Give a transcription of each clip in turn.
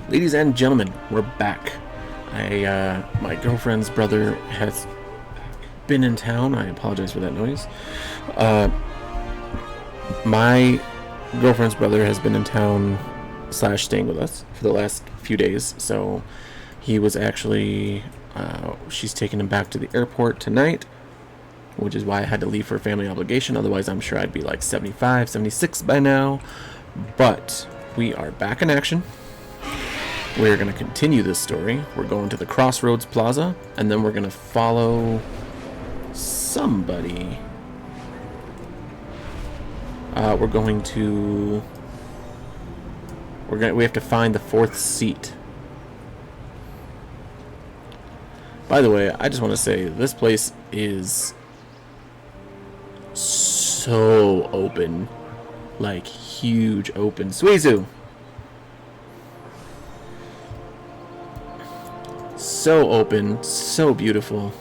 Ladies and gentlemen, we're back. My girlfriend's brother has been in town. I apologize for that noise. My girlfriend's brother has been in town / staying with us for the last few days. So he was actually, she's taking him back to the airport tonight, which is why I had to leave for family obligation. Otherwise, I'm sure I'd be like 75, 76 by now. But we are back in action. We're going to continue this story. We're going to the Crossroads Plaza, and then we're going to follow somebody. We have to find the fourth seat. By the way, I just want to say this place is so open. Like, huge open. Suizu! So open, so beautiful.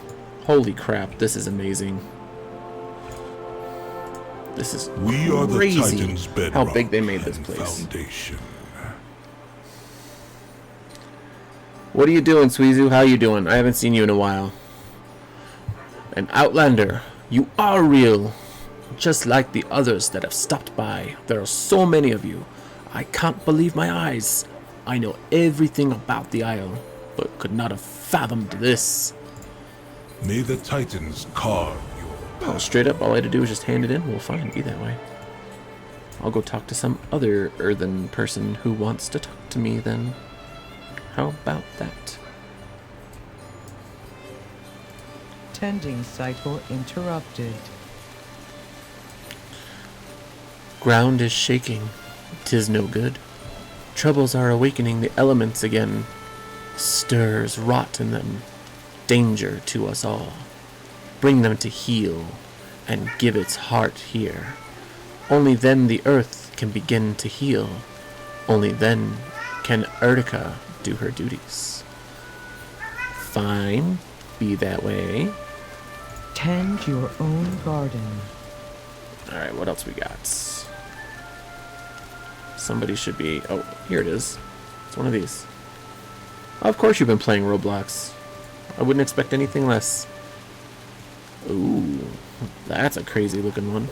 Holy crap, this is amazing. This is We are the crazy Titan's bedrock how big they made this and place. foundation. What are you doing, Suizu? How you doing? I haven't seen you in a while. An Outlander, you are real. Just like the others that have stopped by. There are so many of you. I can't believe my eyes. I know everything about the Isle, but could not have fathomed this. May the Titans carve your Oh, straight up, all I had to do was just hand it in. Well, fine, be that way. I'll go talk to some other earthen person who wants to talk to me then. How about that? Tending cycle interrupted. Ground is shaking. 'Tis no good. Troubles are awakening the elements again. Stirs rot in them. Danger to us all. Bring them to heal, and give its heart here. Only then the earth can begin to heal. Only then can Ertica do her duties. Fine, be that way. Tend your own garden. Alright, what else we got? Somebody should be... Oh, here it is. It's one of these. Of course you've been playing Roblox. I wouldn't expect anything less. Ooh, that's a crazy looking one.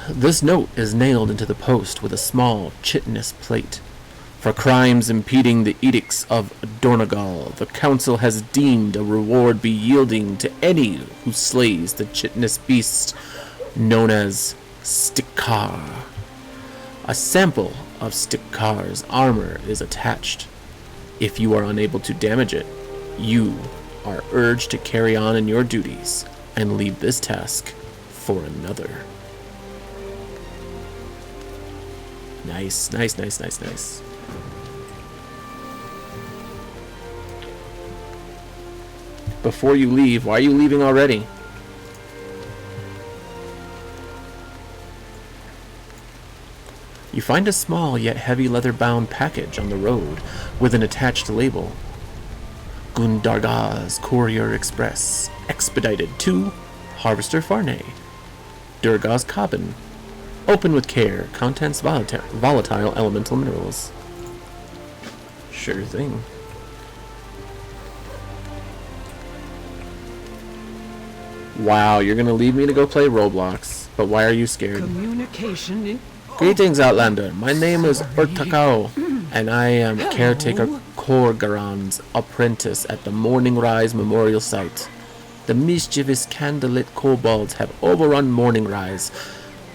This note is nailed into the post with a small chitinous plate. For crimes impeding the edicts of Dornagal, the council has deemed a reward be yielding to any who slays the chitinous beast known as Stickar. A sample of Stickar's armor is attached. If you are unable to damage it, you are urged to carry on in your duties and leave this task for another. Nice, nice, nice, nice, nice. Before you leave, why are you leaving already? You find a small yet heavy leather-bound package on the road with an attached label. Gundargaz Courier Express, expedited to Harvester Farnay. Durgaz Cabin. Open with care. Contents volatile elemental minerals. Sure thing. Wow, you're gonna leave me to go play Roblox, but why are you scared? Communication in... Greetings, Outlander. My name is Urtakao, and I am caretaker Korgaran's apprentice at the Morning Rise Memorial Site. The mischievous candlelit kobolds have overrun Morning Rise,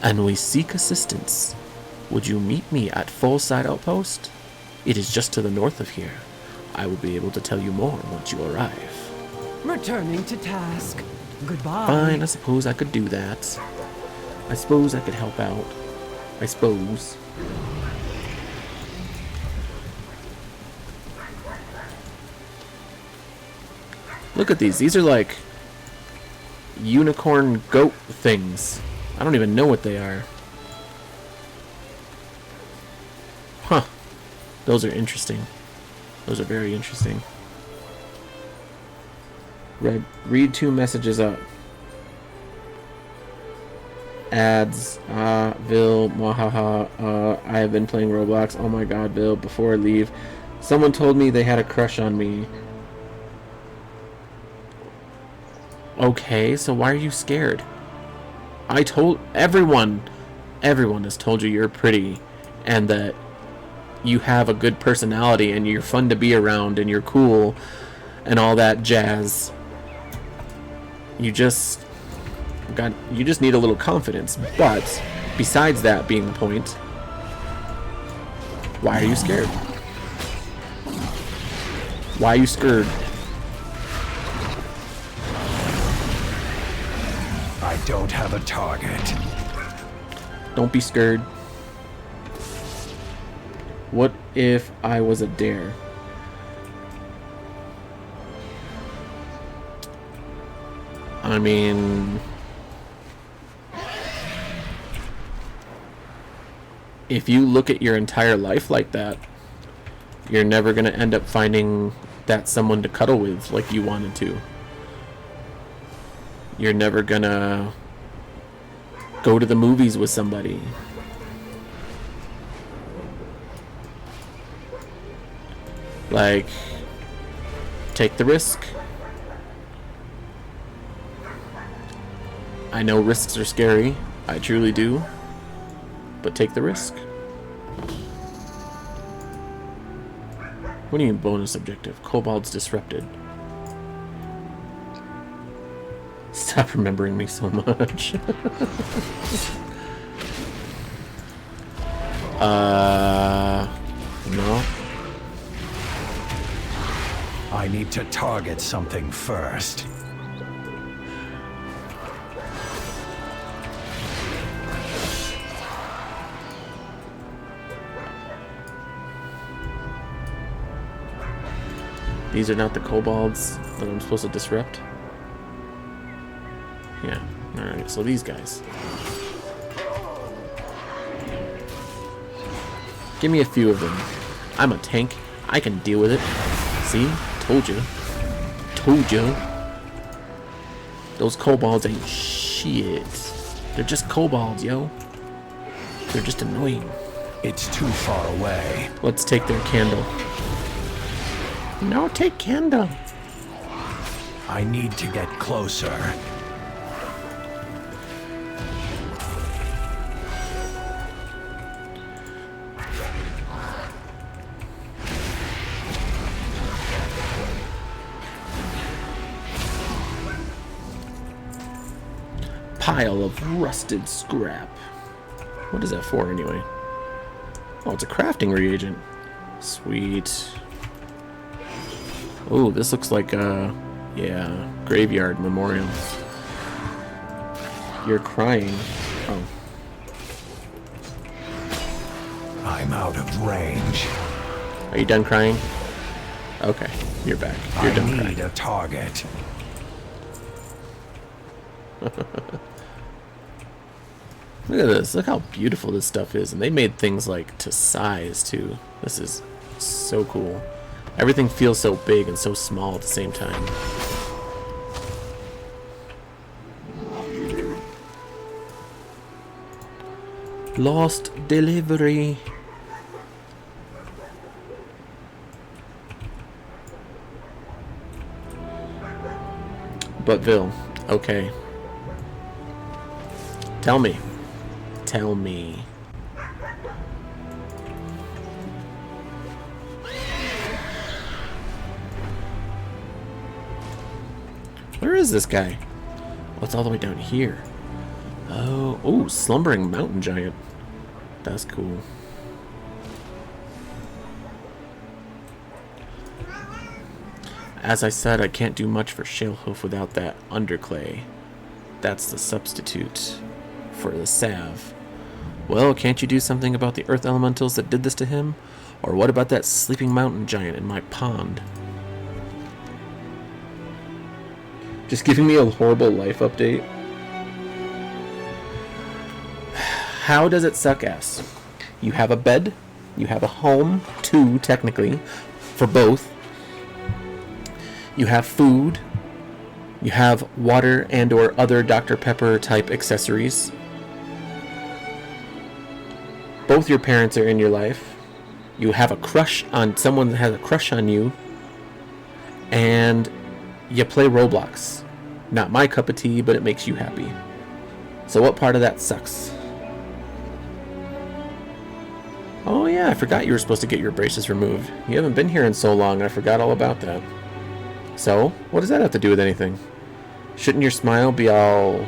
and we seek assistance. Would you meet me at Fullside Outpost? It is just to the north of here. I will be able to tell you more once you arrive. Returning to task. Goodbye. Fine, I suppose I could do that. I suppose I could help out. I suppose. Look at these. These are like unicorn goat things. I don't even know what they are. Huh. Those are interesting. Those are very interesting. Read 2 messages up. Ads. Vil, mwahaha. I have been playing Roblox. Oh my god, Vil, before I leave. Someone told me they had a crush on me. Okay, so why are you scared? I told everyone has told you you're pretty and that you have a good personality and you're fun to be around and you're cool and all that jazz. You just need a little confidence. But besides that being the point, why are you scared? Why are you scared? I don't have a target. Don't be scared. What if I was a dare? I mean, if you look at your entire life like that, you're never going to end up finding that someone to cuddle with like you wanted to. You're never going to go to the movies with somebody. Like, take the risk. I know risks are scary. I truly do. But take the risk. What do you mean bonus objective? Kobold's disrupted. Stop remembering me so much. No. I need to target something first. These are not the kobolds that I'm supposed to disrupt? Yeah. Alright, so these guys. Give me a few of them. I'm a tank. I can deal with it. See? Told you. Told you. Those kobolds ain't shit. They're just kobolds, yo. They're just annoying. It's too far away. Let's take their candle. No, take candle. I need to get closer. Pile of rusted scrap. What is that for anyway? Oh, it's a crafting reagent. Sweet. Oh, this looks like a, yeah, graveyard memorial. You're crying. Oh. I'm out of range. Are you done crying? Okay, you're back. You're done I crying. need a target. Look at this. Look how beautiful this stuff is. And they made things like to size too. This is so cool. Everything feels so big and so small at the same time. Lost delivery. But Vil, okay. Tell me. Tell me. Where is this guy? Oh, it's all the way down here. Oh, slumbering mountain giant. That's cool. As I said, I can't do much for Shalehoof without that underclay. That's the substitute for the salve. Well, can't you do something about the earth elementals that did this to him? Or what about that sleeping mountain giant in my pond? Just giving me a horrible life update. How does it suck ass? You have a bed, you have a home, two technically, for both. You have food, you have water and or other Dr. Pepper type accessories. both your parents are in your life, you have a crush on someone that has a crush on you, and you play Roblox. Not my cup of tea, but it makes you happy. So what part of that sucks? Oh yeah, I forgot you were supposed to get your braces removed. You haven't been here in so long, I forgot all about that. So, what does that have to do with anything? Shouldn't your smile be all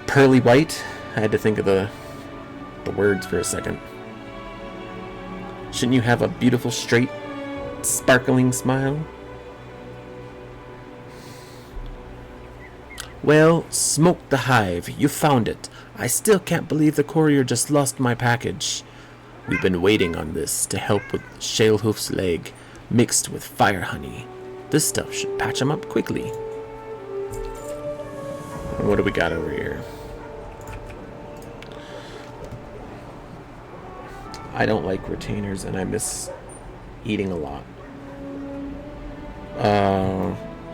pearly white? I had to think of the words for a second. Shouldn't you have a beautiful, straight, sparkling smile? Well, smoke the hive. You found it. I still can't believe the courier just lost my package. We've been waiting on this to help with Shalehoof's leg, mixed with fire honey. This stuff should patch him up quickly. What do we got over here? I don't like retainers and I miss eating a lot.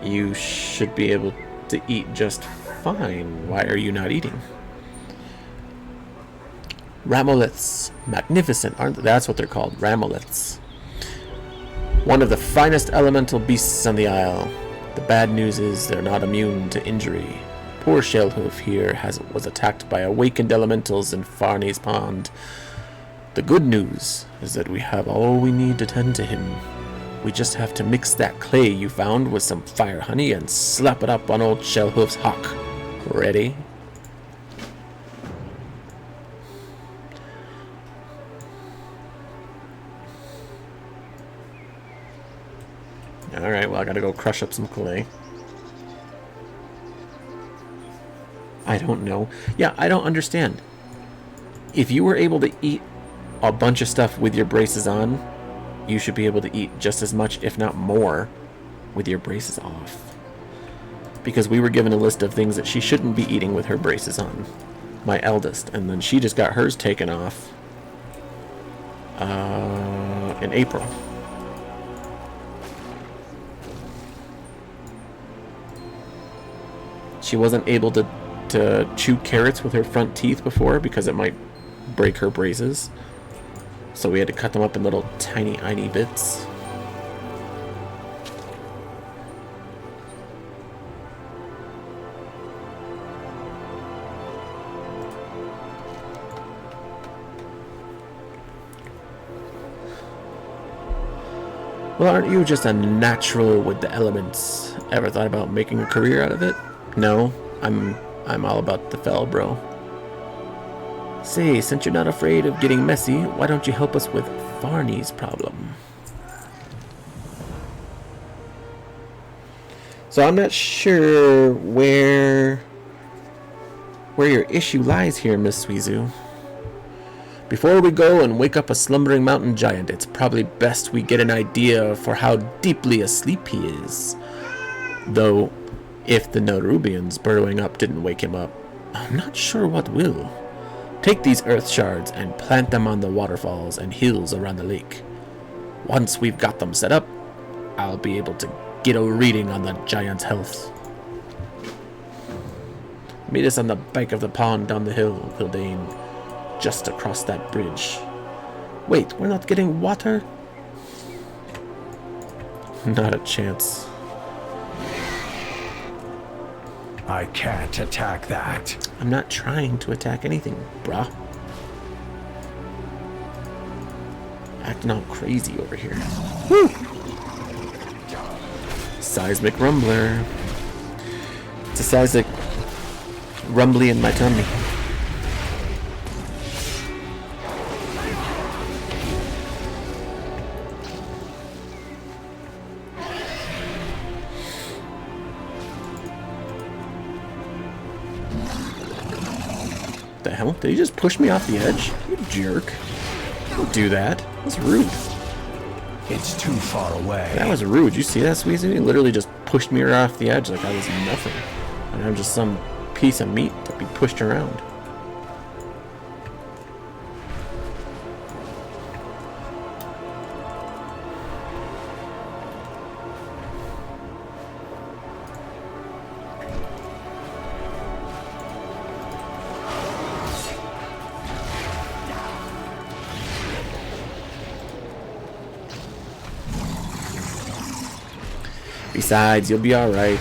You should be able to eat just fine. Why are you not eating? Ramoliths. Magnificent, aren't they? That's what they're called, Ramoliths. One of the finest elemental beasts on the Isle. The bad news is they're not immune to injury. Poor Shalehoof here was attacked by awakened elementals in Farney's Pond. The good news is that we have all we need to tend to him. We just have to mix that clay you found with some fire honey and slap it up on old Shellhoof's hock. Ready? Alright, well, I gotta go crush up some clay. I don't know. Yeah, I don't understand. If you were able to eat a bunch of stuff with your braces on, you should be able to eat just as much, if not more, with your braces off. Because we were given a list of things that she shouldn't be eating with her braces on. My eldest. And then she just got hers taken off in April. She wasn't able to chew carrots with her front teeth before because it might break her braces. So we had to cut them up in little tiny bits. Well, aren't you just a natural with the elements? Ever thought about making a career out of it? No, I'm all about the fell, bro. Say, since you're not afraid of getting messy, why don't you help us with Farney's problem? So I'm not sure where your issue lies here, Miss Suizu. Before we go and wake up a slumbering mountain giant, it's probably best we get an idea for how deeply asleep he is. Though, if the Nerubians burrowing up didn't wake him up, I'm not sure what will. Take these earth shards and plant them on the waterfalls and hills around the lake. Once we've got them set up, I'll be able to get a reading on the giant's health. Meet us on the bank of the pond down the hill, Hildane. Just across that bridge. Wait, we're not getting water? Not a chance. I can't attack that. I'm not trying to attack anything, bruh. Acting all crazy over here. Woo! Seismic rumbler. It's a seismic rumbly in my tummy. The hell? Did he just push me off the edge? You jerk. Don't do that. That's rude. It's too far away. That was rude. You see that, Sweezy? He literally just pushed me right off the edge like I was nothing. And I'm just some piece of meat to be pushed around. Besides, you'll be alright.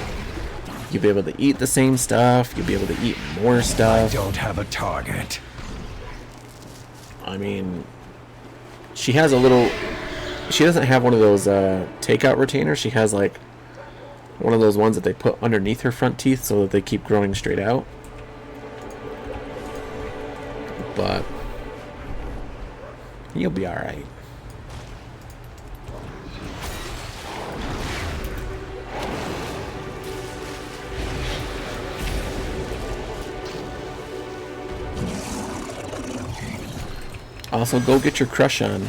You'll be able to eat the same stuff. You'll be able to eat more I stuff. don't have a target. I mean, she has a little... She doesn't have one of those takeout retainers. She has, like, one of those ones that they put underneath her front teeth so that they keep growing straight out. But you'll be alright. Also, go get your crush on.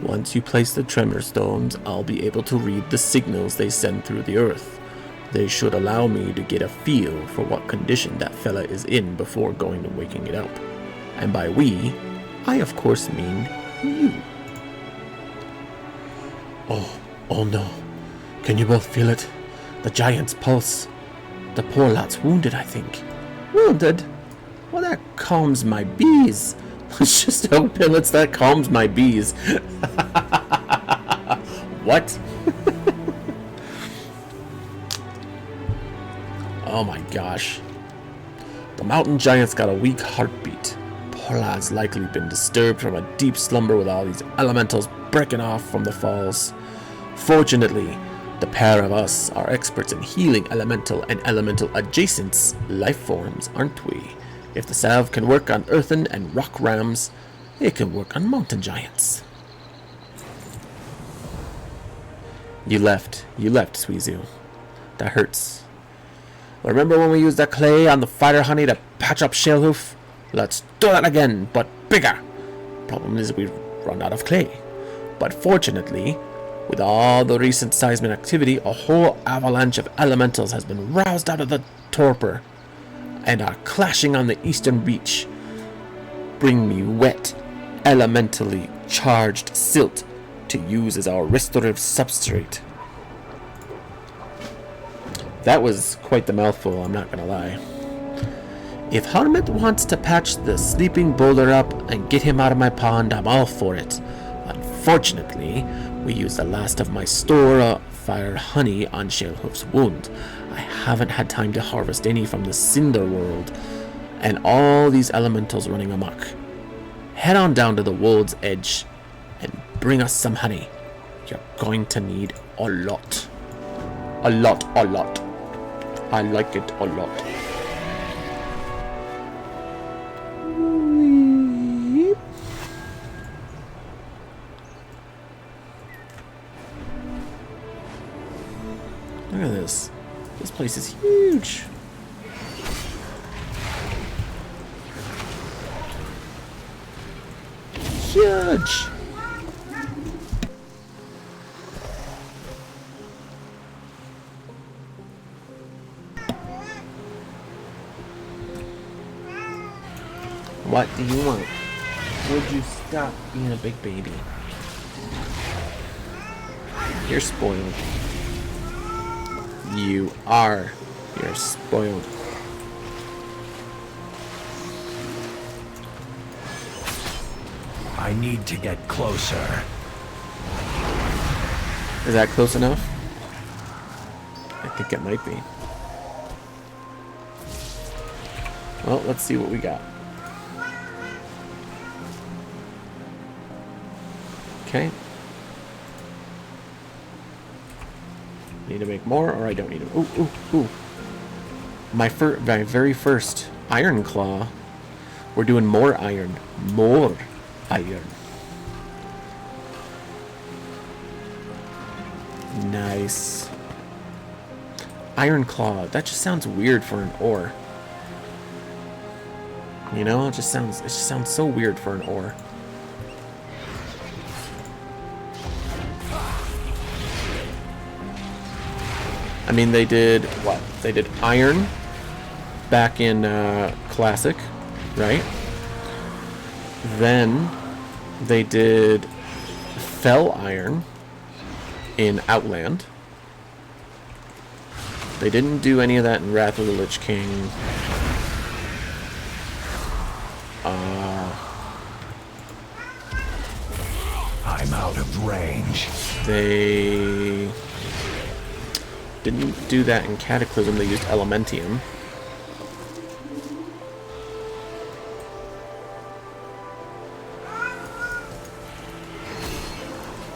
Once you place the tremor stones, I'll be able to read the signals they send through the earth. They should allow me to get a feel for what condition that fella is in before going and waking it up. And by we, I of course mean you. Oh no. Can you both feel it? The giant's pulse. The poor lad's wounded, I think. Wounded? Well, that calms my bees. Let's just hope pellets that calms my bees. What? Oh my gosh. The mountain giant's got a weak heartbeat. Poor lad's likely been disturbed from a deep slumber with all these elementals breaking off from the falls. Fortunately, the pair of us are experts in healing elemental and elemental adjacent life forms, aren't we? If the salve can work on earthen and rock rams, it can work on mountain giants. You left, Suizu. That hurts. Remember when we used that clay on the fighter honey to patch up Shellhoof? Let's do that again, but bigger. Problem is we've run out of clay. But fortunately, with all the recent seismic activity, a whole avalanche of elementals has been roused out of the torpor and are clashing on the eastern beach. Bring me wet, elementally charged silt to use as our restorative substrate. That was quite the mouthful, I'm not gonna lie. If Harmit wants to patch the sleeping boulder up and get him out of my pond, I'm all for it. Unfortunately, we used the last of my store of fire honey on Shellhoof's wound. I haven't had time to harvest any from the Cinder World, and all these elementals running amok. Head on down to the world's edge and bring us some honey. You're going to need a lot. A lot. I like it a lot. Look at this. This place is huge. Huge. What do you want? Would you stop being a big baby? You're spoiled. You are. You're spoiled. I need to get closer. Is that close enough? I think it might be. Well, let's see what we got. Okay. Need to make more, or I don't need to. Ooh. My very first Iron Claw. We're doing more iron. More iron. Nice. Iron Claw. That just sounds weird for an ore. You know, it just sounds so weird for an ore. I mean, they did what? They did iron back in Classic, right? Then they did Fell Iron in Outland. They didn't do any of that in Wrath of the Lich King. I'm out of range. They didn't do that in Cataclysm. They used Elementium.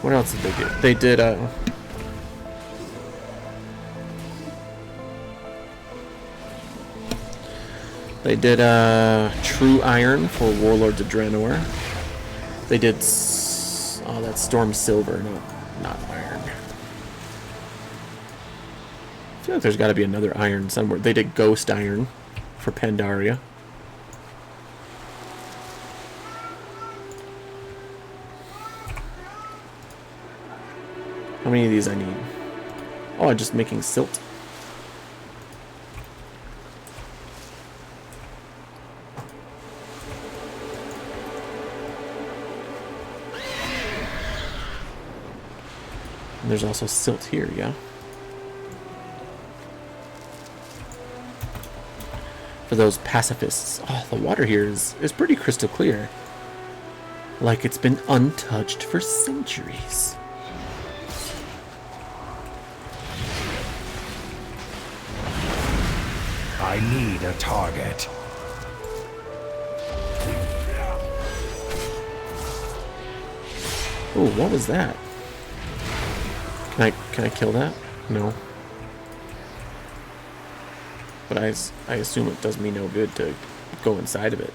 What else did they do? They did True Iron for Warlords of Draenor. They did that's Storm Silver, not Iron. I feel like there's got to be another Iron somewhere. They did Ghost Iron for Pandaria. How many of these I need? Oh, I'm just making silt. And there's also silt here, yeah? For those pacifists. Oh, the water here is pretty crystal clear. Like it's been untouched for centuries. I need a target. Oh, what was that? Can I kill that? No. But I assume it does me no good to go inside of it.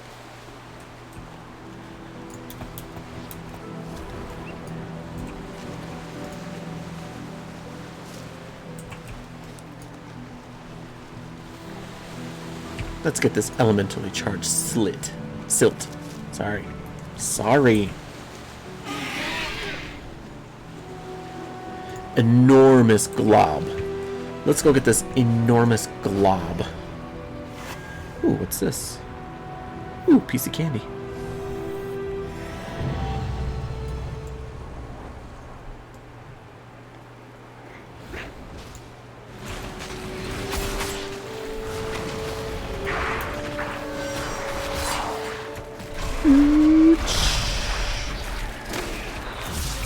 Let's get this elementally charged silt. Sorry. Enormous glob. Let's go get this enormous glob. Ooh, what's this? Ooh, piece of candy.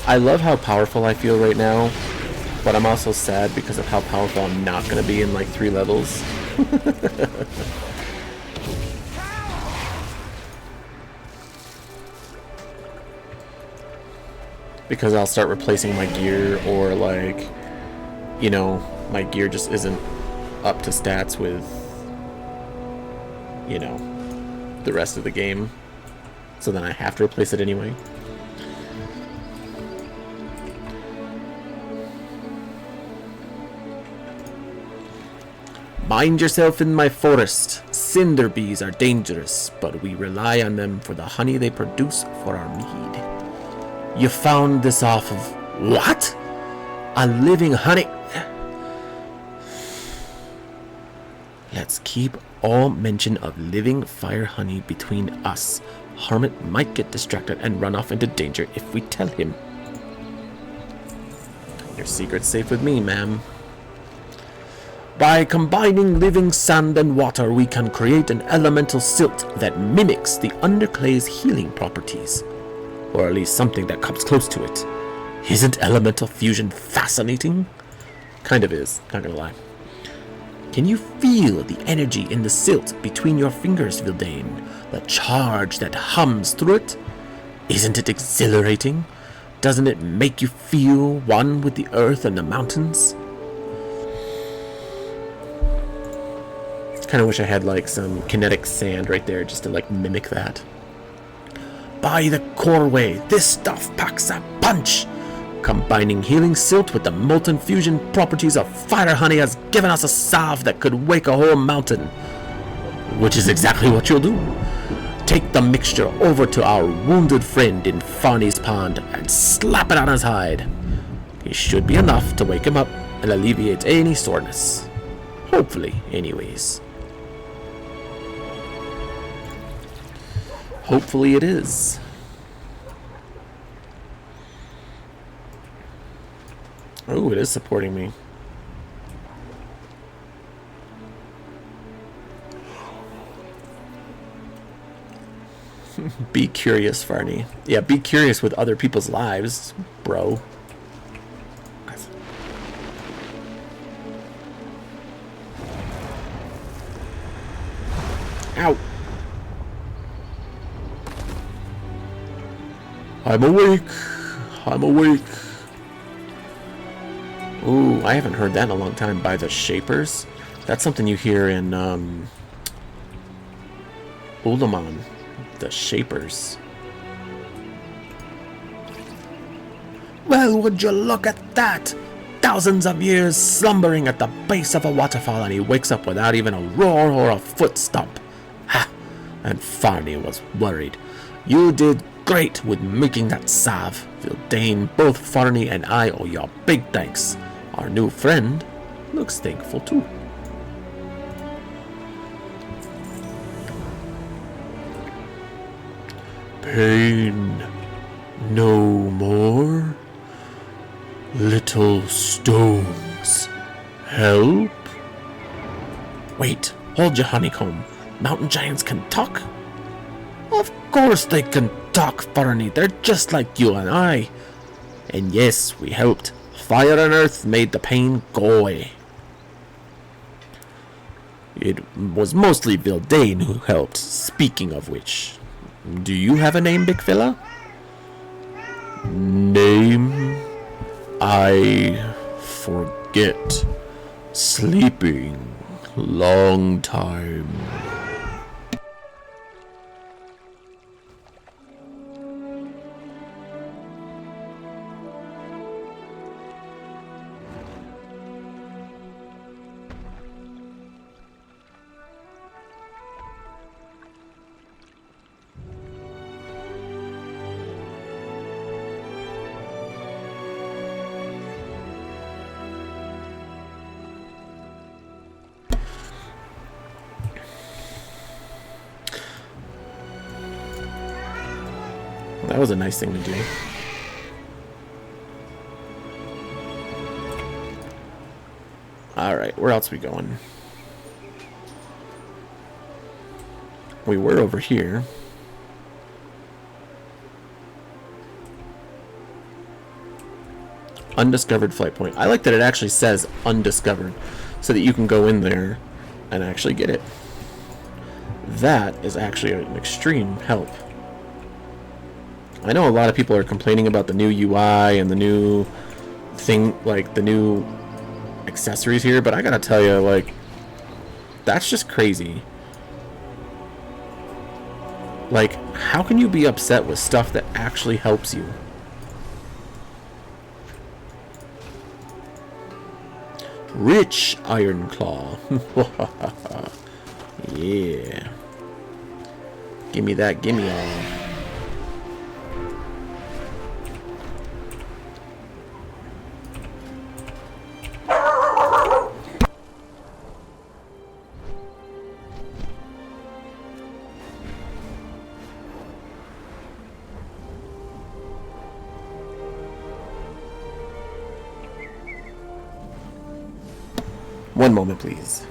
I love how powerful I feel right now, but I'm also sad because of how powerful I'm not going to be in like 3 levels. Because I'll start replacing my gear, or like, you know, my gear just isn't up to stats with, you know, the rest of the game. So then I have to replace it anyway. Mind yourself in my forest. Cinder bees are dangerous, but we rely on them for the honey they produce for our mead. You found this off of what? A living honey? Let's keep all mention of living fire honey between us. Hermit might get distracted and run off into danger if we tell him. Your secret's safe with me, ma'am. By combining living sand and water, we can create an elemental silt that mimics the underclay's healing properties. Or at least something that comes close to it. Isn't elemental fusion fascinating? Kind of is, not gonna lie. Can you feel the energy in the silt between your fingers, Vildain? The charge that hums through it? Isn't it exhilarating? Doesn't it make you feel one with the earth and the mountains? Kind of wish I had like some kinetic sand right there just to like mimic that. By the Corway, this stuff packs a punch! Combining healing silt with the molten fusion properties of fire honey has given us a salve that could wake a whole mountain. Which is exactly what you'll do. Take the mixture over to our wounded friend in Farney's Pond and slap it on his hide. It should be enough to wake him up and alleviate any soreness. Hopefully, anyways. Hopefully it is. Oh, it is supporting me. Be curious, Farney. Yeah, be curious with other people's lives, bro. Ow. I'm awake. I'm awake. Ooh, I haven't heard that in a long time. By the Shapers. That's something you hear in Ulamon. The Shapers. Well, would you look at that? Thousands of years slumbering at the base of a waterfall, and he wakes up without even a roar or a foot stomp. Ha! And Farney was worried. You did great with making that salve, Vildane. Both Farney and I owe you big thanks. Our new friend looks thankful too. Pain no more. Little stones help. Wait, hold your honeycomb. Mountain giants can talk? Of course they can talk, Farney. They're just like you and I. And yes, we helped. Fire and earth made the pain go away. It was mostly Vildane who helped, speaking of which. Do you have a name, big fella? Name? I forget. Sleeping. Long time. That was a nice thing to do. Alright, where else are we going? We were over here. Undiscovered flight point. I like that it actually says undiscovered, so that you can go in there and actually get it. That is actually an extreme help. I know a lot of people are complaining about the new UI and the new thing, like the new accessories here, but I gotta tell you, like, that's just crazy. Like, how can you be upset with stuff that actually helps you? Rich Iron Claw. Yeah. Gimme that, gimme all. One moment, please.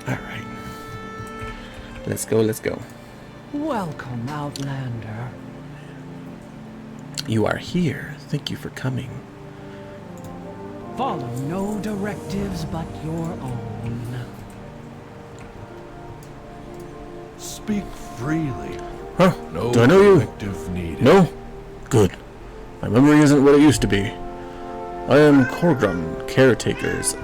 Alright. Let's go, let's go. Welcome, Outlander. You are here. Thank you for coming. Follow no directives but your own. Speak freely. Huh? No Do I know you? directive needed. No? Good. My memory isn't what it used to be. I am Korgrum, caretakers.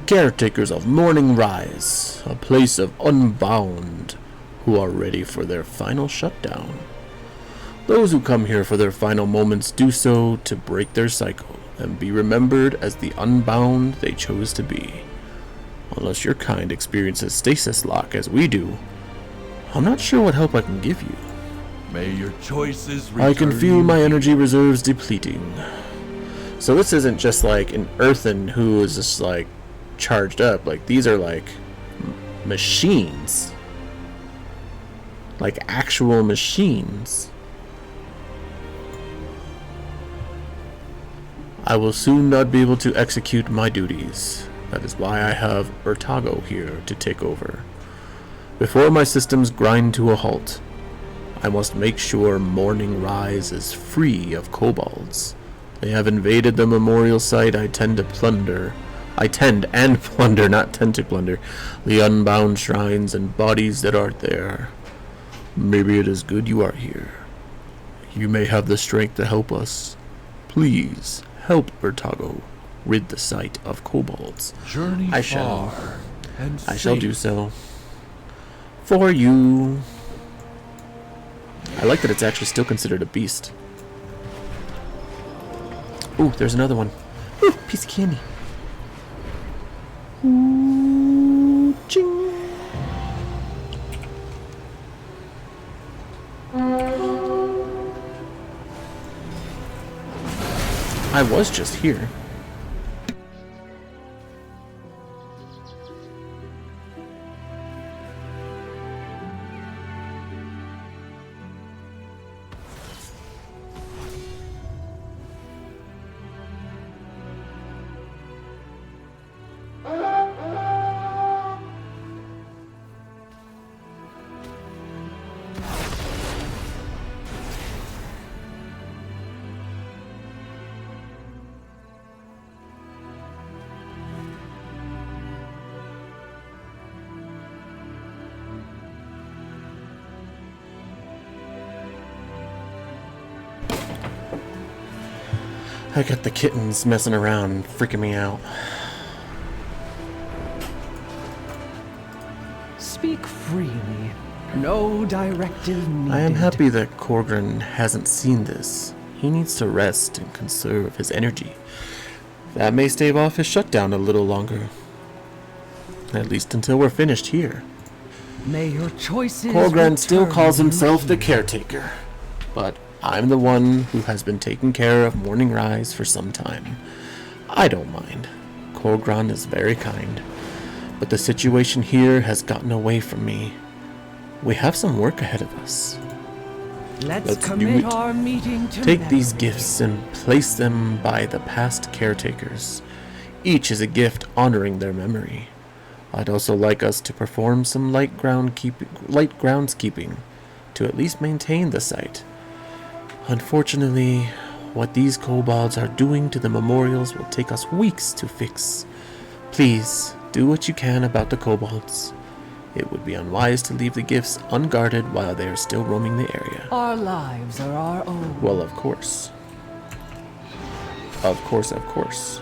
Caretakers of Morning Rise, a place of unbound, who are ready for their final shutdown. Those who come here for their final moments do so to break their cycle and be remembered as the unbound they chose to be. Unless your kind experiences stasis lock as we do, I'm not sure what help I can give you. May your choices I can return feel you my energy reserves depleting. So this isn't just like an earthen who is just like charged up. Like these are like machines. Like actual machines. I will soon not be able to execute my duties. That is why I have Urtago here to take over. Before my systems grind to a halt, I must make sure Morning Rise is free of kobolds. They have invaded the memorial site. I tend and plunder, not tend to plunder, the unbound shrines and bodies that are there. Maybe it is good you are here. You may have the strength to help us. Please, help Urtago rid the site of kobolds. journey I shall. far and I shall safe. do so. For you. I like that it's actually still considered a beast. Ooh, there's another one. Ooh, piece of candy. Ooh, ching. I was just here. I got the kittens messing around, freaking me out. Speak freely. No directive needed. I am happy that Korgren hasn't seen this. He needs to rest and conserve his energy. That may stave off his shutdown a little longer. At least until we're finished here. May your choices Korgren still return calls you himself the here. caretaker. But I'm the one who has been taking care of Morning Rise for some time. I don't mind. Korgren is very kind. But the situation here has gotten away from me. We have some work ahead of us. Let's Let's do commit it. our meeting to Take these memory. gifts and place them by the past caretakers. Each is a gift honoring their memory. I'd also like us to perform some light groundskeeping to at least maintain the site. Unfortunately, what these kobolds are doing to the memorials will take us weeks to fix. Please, do what you can about the kobolds. It would be unwise to leave the gifts unguarded while they are still roaming the area. Our lives are our own. Well, of course. Of course, of course.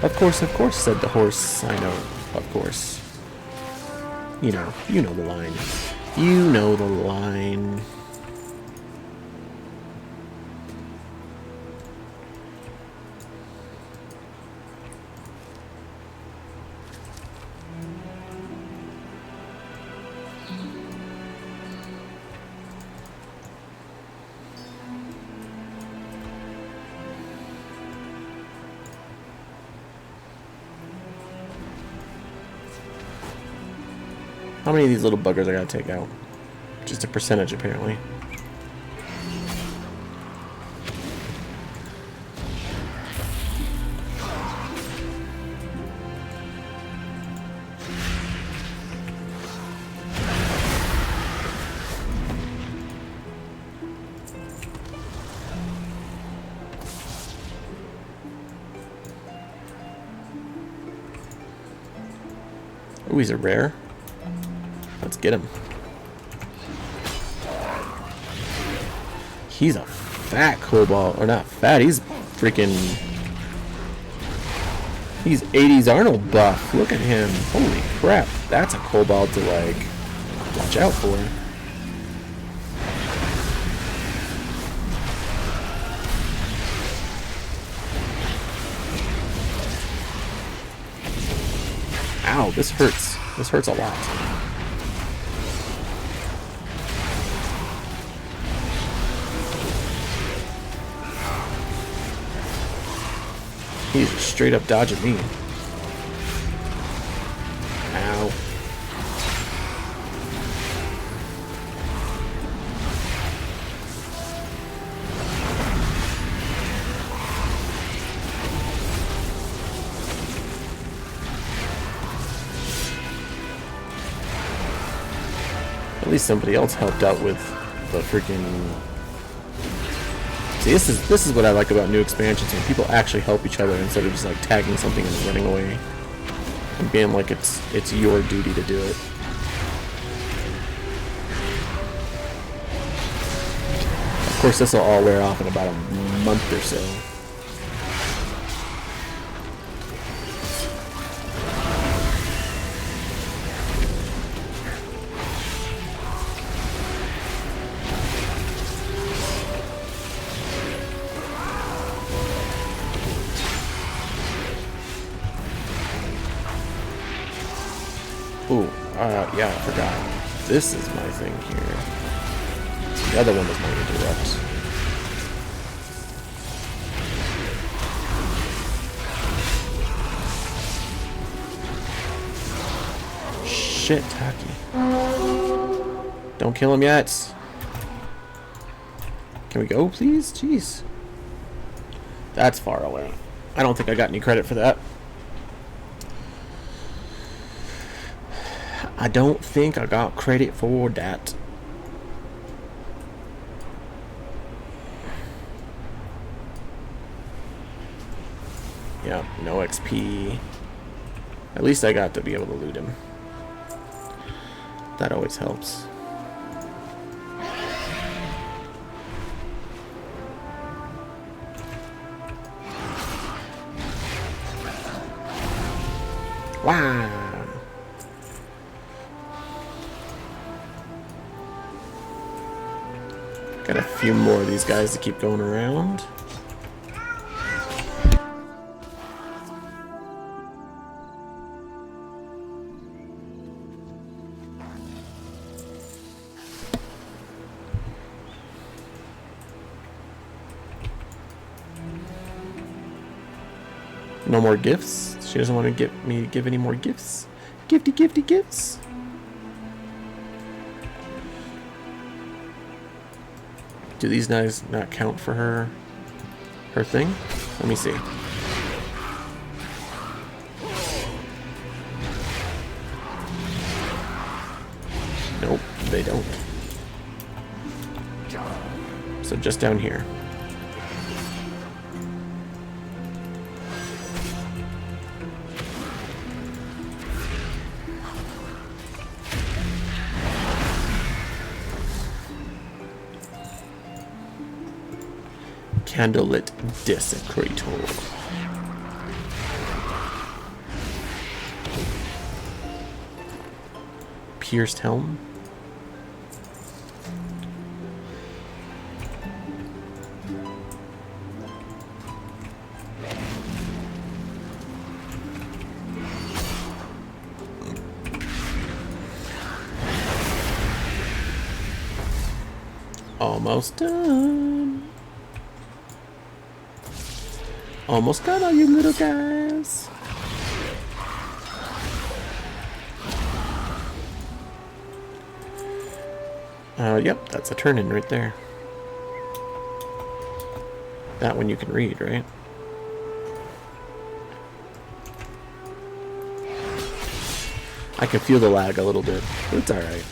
Of course, said the horse. I know, of course. You know the line. You know the line. How many of these little buggers I gotta take out? Just a percentage, apparently. Ooh, he's a rare. Let's get him. He's a fat cobalt. Or not fat, he's freaking... He's 80s Arnold buff. Look at him. Holy crap. That's a cobalt to, like, watch out for. Ow, this hurts. This hurts a lot. He's just straight up dodging me. Ow. At least somebody else helped out with the freaking... See, this is what I like about new expansions, when people actually help each other instead of just like tagging something and running away and being like it's your duty to do it. Of course, this will all wear off in about a month or so. Ooh, yeah, I forgot. This is my thing here. The other one was my interrupt. Shit, Taki. Don't kill him yet. Can we go, please? Jeez. That's far away. I don't think I got any credit for that. I don't think I got credit for that. Yeah, no XP. At least I got to be able to loot him. That always helps. Wow. Got a few more of these guys to keep going around. No more gifts? She doesn't want to get me to give any more gifts? Gifty, gifty gifts? Do these guys not count for her thing? Let me see. Nope, they don't. So just down here. Candlelit Desecrator. Pierced Helm. Almost done. Almost got all you little guys. Yep, that's a turn-in right there. That one you can read, right? I can feel the lag a little bit, but it's alright.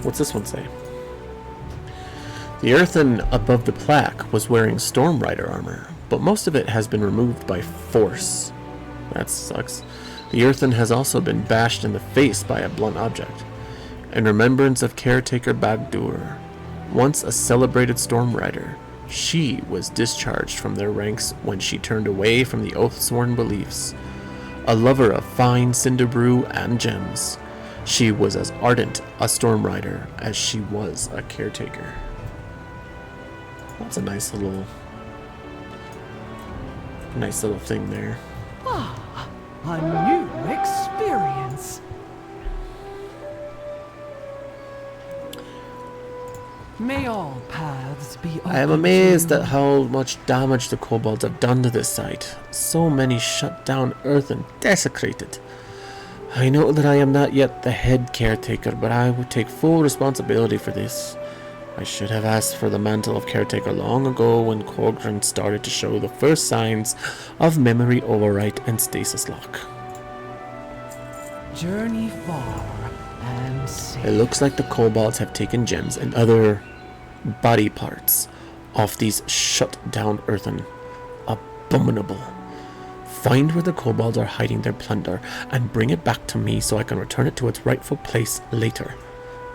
What's this one say? The earthen above the plaque was wearing Storm Rider armor, but most of it has been removed by force. That sucks. The earthen has also been bashed in the face by a blunt object. In remembrance of Caretaker Bagdur, once a celebrated Storm Rider, she was discharged from their ranks when she turned away from the oath-sworn beliefs. A lover of fine cinder brew and gems, she was as ardent a Storm Rider as she was a caretaker. That's a nice little thing there. A new experience. May all paths be open. I am amazed at how much damage the kobolds have done to this site. So many shut down earth and desecrated. I know that I am not yet the head caretaker, but I would take full responsibility for this. I should have asked for the mantle of caretaker long ago when Corgrin started to show the first signs of memory overwrite and stasis lock. Journey far and safe. It looks like the kobolds have taken gems and other body parts off these shut down earthen. Abominable. Find where the kobolds are hiding their plunder and bring it back to me so I can return it to its rightful place later.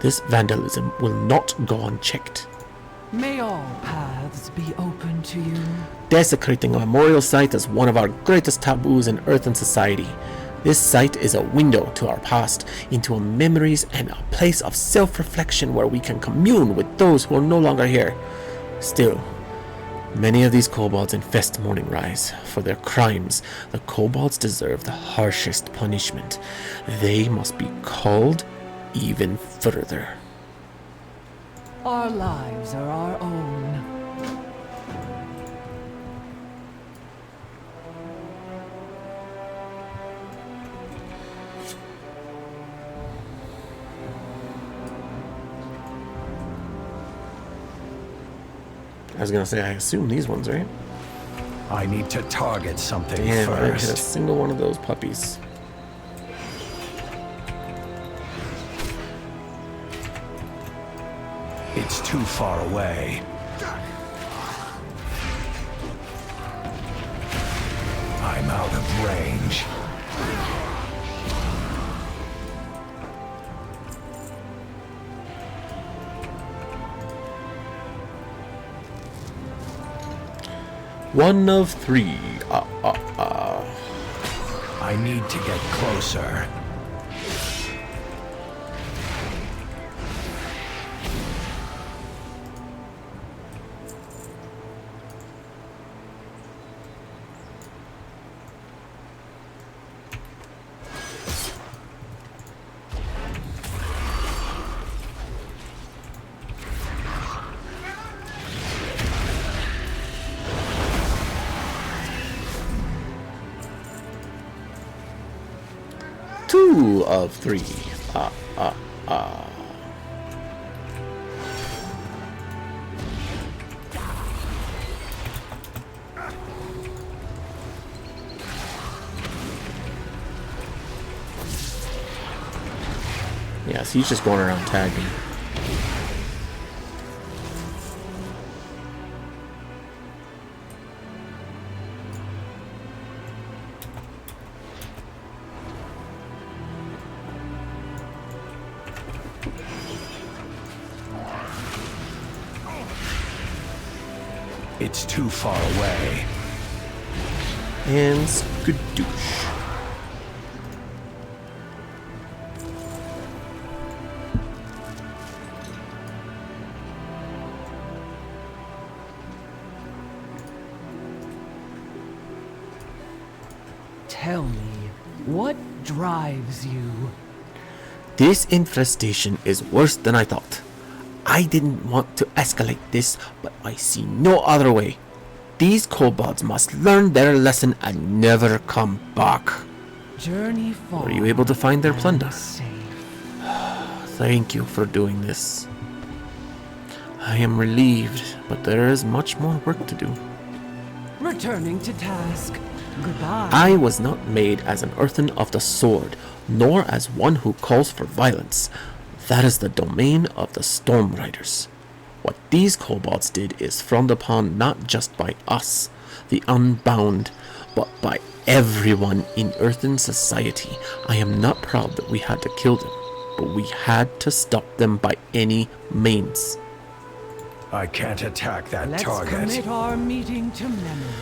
This vandalism will not go unchecked. May all paths be open to you. Desecrating a memorial site is one of our greatest taboos in earthen society. This site is a window to our past, into our memories and a place of self-reflection where we can commune with those who are no longer here. Still, many of these kobolds infest Morning Rise. For their crimes, the kobolds deserve the harshest punishment. They must be called even further. Our lives are our own. I was gonna say, I assume these ones, right? I need to target something Damn, I didn't hit a first. single one of those puppies. It's too far away. I'm out of range. One of three. I need to get closer. Two of three. Yeah, so he's just going around tagging. It's too far away. And skadoosh. Tell me, what drives you? This infestation is worse than I thought. I didn't want to escalate this, but I see no other way. These kobolds must learn their lesson and never come back. Journey far. Were you able to find their and plunder? safe. Thank you for doing this. I am relieved, but there is much more work to do. Returning to task. Goodbye. I was not made as an earthen of the sword, nor as one who calls for violence. That is the domain of the Storm Riders. What these kobolds did is frowned upon not just by us, the unbound, but by everyone in earthen society. I am not proud that we had to kill them, but we had to stop them by any means. I can't attack that Let's target. commit our meeting to memory.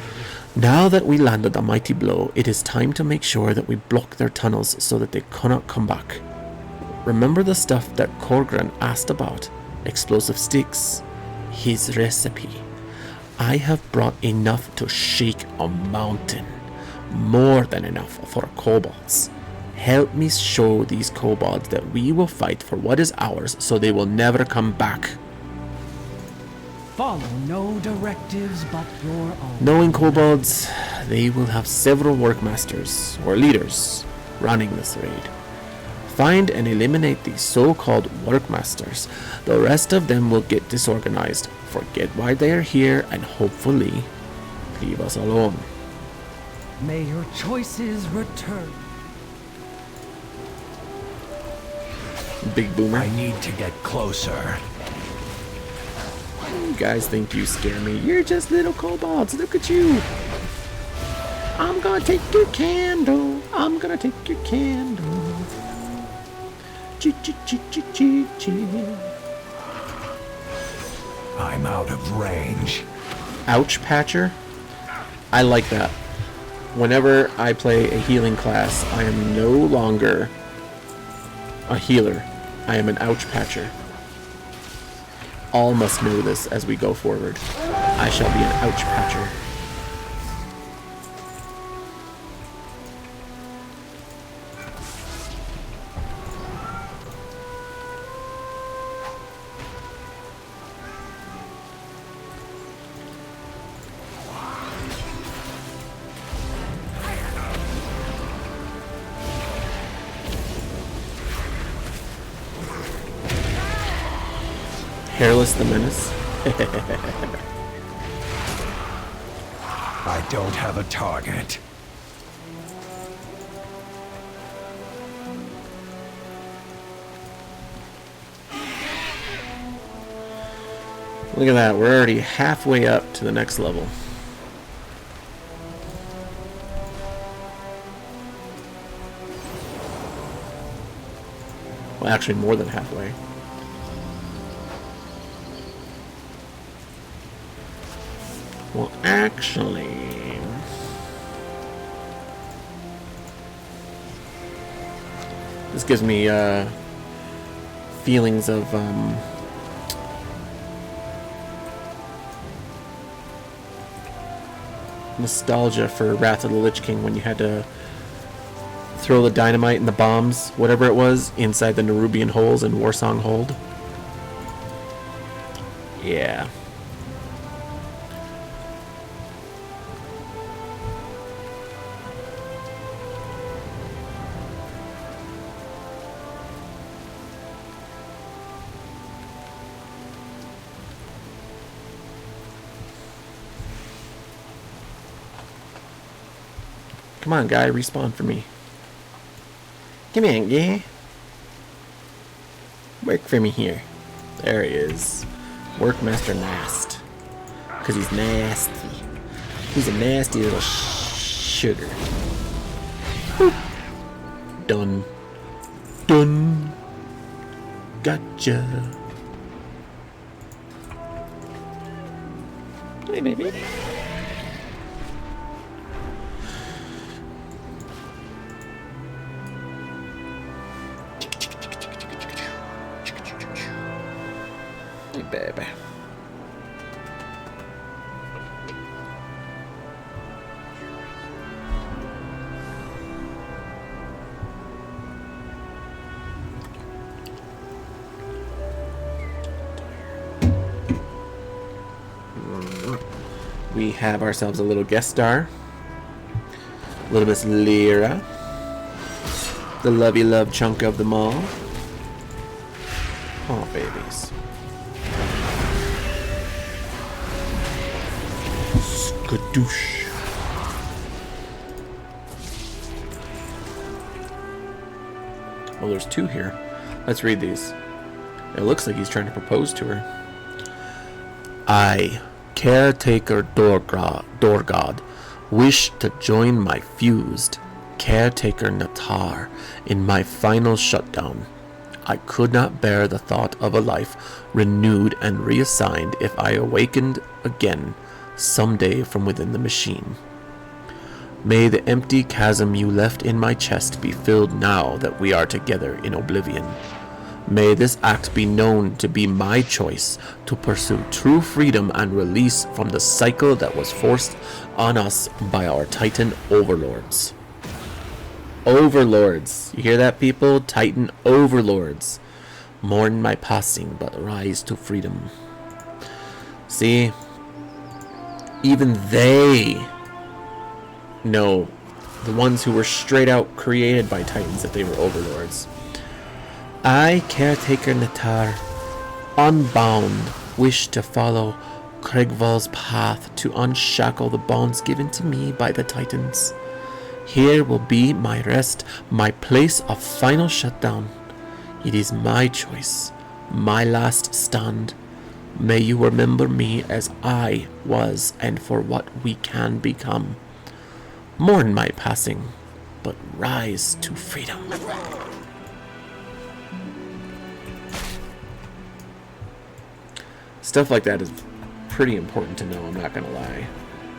Now that we landed a mighty blow, it is time to make sure that we block their tunnels so that they cannot come back. Remember the stuff that Korgran asked about? Explosive sticks. His recipe. I have brought enough to shake a mountain. More than enough for kobolds. Help me show these kobolds that we will fight for what is ours so they will never come back. Follow no directives but your own. Knowing kobolds, they will have several workmasters or leaders running this raid. Find and eliminate these so-called workmasters. The rest of them will get disorganized, forget why they are here, and hopefully leave us alone. May your choices return. Big Boomer. I need to get closer. You guys think you scare me. You're just little kobolds. Look at you. I'm gonna take your candle. I'm gonna take your candle. Chee. I'm out of range. Ouch Patcher. I like that. Whenever I play a healing class, I am no longer a healer. I am an Ouch Patcher. All must know this as we go forward. I shall be an Ouch Patcher. Hairless the Menace. I don't have a target. Look at that, we're already halfway up to the next level. Well, actually more than halfway. Well, actually... This gives me, feelings of, nostalgia for Wrath of the Lich King when you had to throw the dynamite and the bombs, whatever it was, inside the Nerubian holes in Warsong Hold. Yeah. Come on, guy, respawn for me. Come on, guy. Work for me here. There he is. Workmaster Nast. Because he's nasty. He's a nasty little sugar. Boop. Done. Done. Gotcha. Hey, baby. Hey, baby. We have ourselves a little guest star. Little Miss Lyra. The lovey love chunk of them all. Oh, babies. Skadoosh. Well, there's two here. Let's read these. It looks like he's trying to propose to her. I, Caretaker Dorgod, wish to join my fused Caretaker Natar in my final shutdown. I could not bear the thought of a life renewed and reassigned if I awakened again someday from within the machine. May the empty chasm you left in my chest be filled now that we are together in oblivion. May this act be known to be my choice to pursue true freedom and release from the cycle that was forced on us by our Titan overlords. Overlords. You hear that, people? Titan overlords. Mourn my passing, but rise to freedom. See? Even they know, the ones who were straight out created by Titans, that they were overlords. I, Caretaker Natar, unbound, wish to follow Kregval's path to unshackle the bonds given to me by the Titans. Here will be my rest, my place of final shutdown. It is my choice, my last stand. May you remember me as I was and for what we can become. Mourn my passing, but rise to freedom. Stuff like that is pretty important to know, I'm not gonna lie.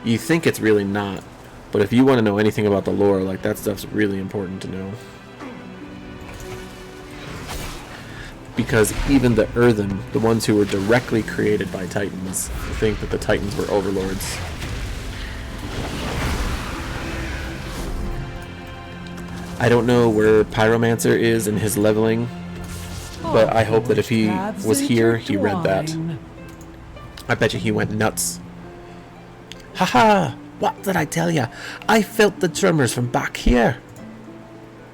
You think it's really not, but if you want to know anything about the lore, like, that stuff's really important to know. Because even the Earthen, the ones who were directly created by Titans, think that the Titans were overlords. I don't know where Pyromancer is in his leveling, but I hope that if he was here, he read that. I bet you he went nuts. Haha! What did I tell ya? I felt the tremors from back here.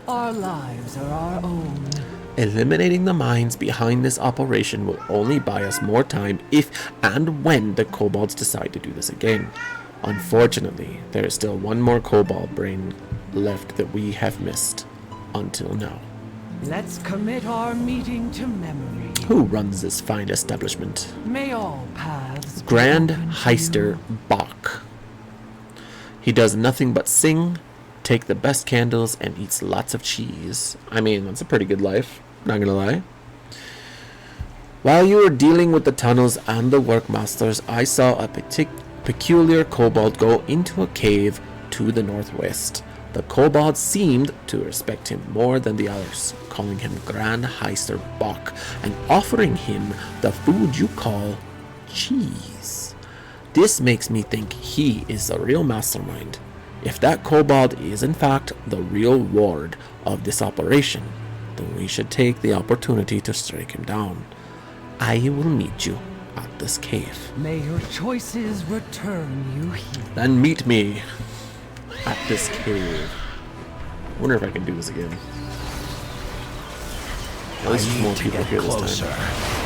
Our lives are our own. Eliminating the minds behind this operation will only buy us more time if and when the kobolds decide to do this again. Unfortunately, there is still one more kobold brain left that we have missed until now. Let's commit our meeting to memory. Who runs this fine establishment? May all paths be Grand open to Heister you. Bach. He does nothing but sing, take the best candles, and eats lots of cheese. I mean, that's a pretty good life, not gonna lie. While you were dealing with the tunnels and the workmasters, I saw a peculiar kobold go into a cave to the northwest. The kobold seemed to respect him more than the others, calling him Grand Heister Bach and offering him the food you call cheese. This makes me think he is the real mastermind. If that kobold is in fact the real ward of this operation, then we should take the opportunity to strike him down. I will meet you at this cave. May your choices return you here. Then meet me at this cave. I wonder if I can do this again. At least there's more people here this time.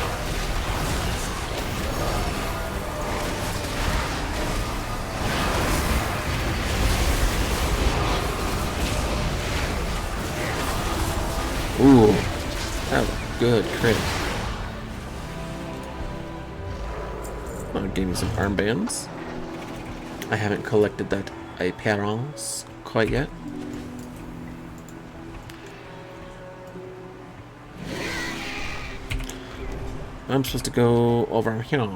Ooh, that was a good crit. Gave me some armbands. I haven't collected that apparence quite yet. I'm supposed to go over here.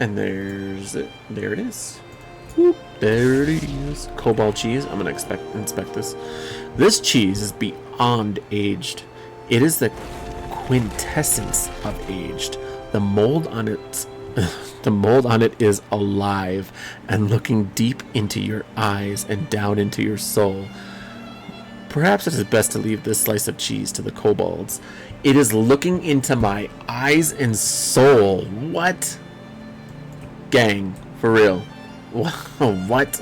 And there's it. There it is. Whoop, there it is. Cobalt cheese. I'm gonna inspect this. This cheese is beyond aged. It is the quintessence of aged. The mold on it is alive and looking deep into your eyes and down into your soul. Perhaps it is best to leave this slice of cheese to the kobolds. It is looking into my eyes and soul. What? Gang, for real. What?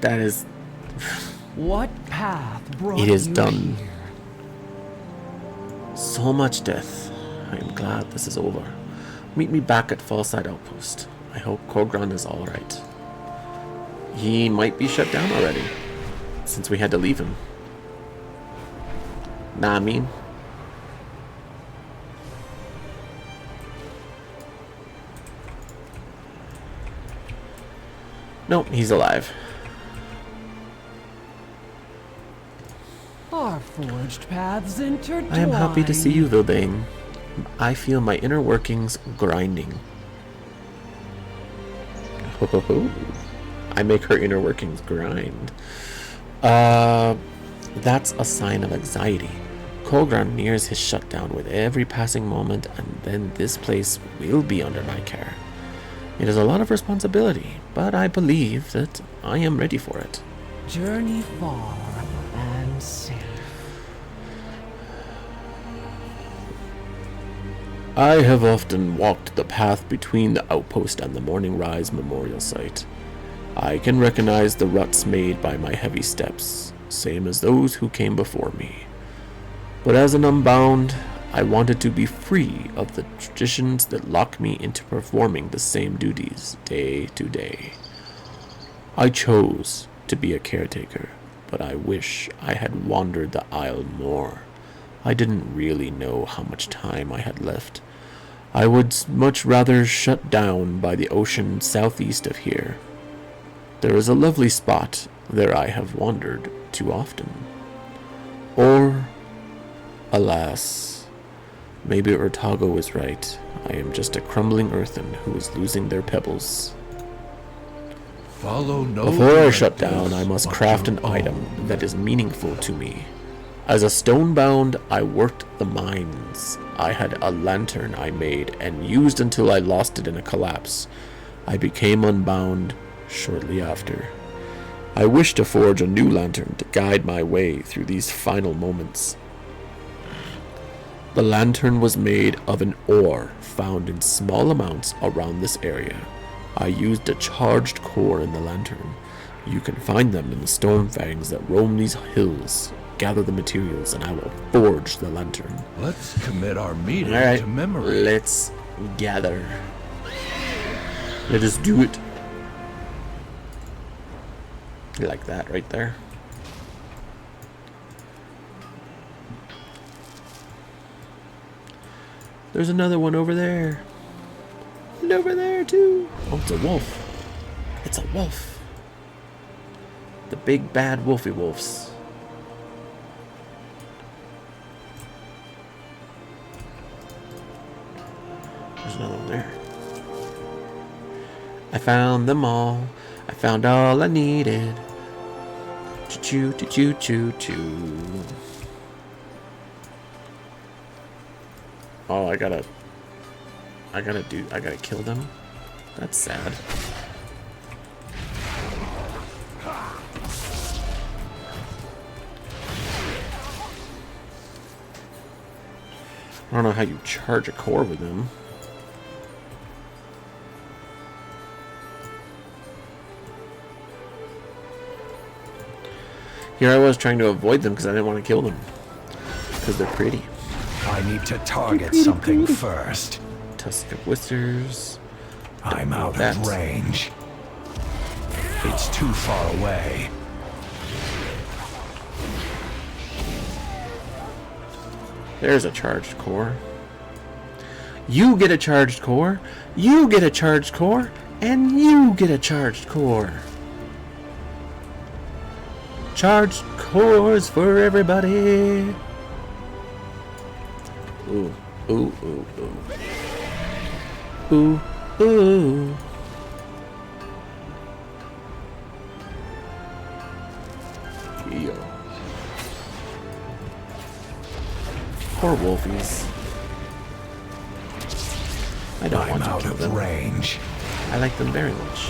That is... What path brought It is you done. here? So much death. I am glad this is over. Meet me back at Fallside Outpost. I hope Kogran is alright. He might be shut down already, since we had to leave him. Nah, I mean... Nope, he's alive. Our forged paths intertwine. I am happy to see you, Vilbane. I feel my inner workings grinding. Ho ho ho. I make her inner workings grind. That's a sign of anxiety. Kogran nears his shutdown with every passing moment, and then this place will be under my care. It is a lot of responsibility, but I believe that I am ready for it. Journey far and safe. I have often walked the path between the outpost and the Morning Rise Memorial Site. I can recognize the ruts made by my heavy steps, same as those who came before me. But as an Unbound, I wanted to be free of the traditions that lock me into performing the same duties day to day. I chose to be a caretaker, but I wish I had wandered the Isle more. I didn't really know how much time I had left. I would much rather shut down by the ocean southeast of here. There is a lovely spot there I have wandered too often. Or, alas, maybe Urtago was right. I am just a crumbling earthen who is losing their pebbles. Follow no Before I shut directives down, I must but craft your an own. item that is meaningful to me. As a stonebound, I worked the mines. I had a lantern I made and used until I lost it in a collapse. I became unbound shortly after. I wish to forge a new lantern to guide my way through these final moments. The lantern was made of an ore found in small amounts around this area. I used a charged core in the lantern. You can find them in the stone fangs that roam these hills. Gather the materials and I will forge the lantern. Let's commit our meeting Alright, to memory. let's gather. Let us do it. Like that right there. There's another one over there. And over there too. Oh, it's a wolf. It's a wolf. The big bad wolfy wolves. There's another one there. I found them all. I found all I needed. Choo choo choo choo choo. Oh, I gotta kill them. That's sad. I don't know how you charge a core with them. Here I was trying to avoid them because I didn't want to kill them. Because they're pretty. I need to target something first. Tusk of Whiskers. I'm out that. of range. It's too far away. There's a charged core. You get a charged core. You get a charged core. And you get a charged core. Charged cores for everybody. Ooh, ooh, ooh, ooh. Ooh, ooh. Yo. Poor wolfies. I don't I'm want to out kill of them. range. I like them very much.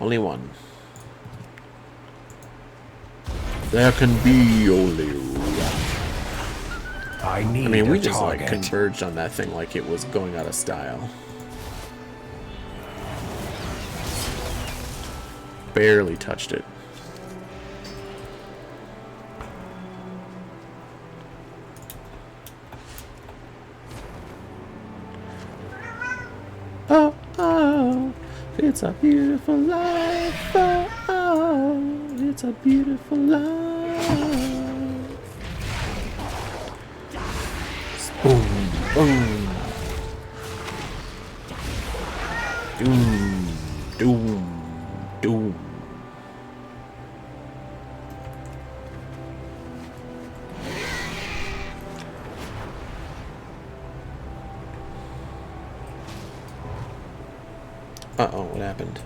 Only one. There can be only one. I need I mean, we a just like target. converged on that thing like it was going out of style. Barely touched it. Oh, oh, it's a beautiful life. Oh, oh, it's a beautiful life. Boom, boom. Doom, doom, doom. Uh-oh, what happened?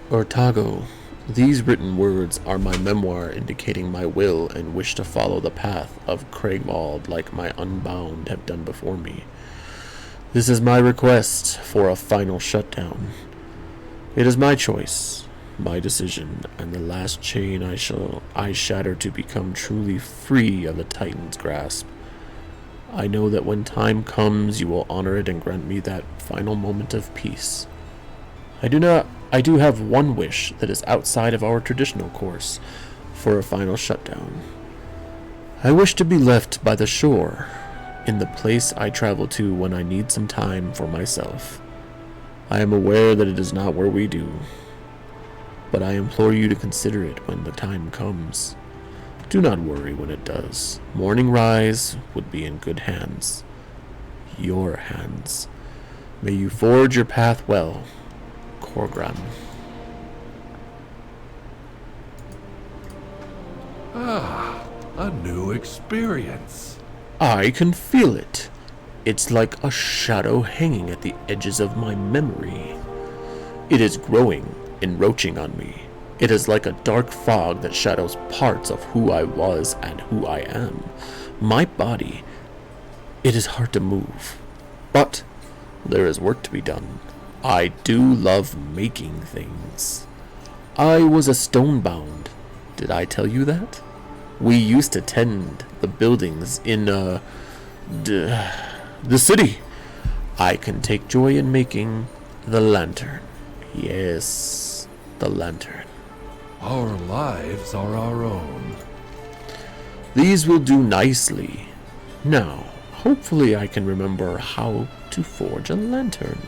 Ortago, these written words are my memoir indicating my will and wish to follow the path of Craigwald like my unbound have done before me. This is my request for a final shutdown. It is my choice, my decision, and the last chain I shatter to become truly free of the Titan's grasp. I know that when time comes, you will honor it and grant me that final moment of peace. I do have one wish that is outside of our traditional course for a final shutdown. I wish to be left by the shore, in the place I travel to when I need some time for myself. I am aware that it is not where we do, but I implore you to consider it when the time comes. Do not worry when it does. Morning rise would be in good hands. Your hands. May you forge your path well, Korgram. A new experience. I can feel it. It's like a shadow hanging at the edges of my memory. It is growing, encroaching on me. It is like a dark fog that shadows parts of who I was and who I am. My body, it is hard to move. But there is work to be done. I do love making things. I was a stonebound. Did I tell you that? We used to tend the buildings in, the city. I can take joy in making the lantern. Yes, the lantern. Our lives are our own. These will do nicely. Now, hopefully I can remember how to forge a lantern.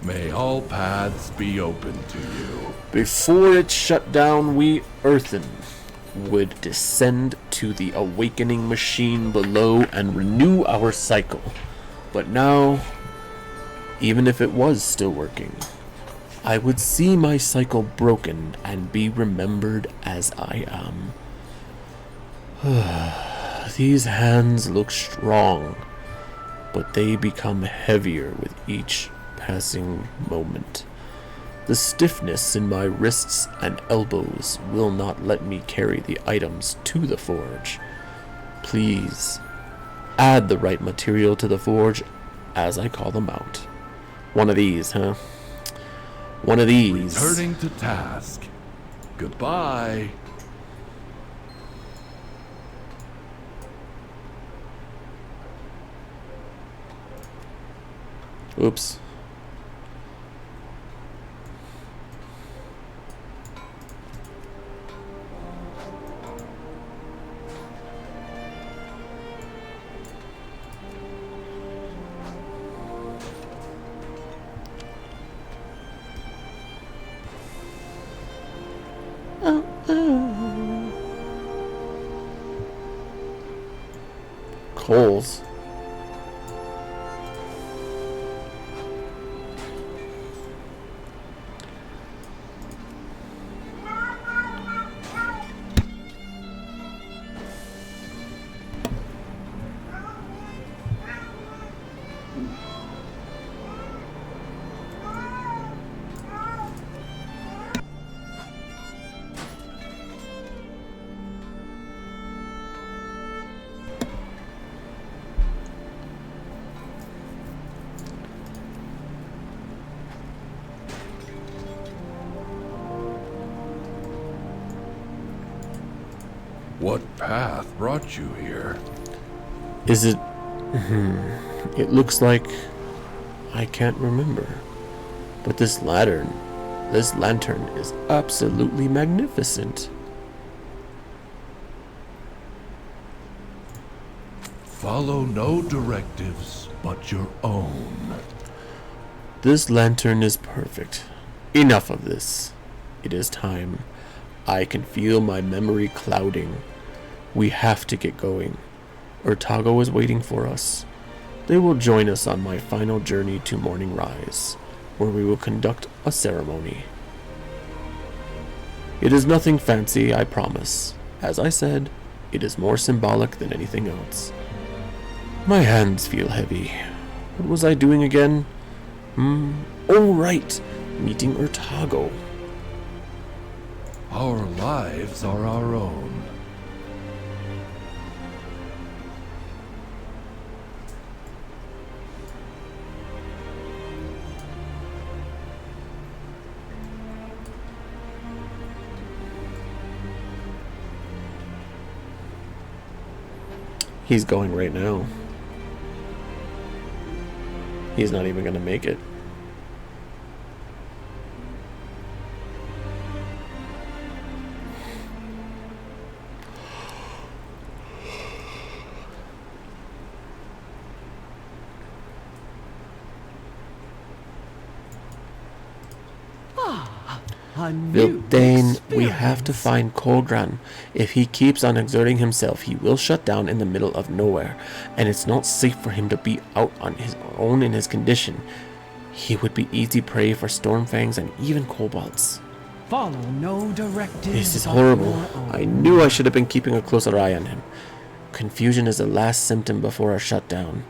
May all paths be open to you. Before it shut down, we Earthen would descend to the awakening machine below and renew our cycle. But now, even if it was still working, I would see my cycle broken and be remembered as I am. These hands look strong, but they become heavier with each passing moment. The stiffness in my wrists and elbows will not let me carry the items to the forge. Please, add the right material to the forge as I call them out. One of these, huh? One of these. Returning to task. Goodbye. Oops. Coals. What path brought you here? Is it... It looks like... I can't remember. But this lantern is absolutely magnificent. Follow no directives but your own. This lantern is perfect. Enough of this. It is time. I can feel my memory clouding. We have to get going. Urtago is waiting for us. They will join us on my final journey to Morning Rise, where we will conduct a ceremony. It is nothing fancy, I promise. As I said, it is more symbolic than anything else. My hands feel heavy. What was I doing again? Oh right, meeting Urtago. Our lives are our own. He's going right now. He's not even gonna make it. A new Dane, we have to experience. find Kolgran. If he keeps on exerting himself, he will shut down in the middle of nowhere, and it's not safe for him to be out on his own in his condition. He would be easy prey for Stormfangs and even kobolds. Follow no directives. This is but horrible. your own. I knew I should have been keeping a closer eye on him. Confusion is the last symptom before our shutdown.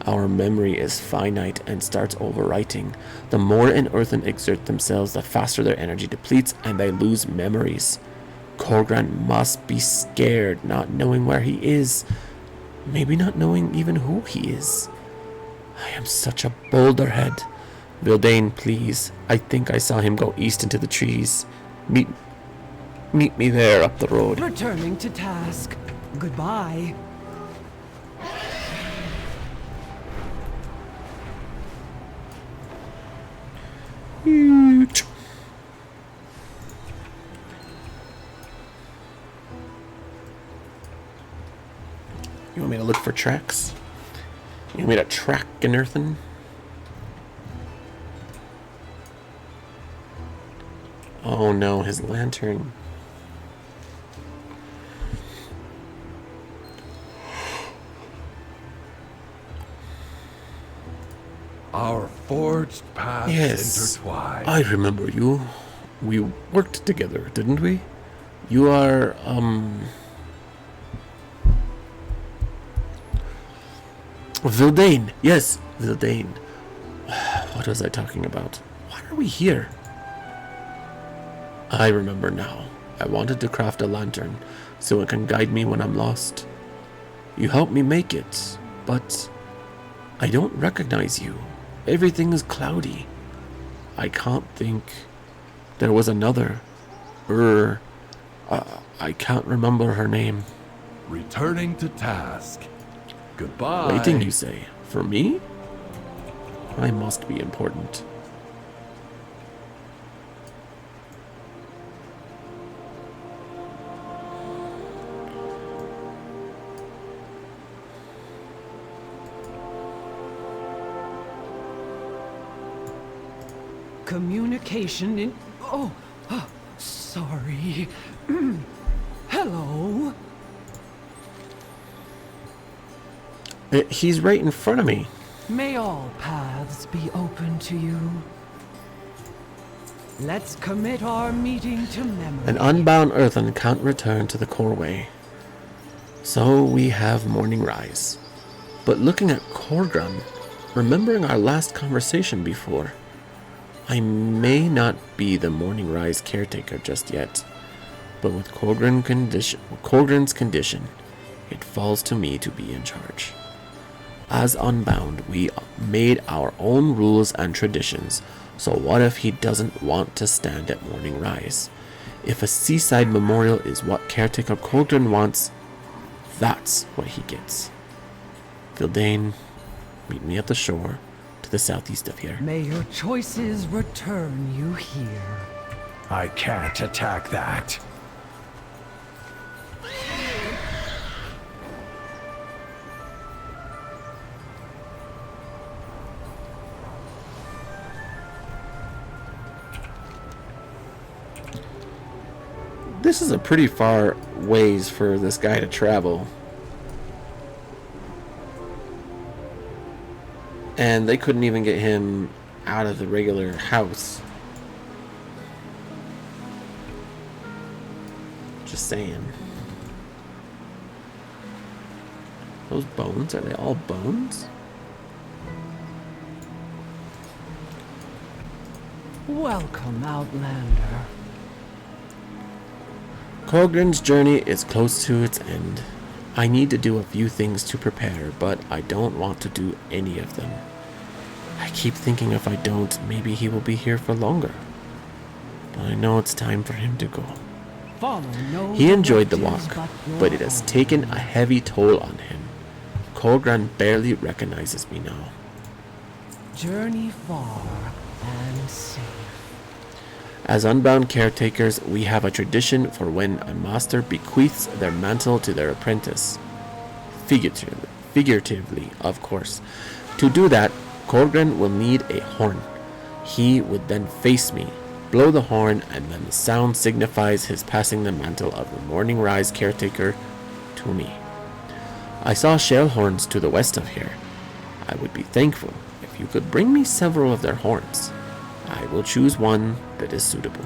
Our memory is finite and starts overwriting. The more an earthen exert themselves, the faster their energy depletes and they lose memories. Kolgran must be scared, not knowing where he is. Maybe not knowing even who he is. I am such a boulderhead. Vildane, please. I think I saw him go east into the trees. Meet me there up the road. Returning to task. Goodbye. Huge. You want me to look for tracks? You want me to track an earthen? Oh no, his lantern. Our forged paths Yes, intertwine. I remember you. We worked together, didn't we? You are, Vildane. Yes, Vildane. What was I talking about? Why are we here? I remember now. I wanted to craft a lantern so it can guide me when I'm lost. You helped me make it, but I don't recognize you. Everything is cloudy. I can't think. There was another. I can't remember her name. Returning to task. Goodbye. Waiting, you say? For me? I must be important. Communication in... Oh, sorry. Hello? He's right in front of me. May all paths be open to you. Let's commit our meeting to memory. An unbound earthen can't return to the Coreway. So we have Morning Rise. But looking at Kolgran, remembering our last conversation before, I may not be the Morning Rise caretaker just yet. But with Kolgran's condition, it falls to me to be in charge. As Unbound, we made our own rules and traditions, so what if he doesn't want to stand at Morning Rise? If a seaside memorial is what Caretaker Colgren wants, that's what he gets. Vildane, meet me at the shore to the southeast of here. May your choices return you here. I can't attack that. This is a pretty far ways for this guy to travel. And they couldn't even get him out of the regular house. Just saying. Those bones, are they all bones? Welcome, Outlander. Colgren's journey is close to its end. I need to do a few things to prepare, but I don't want to do any of them. I keep thinking if I don't, maybe he will be here for longer. But I know it's time for him to go. Follow no He enjoyed the directives walk, your but it has own. taken a heavy toll on him. Colgren barely recognizes me now. Journey far and safe. As unbound caretakers, we have a tradition for when a master bequeaths their mantle to their apprentice. Figuratively, of course. To do that, Colgren will need a horn. He would then face me, blow the horn, and then the sound signifies his passing the mantle of the Morning Rise caretaker to me. I saw shell horns to the west of here. I would be thankful if you could bring me several of their horns. I will choose one that is suitable.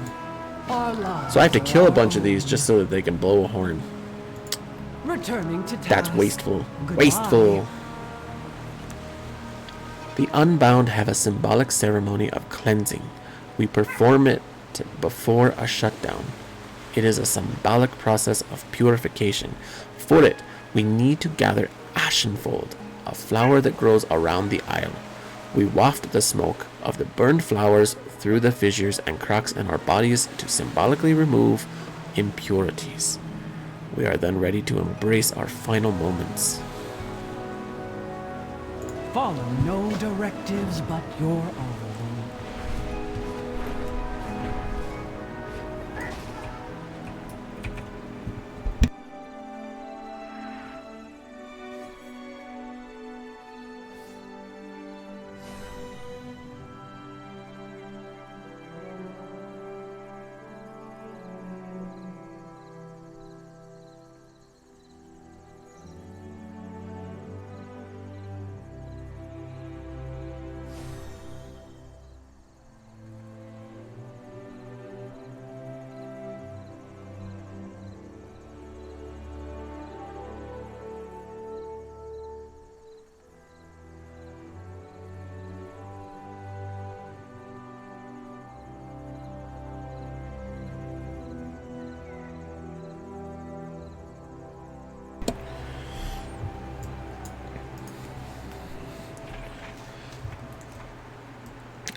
Our lives So I have to are kill a our bunch of own. these just so that they can blow a horn. Returning to That's task. wasteful. Goodbye. Wasteful. The Unbound have a symbolic ceremony of cleansing. We perform it before a shutdown. It is a symbolic process of purification. For it, we need to gather Ashenfold, a flower that grows around the isle. We waft the smoke of the burned flowers through the fissures and cracks in our bodies to symbolically remove impurities. We are then ready to embrace our final moments. Follow no directives but your own.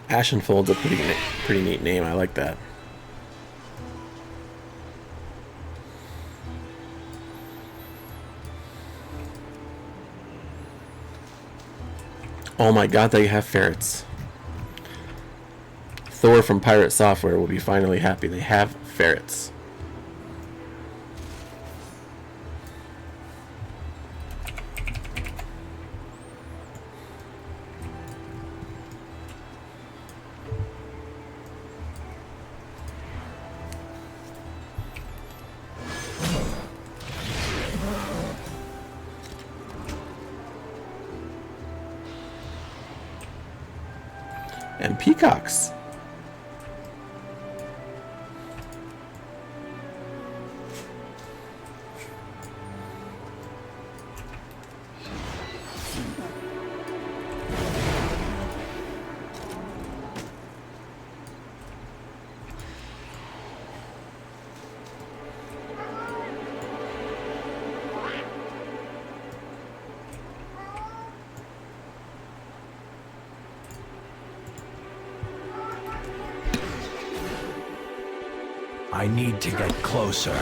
Ashenfold's a pretty neat name. I like that. Oh my god, they have ferrets. Thor from Pirate Software will be finally happy. They have ferrets. And peacocks. I need to get closer.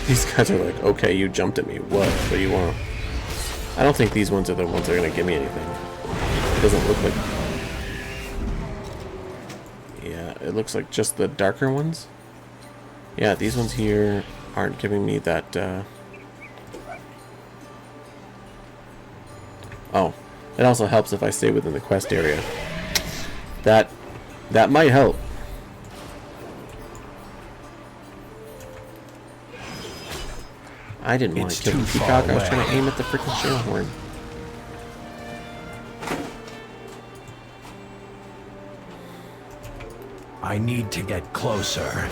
These guys are like, okay, you jumped at me. What do you want? I don't think these ones are the ones that are gonna give me anything. It doesn't look like. Yeah, it looks like just the darker ones. Yeah, these ones here aren't giving me that. Oh, it also helps if I stay within the quest area. That might help. I didn't want to kill the peacock. I was trying to aim at the freaking Shalehorn. I need to get closer.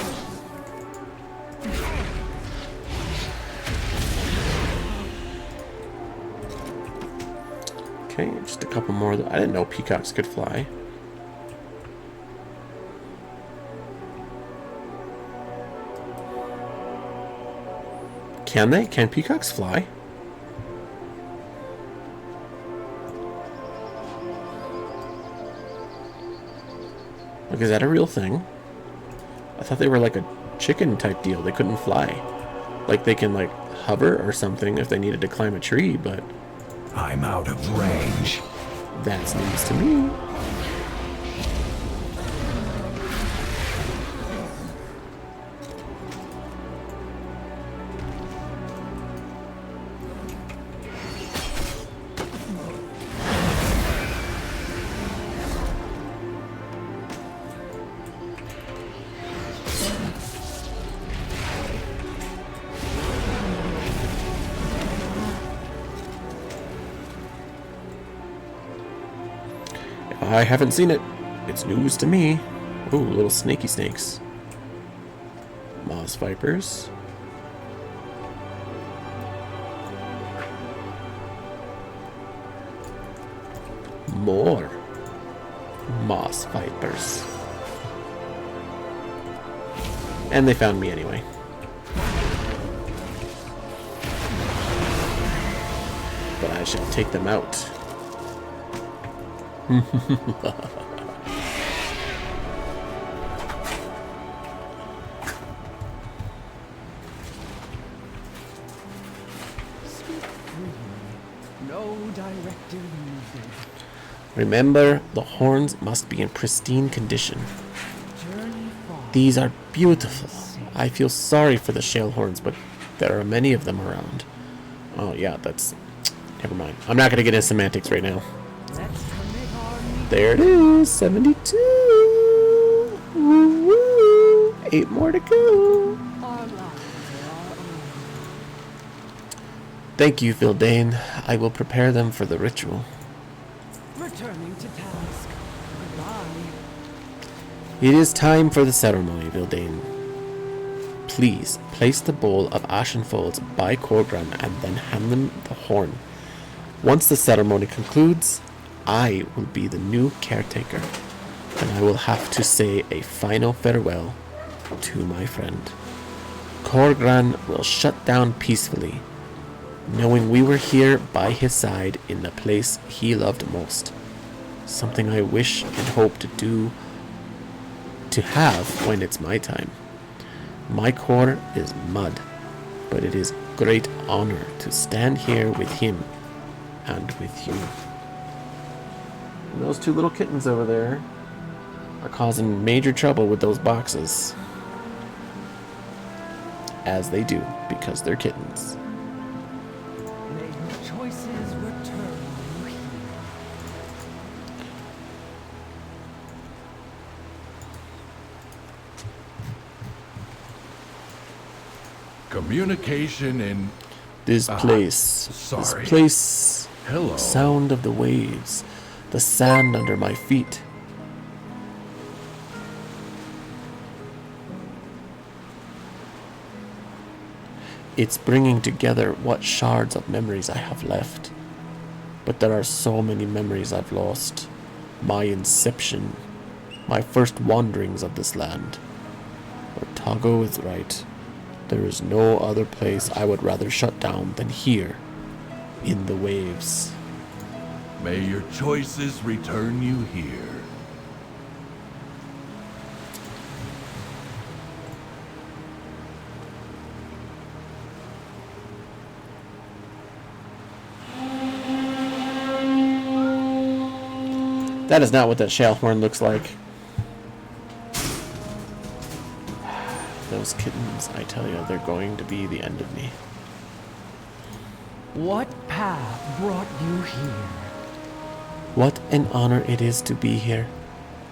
Okay, just a couple more. I didn't know peacocks could fly. Can they? Can peacocks fly? Like, is that a real thing? I thought they were like a chicken type deal. They couldn't fly. Like, they can, like, hover or something if they needed to climb a tree, but... I'm out of range. That's news to me. I haven't seen it. It's news to me. Ooh, little snaky snakes. Moss vipers. More moss vipers. And they found me anyway. But I shall take them out. No directive needed. Remember, the horns must be in pristine condition. Journey far. These are beautiful. I feel sorry for the Shalehorns, but there are many of them around. Oh yeah, that's... Never mind. I'm not going to get into semantics right now. Let's commit our meeting. There it is, 72. Woo woo. 8 more to go. Our lives are our own. Thank you, Vildane. I will prepare them for the ritual. Returning to task. Goodbye. It is time for the ceremony, Vildane. Please place the bowl of ashen folds by Korgran and then hand them the horn. Once the ceremony concludes, I will be the new caretaker, and I will have to say a final farewell to my friend. Korgran will shut down peacefully, knowing we were here by his side in the place he loved most. Something I wish and hope to have when it's my time. My core is mud, but it is great honor to stand here with him and with you. And those two little kittens over there are causing major trouble with those boxes. As they do, because they're kittens. May your choices return you here. Communication in... This place. sorry. This place Hello. Sound of the waves, the sand under my feet. It's bringing together what shards of memories I have left. But there are so many memories I've lost. My inception, my first wanderings of this land. Ortago is right. There is no other place I would rather shut down than here, in the waves. May your choices return you here. That is not what that Shalhorn looks like. Those kittens, I tell you, they're going to be the end of me. What path brought you here? What an honor it is to be here,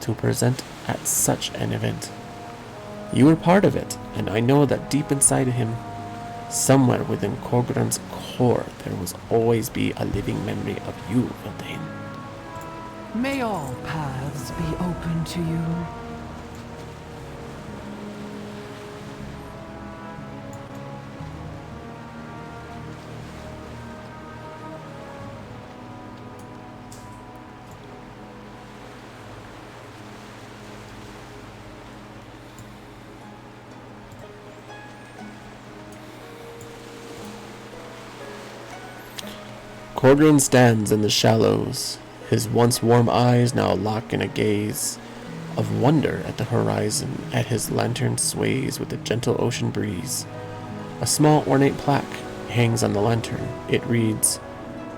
to present at such an event. You were part of it, and I know that deep inside of him, somewhere within Korgran's core, there will always be a living memory of you, Eldain. May all paths be open to you. Korgran stands in the shallows, his once warm eyes now lock in a gaze of wonder at the horizon, at his lantern sways with the gentle ocean breeze. A small ornate plaque hangs on the lantern. It reads,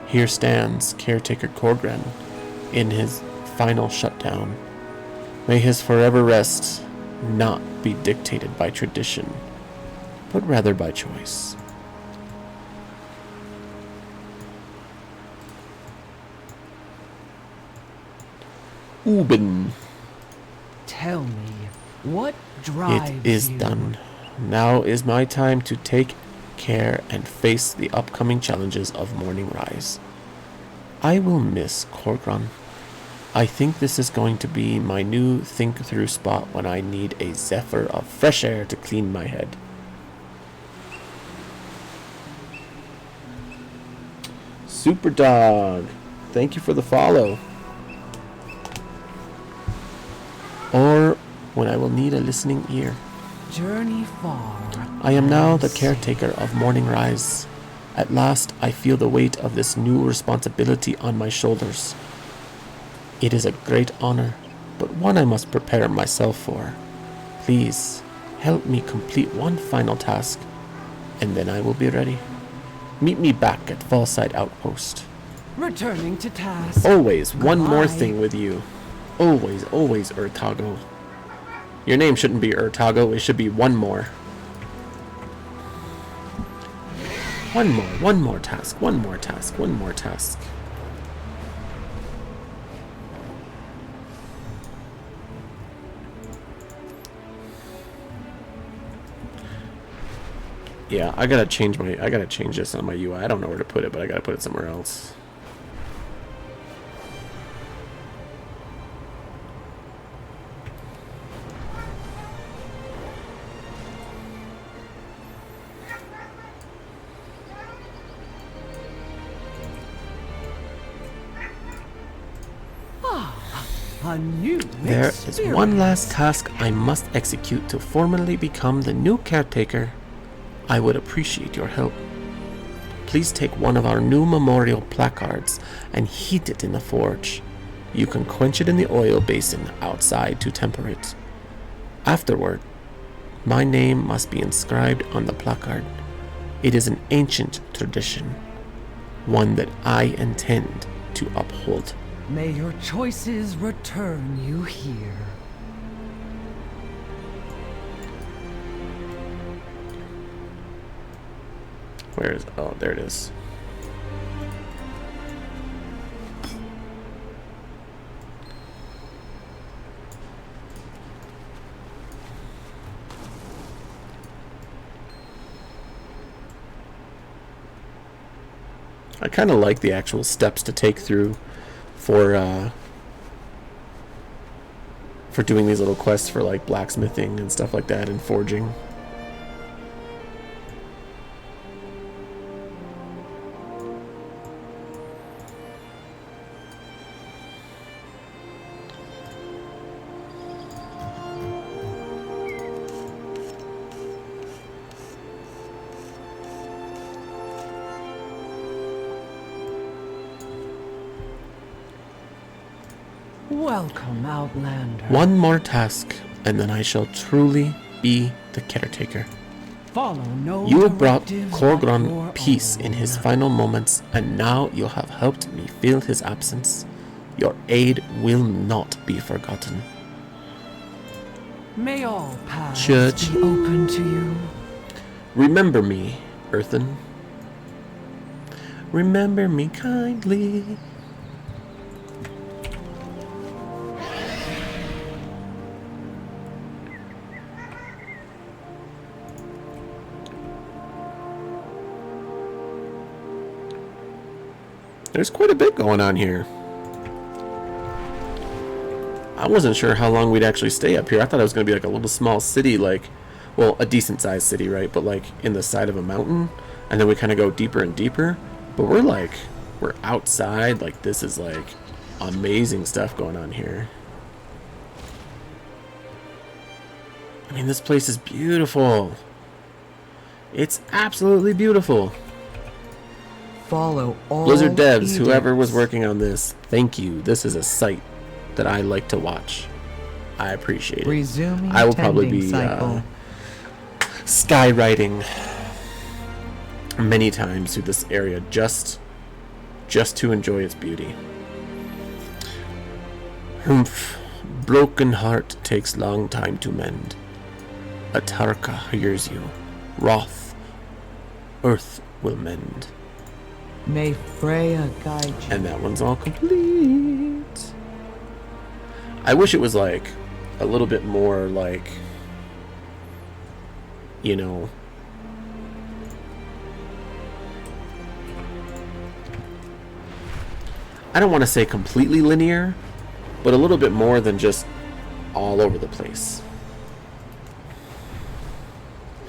"Here stands Caretaker Korgran in his final shutdown. May his forever rest not be dictated by tradition, but rather by choice." Ubin. Tell me, what It drives is you? done. Now is my time to take care and face the upcoming challenges of Morning Rise. I will miss Korgran. I think this is going to be my new think-through spot when I need a zephyr of fresh air to clean my head. Super Dog, thank you for the follow. Or when I will need a listening ear. Journey far. I am now the and caretaker of Morning Rise. At last I feel the weight of this new responsibility on my shoulders. It is a great honor, but one I must prepare myself for. Please, help me complete one final task, and then I will be ready. Meet me back at Fallside Outpost. Returning to task. Always one more Goodbye. thing with you. Always, always, Urtago. Your name shouldn't be Urtago, it should be one more. One more task, one more task, one more task. Yeah, I gotta change this on my UI. I don't know where to put it, but I gotta put it somewhere else. A new There is one last task I must execute to formally become the new caretaker. I would appreciate your help. Please take one of our new memorial placards and heat it in the forge. You can quench it in the oil basin outside to temper it. Afterward, my name must be inscribed on the placard. It is an ancient tradition, one that I intend to uphold. May your choices return you here. Where is... oh, there it is. I kind of like the actual steps to take through for doing these little quests for like blacksmithing and stuff like that and forging. Welcome, Outlander. One more task, and then I shall truly be the caretaker. Follow no You have brought directives but Korgron your peace own. in his final moments, and now you have helped me fill his absence. Your aid will not be forgotten. May all paths Church. be open to you. Remember me, Earthen. Remember me kindly. There's quite a bit going on here. I wasn't sure how long we'd actually stay up here. I thought it was going to be like a little small city, like, well, a decent sized city, right? But like in the side of a mountain, and then we kind of go deeper and deeper. But we're outside. Like, this is like amazing stuff going on here. I mean, this place is beautiful. It's absolutely beautiful. Follow all Blizzard devs, whoever was edicts. working on this, thank you. This is a sight that I like to watch. I appreciate it. Resuming I will probably tending be cycle. skywriting many times through this area just to enjoy its beauty. Humph. Broken heart takes long time to mend. Atarka hears you. Wrath. Earth will mend. May Freya guide you. And that one's all complete. I wish it was like a little bit more like, you know, I don't want to say completely linear, but a little bit more than just all over the place.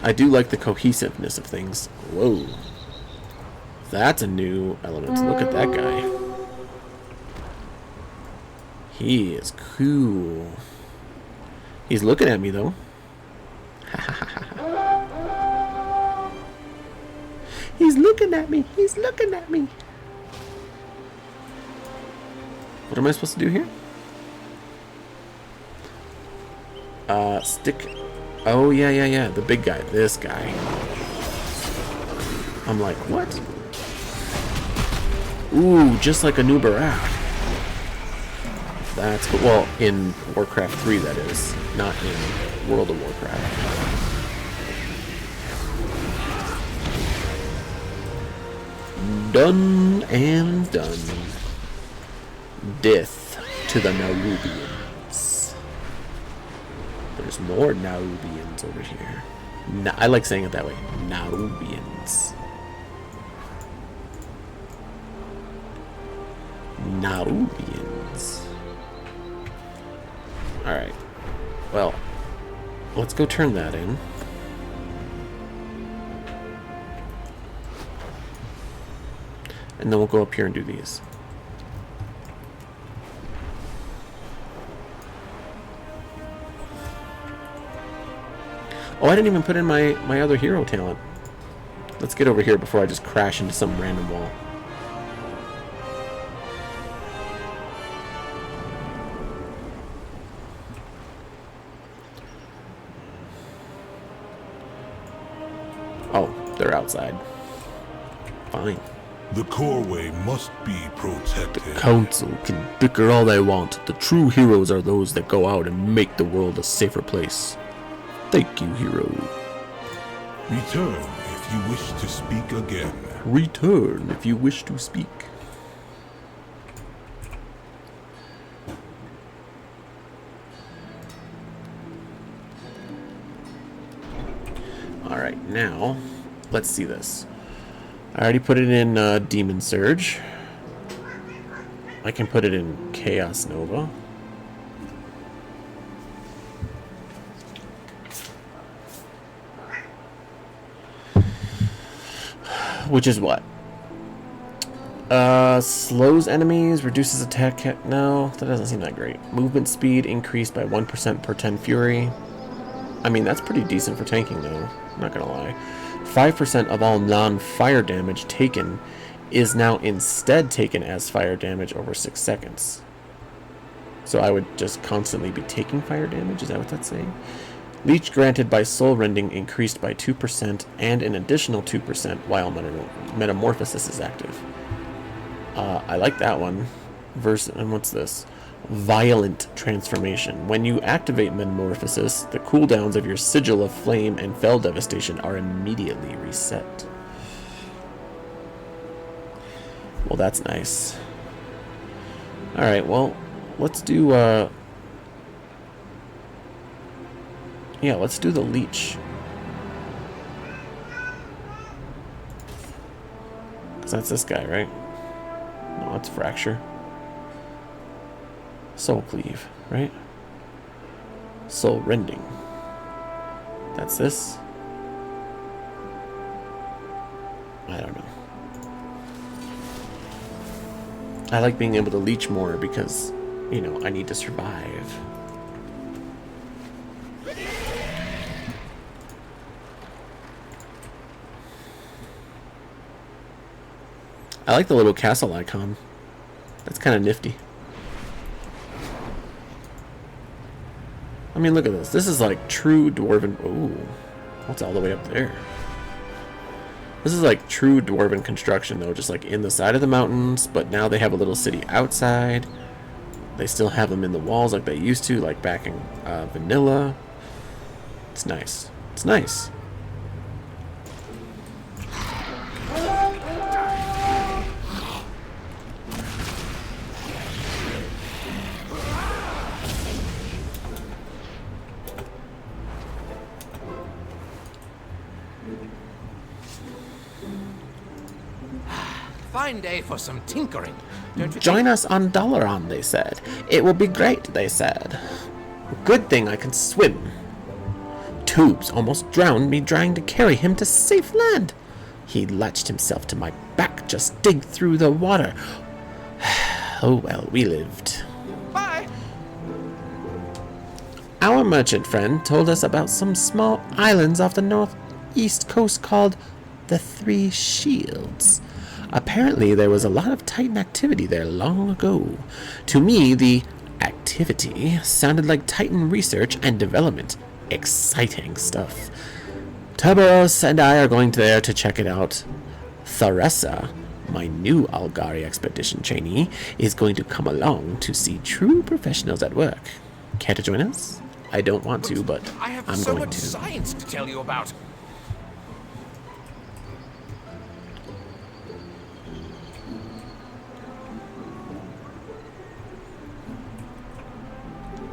I do like the cohesiveness of things. Whoa. That's a new element. Look at that guy. He is cool. He's looking at me, though. He's looking at me. He's looking at me. What am I supposed to do here? Stick. Oh, yeah. The big guy. This guy. I'm like, what? Ooh, just like a new Barak. That's cool. Well, in Warcraft 3, that is. Not in World of Warcraft. Done and done. Death to the Narubians. There's more Narubians over here. I like saying it that way. Narubians. Narubians. Alright. Well, let's go turn that in. And then we'll go up here and do these. Oh, I didn't even put in my other hero talent. Let's get over here before I just crash into some random wall. Oh, they're outside. Fine. The Coreway must be protected. Council can bicker all they want. The true heroes are those that go out and make the world a safer place. Thank you, hero. Return if you wish to speak again. Return if you wish to speak. Alright, now, let's see this. I already put it in Demon Surge. I can put it in Chaos Nova. Which is what? Slows enemies, reduces attack. No, that doesn't seem that great. Movement speed increased by 1% per 10 fury. I mean, that's pretty decent for tanking, though. I'm not gonna lie. 5% of all non-fire damage taken is now instead taken as fire damage over 6 seconds. So I would just constantly be taking fire damage? Is that what that's saying? Leech granted by Soul Rending increased by 2% and an additional 2% while Metamorphosis is active. I like that one. And what's this? Violent Transformation. When you activate Metamorphosis, the cooldowns of your Sigil of Flame and Fell Devastation are immediately reset. Well, that's nice. Alright, well, let's do, yeah, let's do the Leech. Because that's this guy, right? No, that's Fracture. Soul Cleave, right? Soul Rending. That's this? I don't know. I like being able to leech more because, you know, I need to survive. I like the little castle icon. That's kind of nifty. I mean, look at this. This is like true dwarven... Ooh, what's all the way up there? This is like true dwarven construction, though, just like in the side of the mountains, but now they have a little city outside. They still have them in the walls like they used to, like back in Vanilla. It's nice. It's nice. Fine day for some tinkering, don't you Join think? us on Dalaran, they said. It will be great, they said. Good thing I can swim. Tubes almost drowned me trying to carry him to safe land. He latched himself to my back, just dig through the water. Oh well, we lived. Bye. Our merchant friend told us about some small islands off the northeast coast called the Three Shields. Apparently, there was a lot of Titan activity there long ago. To me, the activity sounded like Titan research and development. Exciting stuff. Tuberos and I are going there to check it out. Tharessa, my new Algari expedition trainee, is going to come along to see true professionals at work. Care to join us? I don't want to, but I have I'm so going much to. science to tell you about.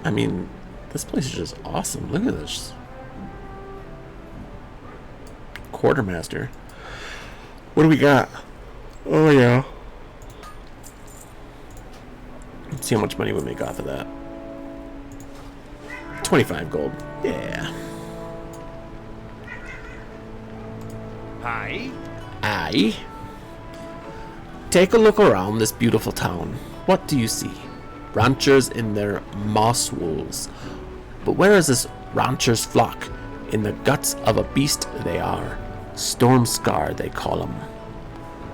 I mean, this place is just awesome. Look at this. Quartermaster. What do we got? Oh, yeah. Let's see how much money we make off of that. 25 gold. Yeah. Hi. Aye. Take a look around this beautiful town. What do you see? Ranchers in their moss wools. But where is this rancher's flock? In the guts of a beast they are. Stormscar they call him.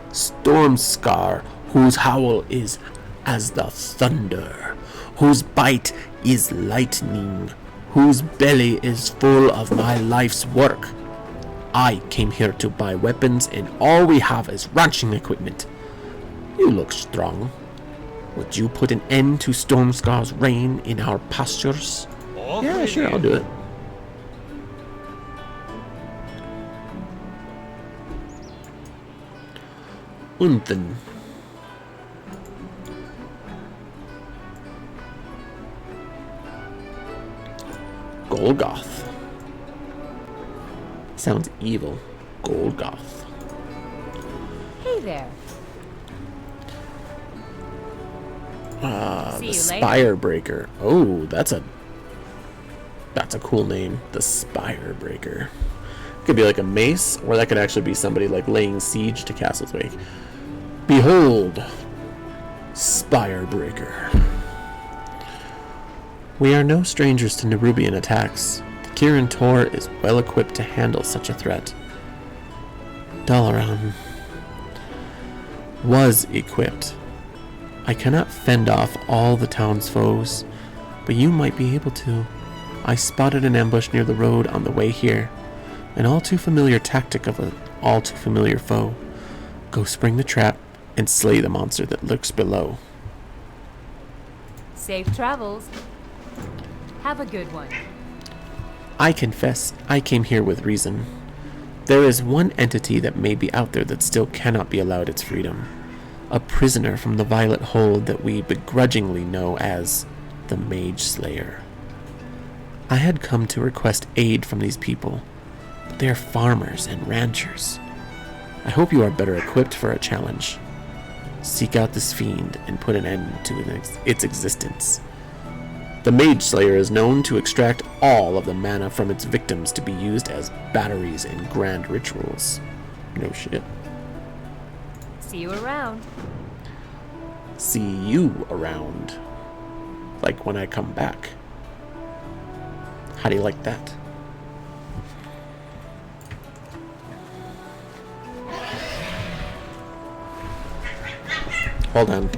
Stormscar, whose howl is as the thunder, whose bite is lightning, whose belly is full of my life's work. I came here to buy weapons and all we have is ranching equipment. You look strong. Would you put an end to Stormscar's reign in our pastures? Yeah, sure, I'll do it. Unthen. Golgoth. Sounds evil. Golgoth. there. The See you later. Spire Breaker. Oh, that's a cool name. The Spire Breaker. Could be like a mace, or that could actually be somebody like laying siege to Castle's Wake. Behold, Spire Breaker. We are no strangers to Nerubian attacks. Kirin Tor is well equipped to handle such a threat. Dalaran was equipped. I cannot fend off all the town's foes, but you might be able to. I spotted an ambush near the road on the way here. An all too familiar tactic of an all too familiar foe. Go spring the trap and slay the monster that lurks below. Safe travels. Have a good one. I confess, I came here with reason. There is one entity that may be out there that still cannot be allowed its freedom. A prisoner from the Violet Hold that we begrudgingly know as the Mage Slayer. I had come to request aid from these people, but they are farmers and ranchers. I hope you are better equipped for a challenge. Seek out this fiend and put an end to its existence. The Mage Slayer is known to extract all of the mana from its victims to be used as batteries in grand rituals. No shit. See you around. See you around. Like when I come back. How do you like that? Hold on.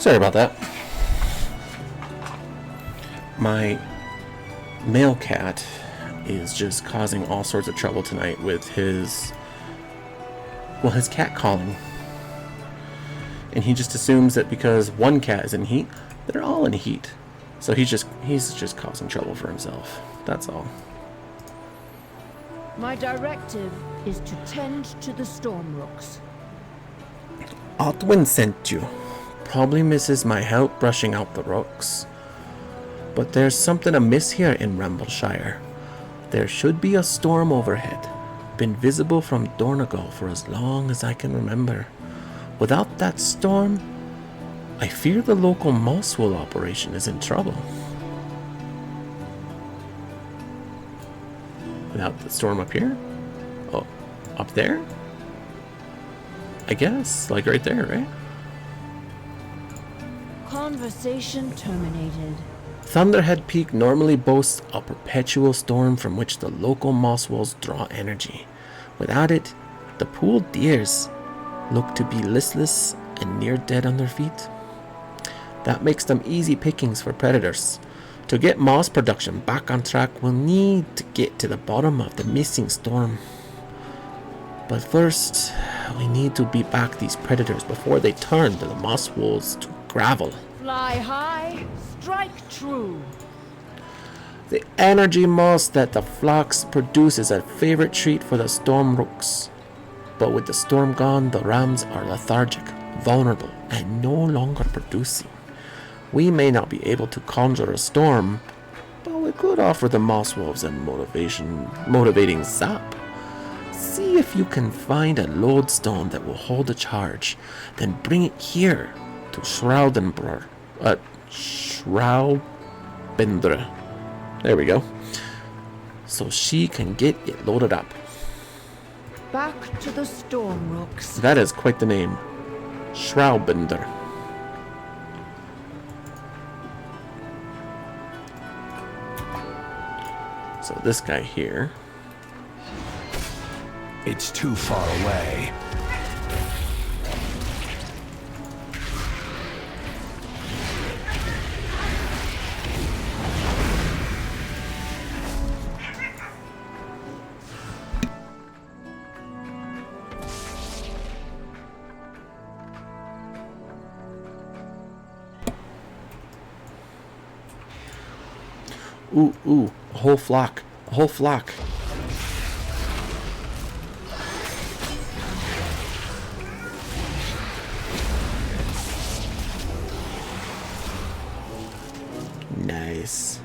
Sorry about that. My male cat is just causing all sorts of trouble tonight with his cat calling. And he just assumes that because one cat is in heat, they're all in heat. So he's just causing trouble for himself. That's all. My directive is to tend to the storm rooks. Otwin sent you. Probably misses my help brushing out the rooks. But there's something amiss here in Rambleshire. There should be a storm overhead. Been visible from Donegal for as long as I can remember. Without that storm, I fear the local mosswool operation is in trouble. Without the storm up here? Oh, up there? I guess, like right there, right? Conversation terminated. Thunderhead Peak normally boasts a perpetual storm from which the local mosswolves draw energy. Without it, the pooled deers look to be listless and near dead on their feet. That makes them easy pickings for predators. To get moss production back on track, we'll need to get to the bottom of the missing storm. But first, we need to beat back these predators before they turn the moss wolves to gravel. Fly high, strike true. The energy moss that the flocks produce is a favorite treat for the storm rooks. But with the storm gone, the rams are lethargic, vulnerable, and no longer producing. We may not be able to conjure a storm, but we could offer the moss wolves a motivating zap. See if you can find a lodestone that will hold a charge, then bring it here to Shroudbindra. There we go. So she can get it loaded up. Back to the storm rooks. That is quite the name. Shroudbindra. So this guy here. It's too far away. Ooh, a whole flock. A whole flock. Nice.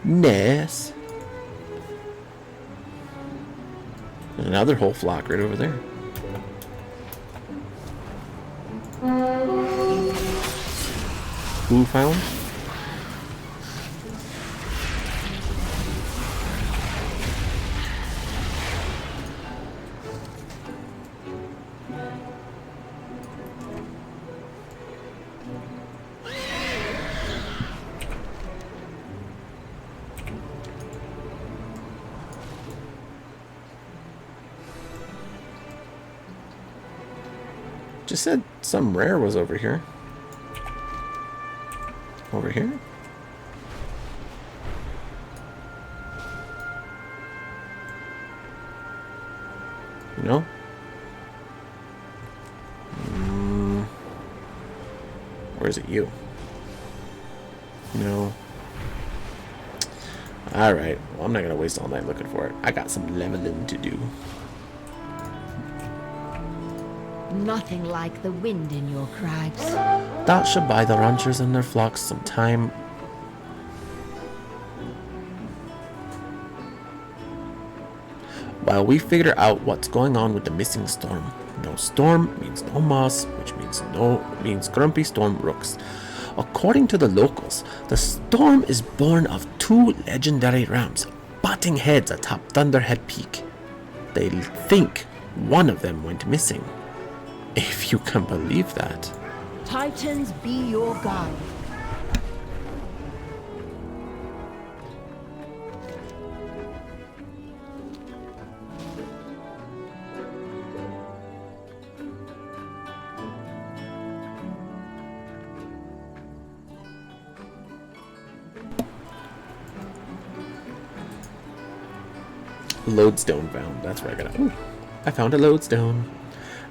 Nice. There's another whole flock right over there. Who found? Just said some rare was over here. Over here? No? Or is it you? No. Alright, well, I'm not gonna waste all night looking for it. I got some leveling to do. Nothing like the wind in your crags. That should buy the ranchers and their flocks some time. While we figure out what's going on with the missing storm. No storm means no moss, which means grumpy storm rooks. According to the locals, the storm is born of two legendary rams butting heads atop Thunderhead Peak. They think one of them went missing. If you can believe that. Titans be your guide. Lodestone found. That's where I got it. Ooh, I found a lodestone.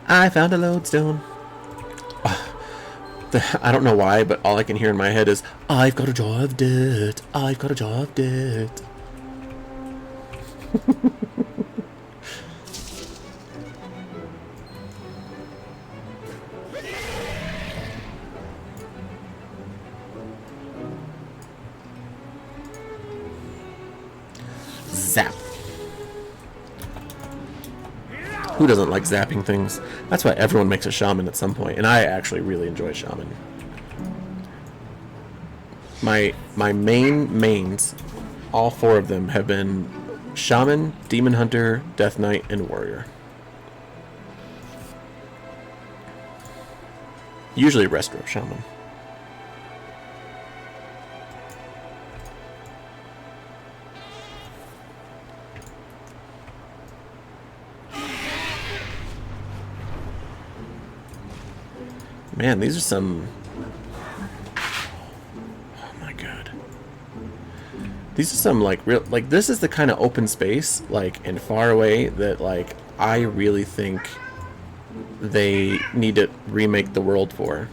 I found a lodestone. I don't know why, but all I can hear in my head is, I've got a jar of dirt. I've got a jar of dirt. Zap. Who doesn't like zapping things? That's why everyone makes a shaman at some point, and I actually really enjoy shaman. My mains, all 4 of them have been shaman, demon hunter, death knight, and warrior. Usually restro shaman. Man, these are some... Oh my god. These are some, like, real... Like, this is the kind of open space, like, and far away that, like, I really think they need to remake the world for.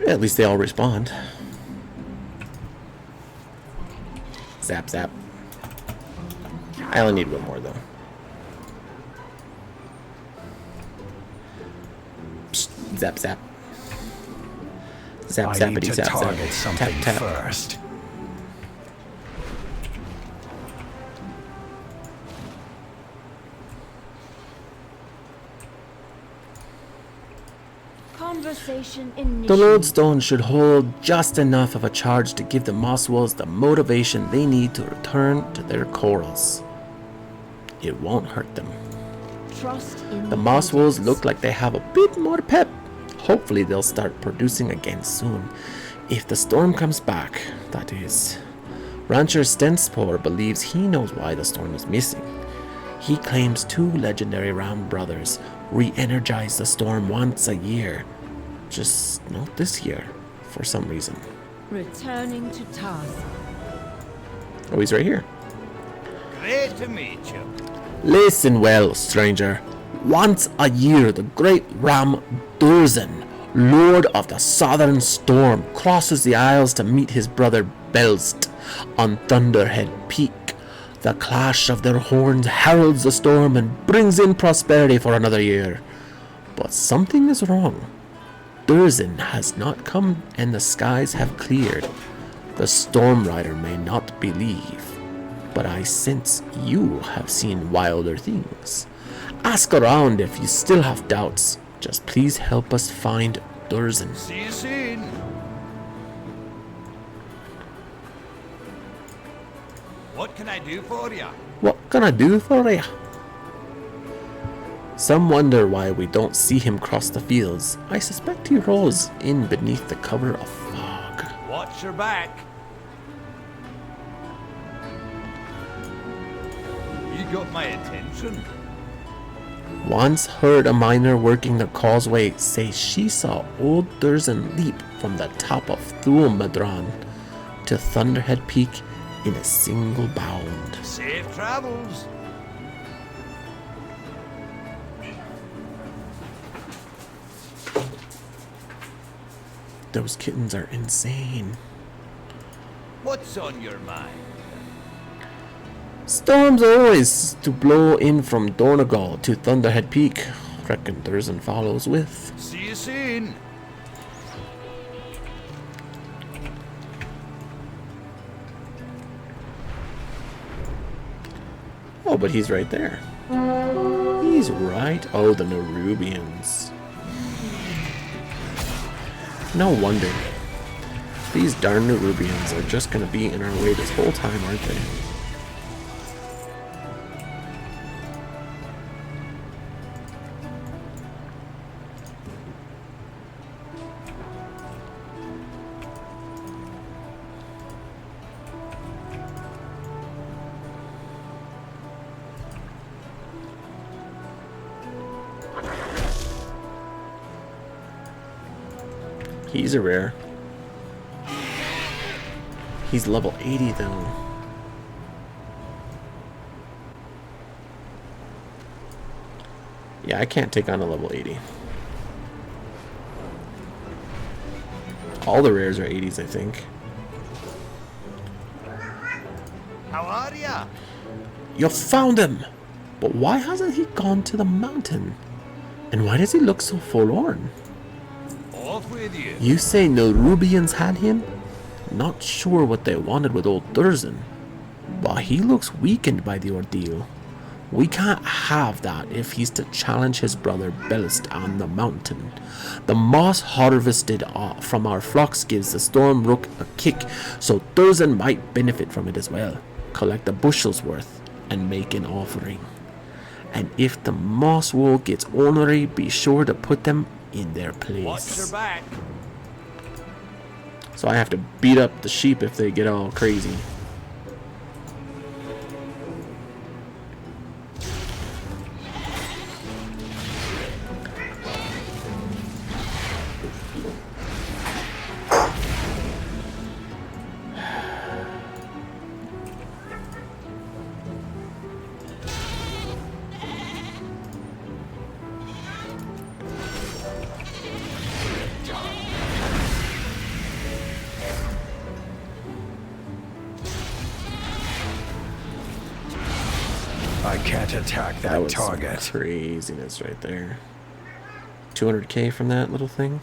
At least they all respond. Zap, zap. I only need one more, though. Psst, zap, zap. Zap, I zappity, need to zap, target zap. something Tap, tap. first. Conversation The initiated. lodestone should hold just enough of a charge to give the Mosswolves the motivation they need to return to their corals. It won't hurt them. Trust in The Mosswolves look like they have a bit more pep. Hopefully they'll start producing again soon. If the storm comes back, that is. Rancher Stenspor believes he knows why the storm is missing. He claims 2 legendary Ram brothers re-energize the storm once a year. Just not this year, for some reason. Returning to task. Oh, he's right here. Great to meet you. Listen well, stranger. Once a year, the great Ram Durzan, Lord of the Southern Storm, crosses the Isles to meet his brother Belst on Thunderhead Peak. The clash of their horns heralds the storm and brings in prosperity for another year. But something is wrong. Durzan has not come and the skies have cleared. The Storm Rider may not believe, but I sense you have seen wilder things. Ask around if you still have doubts. Just please help us find Durzan. See you soon. What can I do for you? What can I do for ya? Some wonder why we don't see him cross the fields. I suspect he rolls in beneath the cover of fog. Watch your back. You got my attention. Once heard a miner working the causeway say she saw old Durzan leap from the top of Thulmadron to Thunderhead Peak in a single bound. Safe travels. Those kittens are insane. What's on your mind? Storms are always to blow in from Dornagal to Thunderhead Peak. Reckon Durzan follows with. See you soon. Oh, but he's right there. He's right. Oh, the Nerubians. No wonder. These darn Nerubians are just gonna be in our way this whole time, aren't they? He's a rare. He's level 80 though. Yeah, I can't take on a level 80. All the rares are 80s, I think. How are ya? You found him! But why hasn't he gone to the mountain? And why does he look so forlorn? Off with you. You say Nerubians had him? Not sure what they wanted with old Thurzin, but he looks weakened by the ordeal. We can't have that if he's to challenge his brother Belst on the mountain. The moss harvested from our flocks gives the Storm Rook a kick, so Thurzin might benefit from it as well. Collect a bushel's worth and make an offering. And if the moss wool gets ornery, be sure to put them in their place. Watch your back. So I have to beat up the sheep if they get all crazy. I can't attack that, That was some target. craziness right there. 200k from that little thing.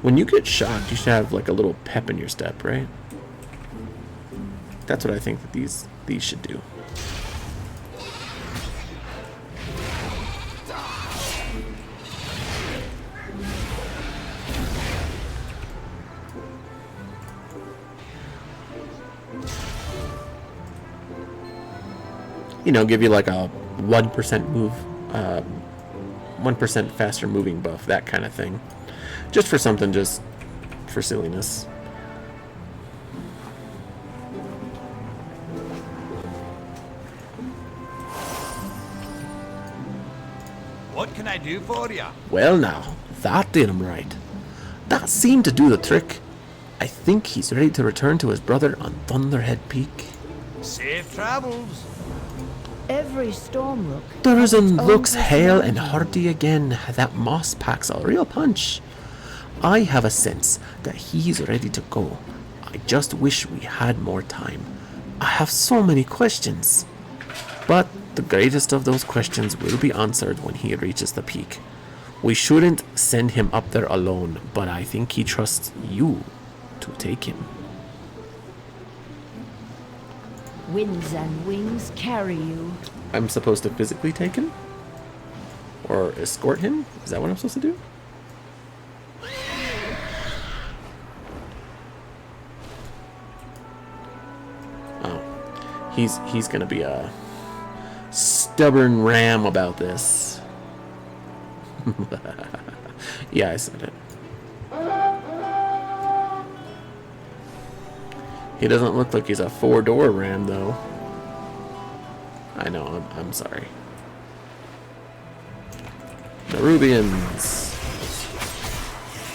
When you get shocked, you should have like a little pep in your step, right? That's what I think that these should do. You know, give you like a 1% move, 1% faster moving buff, that kind of thing. Just for something, just for silliness. What can I do for you? Well now, that did him right. That seemed to do the trick. I think he's ready to return to his brother on Thunderhead Peak. Safe travels. Every storm rook. Thurzin looks hale and hearty again. That moss packs a real punch. I have a sense that he's ready to go. I just wish we had more time. I have so many questions. But the greatest of those questions will be answered when he reaches the peak. We shouldn't send him up there alone, but I think he trusts you to take him. Winds and wings carry you. I'm supposed to physically take him? Or escort him? Is that what I'm supposed to do? Oh. He's gonna be a stubborn ram about this. Yeah, I said it. He doesn't look like he's a four-door ram, though. I know, I'm sorry. Nerubians.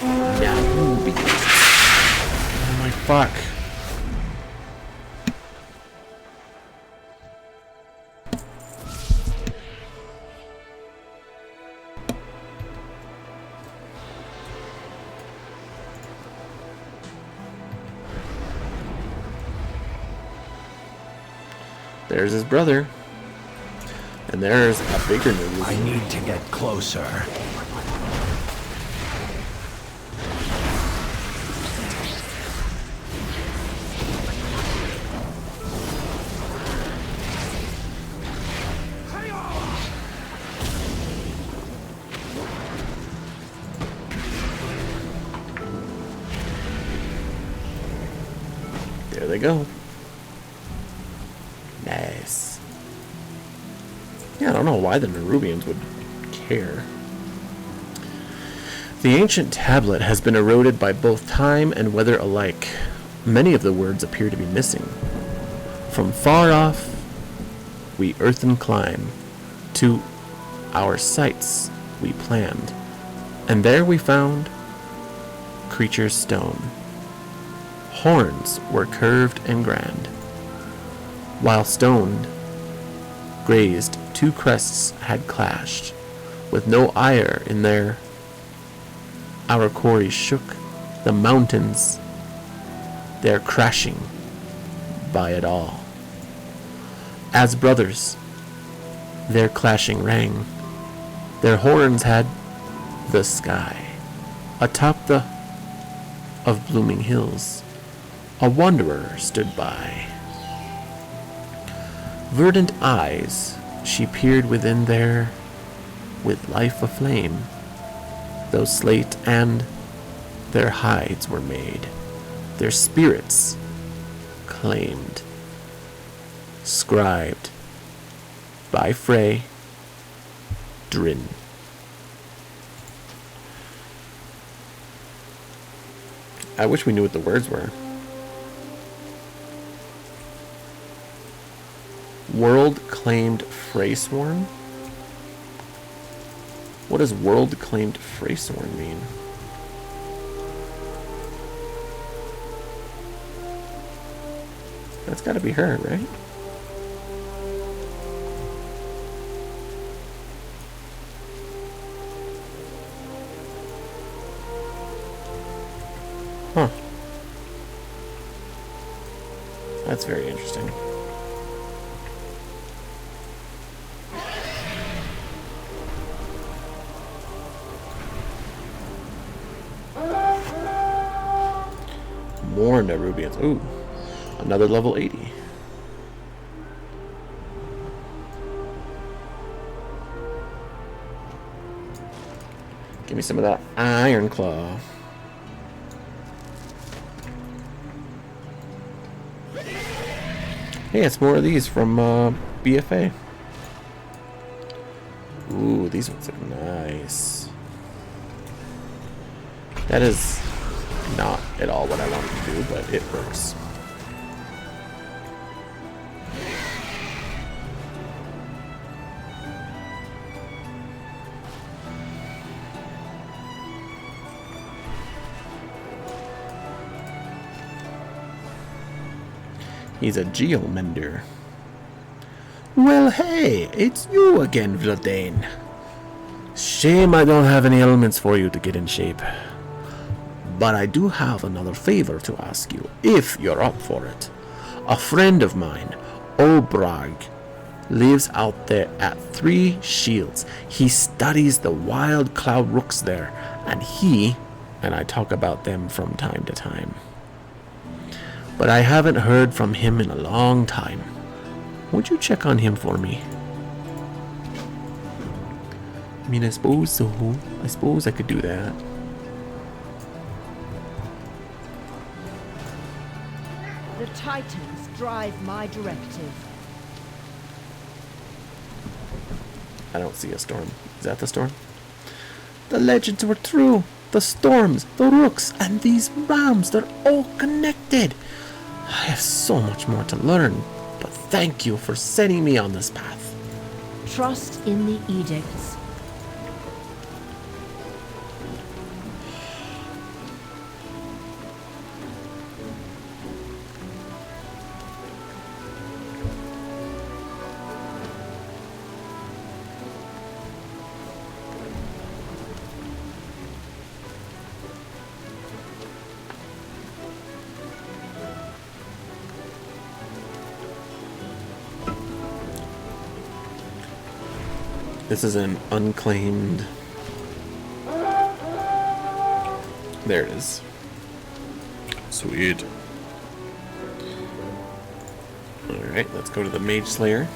Nerubians. Oh my fuck. There's his brother. And there's a bigger Nerubian. I need to get closer. go. Nice. Yeah, I don't know why the Nerubians would care. The ancient tablet has been eroded by both time and weather alike. Many of the words appear to be missing. From far off, we earthen climb, to our sights we planned, and there we found creatures stone. Horns were curved and grand, while stoned, grazed, two crests had clashed, with no ire in their. Our quarry shook, the mountains, they're crashing by it all. As brothers, their clashing rang, their horns had the sky, atop the of blooming hills, a wanderer stood by. Verdant eyes, she peered within there, with life aflame. Those slate and their hides were made, their spirits claimed, scribed by Frey Drin. I wish we knew what the words were. World claimed Freysworn? What does world claimed Freysworn mean? That's gotta be her, right? Huh. That's very interesting. More Nerubians. Ooh, another level 80. Give me some of that Iron Claw. Hey, it's more of these from BFA. Ooh, these ones look nice. That is not at all what I wanted to do, but it works. He's a geomender. Well, hey, it's you again, Vladane. Shame I don't have any elements for you to get in shape. But I do have another favor to ask you, if you're up for it. A friend of mine, Obrag, lives out there at Three Shields. He studies the wild cloud rooks there, and I talk about them from time to time. But I haven't heard from him in a long time. Would you check on him for me? I mean, I suppose so. I suppose I could do that. The Titans drive my directive. I don't see a storm. Is that the storm? The legends were true. The storms, the rooks, and these rams, they're all connected. I have so much more to learn, but thank you for setting me on this path. Trust in the edicts. This is an unclaimed... There it is. Sweet. Alright, let's go to the Mage Slayer.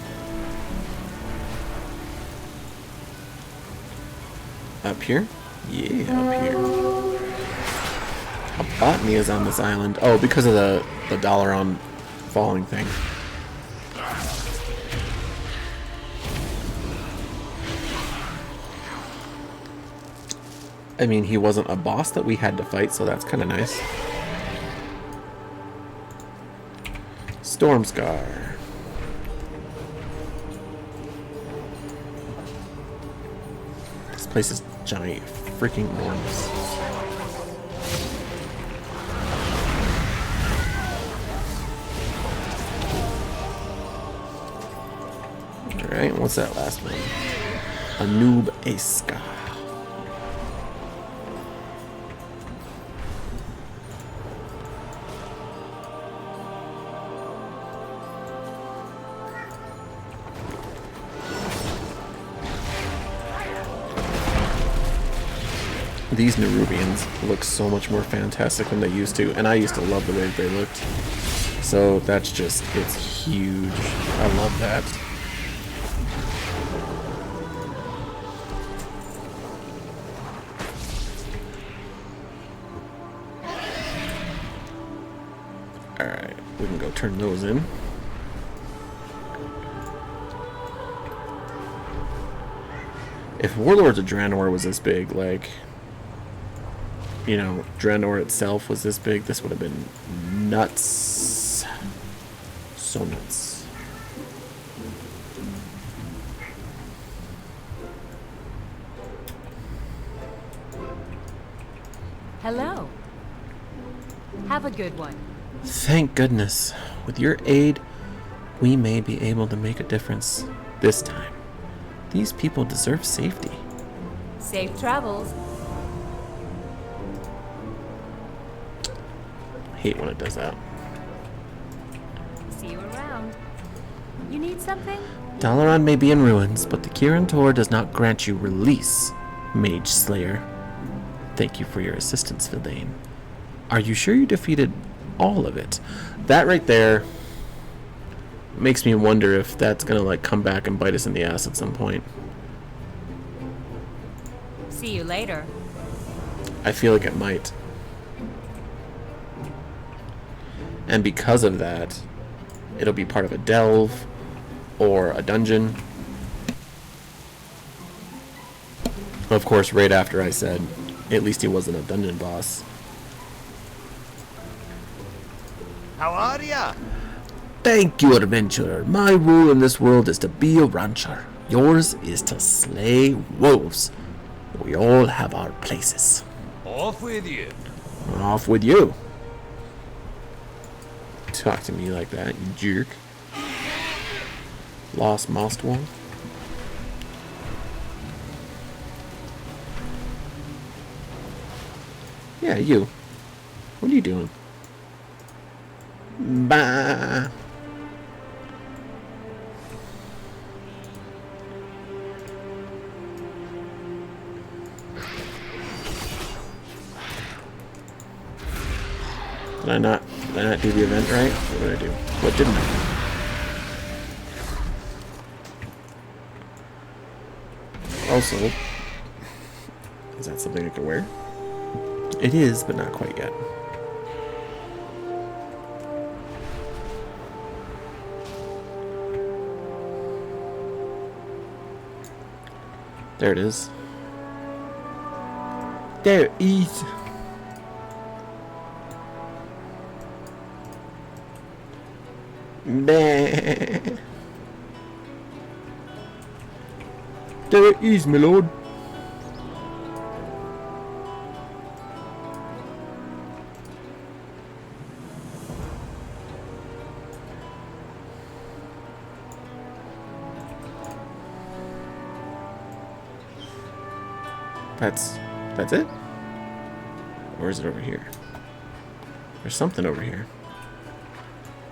Up here? Yeah, up here. A botany is on this island. Oh, because of the Dalaran falling thing. I mean, he wasn't a boss that we had to fight, so that's kind of nice. Stormscar. This place is giant, freaking enormous. Alright, what's that last one? Anub Eska. These Nerubians look so much more fantastic than they used to, and I used to love the way that they looked. So that's just, it's huge. I love that. Alright, we can go turn those in. If Warlords of Draenor was this big, like, you know, Draenor itself was this big, this would have been nuts. So nuts. Hello. Have a good one. Thank goodness. With your aid, we may be able to make a difference this time. These people deserve safety. Safe travels. I hate when it does that. See you around. You need something? Dalaran may be in ruins, but the Kirin Tor does not grant you release, Mage Slayer. Thank you for your assistance, Vildain. Are you sure you defeated all of it? That right there makes me wonder if that's gonna like come back and bite us in the ass at some point. See you later. I feel like it might. And because of that, it'll be part of a delve or a dungeon. Of course, right after I said, at least he wasn't a dungeon boss. How are ya? Thank you, adventurer. My rule in this world is to be a rancher. Yours is to slay wolves. We all have our places. Off with you. Off with you. Talk to me like that, you jerk. Lost Mossed Wolf. Yeah, you. What are you doing? Bah. Did I not do the event right? What did I do? What didn't I do? Also, is that something I can wear? It is, but not quite yet. There it is. There it is. There it is, my lord. That's it? Or is it over here? There's something over here.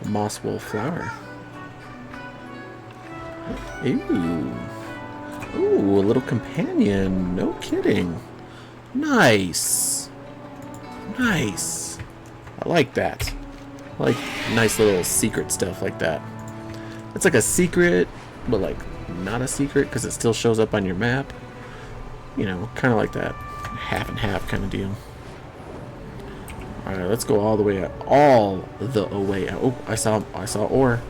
A moss wool flower. Ooh. Ooh, a little companion. No kidding. Nice. Nice. I like that. I like nice little secret stuff like that. It's like a secret, but like not a secret because it still shows up on your map. You know, kind of like that half and half kind of deal. Alright, let's go all the way out. All the way out. Oh, I saw ore.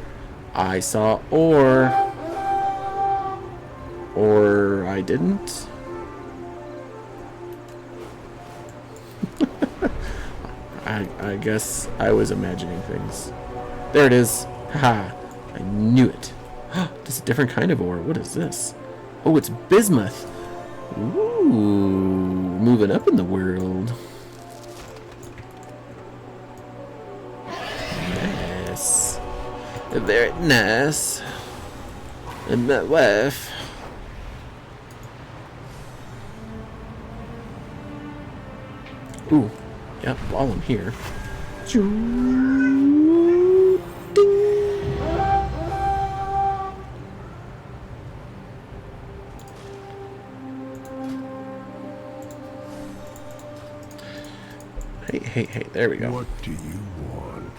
I saw ore. Or I didn't. I guess I was imagining things. There it is. Ha! I knew it. This is a different kind of ore. What is this? Oh, it's bismuth. Ooh, moving up in the world. Nice. Very nice. And my wife. Ooh, yep, while I'm here. Hey, there we go. What do you want?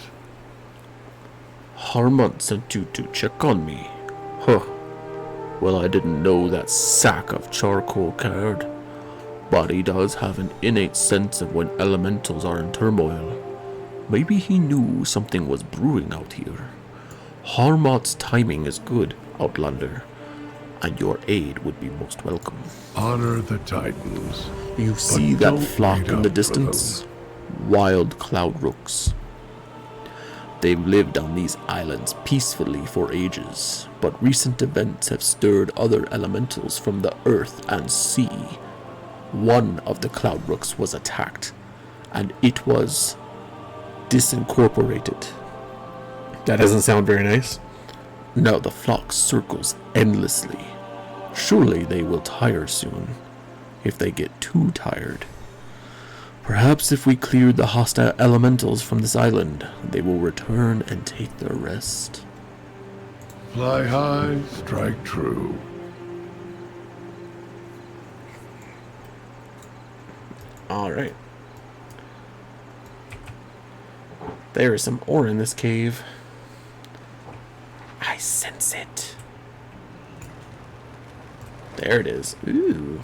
Harmont sent you to check on me. Huh. Well, I didn't know that sack of charcoal cared. But he does have an innate sense of when elementals are in turmoil. Maybe he knew something was brewing out here. Harmont's timing is good, Outlander, and your aid would be most welcome. Honor the Titans. You see that don't flock wait in up the for distance? Wild cloud rooks. They've lived on these islands peacefully for ages, but recent events have stirred other elementals from the earth and sea. One of the cloud rooks was attacked, and it was disincorporated. That doesn't sound very nice. Now the flock circles endlessly. Surely they will tire soon, if they get too tired. Perhaps if we cleared the hostile elementals from this island, they will return and take their rest. Fly high, strike true. Alright. There is some ore in this cave. I sense it. There it is. Ooh.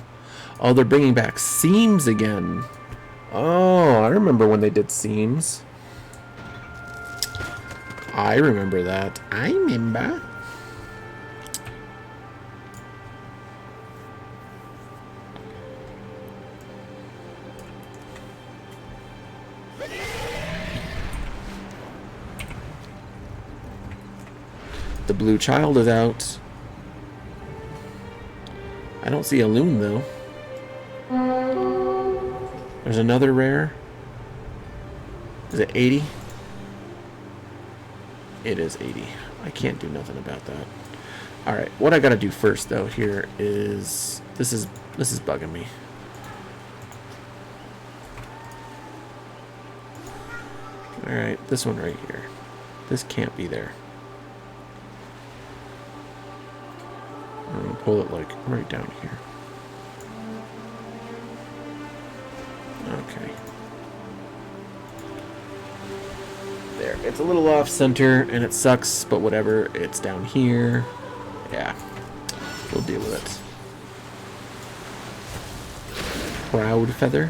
Oh, they're bringing back seams again. Oh, I remember when they did seams. I remember that. I remember. The blue child is out. I don't see a loon though. There's another rare. Is it 80? It is 80. I can't do nothing about that. Alright, what I gotta do first though here is this is bugging me. Alright, this one right here. This can't be there. I'm gonna pull it like right down here. Okay. There. It's a little off center and it sucks, but whatever. It's down here. Yeah. We'll deal with it. Proud feather.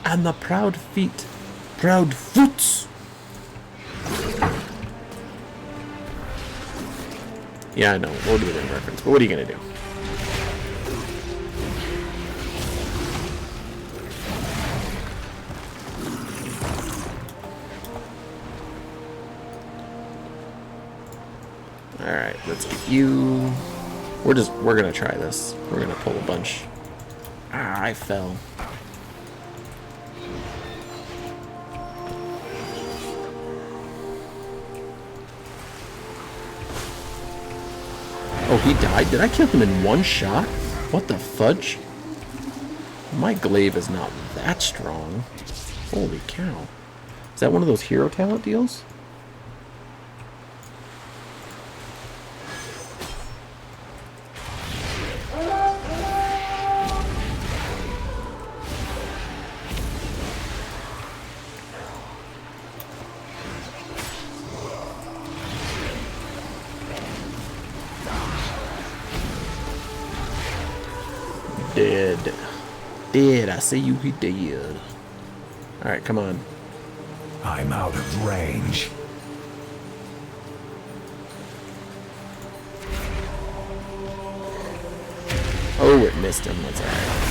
And the proud feet. Proud foots. Yeah, I know. We'll do it in reference, but what are you going to do? Alright, let's get you. We're going to try this. We're going to pull a bunch. Ah, I fell. Oh, he died? Did I kill him in one shot? What the fudge? My glaive is not that strong. Holy cow. Is that one of those hero talent deals? dead. I say he dead. Alright, come on. I'm out of range. Oh, it missed him. That's alright.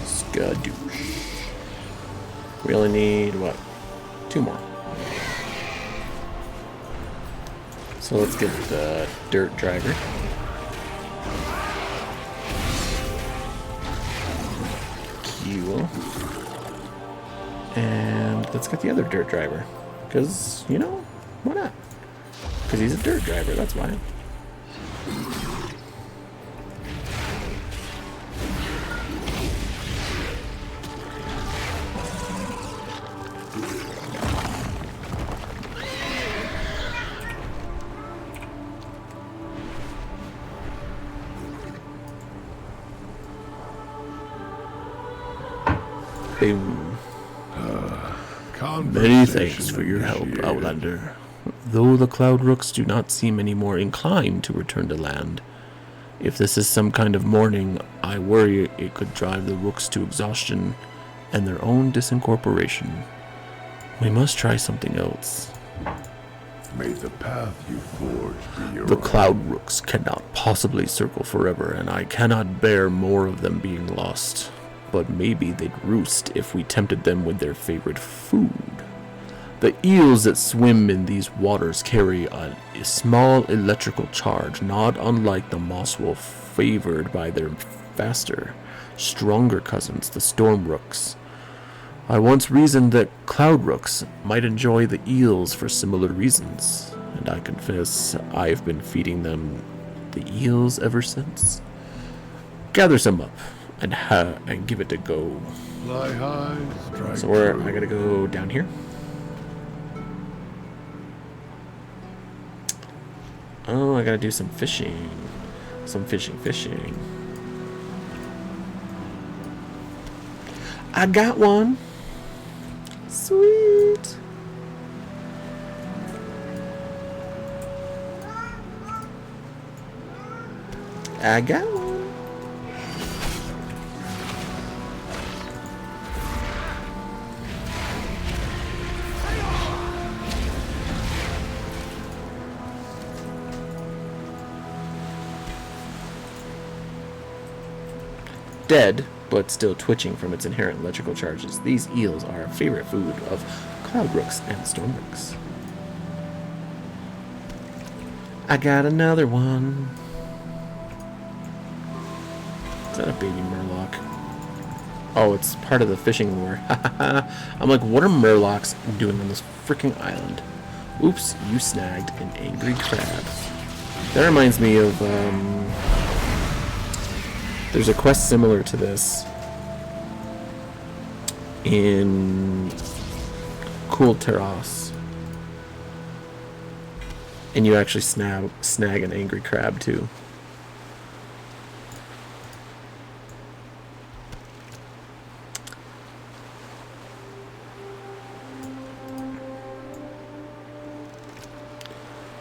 Skadoosh. We only need, what? 2 more. So let's get the dirt driver. Q. And let's get the other dirt driver. Because, you know, why not? Because he's a dirt driver, that's why. Boom. Many thanks for your help, Outlander. Though the Cloud Rooks do not seem any more inclined to return to land, if this is some kind of mourning, I worry it could drive the Rooks to exhaustion and their own disincorporation. We must try something else. May the path you forge be your The own. Cloud Rooks cannot possibly circle forever, and I cannot bear more of them being lost. But maybe they'd roost if we tempted them with their favorite food. The eels that swim in these waters carry a small electrical charge, not unlike the moss wolf, favored by their faster, stronger cousins, the storm rooks. I once reasoned that cloud rooks might enjoy the eels for similar reasons, and I confess I've been feeding them the eels ever since. Gather some up and give it a go. Fly high, strike So I true. gotta go down here. Oh, I gotta do some fishing. Some fishing. I got one. Sweet. I got one. Dead, but still twitching from its inherent electrical charges, these eels are a favorite food of cloud rooks and storm rooks. I got another one. Is that a baby murloc? Oh, it's part of the fishing lure. I'm like, what are murlocs doing on this freaking island? Oops, you snagged an angry crab. That reminds me of, there's a quest similar to this in Cool Terras. And you actually snag an angry crab too.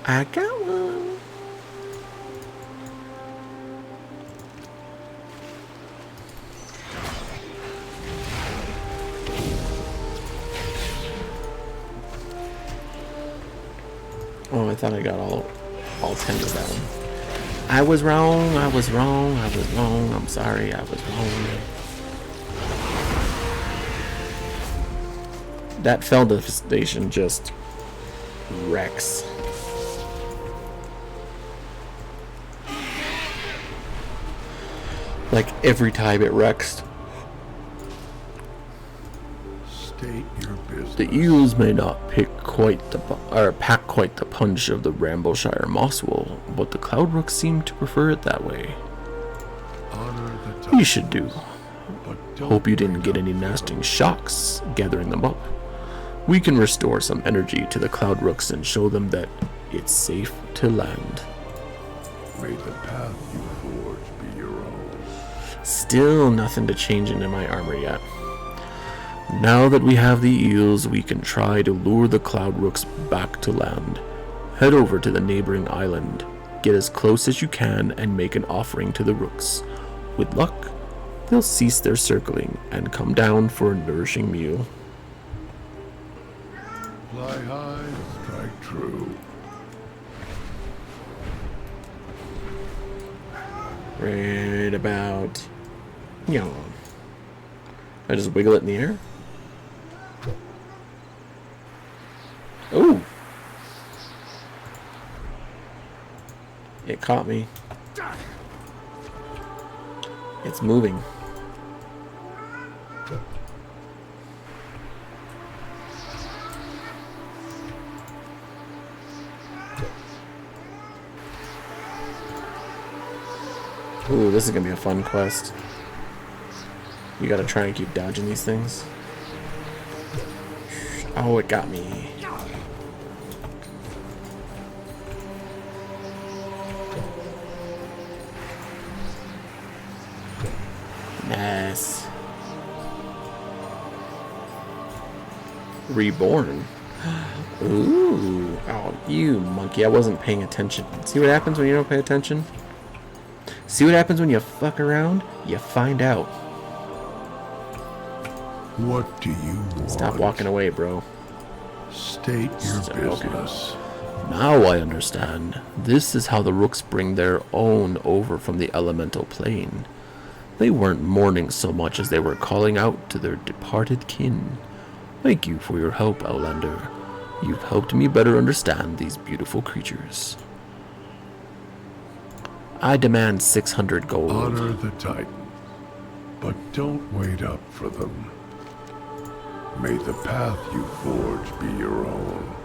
I got one. Oh, I thought I got all 10 of them. I was wrong. I'm sorry, I was wrong. That Felda station just wrecks. Like every time it wrecks. State your business. The eels may not pack quite the punch of the Rambleshire Mosswool, but the Cloud Rooks seem to prefer it that way. Honor the We time, should do. but don't Hope you didn't bring get up any the nasty oath. shocks gathering them up. We can restore some energy to the Cloud Rooks and show them that it's safe to land. May the path you forge be your own. Still nothing to change into my armor yet. Now that we have the eels, we can try to lure the Cloud Rooks back to land. Head over to the neighboring island, Get as close as you can and make an offering to the rooks. With luck, they'll cease their circling and come down for a nourishing meal. Fly high, strike true. Right about... Yeah. I just wiggle it in the air? Ooh! It caught me. It's moving. Ooh, this is gonna be a fun quest. You gotta try and keep dodging these things. Oh, it got me. Nice. Reborn. Ooh. Oh, you monkey. I wasn't paying attention. See what happens when you don't pay attention? See what happens when you fuck around? You find out. What do you want? Stop walking away, bro. State your business. Now I understand. This is how the rooks bring their own over from the elemental plane. They weren't mourning so much as they were calling out to their departed kin. Thank you for your help, Outlander. You've helped me better understand these beautiful creatures. I demand 600 gold. Honor the Titan, but don't wait up for them. May the path you forge be your own.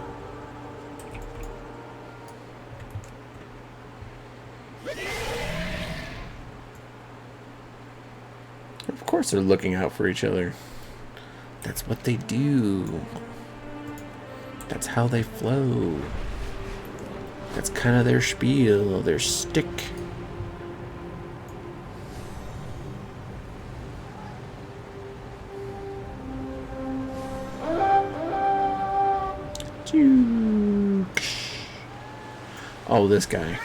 Of course they're looking out for each other. That's what they do. That's how they flow. That's kind of their spiel, their stick. Oh, this guy.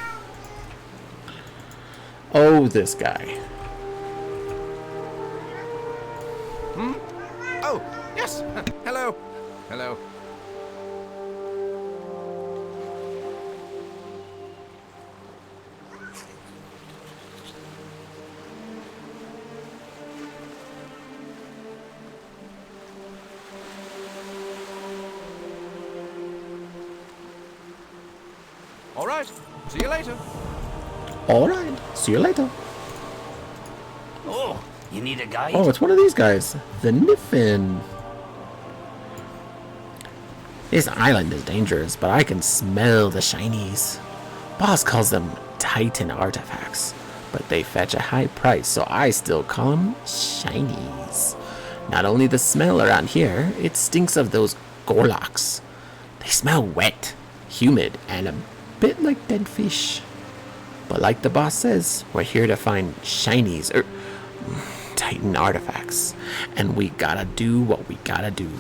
Oh, this guy. Oh, yes. Hello. Hello. All right. See you later. All right. See you later. Oh, you need a guide? Oh, it's one of these guys. The Niffin. This island is dangerous, but I can smell the shinies. Boss calls them Titan artifacts, but they fetch a high price, so I still call them shinies. Not only the smell around here, it stinks of those Gorloks. They smell wet, humid, and a bit like dead fish. But like the boss says, we're here to find shinies, Titan artifacts, and we gotta do what we gotta do.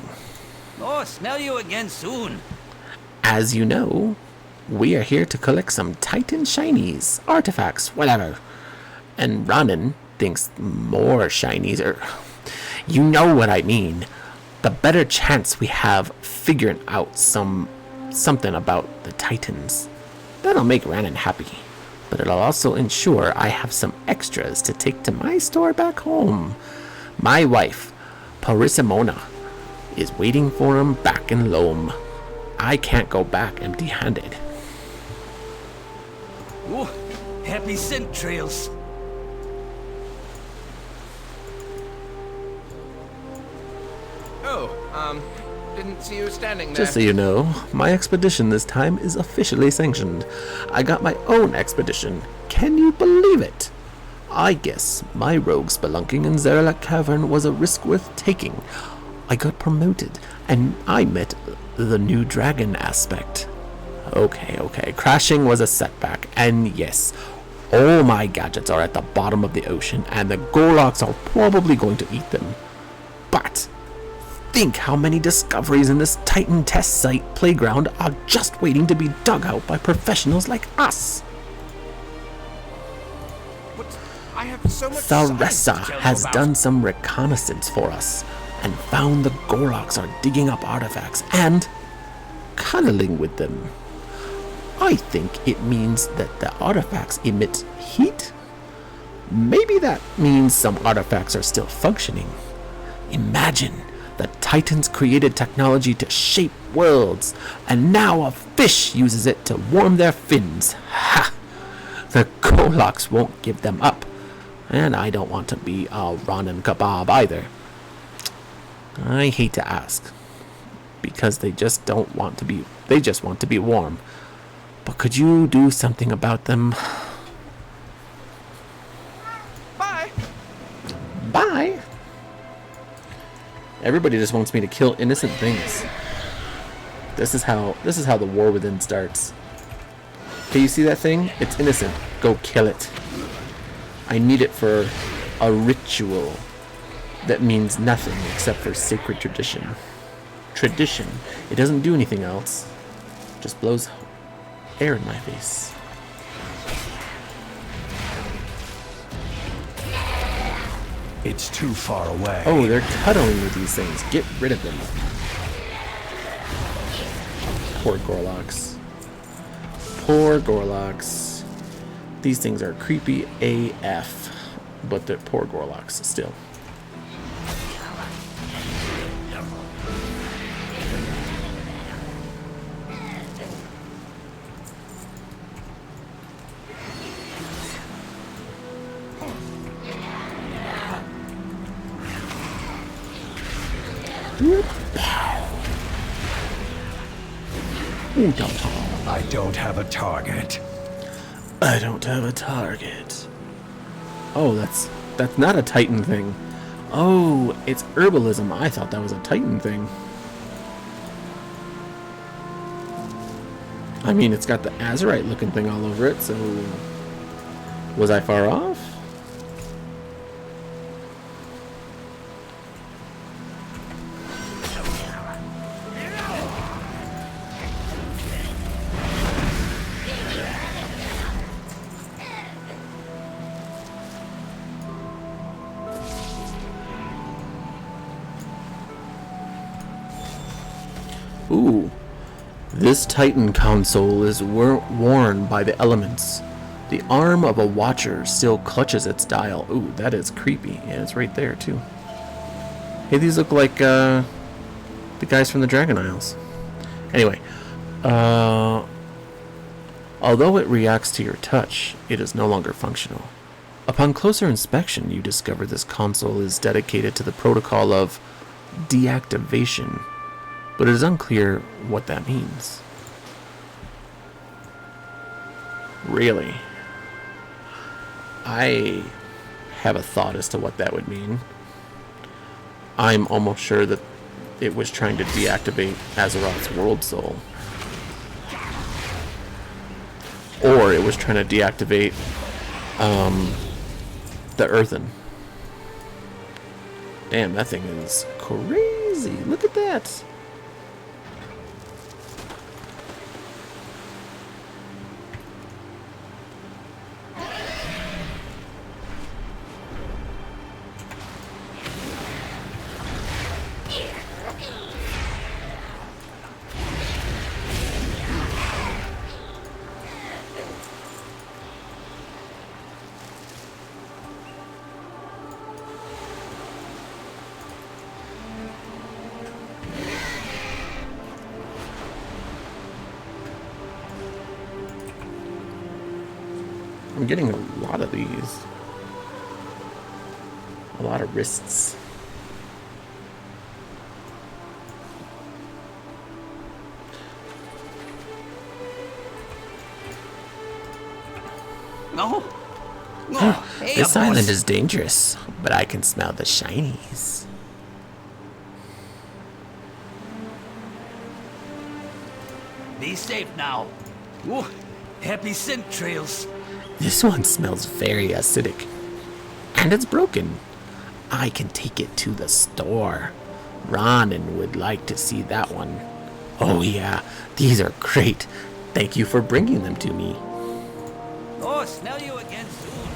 Oh, smell you again soon. As you know, we are here to collect some Titan shinies, artifacts, whatever. And Ronan thinks more shinies, you know what I mean. The better chance we have figuring out something about the Titans. That'll make Ronan happy, but it'll also ensure I have some extras to take to my store back home. My wife, Parisimona, is waiting for him back in Loam. I can't go back empty-handed. Oh, happy scent trails. Oh, didn't see you standing there. Just so you know, my expedition this time is officially sanctioned. I got my own expedition. Can you believe it? I guess my rogue spelunking in Zaralak Cavern was a risk worth taking. I got promoted, and I met the new dragon aspect. Okay, crashing was a setback, and yes, all my gadgets are at the bottom of the ocean, and the Gorloks are probably going to eat them. But think how many discoveries in this Titan test site playground are just waiting to be dug out by professionals like us. But I have so much Tharessa science to tell you has about. done some reconnaissance for us and found the Gorloks are digging up artifacts and cuddling with them. I think it means that the artifacts emit heat. Maybe that means some artifacts are still functioning. Imagine the Titans created technology to shape worlds, and now a fish uses it to warm their fins. Ha! The Gorloks won't give them up. And I don't want to be a Ronin kebab either. I hate to ask, because they just want to be warm. But could you do something about them? Bye. Bye. Everybody just wants me to kill innocent things. This is how the war within starts. Okay, you see that thing? It's innocent. Go kill it. I need it for a ritual that means nothing except for sacred tradition. Tradition. It doesn't do anything else. Just blows air in my face. It's too far away. Oh, they're cuddling with these things. Get rid of them. Poor Gorloks. Poor Gorloks. These things are creepy AF. But they're poor Gorloks still. I don't have a target. I don't have a target. Oh, that's not a Titan thing. Oh, it's herbalism. I thought that was a Titan thing. I mean, it's got the Azurite looking thing all over it, so was I far off? Ooh, this Titan console is worn by the elements. The arm of a watcher still clutches its dial. Ooh, that is creepy. And it's right there, too. Hey, these look like the guys from the Dragon Isles. Anyway, although it reacts to your touch, it is no longer functional. Upon closer inspection, you discover this console is dedicated to the protocol of deactivation, but it is unclear what that means. Really? I have a thought as to what that would mean. I'm almost sure that it was trying to deactivate Azeroth's World Soul. Or it was trying to deactivate the Earthen. Damn, that thing is crazy. Look at that. I'm getting a lot of these. A lot of wrists. No? Oh, hey, This boss. island is dangerous, but I can smell the shinies. Be safe now. Ooh, happy scent trails. This one smells very acidic. And it's broken. I can take it to the store. Ronin would like to see that one. Oh yeah, these are great. Thank you for bringing them to me. Oh, smell you again soon.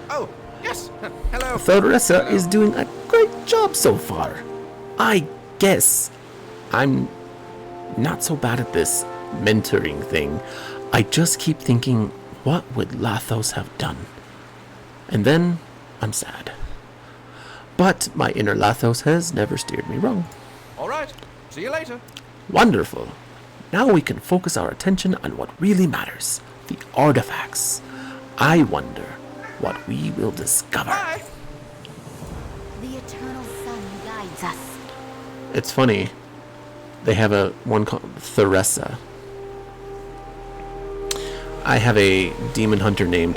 Oh, yes. Hello. Thoressa is doing a great job so far. I guess I'm not so bad at this mentoring thing. I just keep thinking, what would Lathos have done? And then I'm sad. But my inner Lathos has never steered me wrong. All right. See you later. Wonderful. Now we can focus our attention on what really matters, the artifacts. I wonder what we will discover. Bye. The eternal sun guides us. It's funny. They have one called Thoressa. I have a demon hunter named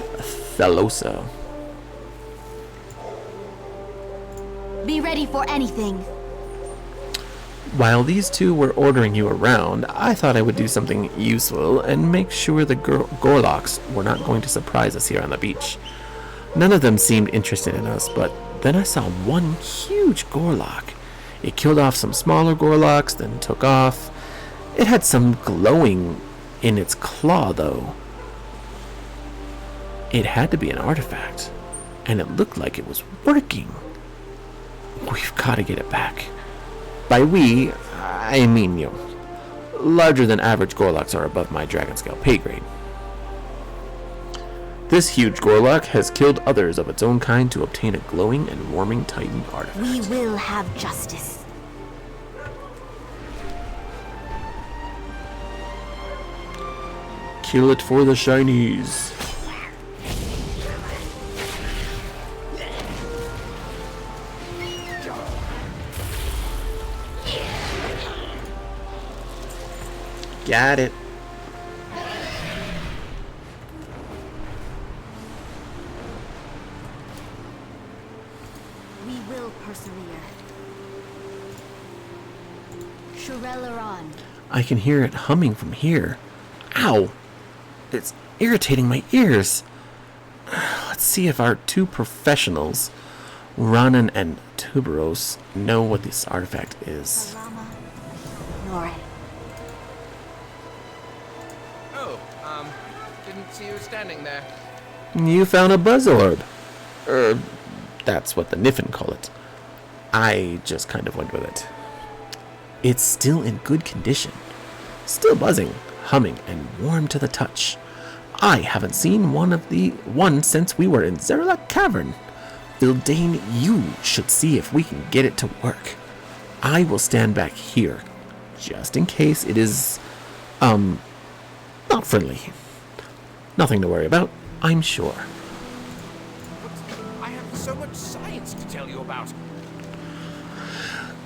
Thalosa. Be ready for anything. While these two were ordering you around, I thought I would do something useful and make sure the Gorloks were not going to surprise us here on the beach. None of them seemed interested in us, but then I saw one huge Gorlok. It killed off some smaller Gorloks, then took off. It had some glowing in its claw, though. It had to be an artifact, and it looked like it was working. We've got to get it back. By we, I mean you. Larger than average Gorloks are above my dragon scale pay grade. This huge Gorlok has killed others of its own kind to obtain a glowing and warming Titan artifact. We will have justice. Kill it for the shinies. Got it. We will persevere. Shurelaron. I can hear it humming from here. Ow! It's irritating my ears. Let's see if our two professionals, Ronan and Tuberos, know what this artifact is. Salama. Nore. Oh, didn't see you standing there. You found a buzz orb. That's what the Niffin call it. I just kind of went with it. It's still in good condition. Still buzzing, humming, and warm to the touch. I haven't seen one since we were in Zerla Cavern. Bildane, you should see if we can get it to work. I will stand back here, just in case it is, not friendly. Nothing to worry about, I'm sure. But I have so much science to tell you about.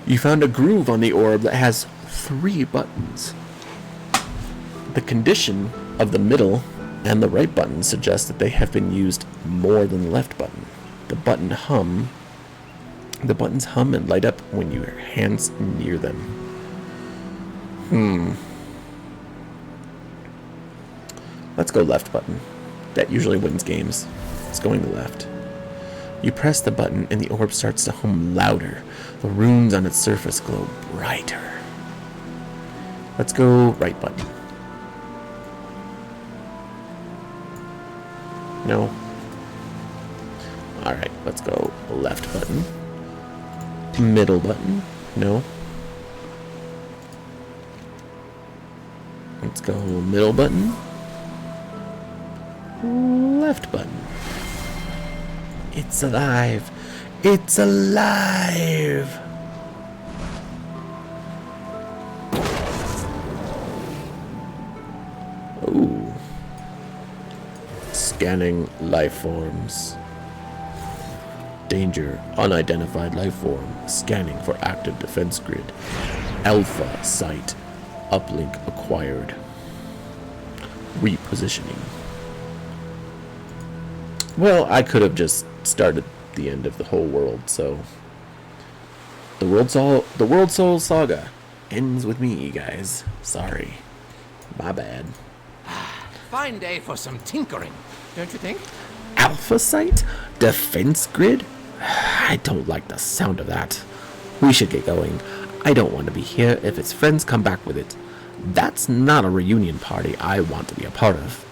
You found a groove on the orb that has 3 buttons. The condition of the middle and the right button suggests that they have been used more than the left button. The buttons hum and light up when your hands near them. Let's go left button. That usually wins games. It's going to left. You press the button and the orb starts to hum louder. The runes on its surface glow brighter. Let's go right button. No. Alright, let's go left button. Middle button. No. Let's go middle button. Left button. It's alive. It's alive. Ooh. Scanning life forms. Danger. Unidentified life form. Scanning for active defense grid. Alpha site. Uplink acquired. Repositioning. Well, I could have just started the end of the whole world, so the World Soul Saga ends with me, guys. Sorry. My bad. Fine day for some tinkering, don't you think? Alpha site? Defense grid? I don't like the sound of that. We should get going. I don't want to be here if its friends come back with it. That's not a reunion party I want to be a part of.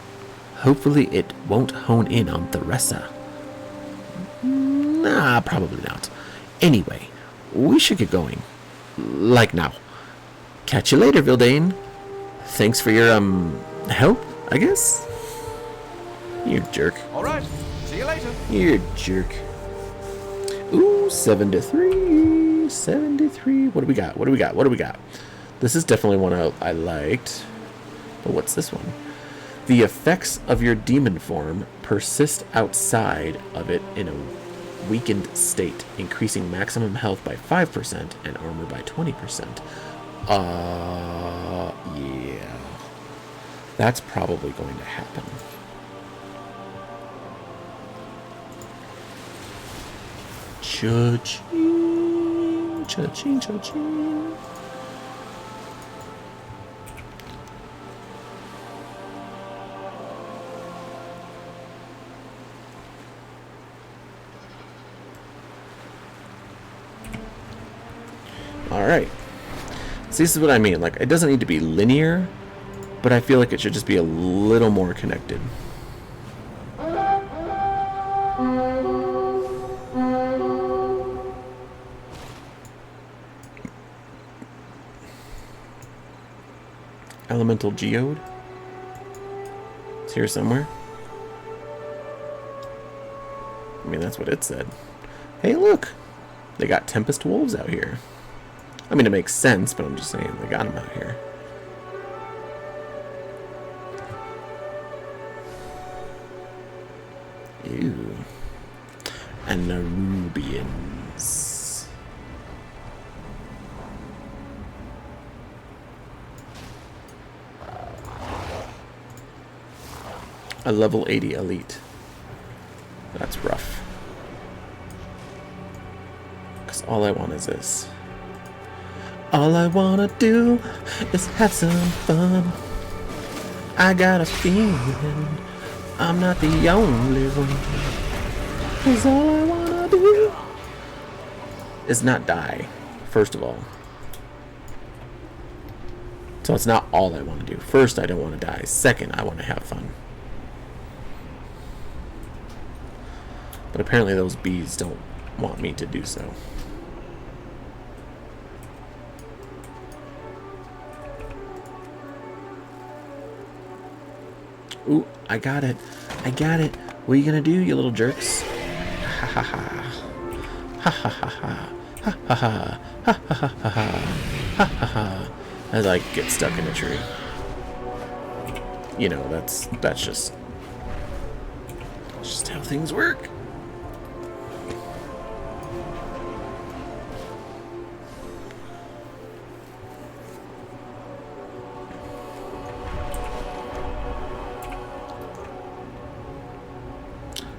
Hopefully it won't hone in on Theresa. Nah, probably not. Anyway, we should get going. Like now. Catch you later, Vildane. Thanks for your, help, I guess? You jerk. All right. See you later. You're a jerk. Ooh, 7-3. 7-3. What do we got? What do we got? What do we got? This is definitely one I liked. But what's this one? The effects of your demon form persist outside of it in a weakened state, increasing maximum health by 5% and armor by 20%. Yeah. That's probably going to happen. Cha-ching, cha-ching, cha-ching. Alright. See, this is what I mean. Like, it doesn't need to be linear, but I feel like it should just be a little more connected. Elemental Geode. It's here somewhere. I mean, that's what it said. Hey, look! They got Tempest Wolves out here. I mean, it makes sense, but I'm just saying, they got them out here. Ew. And Nerubians. A level 80 elite. That's rough. Because all I want is this. All I wanna do is have some fun. I got a feeling I'm not the only one. 'Cause all I wanna do is not die, first of all. So it's not all I want to do. First, I don't want to die. Second, I want to have fun. But apparently those bees don't want me to do so. Ooh, I got it. I got it. What are you gonna do, you little jerks? Ha ha ha. Ha ha ha ha. Ha ha ha. Ha ha ha ha. Ha ha ha. As I get stuck in a tree. You know, that's just how things work.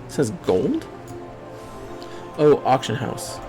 It says gold? Oh, auction house.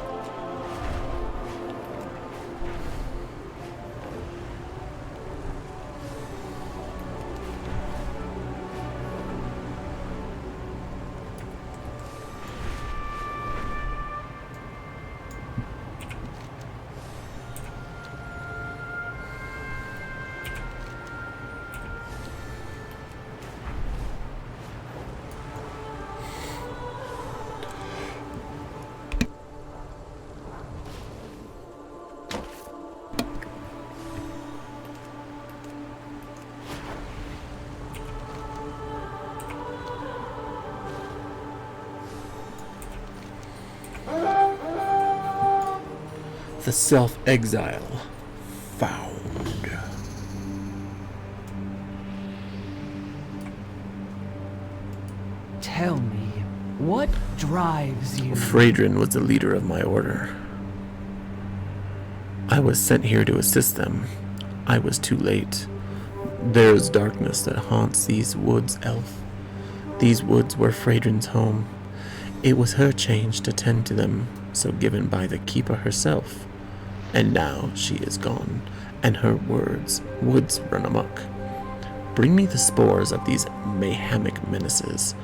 The self-exile found. Tell me, what drives you? Phaedron was the leader of my order. I was sent here to assist them. I was too late. There is darkness that haunts these woods, Elf. These woods were Phaedron's home. It was her change to tend to them, so given by the Keeper herself. And now she is gone, and her woods run amok. Bring me the spores of these mayhemic menaces.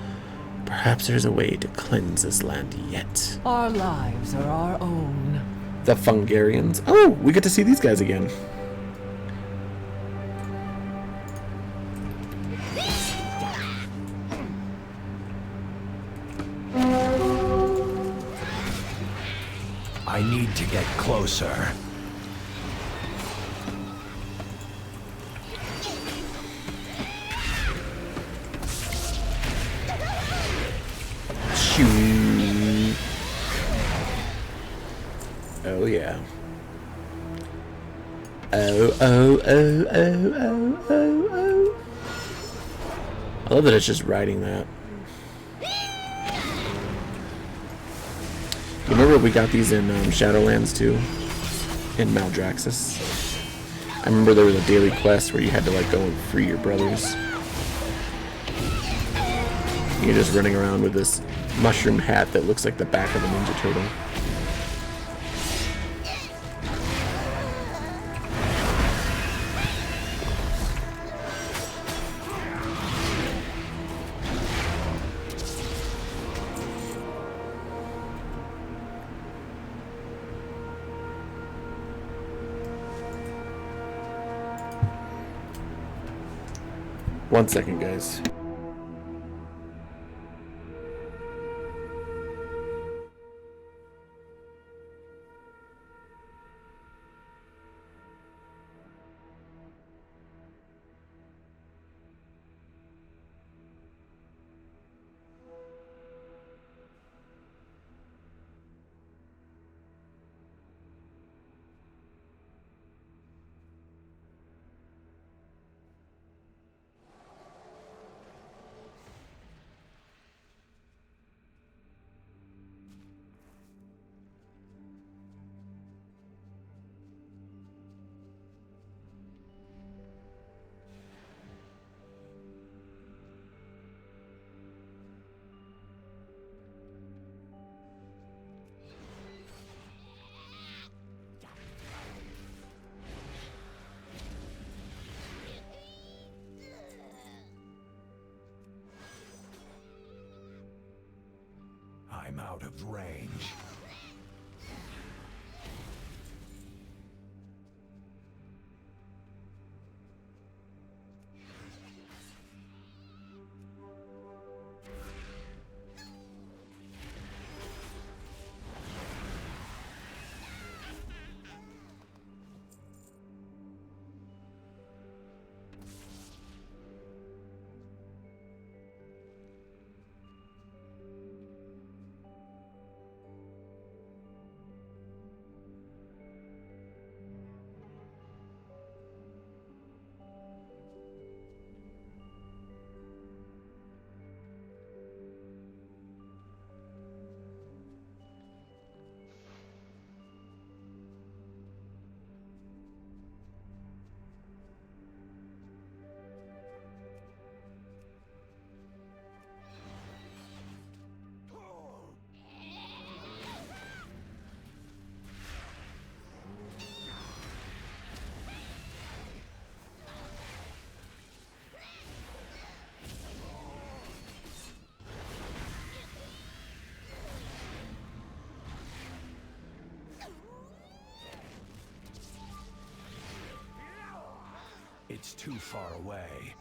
Perhaps there's a way to cleanse this land yet. Our lives are our own. The Fungarians. Oh, we get to see these guys again. I need to get closer. Shoo. Oh yeah. Oh, oh, oh, oh, oh, oh, oh. I love that it's just writing that. You remember we got these in Shadowlands too? In Maldraxxus. I remember there was a daily quest where you had to like go and free your brothers. You're just running around with this mushroom hat that looks like the back of a Ninja Turtle. One second, guys. I'm out of range. It's too far away.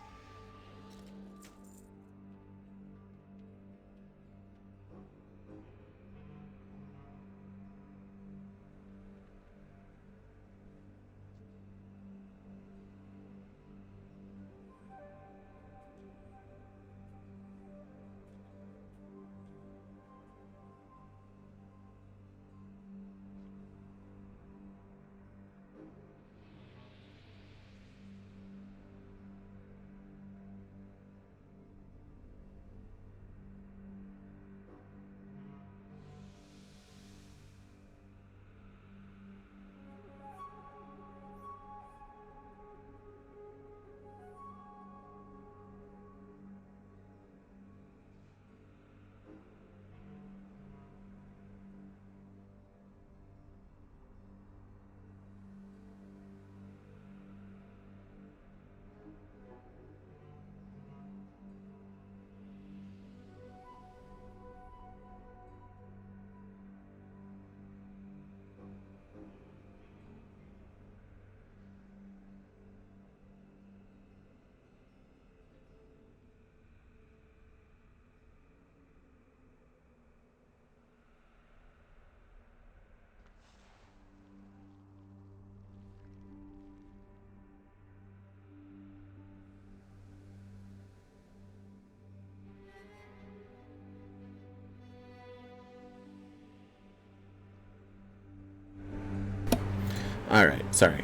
Alright, sorry.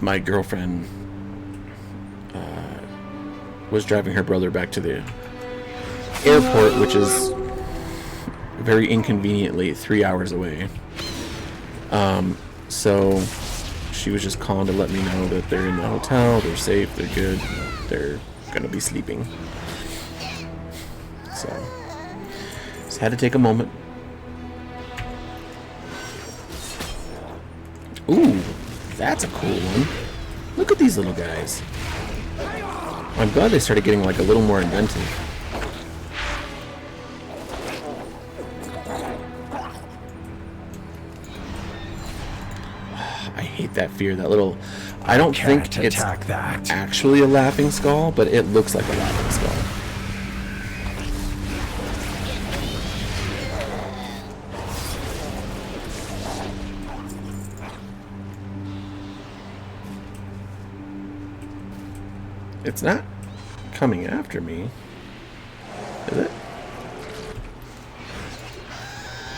My girlfriend was driving her brother back to the airport, which is very inconveniently 3 hours away. So she was just calling to let me know that they're in the hotel, they're safe, they're good, they're gonna be sleeping. So just had to take a moment. Ooh, that's a cool one. Look at these little guys. I'm glad they started getting like a little more inventive. I hate that fear, that little... I don't think it's actually a laughing skull, but it looks like a laughing skull. It's not coming after me, is it?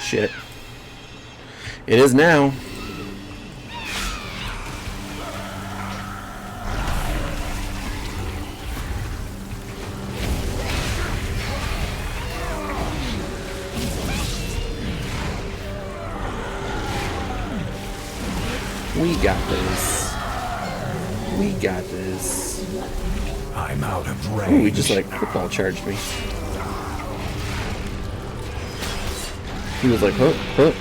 Shit. It is now. We got this. We got this. I'm out of range. Ooh, he just like football charged me. He was like, huh, huh,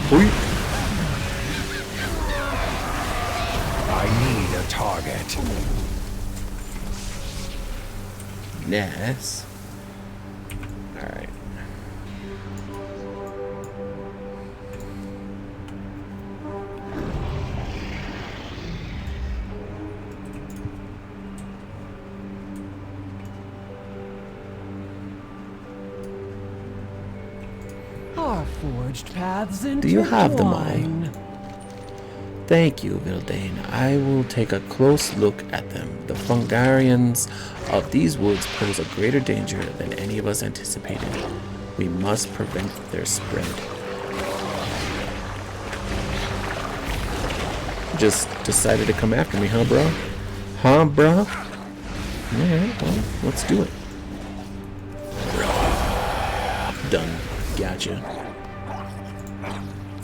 whoop. I need a target. Nice. Alright. Our forged paths intertwine. Do you have them all? Thank you, Vildane. I will take a close look at them. The Fungarians of these woods pose a greater danger than any of us anticipated. We must prevent their spread. Just decided to come after me, huh, bro? Huh, bro? Yeah, well, let's do it. Done. Gotcha.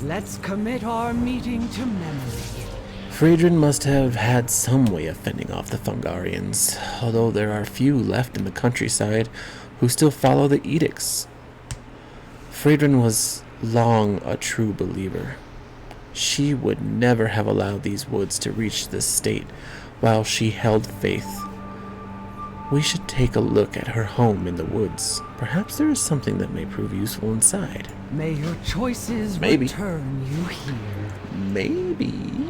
Let's commit our meeting to memory. Friedrin must have had some way of fending off the Fungarians, although there are few left in the countryside who still follow the edicts. Friedrin was long a true believer. She would never have allowed these woods to reach this state while she held faith. We should take a look at her home in the woods. Perhaps there is something that may prove useful inside. May your choices Maybe. return you here. Maybe.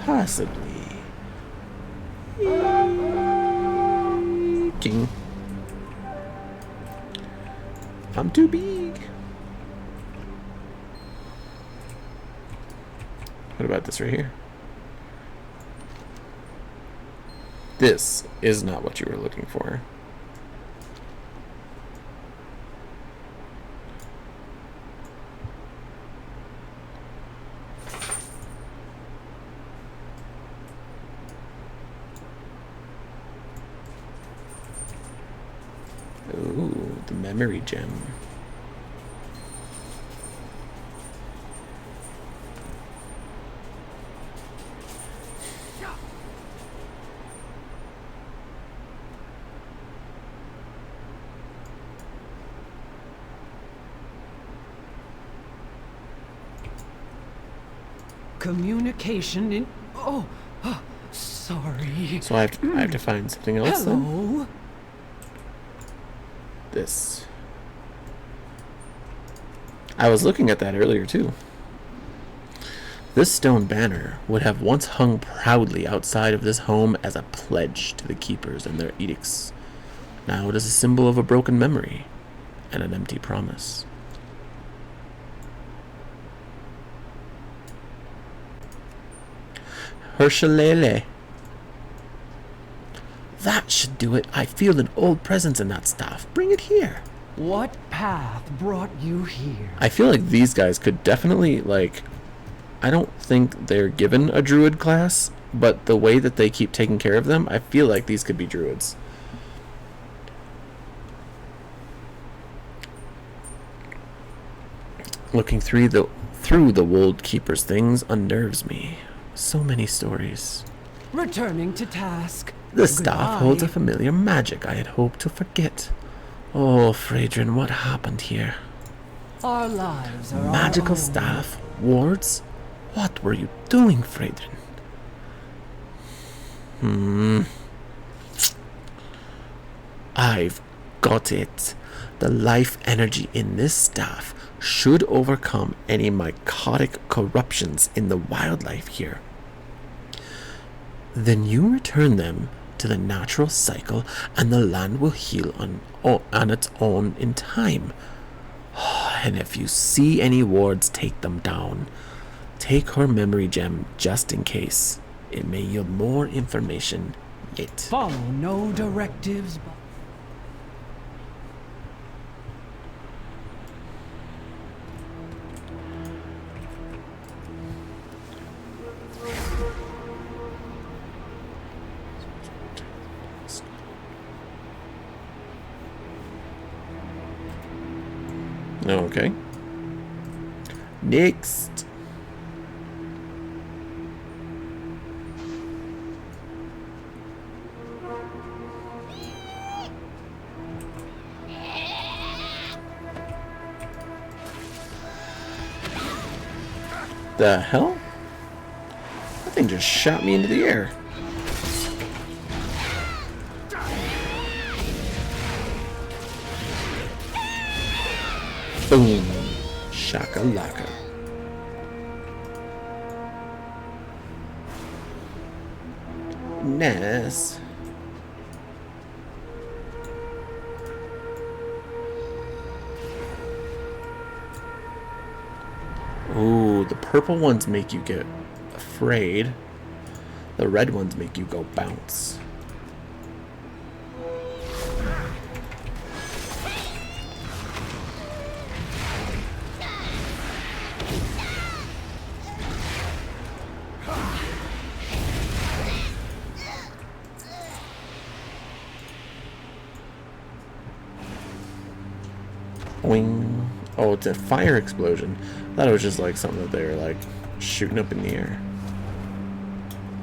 Possibly. King. I'm too big. What about this right here? This is not what you were looking for. Ooh, the memory gem. Communication in... Oh, sorry. So I have to find something else then? Hello? This. I was looking at that earlier too. This stone banner would have once hung proudly outside of this home as a pledge to the keepers and their edicts. Now it is a symbol of a broken memory and an empty promise. Herschelele. That should do it. I feel an old presence in that staff. Bring it here. What path brought you here? I feel like these guys could definitely, like, I don't think they're given a druid class, but the way that they keep taking care of them, I feel like these could be druids. Looking through the Wold Keeper's things unnerves me. So many stories. Returning to task. The staff holds a Goodbye. familiar magic I had hoped to forget. Oh, Phaedron, what happened here? Our lives are Magical our own. staff? Wards? What were you doing, Phaedron? I've got it. The life energy in this staff should overcome any mycotic corruptions in the wildlife here. Then you return them to the natural cycle and the land will heal on its own in time. And if you see any wards, take them down. Take her memory gem just in case. It may yield more information yet. Follow no directives. Okay. Next. The hell? That thing just shot me into the air. Boom. Shakalaka. Nice. Ooh, the purple ones make you get afraid. The red ones make you go bounce. Wing. Oh, it's a fire explosion. I thought it was just like something that they were like shooting up in the air.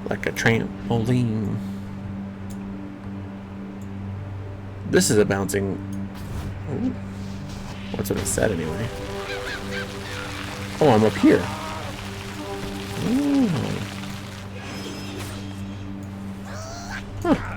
Like a trampoline. This is a bouncing. Ooh. What's what it said anyway? Oh, I'm up here. Ooh. Huh.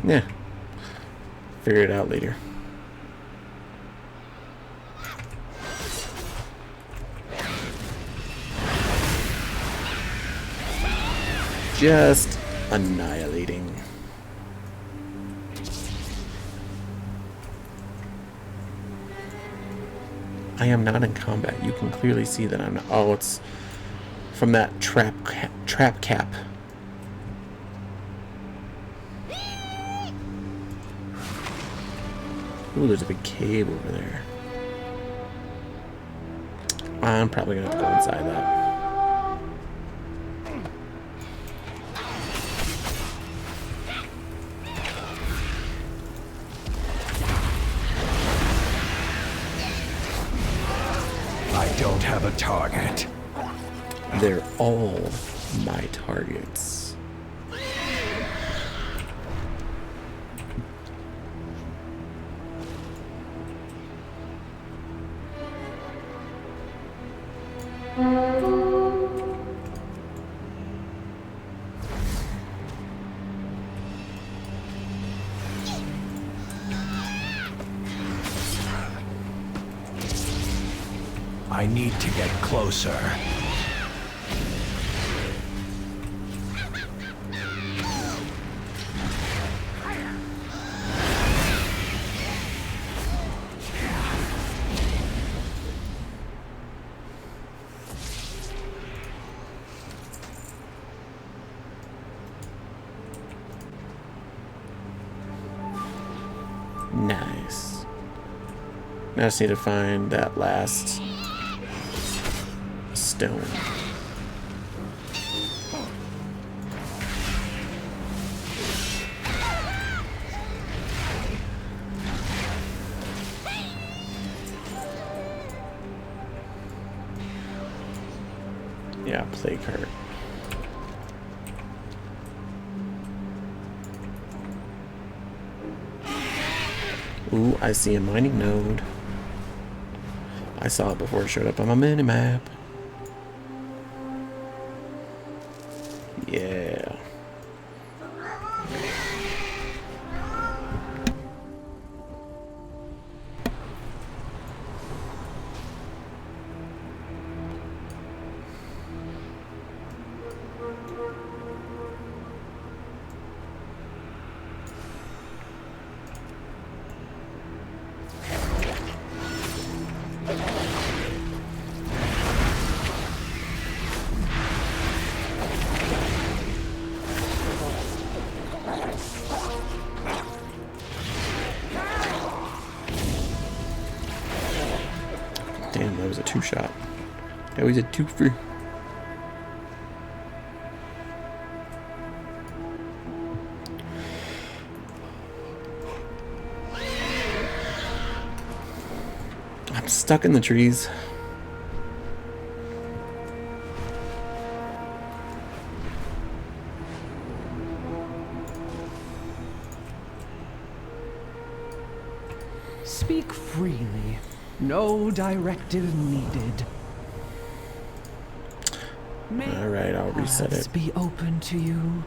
Yeah. Figure it out later. Just annihilating. I am not in combat. You can clearly see that I'm not. Oh, it's from that trap cap. Ooh, there's a big cave over there. I'm probably gonna have to go inside that. I don't have a target. They're all my targets. I need to get closer. Nice. I just need to find that last stone. Yeah, plague heart. Ooh, I see a mining node. I saw it before it showed up on my minimap. Yeah. Damn, that was a two-shot. That was a twofer. I'm stuck in the trees. Speak freely. No directive needed. Alright, I'll reset Paths it. be open to you.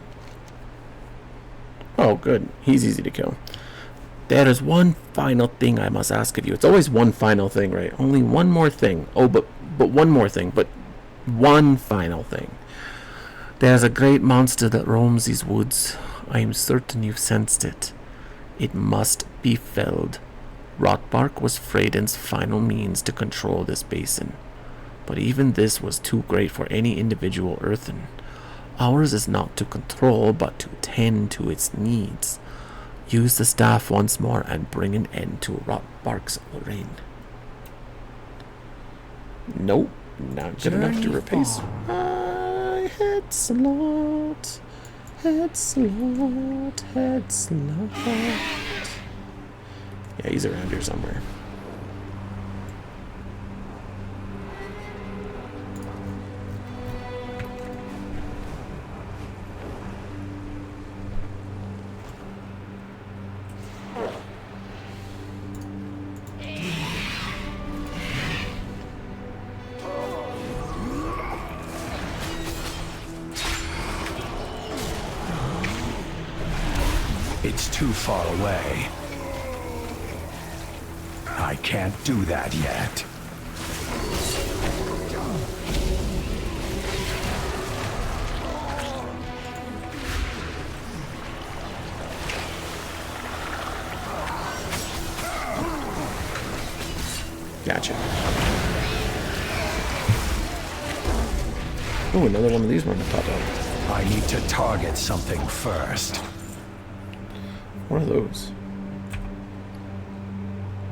Oh, good. He's easy to kill. There is one final thing I must ask of you. It's always one final thing, right? Only one more thing. Oh, but one more thing. But one final thing. There's a great monster that roams these woods. I am certain you've sensed it. It must be felled. Rotbark was Freydin's final means to control this basin. But even this was too great for any individual earthen. Ours is not to control, but to tend to its needs. Use the staff once more and bring an end to Rotbark's reign. Nope, not good enough to replace. I head slot, head slot, head slot. Yeah, he's around here somewhere. It's too far away. I can't do that yet. Gotcha. Oh, another one of these wanted to pop up. I need to target something first. What are those?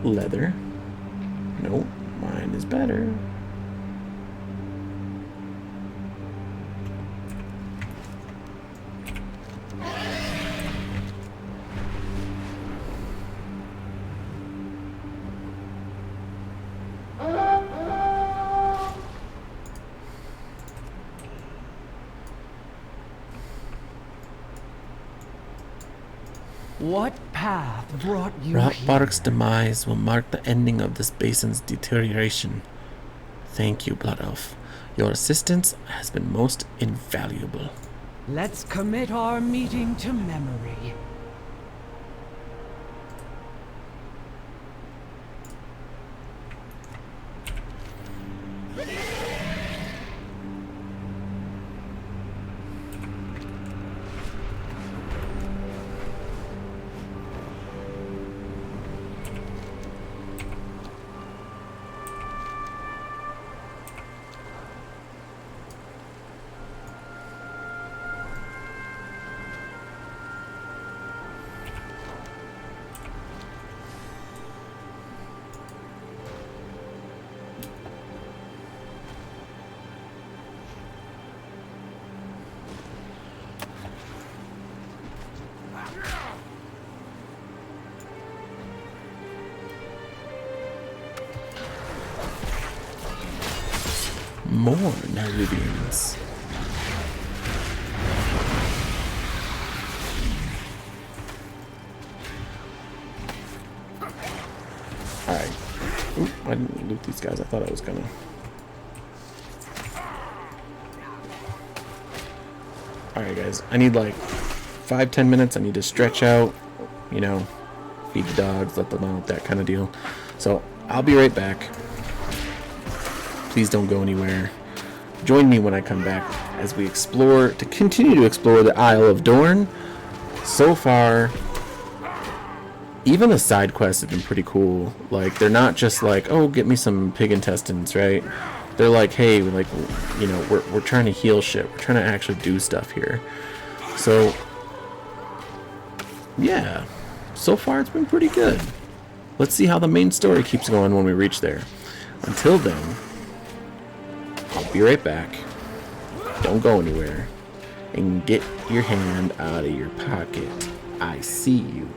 Leather. Nope, mine is better. What path brought you here? Rotbark's demise will mark the ending of this basin's deterioration. Thank you, Blood Elf. Your assistance has been most invaluable. Let's commit our meeting to memory. more Nerubians. Alright. Oop, I didn't loot these guys. I thought I was gonna. Alright, guys. I need like 5-10 minutes. I need to stretch out, you know, feed the dogs, let them out, that kind of deal. So I'll be right back. Please don't go anywhere. Join me when I come back as we continue to explore the Isle of Dorn. So far, even the side quests have been pretty cool. Like, they're not just like, oh, get me some pig intestines, right? They're like, hey, like, you know, we're trying to heal shit. We're trying to actually do stuff here. So, yeah. So far, it's been pretty good. Let's see how the main story keeps going when we reach there. Until then, I'll be right back. Don't go anywhere. And get your hand out of your pocket. I see you.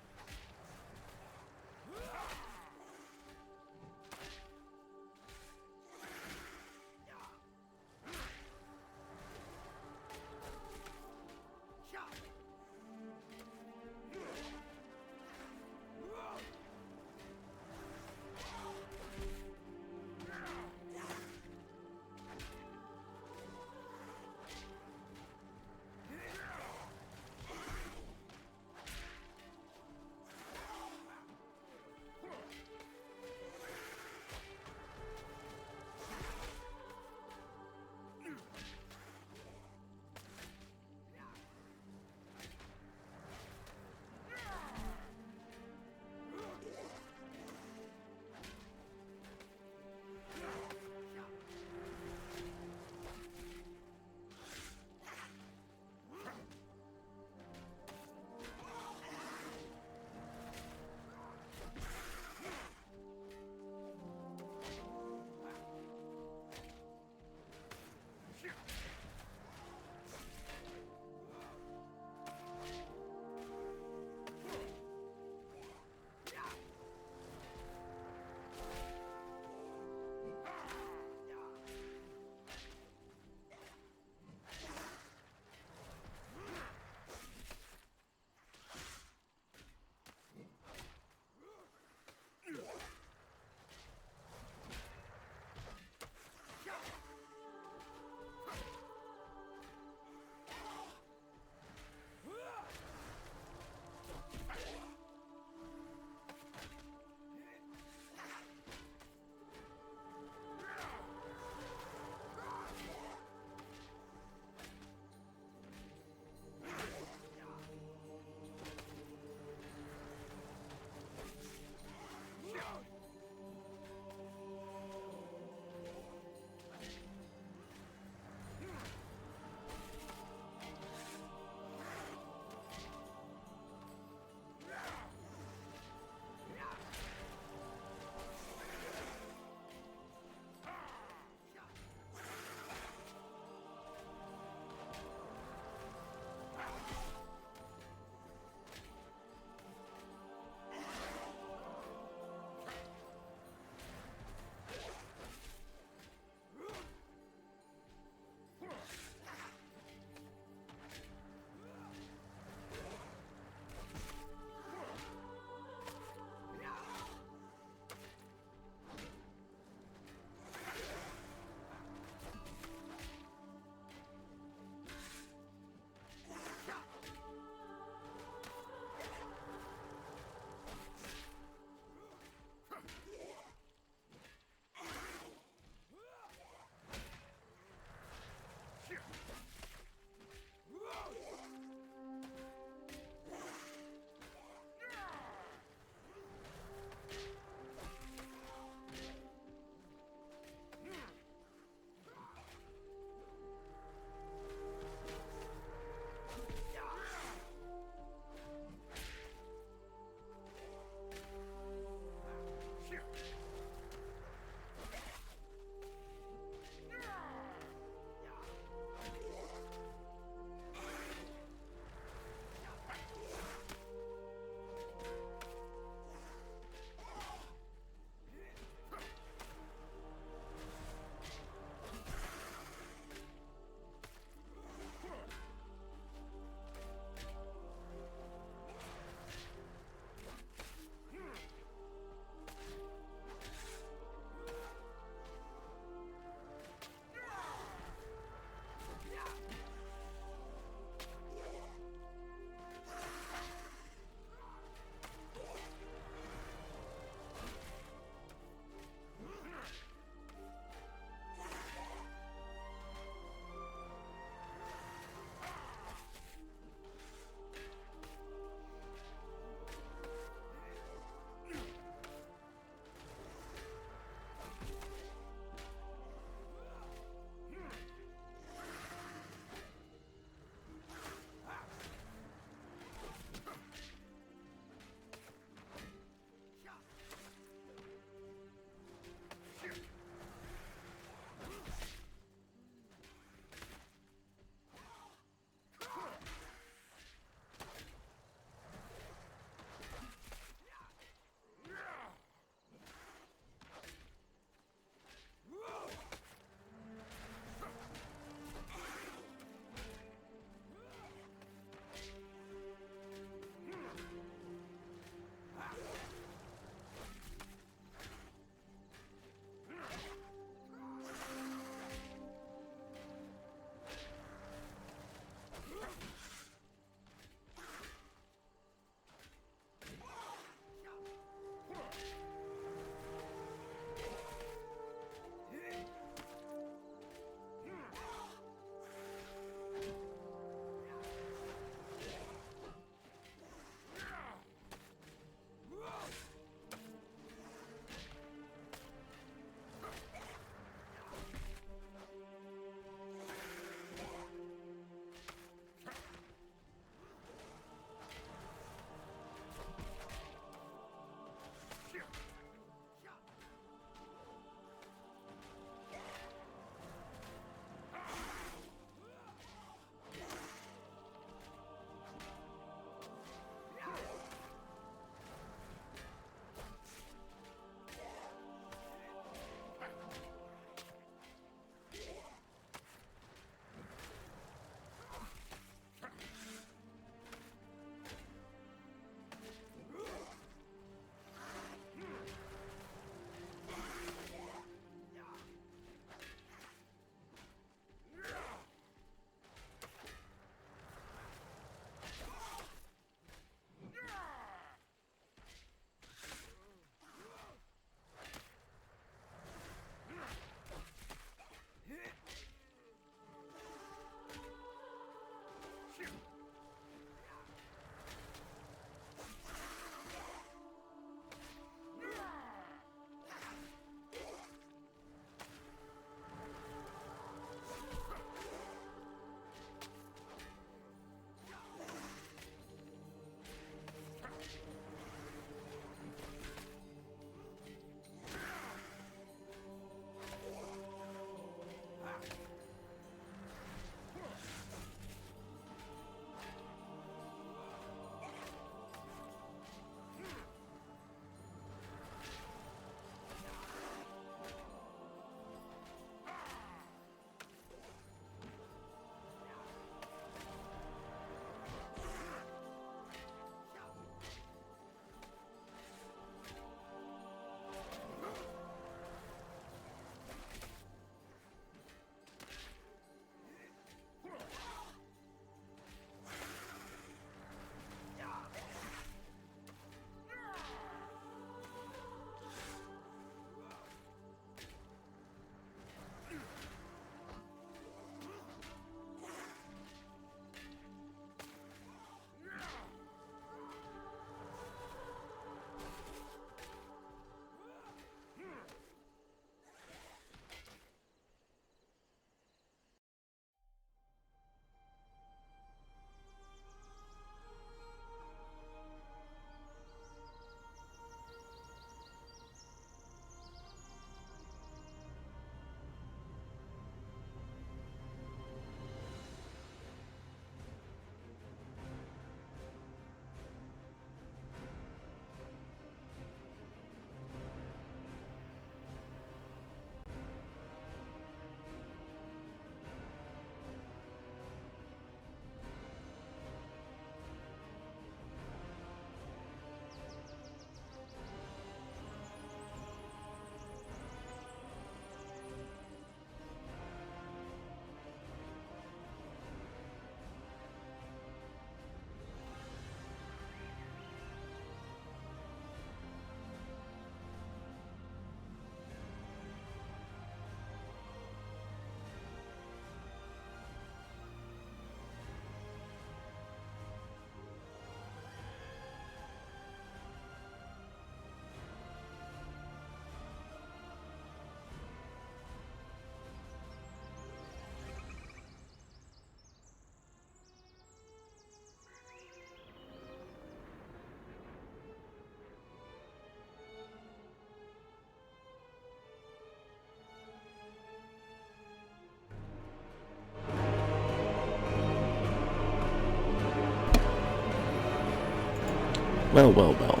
Well, well, well.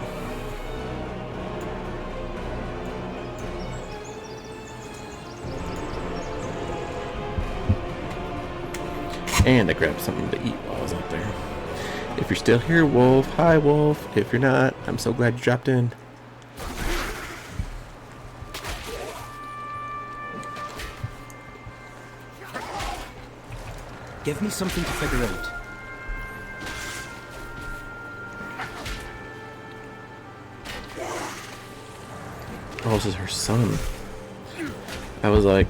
And I grabbed something to eat while I was out there. If you're still here, Wolf, hi, Wolf. If you're not, I'm so glad you dropped in. Give me something to figure out. Oh, this is her son. I was like,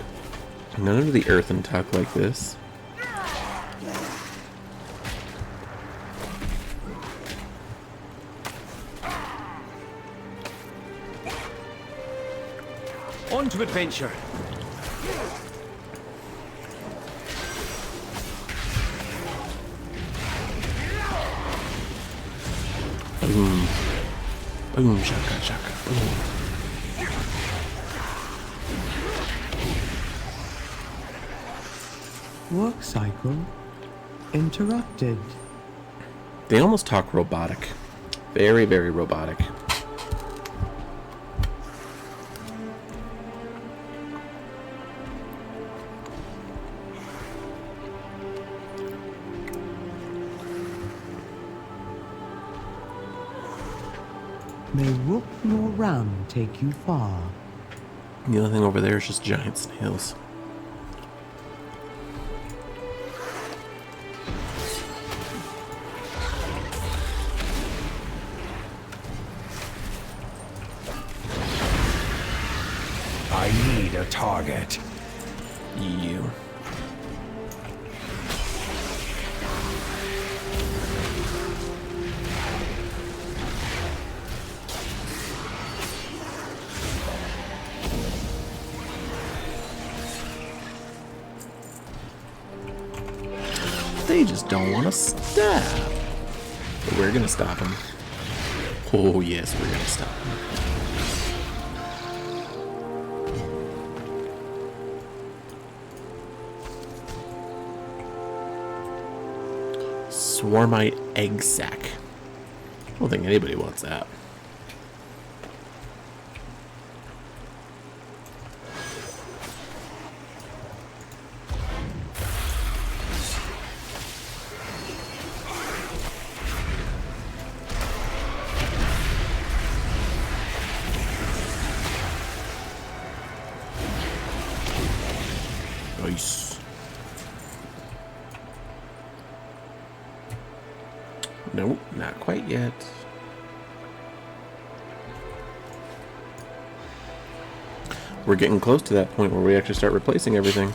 none of the earthen talk like this. On to adventure. Boom. Boom, shaka, shaka, boom. Work cycle interrupted. They almost talk robotic. Very, very robotic. May rook nor ram take you far. The only thing over there is just giant snails. I need a target. You. They just don't want to stop. But we're gonna stop them. Oh yes, we're gonna stop them. Swarmite egg sack. I don't think anybody wants that. Nice. Nope, not quite yet. We're getting close to that point where we actually start replacing everything.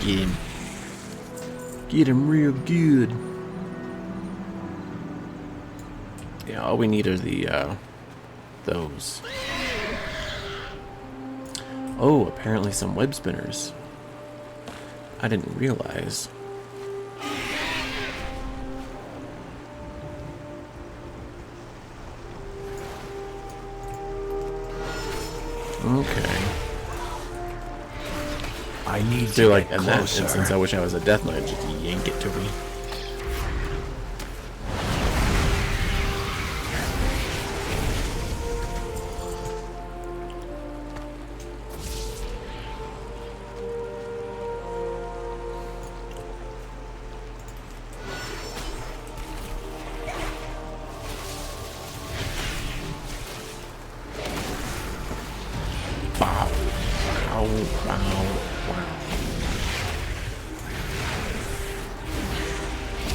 Get him. Get him real good. Yeah, all we need are the, those. Oh, apparently some web spinners. I didn't realize. Okay. I need So to like get in that closer. instance, I wish I was a Death Knight, just yank it to me. Wow. Wow, wow, wow.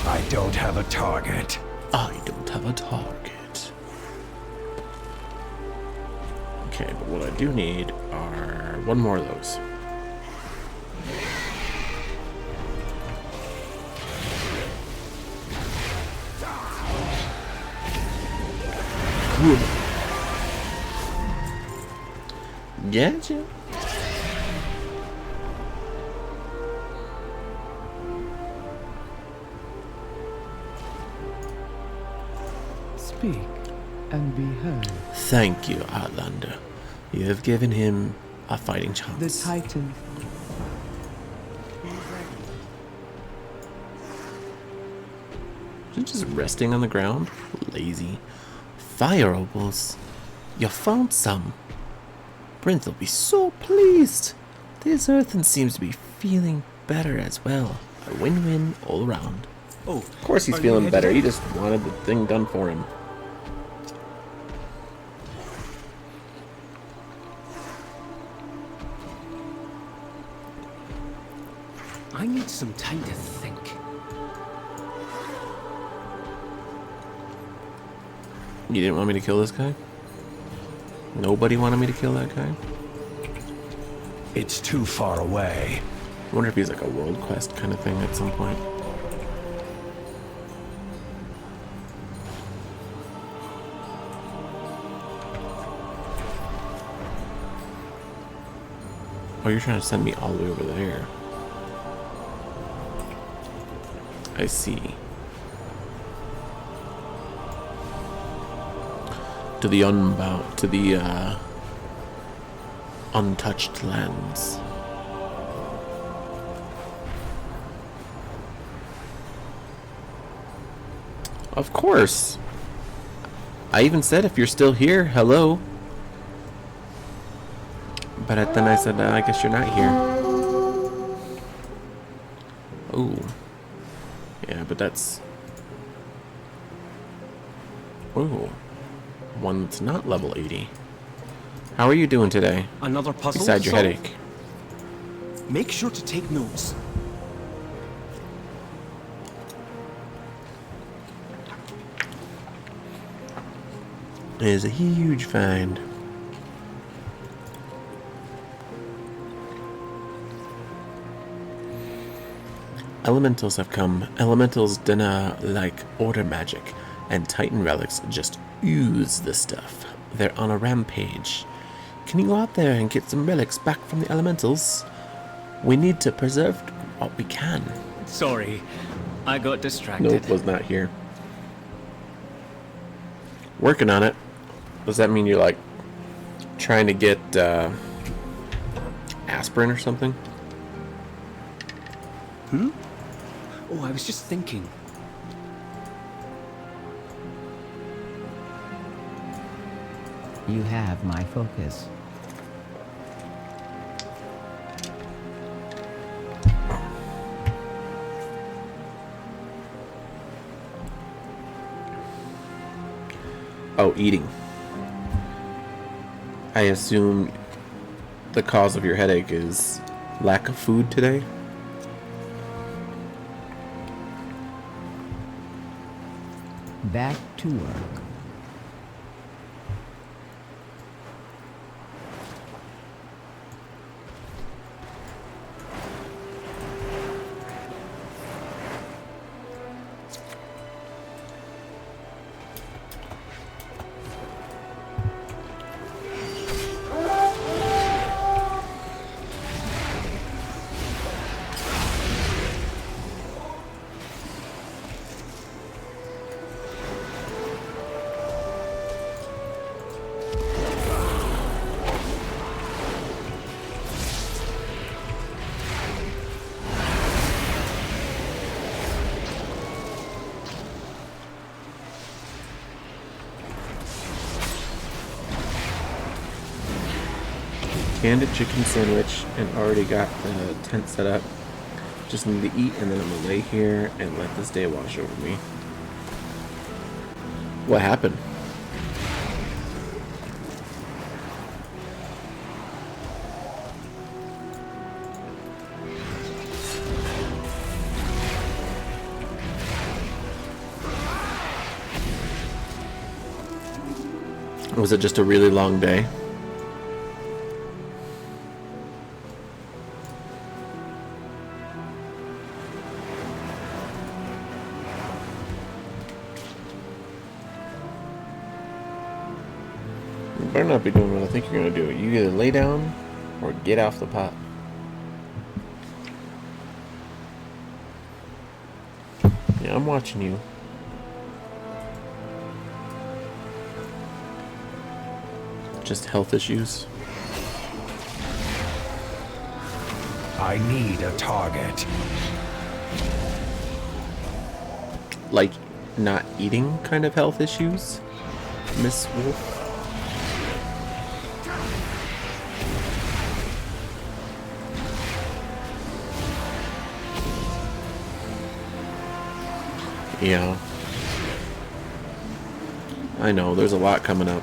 I don't have a target. I don't have a target. Okay, but what I do need are one more of those. Gotcha. Speak and be heard. Thank you, Outlander. You have given him a fighting The chance. Titan. Is it just resting on the ground? Lazy. Fire opals. You found some. Prince will be so pleased. This earthen seems to be feeling better as well. A win-win all around. Oh, Of course he's are you feeling headed better. out? He just wanted the thing done for him. I need some time to think. You didn't want me to kill this guy? Nobody wanted me to kill that guy? It's too far away. I wonder if he's like a world quest kind of thing at some point. Oh, you're trying to send me all the way over there. I see. To the untouched lands. Of course. I even said if you're still here, hello. But then I said, I guess you're not here. Oh. Yeah, but that's... Oh. One that's not level 80. How are you doing today? Another puzzle? Besides your solved? headache. Make sure to take notes. It is a huge find. Elementals have come. Elementals dinna like order magic, and Titan relics just ooze the stuff. They're on a rampage. Can you go out there and get some relics back from the elementals? We need to preserve what we can. Sorry, I got distracted. Nope, was not here. Working on it. Does that mean you're like trying to get aspirin or something? Oh, I was just thinking. You have my focus. Oh, eating. I assume the cause of your headache is lack of food today? Back to work. Canned a chicken sandwich and already got the tent set up. Just need to eat and then I'm gonna lay here and let this day wash over me. What happened? Was it just a really long day? You better not be doing what I think you're gonna do. You either lay down or get off the pot. Yeah, I'm watching you. Just health issues. I need a target. Like, not eating kind of health issues, Miss Wolf? Yeah. I know, there's a lot coming up.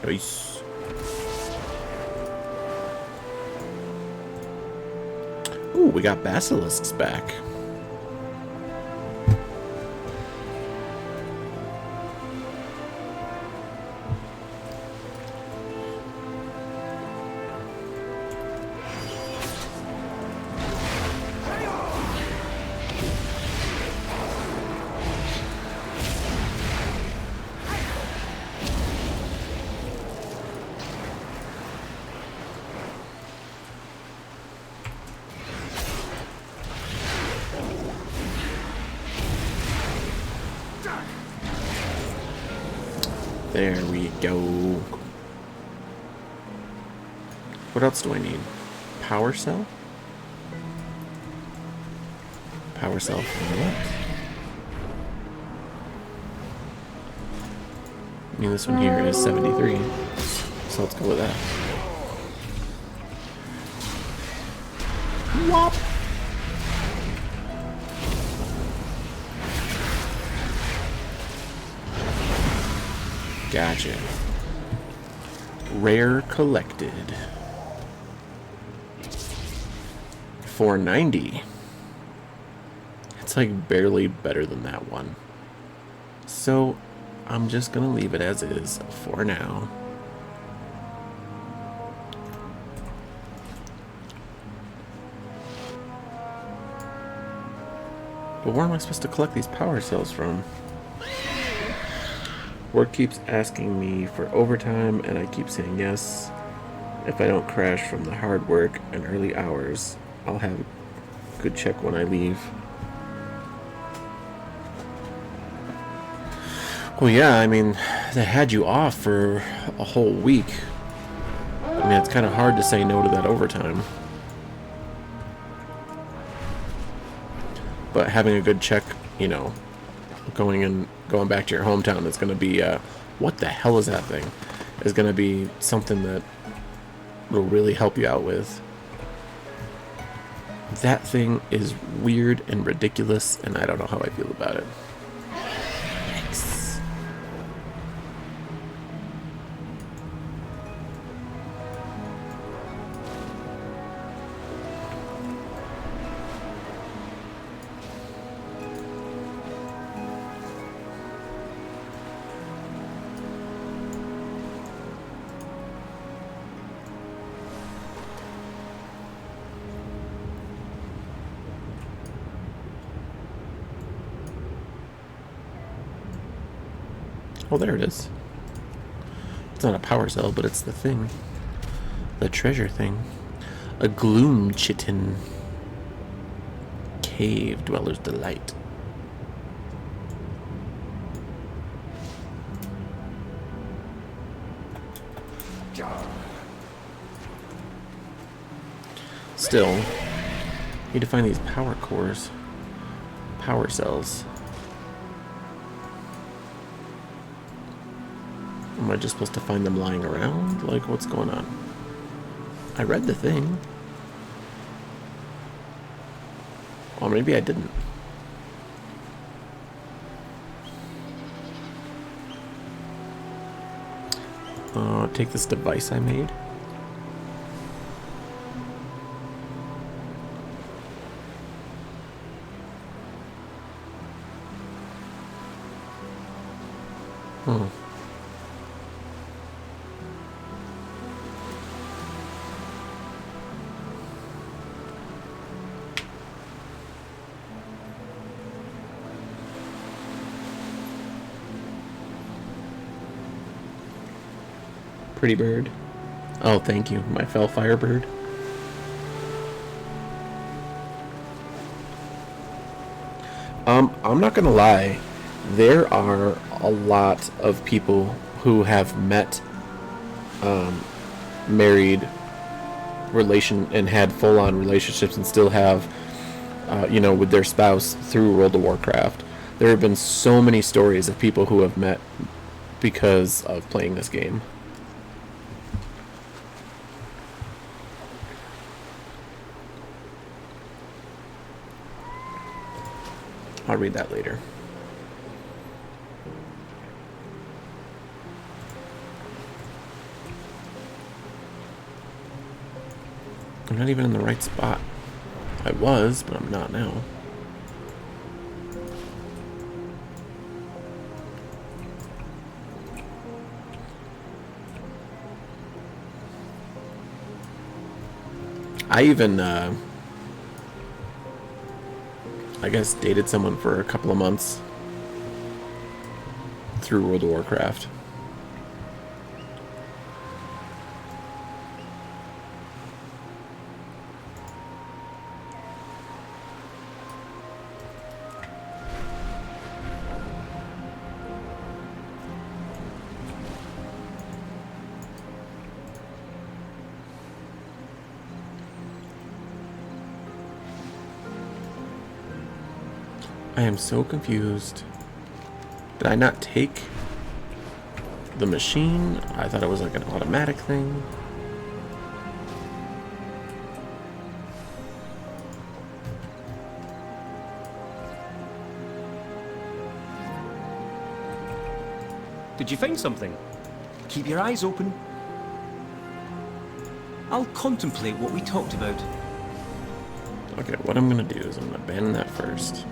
Nice. Ooh, we got basilisks back. There we go. What else do I need? Power cell? Power cell from what? I mean, this one here is 73. So let's go with that. Whop! Gotcha. Rare collected. 490. It's like barely better than that one. So I'm just gonna leave it as is for now. But where am I supposed to collect these power cells from? Work keeps asking me for overtime, and I keep saying yes. If I don't crash from the hard work and early hours, I'll have a good check when I leave. Well, yeah, I mean, they had you off for a whole week. I mean, it's kind of hard to say no to that overtime. But having a good check, you know, going back to your hometown, it's going to be, what the hell is that thing? Is going to be something that will really help you out with. That thing is weird and ridiculous, and I don't know how I feel about it. Yikes. Oh, there it is. It's not a power cell, but it's the thing. The treasure thing. A gloom chitin. Cave dweller's delight. Still, need to find these power cores. Power cells. Am I just supposed to find them lying around? Like, what's going on? I read the thing. Or maybe I didn't. Take this device I made. Pretty bird. Oh, thank you, my Fellfire bird. I'm not gonna lie. There are a lot of people who have met, married, relation, and had full-on relationships, and still have, with their spouse through World of Warcraft. There have been so many stories of people who have met because of playing this game. I'll read that later. I'm not even in the right spot. I was, but I'm not now. I even, I guess, dated someone for a couple of months through World of Warcraft. I am so confused. Did I not take the machine? I thought it was like an automatic thing. Did you find something? Keep your eyes open. I'll contemplate what we talked about. Okay, what I'm gonna do is I'm gonna abandon that first.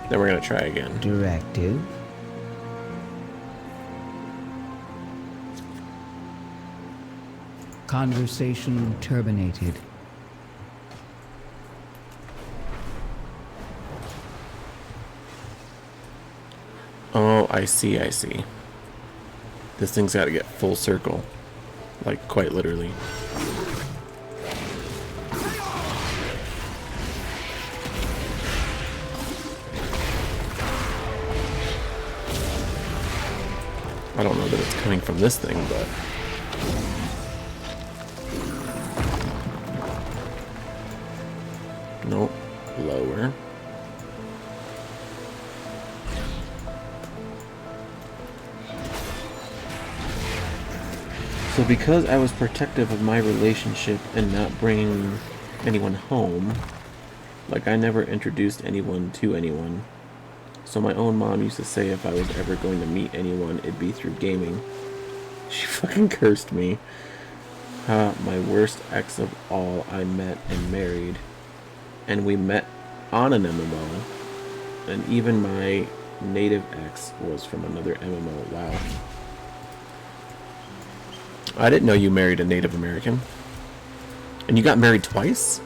Then we're gonna try again. Directive. Conversation terminated. Oh, I see, I see. This thing's gotta get full circle. Like, quite literally. I don't know that it's coming from this thing, but... Nope. Lower. So because I was protective of my relationship and not bringing anyone home, like I never introduced anyone to anyone. So my own mom used to say if I was ever going to meet anyone, it'd be through gaming. She fucking cursed me. My worst ex of all I met and married. And we met on an MMO. And even my native ex was from another MMO. Wow. I didn't know you married a Native American. And you got married twice?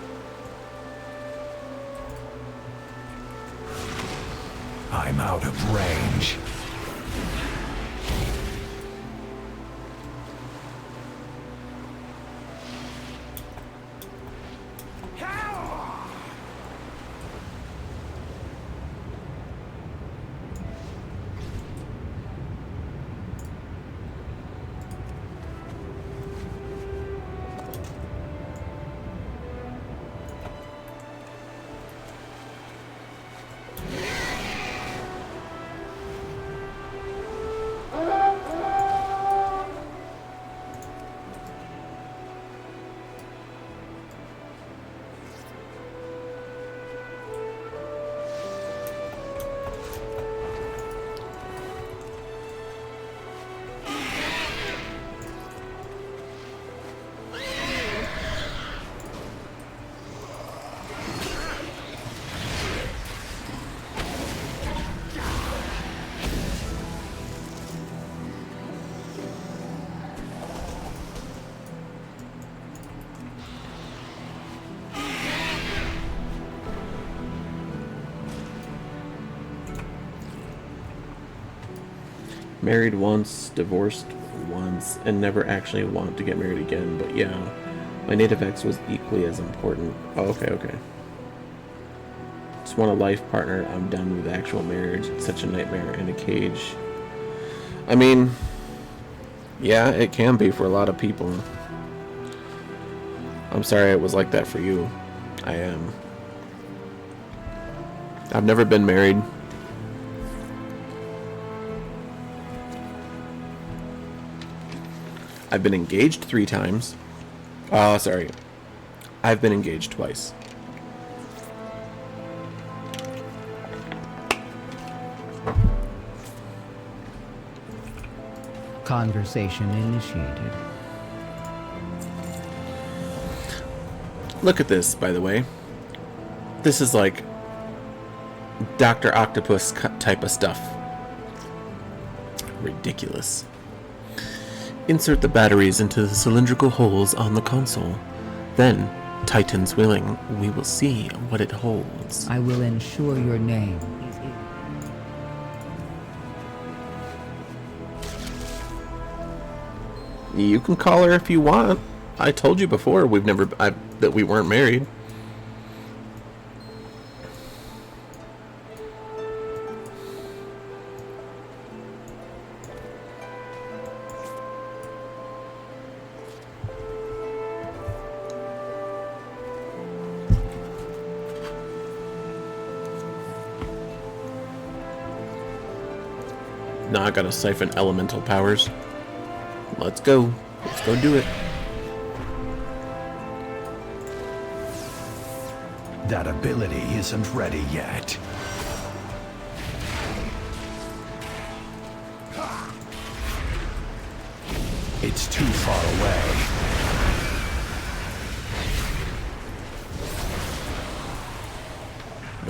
I'm out of range. Married once, divorced once and never actually want to get married again, but yeah, my native ex was equally as important. Oh, okay. Just want a life partner. I'm done with actual marriage. It's such a nightmare in a cage. I mean, yeah, it can be for a lot of people. I'm sorry it was like that for you. I am. I've never been married. I've been engaged 3 times. Sorry. I've been engaged twice. Conversation initiated. Look at this, by the way. This is like Dr. Octopus type of stuff. Ridiculous. Insert the batteries into the cylindrical holes on the console. Then, Titans willing, we will see what it holds. I will ensure your name is in. You can call her if you want. I told you before that we weren't married. Now I gotta siphon elemental powers. Let's go. Let's go do it. That ability isn't ready yet. It's too far away.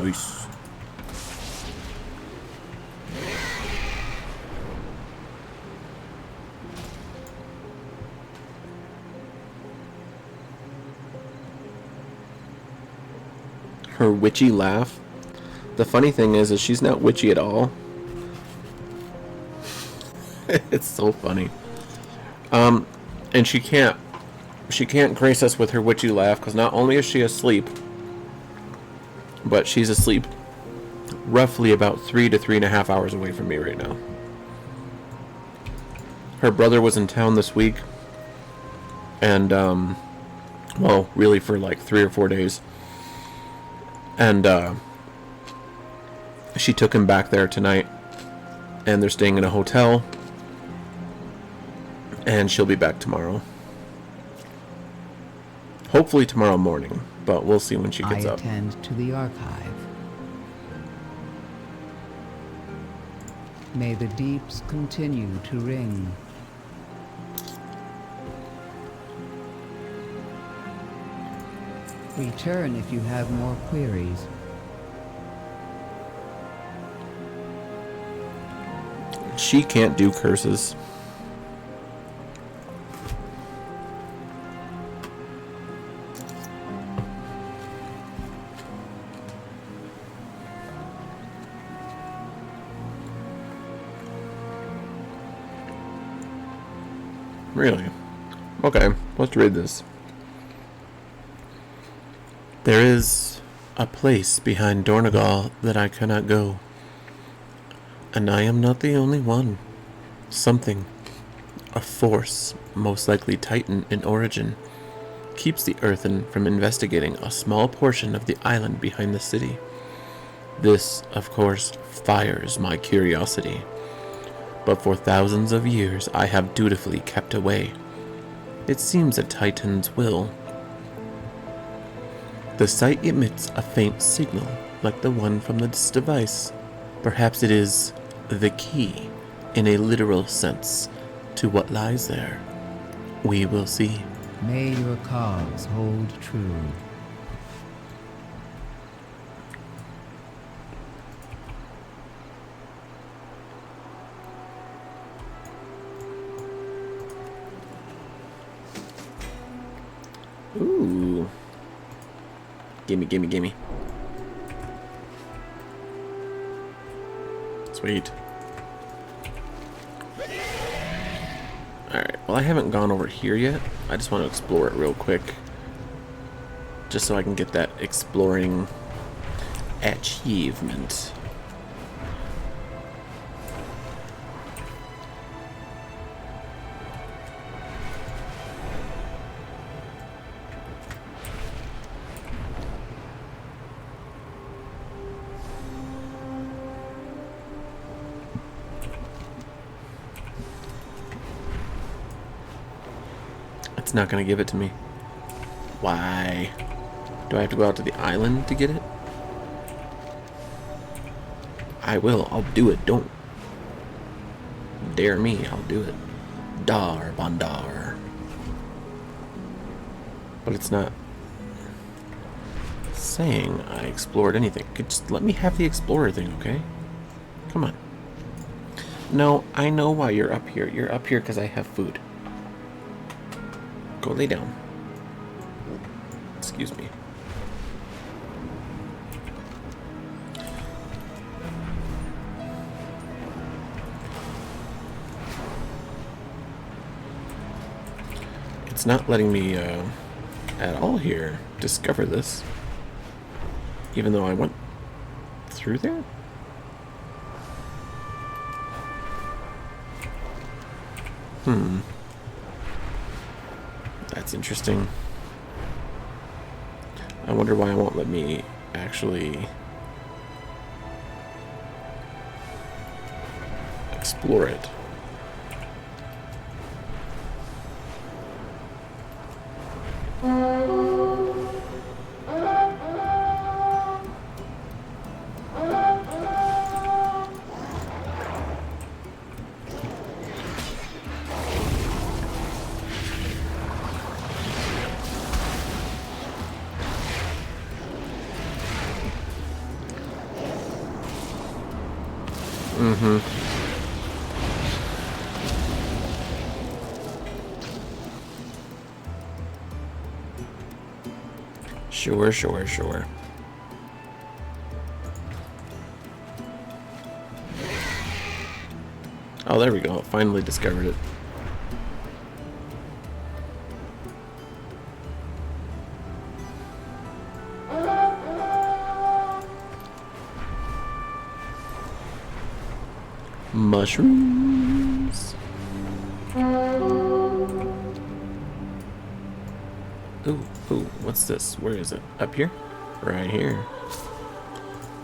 Nice. Her witchy laugh. The funny thing is she's not witchy at all. It's so funny. And she can't grace us with her witchy laugh because not only is she asleep, but she's asleep roughly about 3 to 3.5 hours away from me right now. Her brother was in town this week, and well, really for like 3 or 4 days. And she took him back there tonight, and they're staying in a hotel, and she'll be back tomorrow. Hopefully tomorrow morning, but we'll see when she gets up. I attend to the archive. May the deeps continue to ring. Return if you have more queries. She can't do curses. Really? Okay, let's read this. There is a place behind Dornogal that I cannot go. And I am not the only one. Something, a force, most likely Titan in origin, keeps the Earthen from investigating a small portion of the island behind the city. This, of course, fires my curiosity. But for thousands of years I have dutifully kept away. It seems a Titan's will. The site emits a faint signal, like the one from this device. Perhaps it is the key, in a literal sense, to what lies there. We will see. May your cause hold true. Ooh. Gimme. Sweet. Alright. I haven't gone over here yet. I just want to explore it real quick. Just so I can get that exploring achievement. It's not gonna give it to me. Why? Do I have to go out to the island to get it? I will. I'll do it. Don't dare me. I'll do it. Dar Bandar. But it's not saying I explored anything. Just let me have the explorer thing, okay? Come on. No, I know why you're up here. You're up here because I have food. Go lay down. Excuse me. It's not letting me at all here discover this, even though I went through there. That's interesting. I wonder why it won't let me actually explore it. Sure. Oh, there we go. Finally discovered it. Mushrooms. Ooh, what's this? Where is it? Up here? Right here.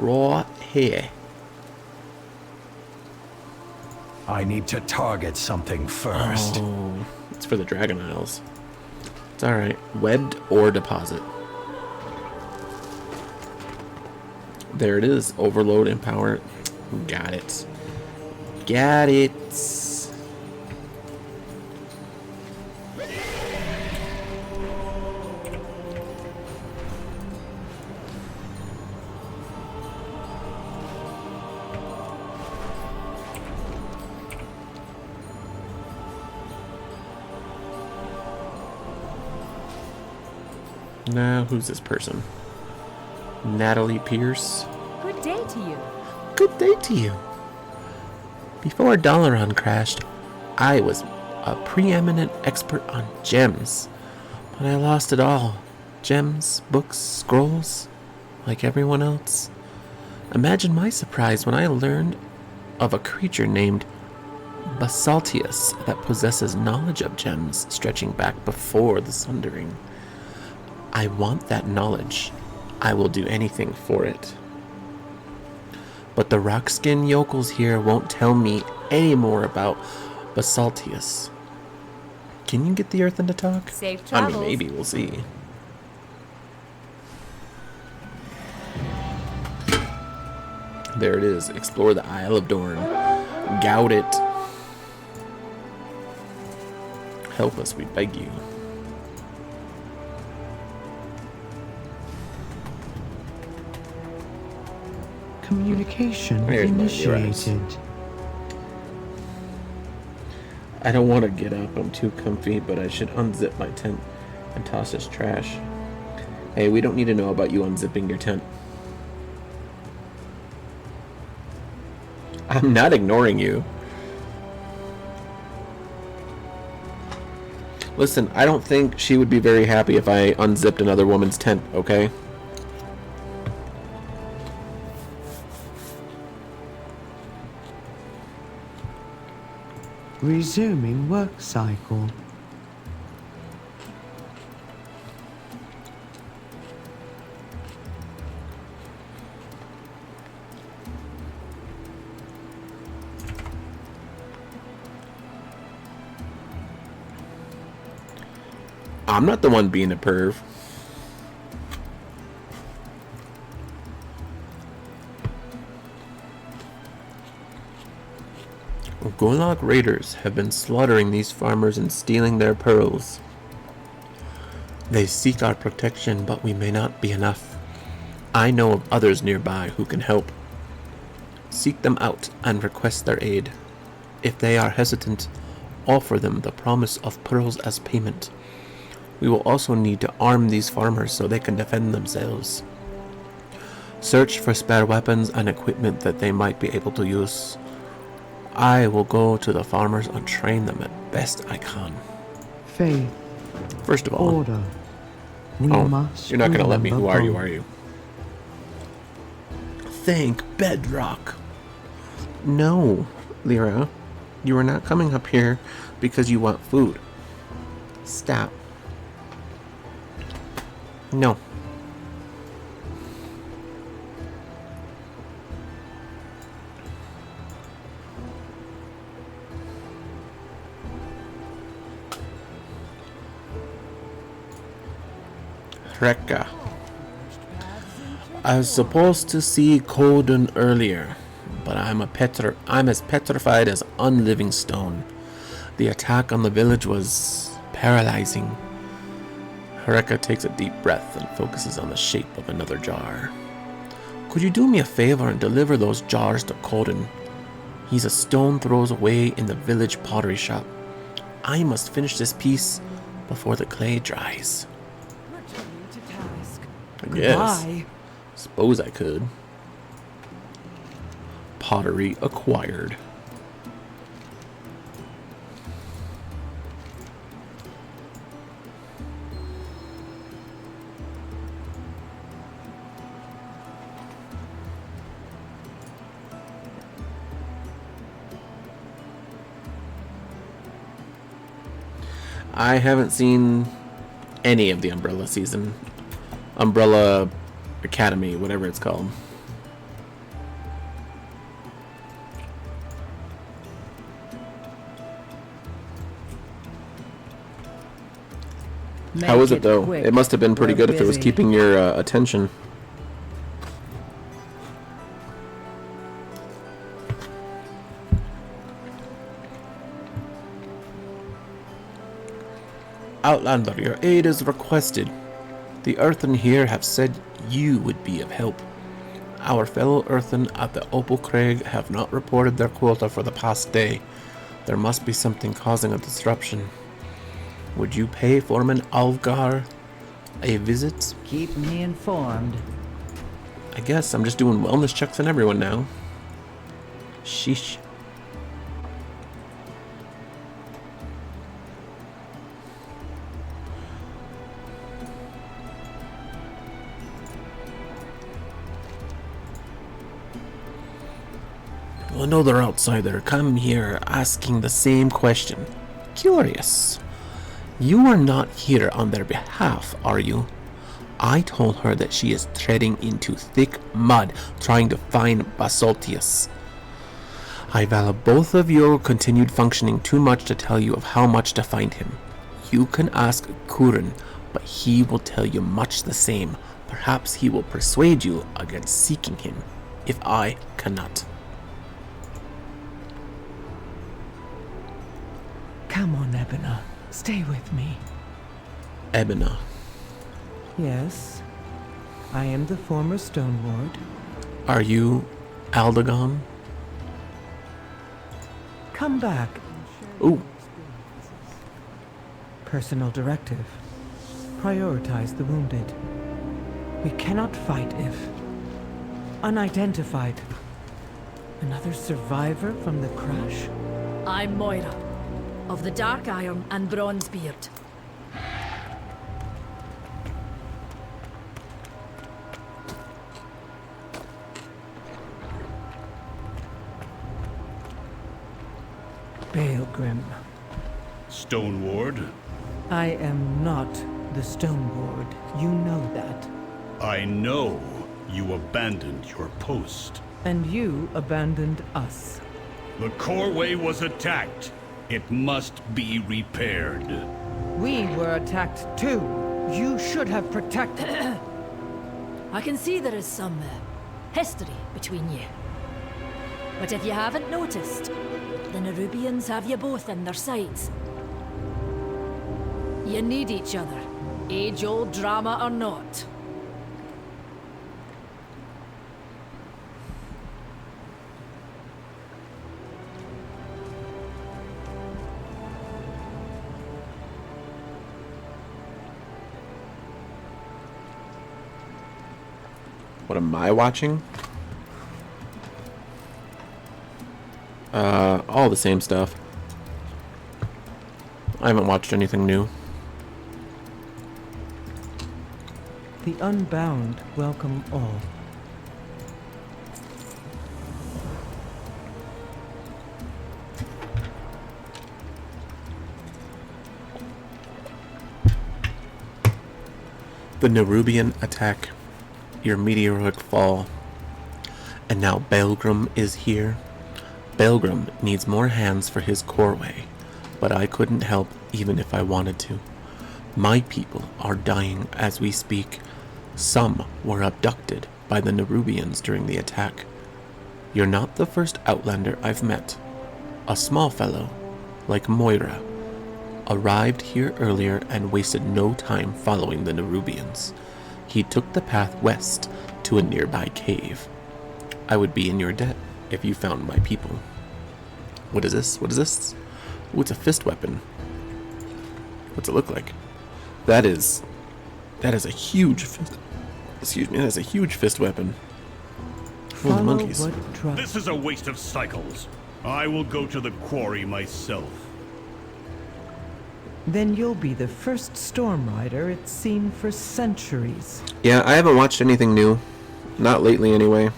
Right here. I need to target something first. Oh, it's for the Dragon Isles. It's alright. Webbed ore deposit. There it is. Overload and power. Got it. Got it. Now, who's this person? Natalie Pierce. Good day to you. Good day to you. Before Dalaran crashed, I was a preeminent expert on gems, but I lost it all. Gems, books, scrolls, like everyone else. Imagine my surprise when I learned of a creature named Basaltius that possesses knowledge of gems stretching back before the Sundering. I want that knowledge. I will do anything for it. But the Rockskin yokels here won't tell me any more about Basaltius. Can you get the Earthen to talk? Safe travels. I mean, maybe. We'll see. There it is. Explore the Isle of Dorn. Gout it. Help us, we beg you. Communication There's my initiated. I don't want to get up. I'm too comfy, but I should unzip my tent and toss this trash. Hey, we don't need to know about you unzipping your tent. I'm not ignoring you. Listen, I don't think she would be very happy if I unzipped another woman's tent, okay? Resuming work cycle. I'm not the one being a perv. Golok raiders have been slaughtering these farmers and stealing their pearls. They seek our protection, but we may not be enough. I know of others nearby who can help. Seek them out and request their aid. If they are hesitant, offer them the promise of pearls as payment. We will also need to arm these farmers so they can defend themselves. Search for spare weapons and equipment that they might be able to use. I will go to the farmers and train them as best I can. Faith. First of all, Order. We must you're not going to let me. Who are you? both. Are you? Thank Bedrock. No, Lyra. You are not coming up here because you want food. Stop. No. Rekka. I was supposed to see Koden earlier, but I'm as petrified as unliving stone. The attack on the village was paralyzing. Rekka takes a deep breath and focuses on the shape of another jar. Could you do me a favor and deliver those jars to Koden? He's a stone throws away in the village pottery shop. I must finish this piece before the clay dries. Returning to task. I guess. Goodbye. Suppose I could. Pottery acquired. I haven't seen any of the Umbrella season. Umbrella Academy, whatever it's called. How was it though? It must have been pretty good if it was keeping your attention. Outlander, your aid is requested. The Earthen here have said you would be of help. Our fellow Earthen at the Opal Crag have not reported their quota for the past day. There must be something causing a disruption. Would you pay Foreman Alvgar a visit? Keep me informed. I guess I'm just doing wellness checks on everyone now. Sheesh. Another outsider come here asking the same question. Curious. You are not here on their behalf, are you? I told her that she is treading into thick mud trying to find Basaltius. I value both of your continued functioning too much to tell you of how much to find him. You can ask Kurin, but he will tell you much the same. Perhaps he will persuade you against seeking him, if I cannot. Come on, Ebona. Stay with me. Ebona. Yes. I am the former Stone Ward. Are you Aldegon? Come back. Ooh. Personal directive. Prioritize the wounded. We cannot fight if unidentified. Another survivor from the crash? I'm Moira, of the Dark Iron and Bronzebeard. Grimm. Stoneward? I am not the Stone Ward. You know that. I know you abandoned your post. And you abandoned us. The Coreway was attacked. It must be repaired. We were attacked too. You should have protected. I can see there is some history between you. But if you haven't noticed, the Nerubians have you both in their sights. You need each other, age-old drama or not. What am I watching? All the same stuff. I haven't watched anything new. The Unbound welcome all. The Nerubian attack, your meteoric fall, and now Belgrim is here. Belgrim needs more hands for his Coreway, but I couldn't help even if I wanted to. My people are dying as we speak. Some were abducted by the Nerubians during the attack. You're not the first Outlander I've met. A small fellow, like Moira, arrived here earlier and wasted no time following the Nerubians. He took the path west to a nearby cave. I would be in your debt if you found my people. What is this? What is this? Ooh, it's a fist weapon. What's it look like? That is a huge fist. Excuse me, that is a huge fist weapon. Holy monkeys. This is a waste of cycles. I will go to the quarry myself. Then you'll be the first storm rider it's seen for centuries. Yeah, I haven't watched anything new. Not lately, anyway.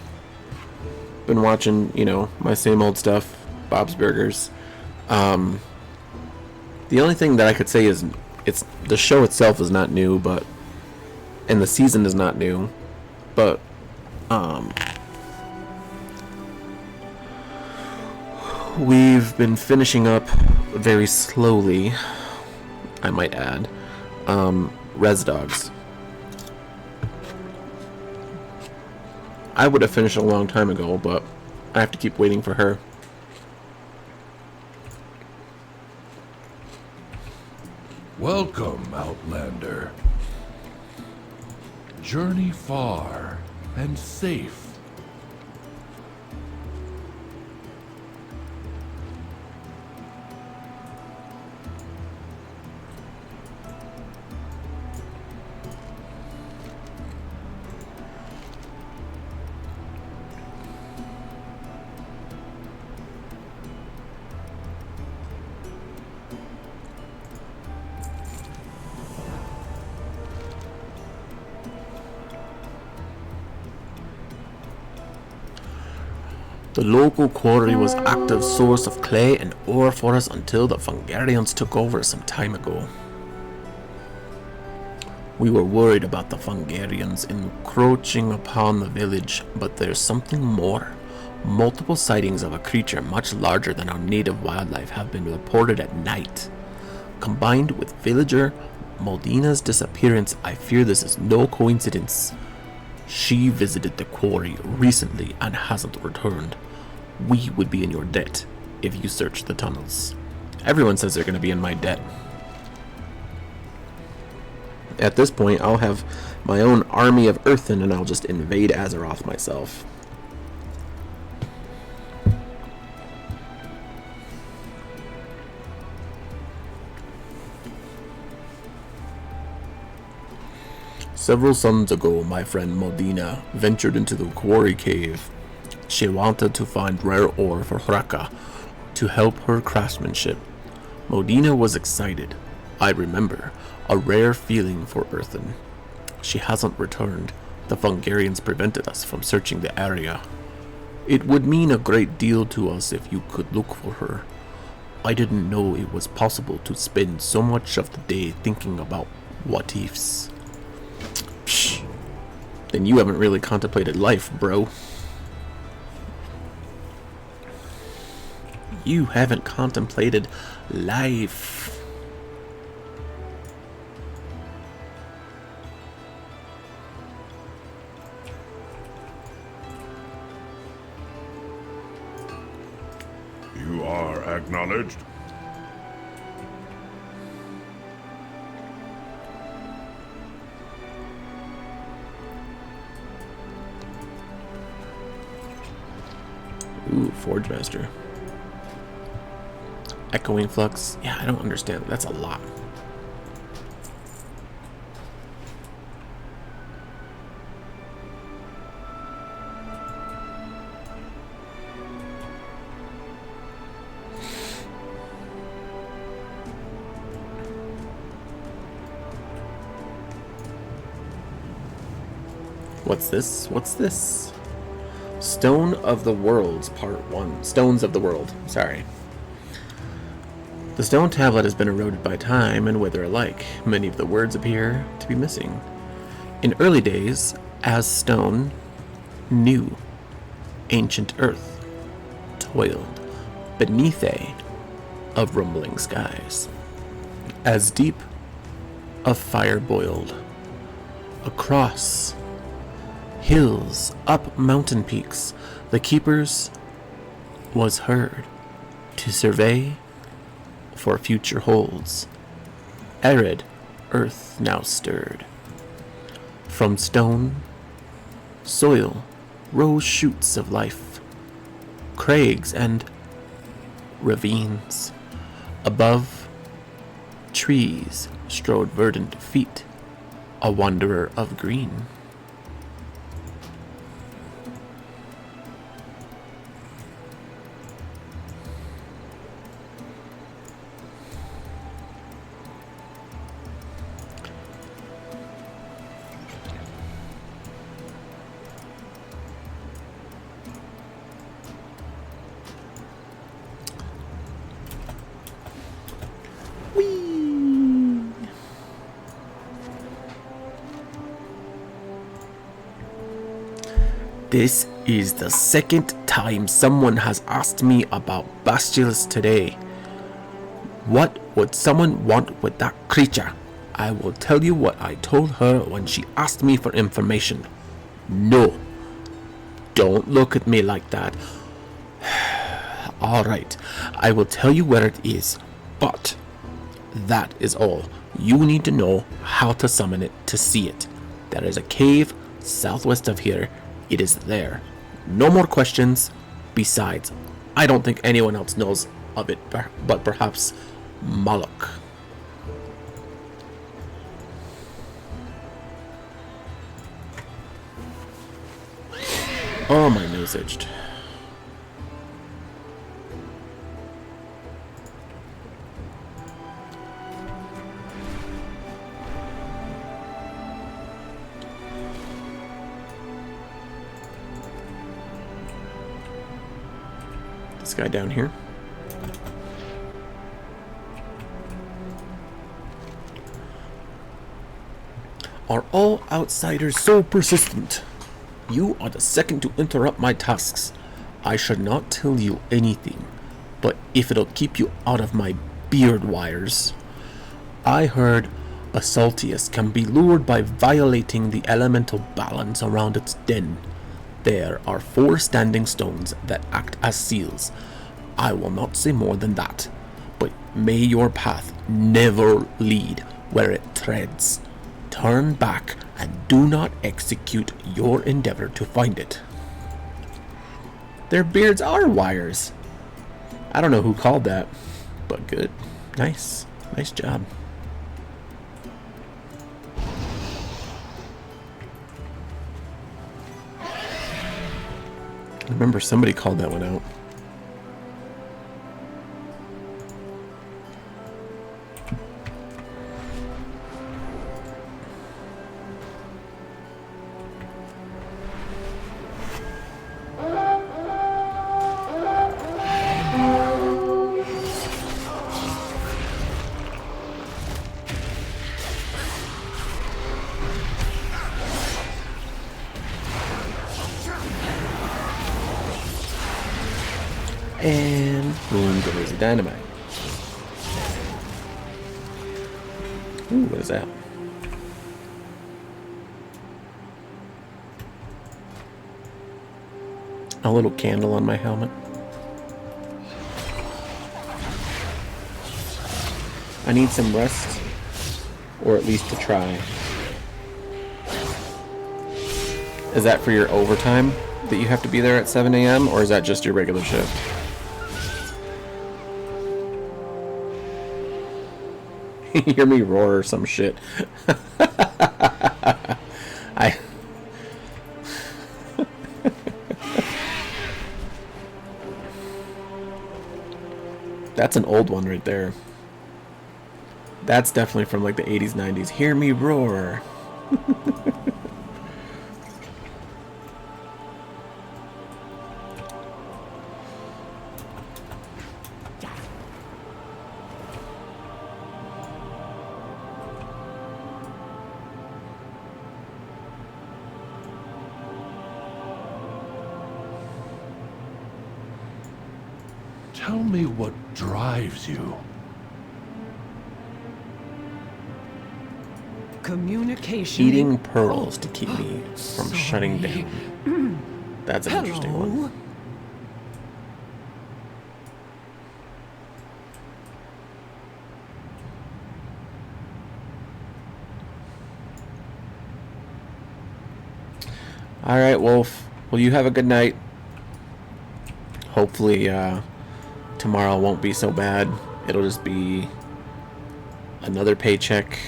Been watching, my same old stuff. Bob's Burgers. The only thing that I could say is the show itself is not new, and the season is not new, but we've been finishing up very slowly, I might add, Res Dogs. I would have finished a long time ago, but I have to keep waiting for her. Welcome, Outlander. Journey far and safe. The local quarry was active source of clay and ore for us until the Fungarians took over some time ago. We were worried about the Fungarians encroaching upon the village, but there's something more. Multiple sightings of a creature much larger than our native wildlife have been reported at night. Combined with villager Modina's disappearance, I fear this is no coincidence. She visited the quarry recently and hasn't returned. We would be in your debt if you search the tunnels. Everyone says they're going to be in my debt. At this point, I'll have my own army of Earthen and I'll just invade Azeroth myself. Several suns ago, my friend Modina ventured into the quarry cave. She wanted to find rare ore for Hraka to help her craftsmanship. Modina was excited. I remember a rare feeling for Earthen. She hasn't returned. The Fungarians prevented us from searching the area. It would mean a great deal to us if you could look for her. I didn't know it was possible to spend so much of the day thinking about what ifs. Psh, then you haven't really contemplated life, bro. You haven't contemplated life. You are acknowledged. Ooh, Forge Master. Echoing Flux. Yeah, I don't understand. That's a lot. What's this? What's this? Stone of the Worlds, Part 1. Stones of the World. Sorry. The stone tablet has been eroded by time and wither alike. Many of the words appear to be missing. In early days, as stone knew, ancient earth toiled beneath of rumbling skies. As deep of fire boiled across hills, up mountain peaks, the keepers was heard to survey for future holds. Arid earth now stirred. From stone, soil, rose shoots of life, crags and ravines. Above, trees strode verdant feet, a wanderer of green. This is the second time someone has asked me about Basilisk today. What would someone want with that creature? I will tell you what I told her when she asked me for information. No. Don't look at me like that. Alright, I will tell you where it is, but that is all. You need to know how to summon it to see it. There is a cave southwest of here. It is there. No more questions. Besides, I don't think anyone else knows of it, but perhaps Moloch. Oh, my nose itched. This guy down here. Are all outsiders so persistent? You are the second to interrupt my tasks. I should not tell you anything, but if it'll keep you out of my beard wires. I heard Basaltius can be lured by violating the elemental balance around its den. There are 4 standing stones that act as seals. I will not say more than that, but may your path never lead where it treads. Turn back and do not execute your endeavor to find it. Their beards are wires. I don't know who called that, but good. Nice. Nice job. I remember somebody called that one out. And boom goes the dynamite. Ooh, what is that? A little candle on my helmet. I need some rest, or at least to try. Is that for your overtime that you have to be there at 7 a.m. or is that just your regular shift? You hear me roar or some shit. That's an old one right there. That's definitely from like the 80s, 90s. Hear me roar. Tell me what drives you. Communication. Eating pearls to keep me from shutting down. That's an interesting one. Alright, Wolf. Well, you have a good night. Hopefully, tomorrow won't be so bad. It'll just be another paycheck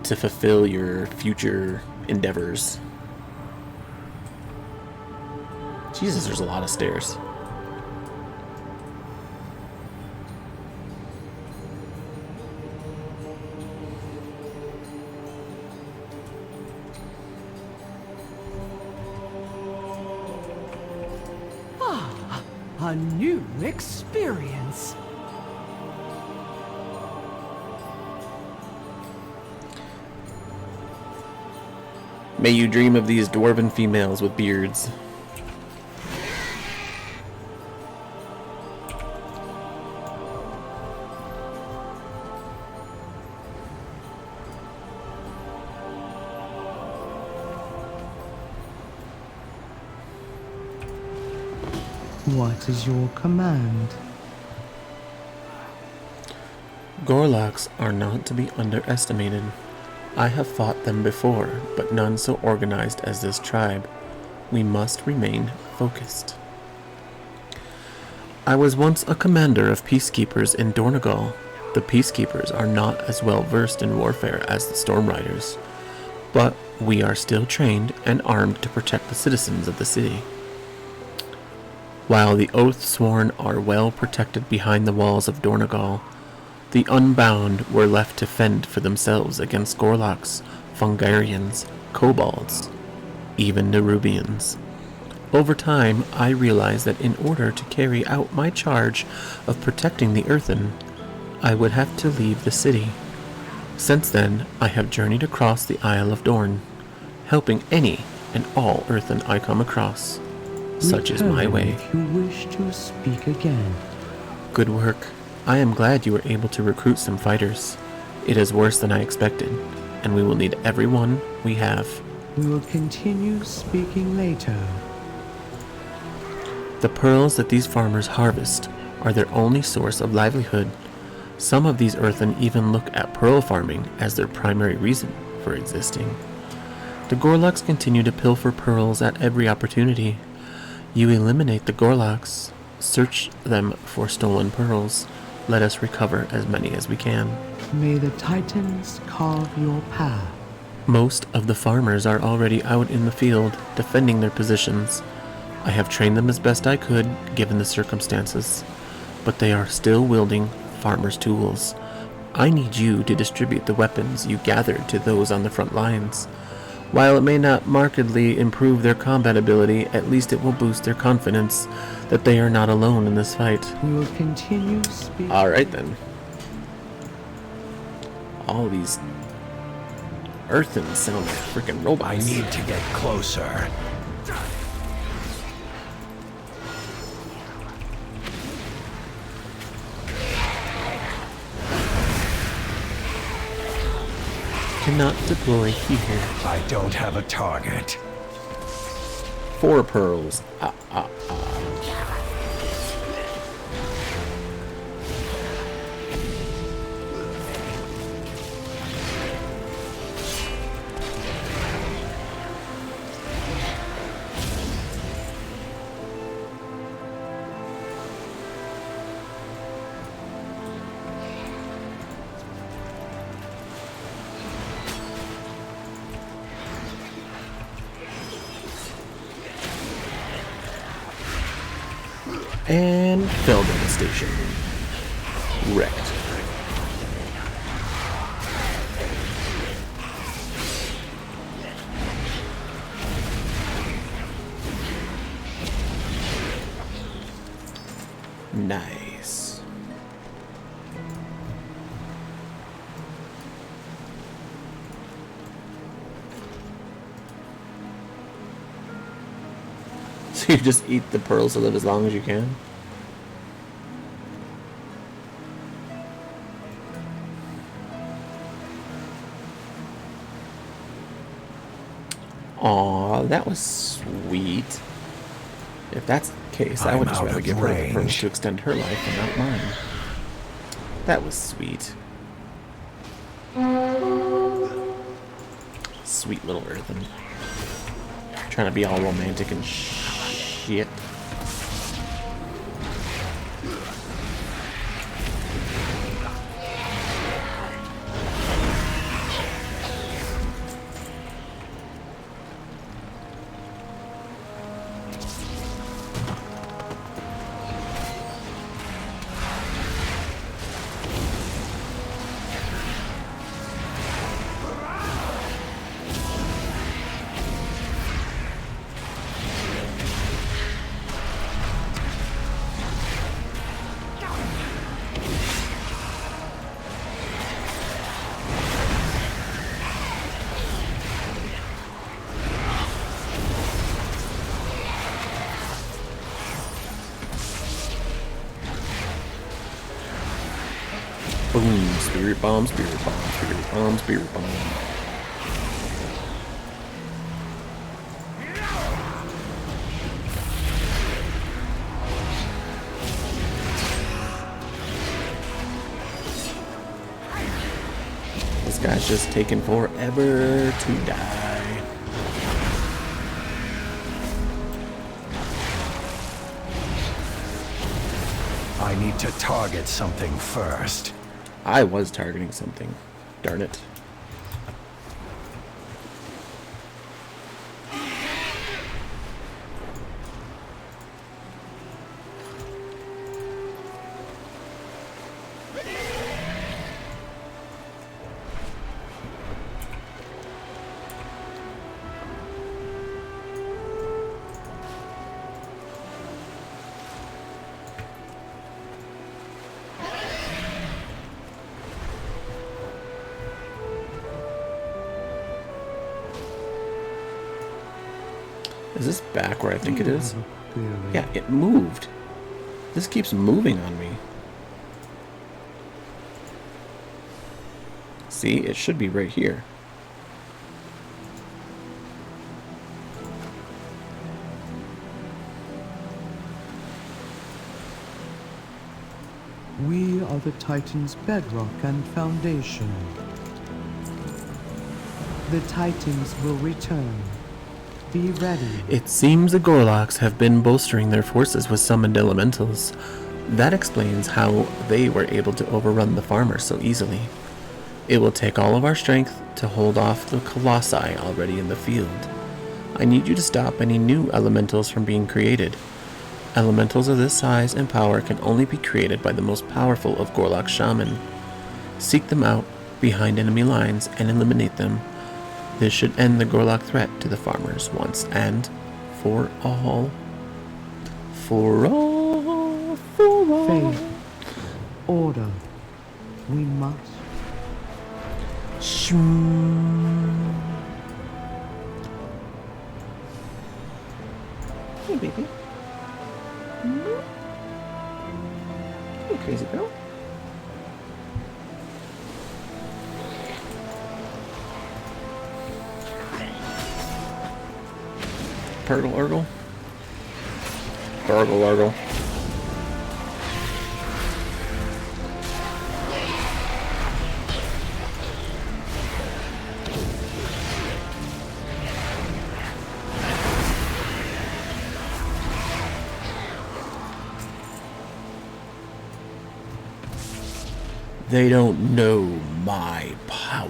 to fulfill your future endeavors. Jesus, there's a lot of stairs. A new experience. May you dream of these dwarven females with beards. What is your command? Gorloks are not to be underestimated. I have fought them before, but none so organized as this tribe. We must remain focused. I was once a commander of peacekeepers in Dornogal. The peacekeepers are not as well versed in warfare as the Stormriders, but we are still trained and armed to protect the citizens of the city. While the Oathsworn are well protected behind the walls of Dornogal, the Unbound were left to fend for themselves against Gorloks, Fungarians, Kobolds, even Nerubians. Over time, I realized that in order to carry out my charge of protecting the Earthen, I would have to leave the city. Since then, I have journeyed across the Isle of Dorn, helping any and all Earthen I come across. Such is my way. If you wish to speak again. Good work. I am glad you were able to recruit some fighters. It is worse than I expected, and we will need everyone we have. We will continue speaking later. The pearls that these farmers harvest are their only source of livelihood. Some of these Earthen even look at pearl farming as their primary reason for existing. The Gorloks continue to pilfer pearls at every opportunity. You eliminate the Gorloks, search them for stolen pearls. Let us recover as many as we can. May the Titans carve your path. Most of the farmers are already out in the field, defending their positions. I have trained them as best I could, given the circumstances, but they are still wielding farmers' tools. I need you to distribute the weapons you gathered to those on the front lines. While it may not markedly improve their combat ability, at least it will boost their confidence that they are not alone in this fight. We will continue speaking. Alright then. All these Earthens sound like freaking robots. I need to get closer. cannot deploy here. I don't have a target. 4 pearls. And fell devastation. Wrecked. Nice. So you just eat the pearls to live as long as you can? Aw, that was sweet. If that's the case, I would just rather give her the pearls to extend her life and not mine. That was sweet. Sweet little Earthen. Trying to be all romantic and shit. Boom, spirit bomb, spirit bomb, spirit bomb, spirit bomb. This guy's just taking forever to die. I need to target something first. I was targeting something. Darn it. Is this back where I think it is? Yeah, it moved. This keeps moving on me. See, it should be right here. We are the Titan's bedrock and foundation. The Titans will return. Be ready. It seems the Gorloks have been bolstering their forces with summoned elementals. That explains how they were able to overrun the farmers so easily. It will take all of our strength to hold off the Colossi already in the field. I need you to stop any new elementals from being created. Elementals of this size and power can only be created by the most powerful of Gorlok shaman. Seek them out behind enemy lines and eliminate them. This should end the Gorlok threat to the farmers once and for all. For all. For all. Faith. Order. We must. Shoo. Hey, baby. Hey, crazy girl. Purgle Urgle? Burgle Urgle. They don't know my power.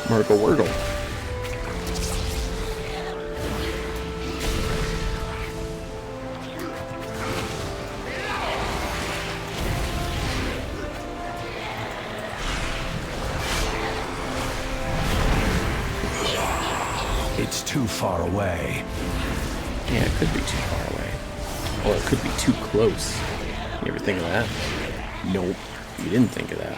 Murgle Wurgle. It's too far away. Yeah, it could be too far away. Or it could be too close. You ever think of that? Nope. You didn't think of that.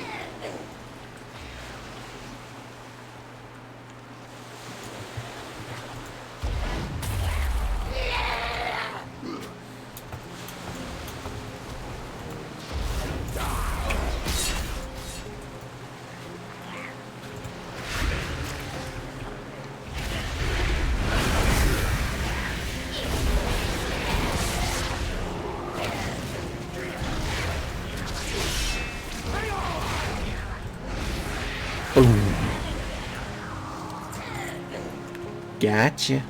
Gotcha.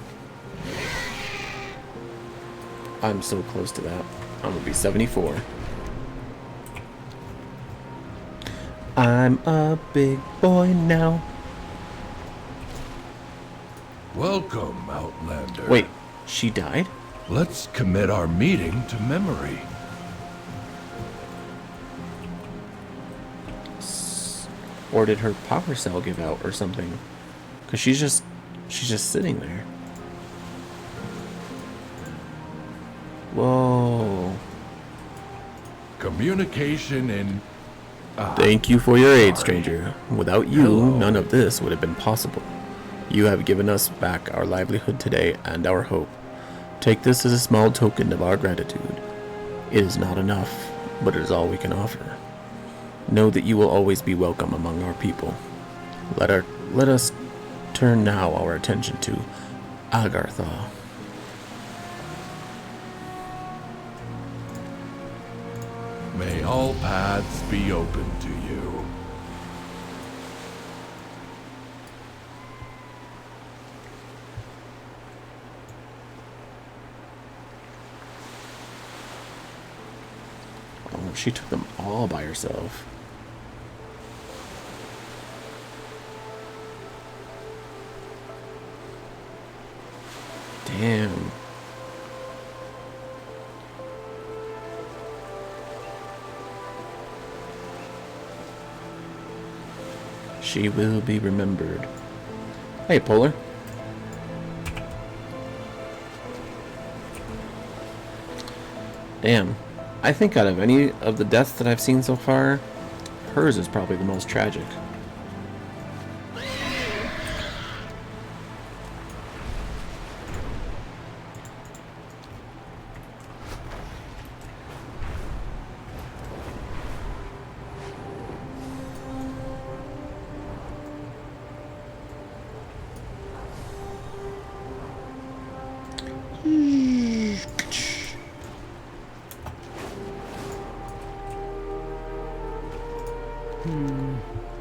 I'm so close to that. I'm gonna be 74. I'm a big boy now. Welcome, Outlander. Wait, she died? Let's commit our meeting to memory. Or did her power cell give out or something? Because she's just sitting there. Whoa. Communication in... Thank you for your aid, stranger. Without you, none of this would have been possible. You have given us back our livelihood today and our hope. Take this as a small token of our gratitude. It is not enough, but it is all we can offer. Know that you will always be welcome among our people. Let us turn now our attention to Agartha. May all paths be open to you. Oh, she took them all by herself. Damn. She will be remembered. Hey, Polar. Damn. I think out of any of the deaths that I've seen so far, hers is probably the most tragic.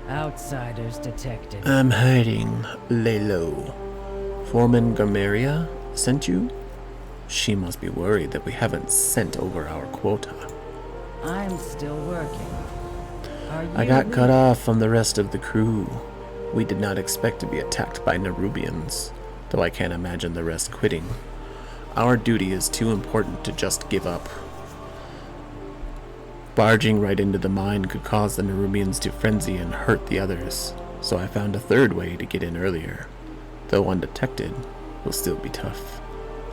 Outsiders detected. I'm hiding. Lay low. Foreman Garmeria sent you? She must be worried that we haven't sent over our quota. I'm still working. Are you I got cut off from the rest of the crew. We did not expect to be attacked by Nerubians, though I can't imagine the rest quitting. Our duty is too important to just give up. Barging right into the mine could cause the Nerubians to frenzy and hurt the others, so I found a third way to get in earlier. Though undetected, will still be tough.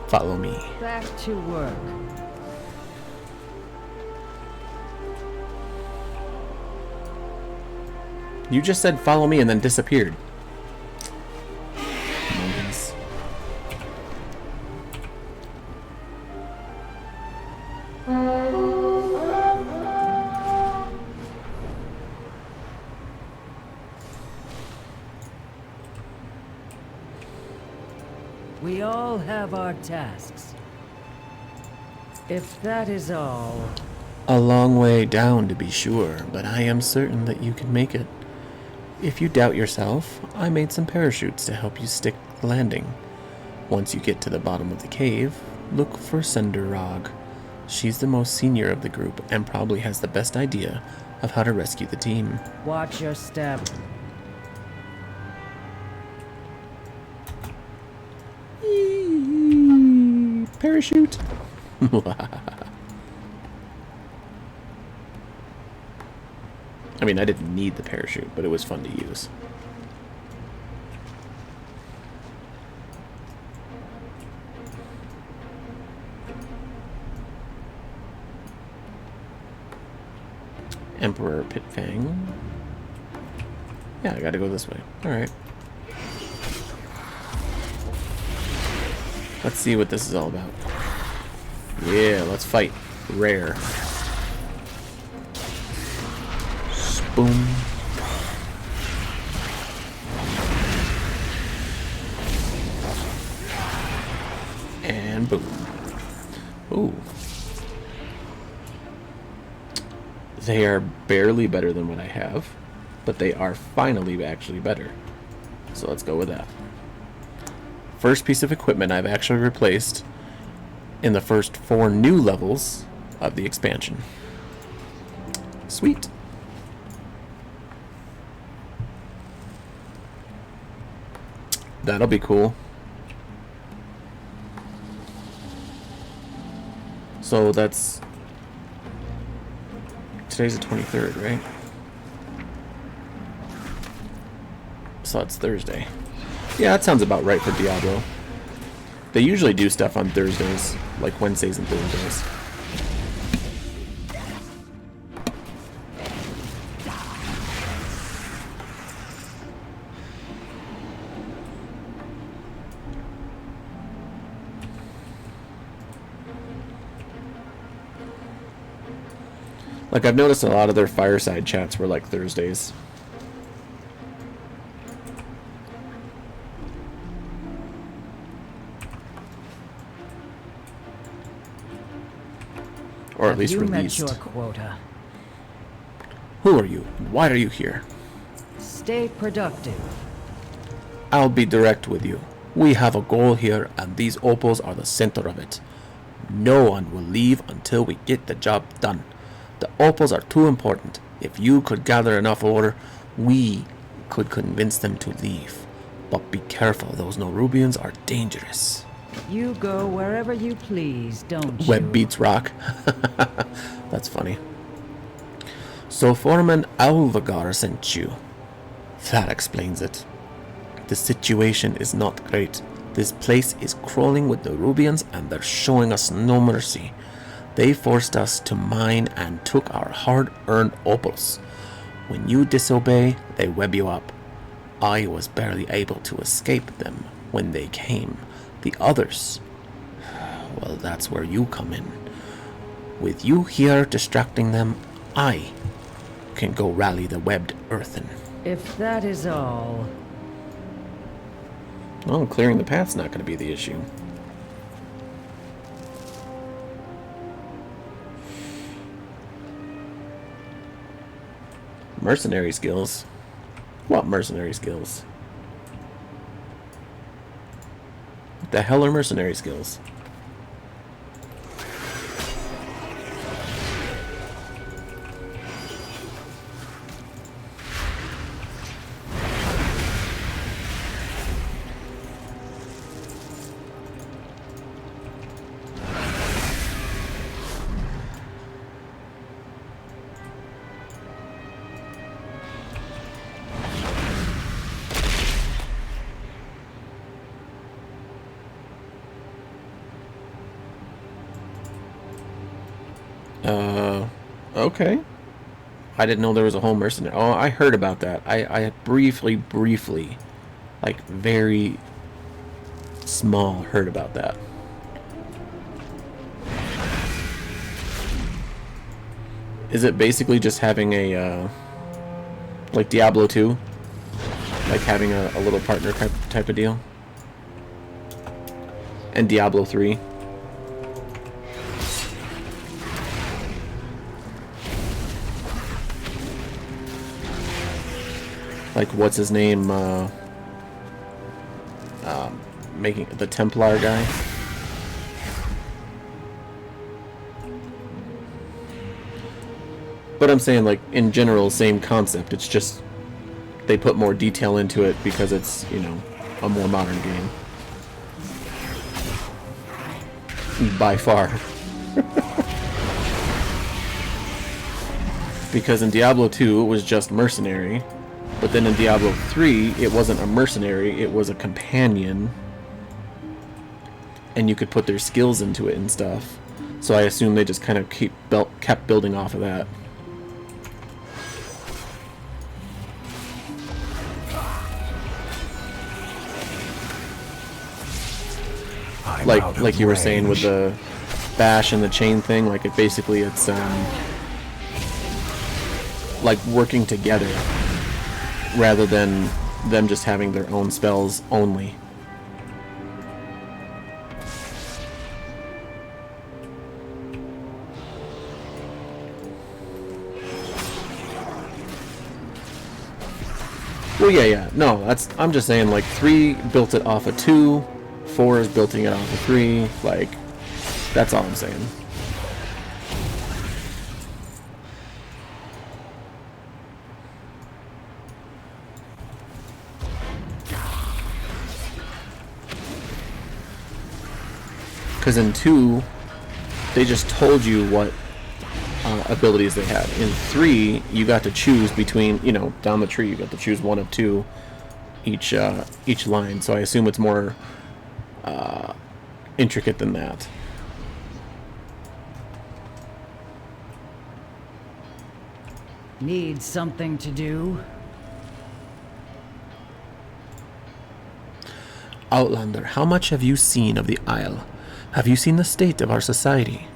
Follow me. Back to work. You just said follow me and then disappeared. Monkeys. all have our tasks. If that is all... A long way down, to be sure, but I am certain that you can make it. If you doubt yourself, I made some parachutes to help you stick the landing. Once you get to the bottom of the cave, look for Senderog. She's the most senior of the group and probably has the best idea of how to rescue the team. Watch your step. Parachute. I mean, I didn't need the parachute, but it was fun to use. Emperor Pitfang. Yeah, I gotta go this way. Alright. Let's see what this is all about. Yeah, let's fight. Rare. Boom. And boom. Ooh. They are barely better than what I have, but they are finally actually better. So let's go with that. First piece of equipment I've actually replaced in the first 4 new levels of the expansion. Sweet. That'll be cool. So that's... Today's the 23rd, right? So it's Thursday. Yeah, that sounds about right for Diablo. They usually do stuff on Thursdays, like Wednesdays and Thursdays. Like, I've noticed a lot of their fireside chats were like Thursdays. Or at least released. You met your quota. Who are you? Why are you here? Stay productive. I'll be direct with you. We have a goal here, and these opals are the center of it. No one will leave until we get the job done. The opals are too important. If you could gather enough order, we could convince them to leave. But be careful, those Norubians are dangerous. You go wherever you please, don't you? Web beats rock. That's funny. So Foreman Alvagar sent you. That explains it. The situation is not great. This place is crawling with Norubians and they're showing us no mercy. They forced us to mine and took our hard-earned opals. When you disobey, they web you up. I was barely able to escape them when they came. The others, well, that's where you come in. With you here distracting them, I can go rally the webbed earthen. If that is all... Well, clearing the path's not going to be the issue. Mercenary skills? What mercenary skills? What the hell are mercenary skills? Okay. I didn't know there was a whole mercenary. Oh, I heard about that. I briefly, like very small, heard about that. Is it basically just having a, like Diablo 2? Like having a little partner type of deal? and Diablo 3. Like, what's his name? Making the Templar guy. But I'm saying, like, in general, same concept. It's just they put more detail into it because it's, you know, a more modern game. By far. Because in Diablo 2, it was just mercenary. But then in Diablo 3, it wasn't a mercenary, it was a companion. And you could put their skills into it and stuff. So I assume they just kind of kept building off of that. Like you were saying with the bash and the chain thing, like it basically it's like working together rather than them just having their own spells only. Well, yeah. No, I'm just saying, like, 3 built it off of 2, 4 is building it off of 3, like, that's all I'm saying. Because in 2, they just told you what abilities they had. In 3, you got to choose between, you know, down the tree, you got to choose one of 2 each line. So I assume it's more intricate than that. Need something to do? Outlander, how much have you seen of the Isle? Have you seen the state of our society?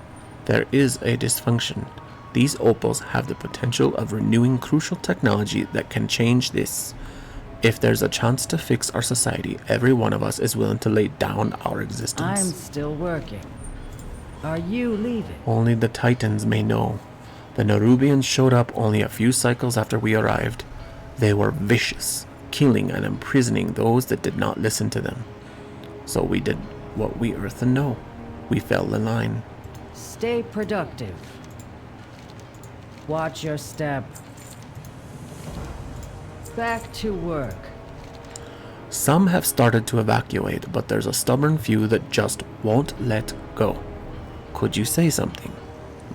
There is a dysfunction. These opals have the potential of renewing crucial technology that can change this. If there's a chance to fix our society, every one of us is willing to lay down our existence. I'm still working. Are you leaving? Only the Titans may know. The Nerubians showed up only a few cycles after we arrived. They were vicious, killing and imprisoning those that did not listen to them. So we did what we Earthen know. We fell in line. Stay productive. Watch your step. Back to work. Some have started to evacuate, but there's a stubborn few that just won't let go. Could you say something?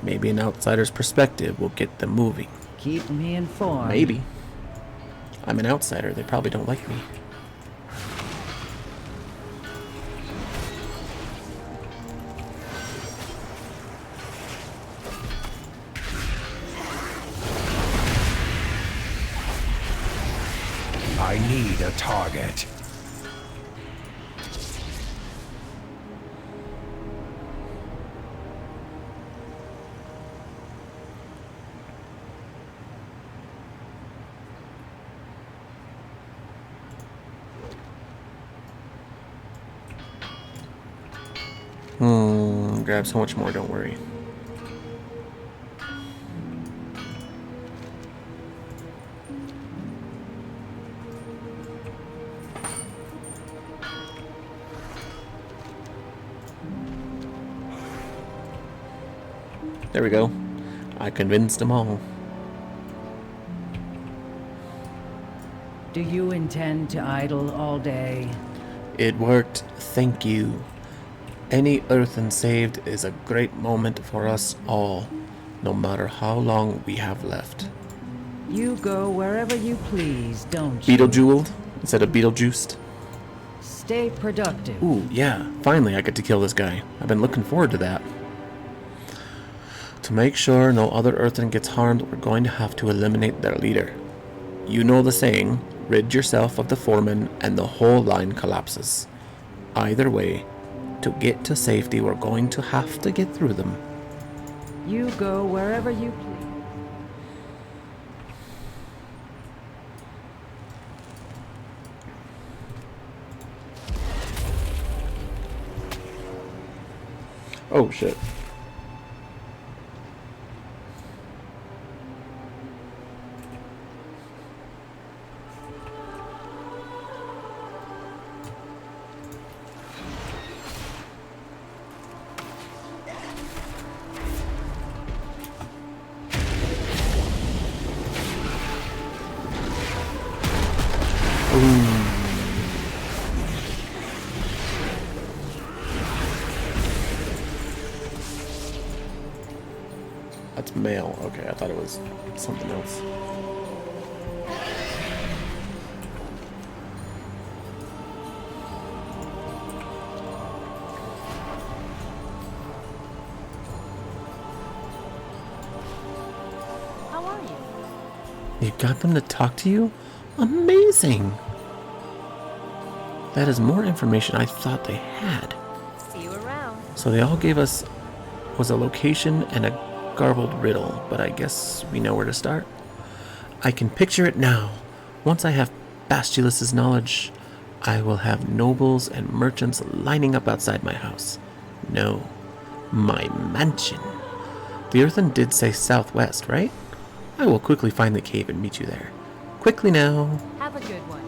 Maybe an outsider's perspective will get them moving. Keep me informed. Maybe. I'm an outsider. They probably don't like me. I need a target. Grab so much more, don't worry. There we go. I convinced them all. Do you intend to idle all day? It worked, thank you. Any Earthen saved is a great moment for us all, no matter how long we have left. You go wherever you please, don't you? Beetlejeweled instead of Beetlejuiced. Stay productive. Ooh, yeah, finally I get to kill this guy. I've been looking forward to that. To make sure no other Earthen gets harmed, we're going to have to eliminate their leader. You know the saying, rid yourself of the foreman and the whole line collapses. Either way, to get to safety, we're going to have to get through them. You go wherever you please. Oh shit. That's male. Okay, I thought it was something else. How are you? You got them to talk to you? Amazing! That is more information I thought they had. See you around. So they all gave us was a location and a garbled riddle, but I guess we know where to start. I can picture it now. Once I have Bastulus's knowledge, I will have nobles and merchants lining up outside my house. No, my mansion. The earthen did say southwest, right? I will quickly find the cave and meet you there. Quickly now. Have a good one.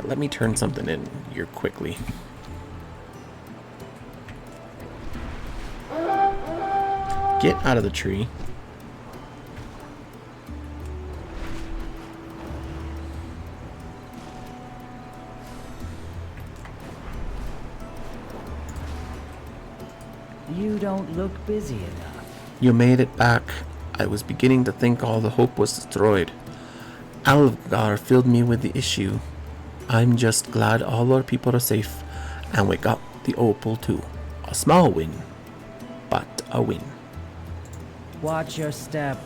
Let me turn something in here quickly. Get out of the tree. You don't look busy enough. You made it back. I was beginning to think all the hope was destroyed. Alvgar filled me with the issue. I'm just glad all our people are safe, and we got the opal too. A small win, but a win. Watch your step.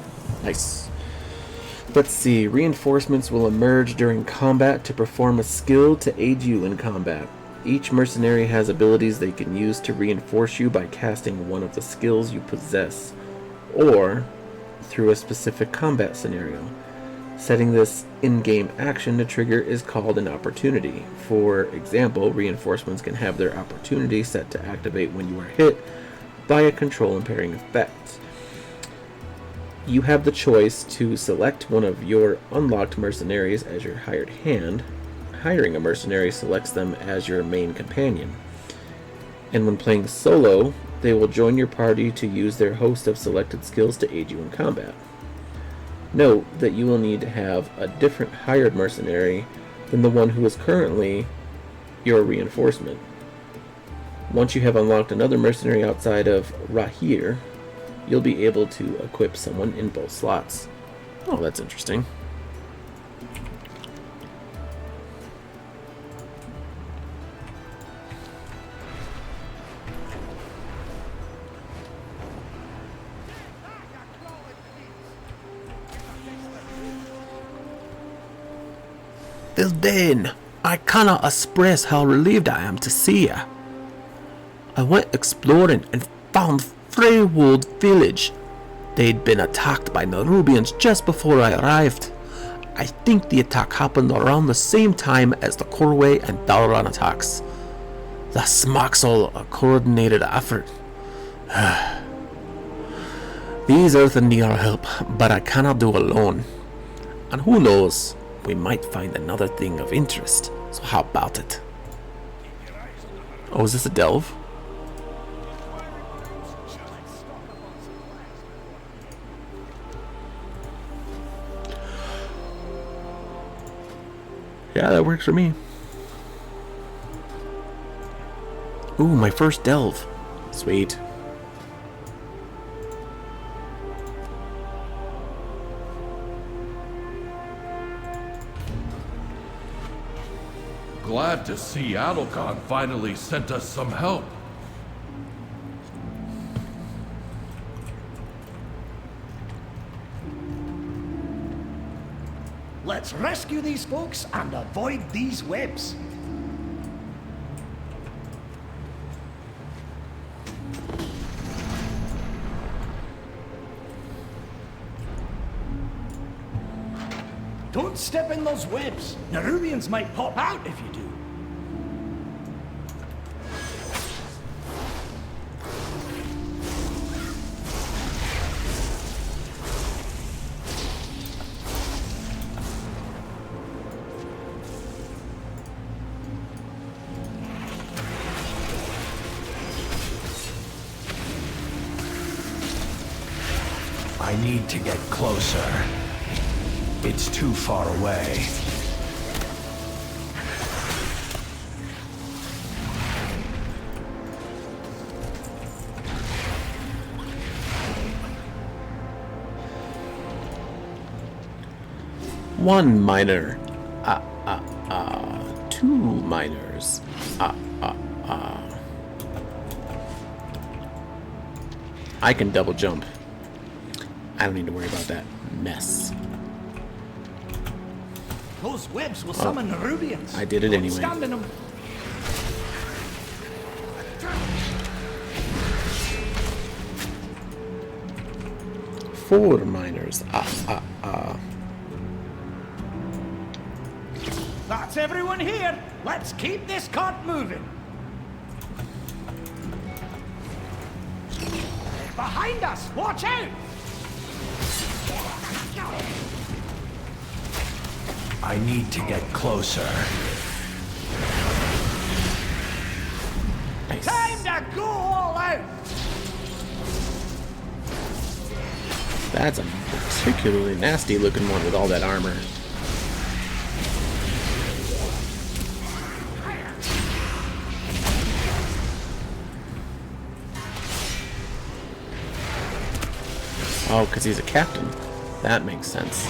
Nice. Let's see. Reinforcements will emerge during combat to perform a skill to aid you in combat. Each mercenary has abilities they can use to reinforce you by casting one of the skills you possess, or through a specific combat scenario. Setting this in-game action to trigger is called an opportunity. For example, reinforcements can have their opportunity set to activate when you are hit by a control impairing effect. You have the choice to select one of your unlocked mercenaries as your hired hand. Hiring a mercenary selects them as your main companion. And when playing solo, they will join your party to use their host of selected skills to aid you in combat. Note that you will need to have a different hired mercenary than the one who is currently your reinforcement. Once you have unlocked another mercenary outside of Rahir, you'll be able to equip someone in both slots. Oh, that's interesting. Vildain, I cannot express how relieved I am to see you. I went exploring and found Freywold village. They'd been attacked by Nerubians just before I arrived. I think the attack happened around the same time as the Corway and Dalran attacks. That smacks all a coordinated effort. These earthen need our help, but I cannot do alone. And who knows, we might find another thing of interest. So how about it? Oh, is this a delve? Yeah, that works for me. Ooh, my first delve. Sweet. Glad to see Adalcon finally sent us some help. Let's rescue these folks and avoid these webs. Don't step in those webs. Nerubians might pop out if you do. I need to get closer. It's too far away. One miner. Two miners. I can double jump. I don't need to worry about that mess. Those webs will summon the Rubians. I did it anyway. Stand in them. Four miners. That's everyone here. Let's keep this cart moving. Behind us! Watch out! I need to get closer. Nice. Time to go all out! That's a particularly nasty looking one with all that armor. Oh, because he's a captain. That makes sense.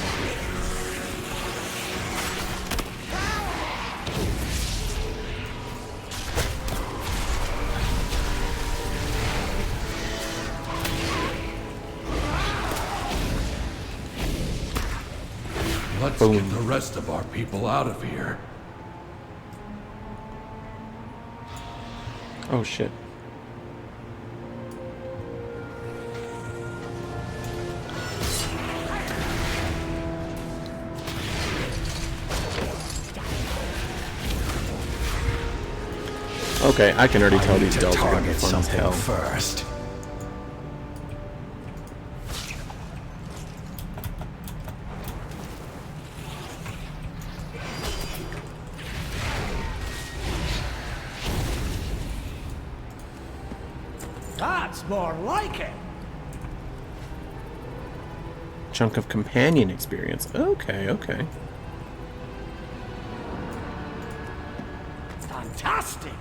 Let's Boom. get the rest of our people out of here. Oh, shit. Okay, I can already tell these dells are gonna be Target fun as something hell. first. That's more like it. Chunk of companion experience. Okay, okay. Fantastic.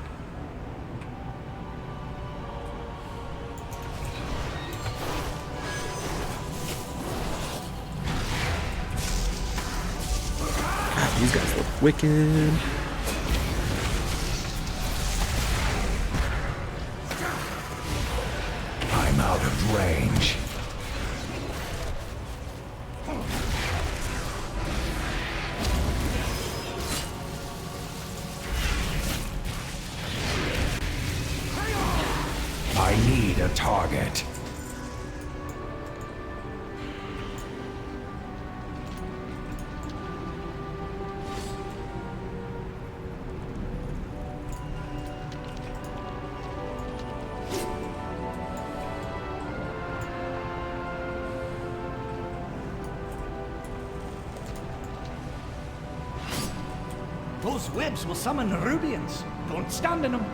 Ah, these guys look wicked. I'm out of range. I need a target. Those webs will summon the Rubians. Don't stand in them.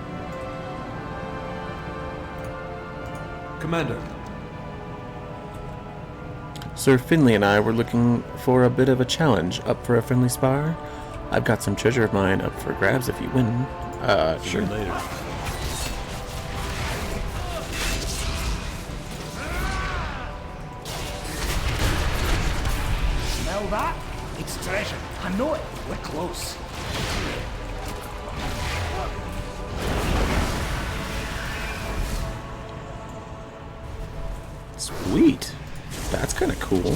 Commander, Sir Finley and I were looking for a bit of a challenge. Up for a friendly spar? I've got some treasure of mine up for grabs if you win. Sure. later. Smell that? It's treasure. I know it. We're close. Sweet. That's kind of cool.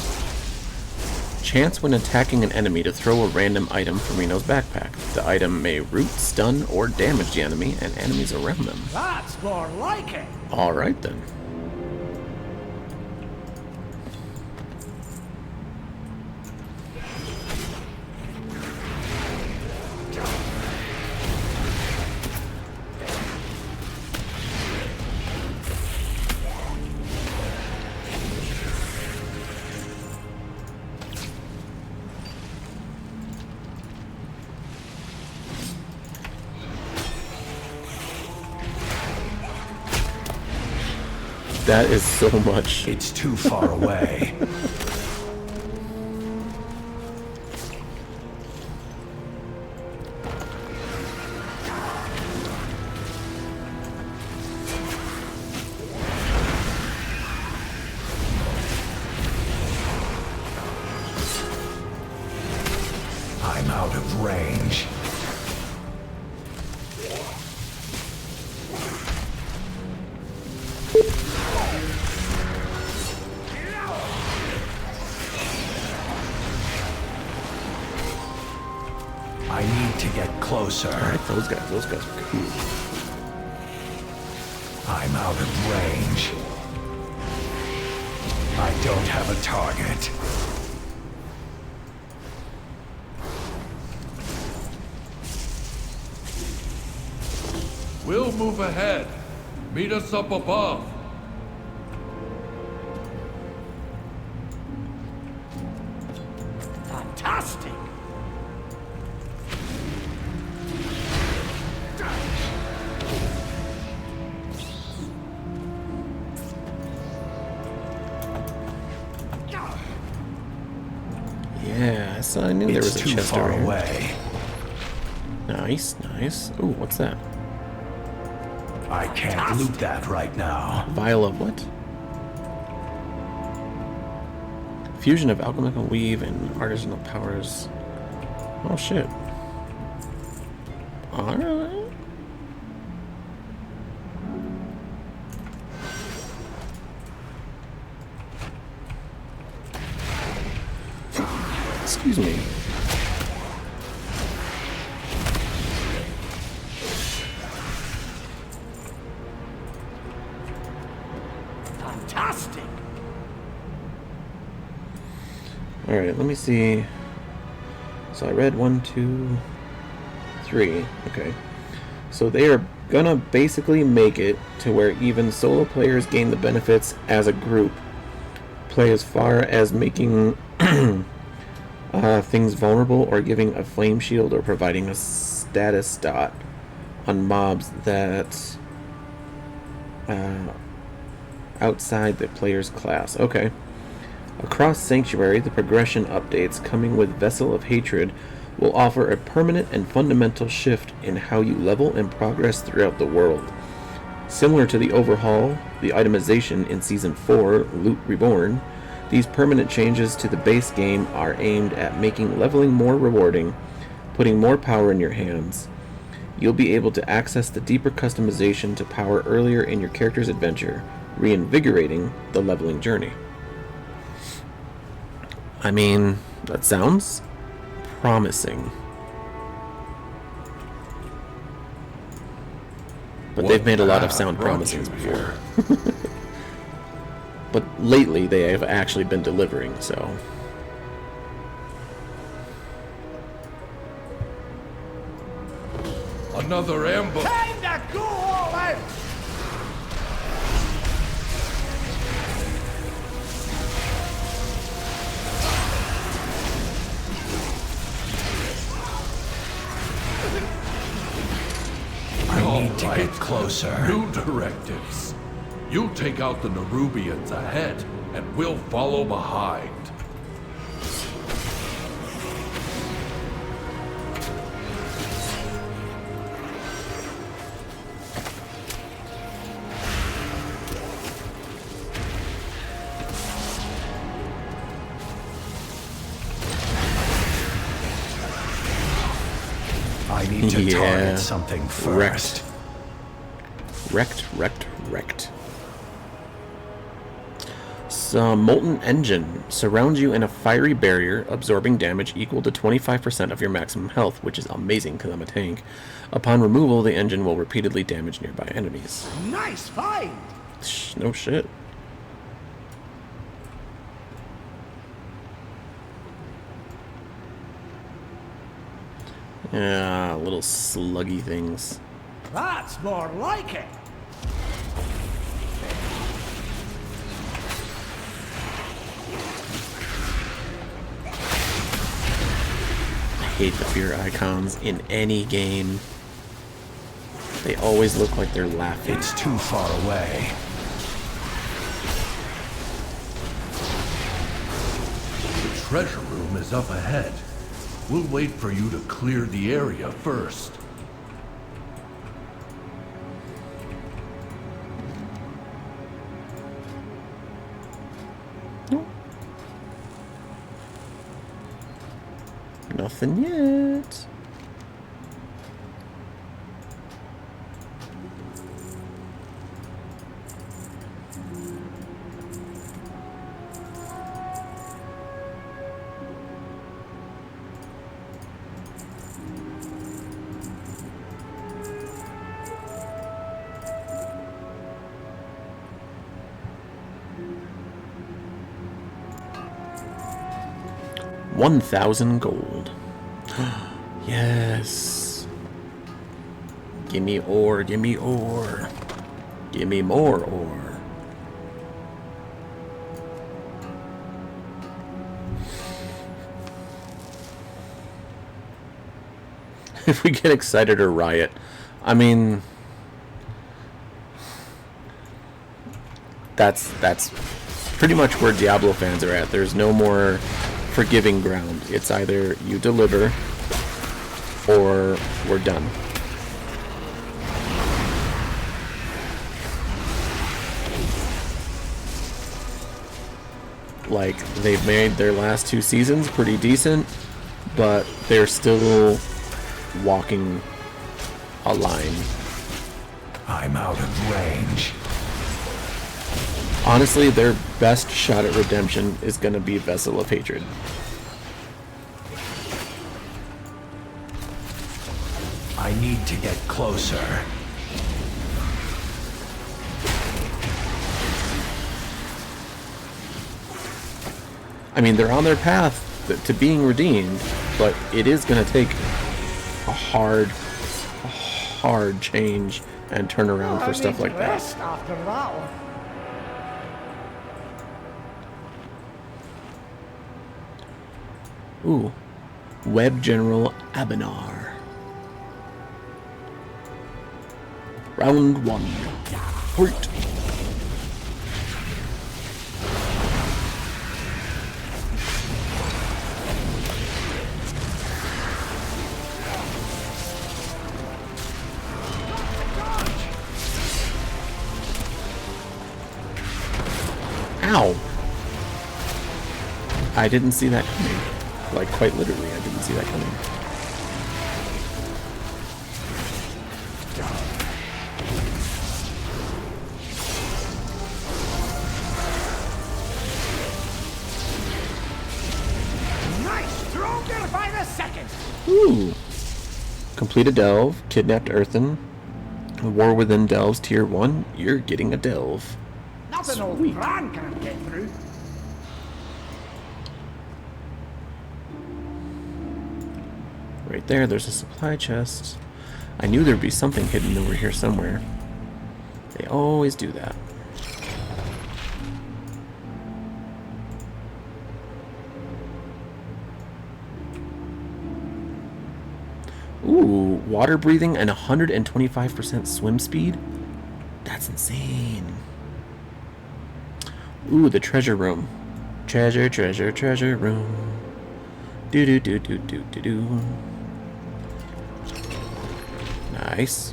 Chance when attacking an enemy to throw a random item from Reno's backpack. The item may root, stun, or damage the enemy and enemies around them. That's more like it. Alright then. That is so much. It's too far away. I'm out of range. I need to get closer. Alright, those guys are cool. I'm out of range. I don't have a target. We'll move ahead. Meet us up above. Fantastic! Yeah, so I knew there was a too chest far over here. away. Nice, nice. Ooh, what's that? I can't loot that right now. Vial of what? Fusion of alchemical weave and artisanal powers. Oh shit. Alright. Excuse me. Fantastic! Alright, let me see. So I read 1, 2, 3. Okay. So they are gonna basically make it to where even solo players gain the benefits as a group. Play as far as making things vulnerable or giving a flame shield or providing a status dot on mobs that outside the player's class. Okay. Across Sanctuary, the progression updates coming with Vessel of Hatred will offer a permanent and fundamental shift in how you level and progress throughout the world. Similar to the overhaul, the itemization in Season 4, Loot Reborn, these permanent changes to the base game are aimed at making leveling more rewarding, putting more power in your hands. You'll be able to access the deeper customization to power earlier in your character's adventure, reinvigorating the leveling journey. I mean, that sounds promising. But they've made a lot of sound promising before. But lately they have actually been delivering, so. Another ambush. Time to go all out! I need to get closer. New directives. You take out the Nerubians ahead, and we'll follow behind. I need to target something first. Wrecked. So, Molten Engine surrounds you in a fiery barrier, absorbing damage equal to 25% of your maximum health, which is amazing because I'm a tank. Upon removal, the engine will repeatedly damage nearby enemies. Nice find! No shit. Yeah, little sluggy things. That's more like it! I hate the fear icons in any game. They always look like they're laughing. It's too far away. treasure room is up ahead. We'll wait for you to clear the area first. Nothing yet. $1,000 gold. Yes. Give me ore, give me ore. Give me more ore. If we get excited or riot, I mean, that's pretty much where Diablo fans are at. There's no more forgiving ground. It's either you deliver or we're done. Like, they've made their last 2 seasons pretty decent, but they're still walking a line. I'm out of range. Honestly, their best shot at redemption is going to be Vessel of Hatred. I need to get closer. I mean, they're on their path to being redeemed, but it is going to take a hard change and turnaround for stuff like that. After that. Ooh, Web General Abenar. Round 1. Fight. Ow! I didn't see that coming. Like, quite literally, I didn't see that coming. Nice! Stronger by the second! Ooh! Complete a delve, kidnapped Earthen, War Within Delves Tier 1, you're getting a delve. Nothing old Sweet. Bran can't get through. Right there, there's a supply chest. I knew there'd be something hidden over here somewhere. They always do that. Ooh, water breathing and 125% swim speed? That's insane. Ooh, the treasure room. Treasure, treasure, treasure room. Do do do do do do do. Nice.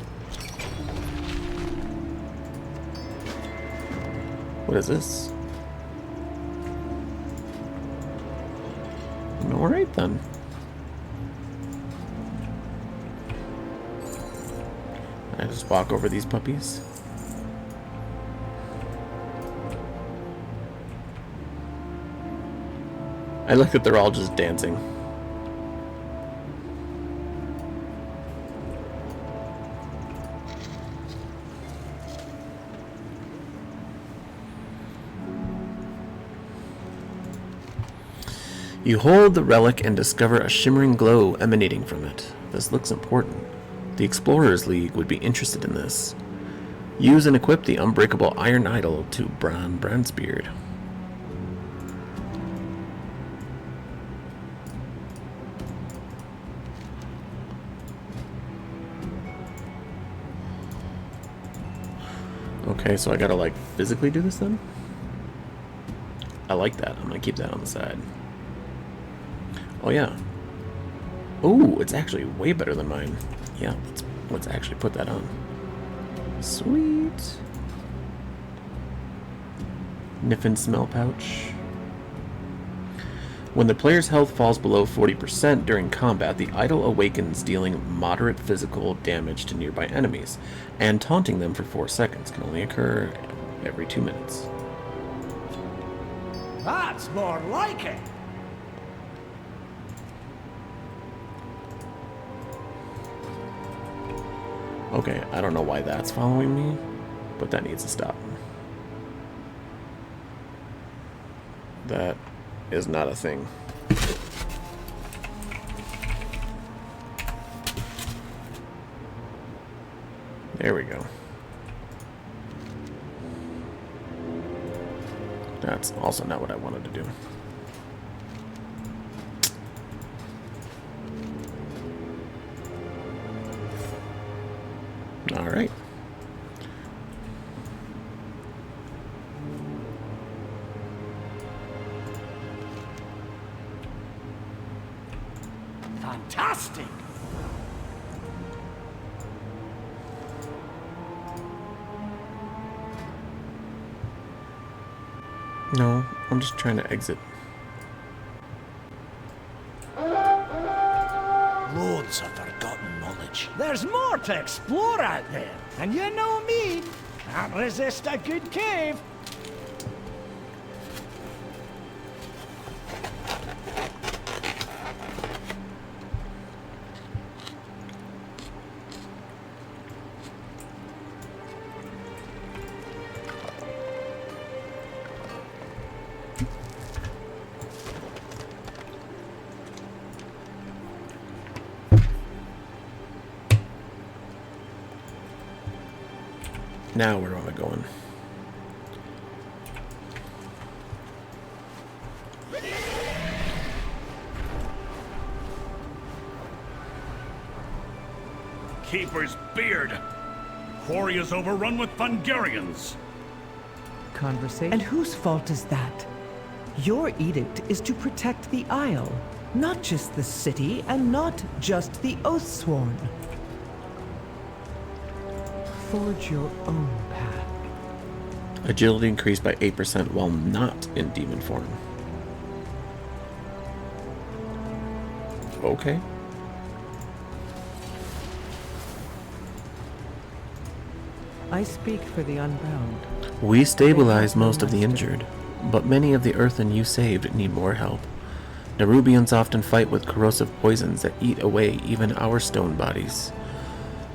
What is this? Alright then. I just walk over these puppies. I like that they're all just dancing. You hold the relic and discover a shimmering glow emanating from it. This looks important. The Explorers League would be interested in this. Use and equip the unbreakable iron idol to Bran Bransbeard. Okay, so I gotta like physically do this then? I like that. I'm gonna keep that on the side. Oh yeah. Ooh, it's actually way better than mine. Yeah, let's actually put that on. Sweet. Niffin smell pouch. When the player's health falls below 40% during combat, the idol awakens, dealing moderate physical damage to nearby enemies, and taunting them for 4 seconds. Can only occur every 2 minutes. That's more like it. Okay, I don't know why that's following me, but that needs to stop. That is not a thing. There we go. That's also not what I wanted to do. All right. Fantastic. No, I'm just trying to exit. Loads of forgotten knowledge. There's more to explore out there. And you know me, can't resist a good cave. Now where am I going? Keeper's beard. Quarry is overrun with Fungarians. Conversation. And whose fault is that? Your edict is to protect the Isle, not just the city, and not just the Oathsworn. Forge your own path. Agility increased by 8% while not in demon form. Okay. I speak for the Unbound. We stabilized most of the injured, but many of the earthen you saved need more help. Nerubians often fight with corrosive poisons that eat away even our stone bodies.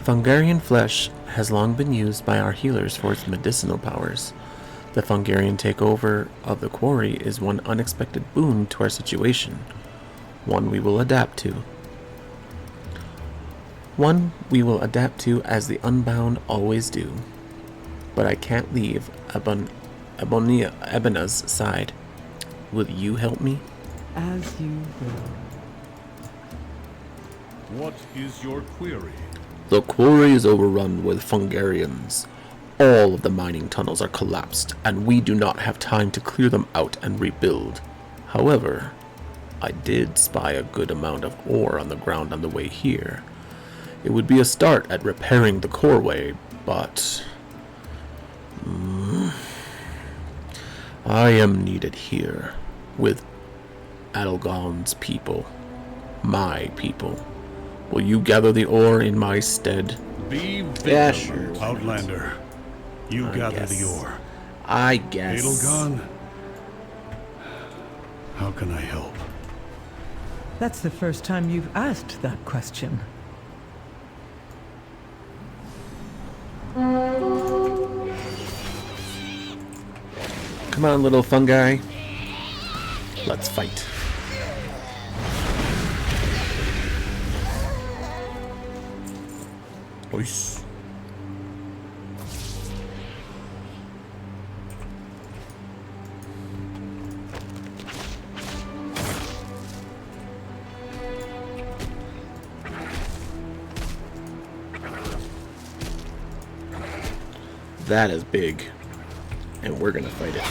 Fungarian flesh has long been used by our healers for its medicinal powers. The Fungarian takeover of the quarry is one unexpected boon to our situation, one we will adapt to. One we will adapt to as the Unbound always do. But I can't leave Ebena's side. Will you help me? As you will. What is your query? The quarry is overrun with Fungarians. All of the mining tunnels are collapsed, and we do not have time to clear them out and rebuild. However, I did spy a good amount of ore on the ground on the way here. It would be a start at repairing the coreway, but I am needed here with Adelgon's people, my people. Will you gather the ore in my stead? Be vigilant, Yeah, sure. Outlander. You gather the ore. I guess. Adelgon, how can I help? That's the first time you've asked that question. Come on, little fungi. Let's fight. Oish. That is big, and we're gonna fight it.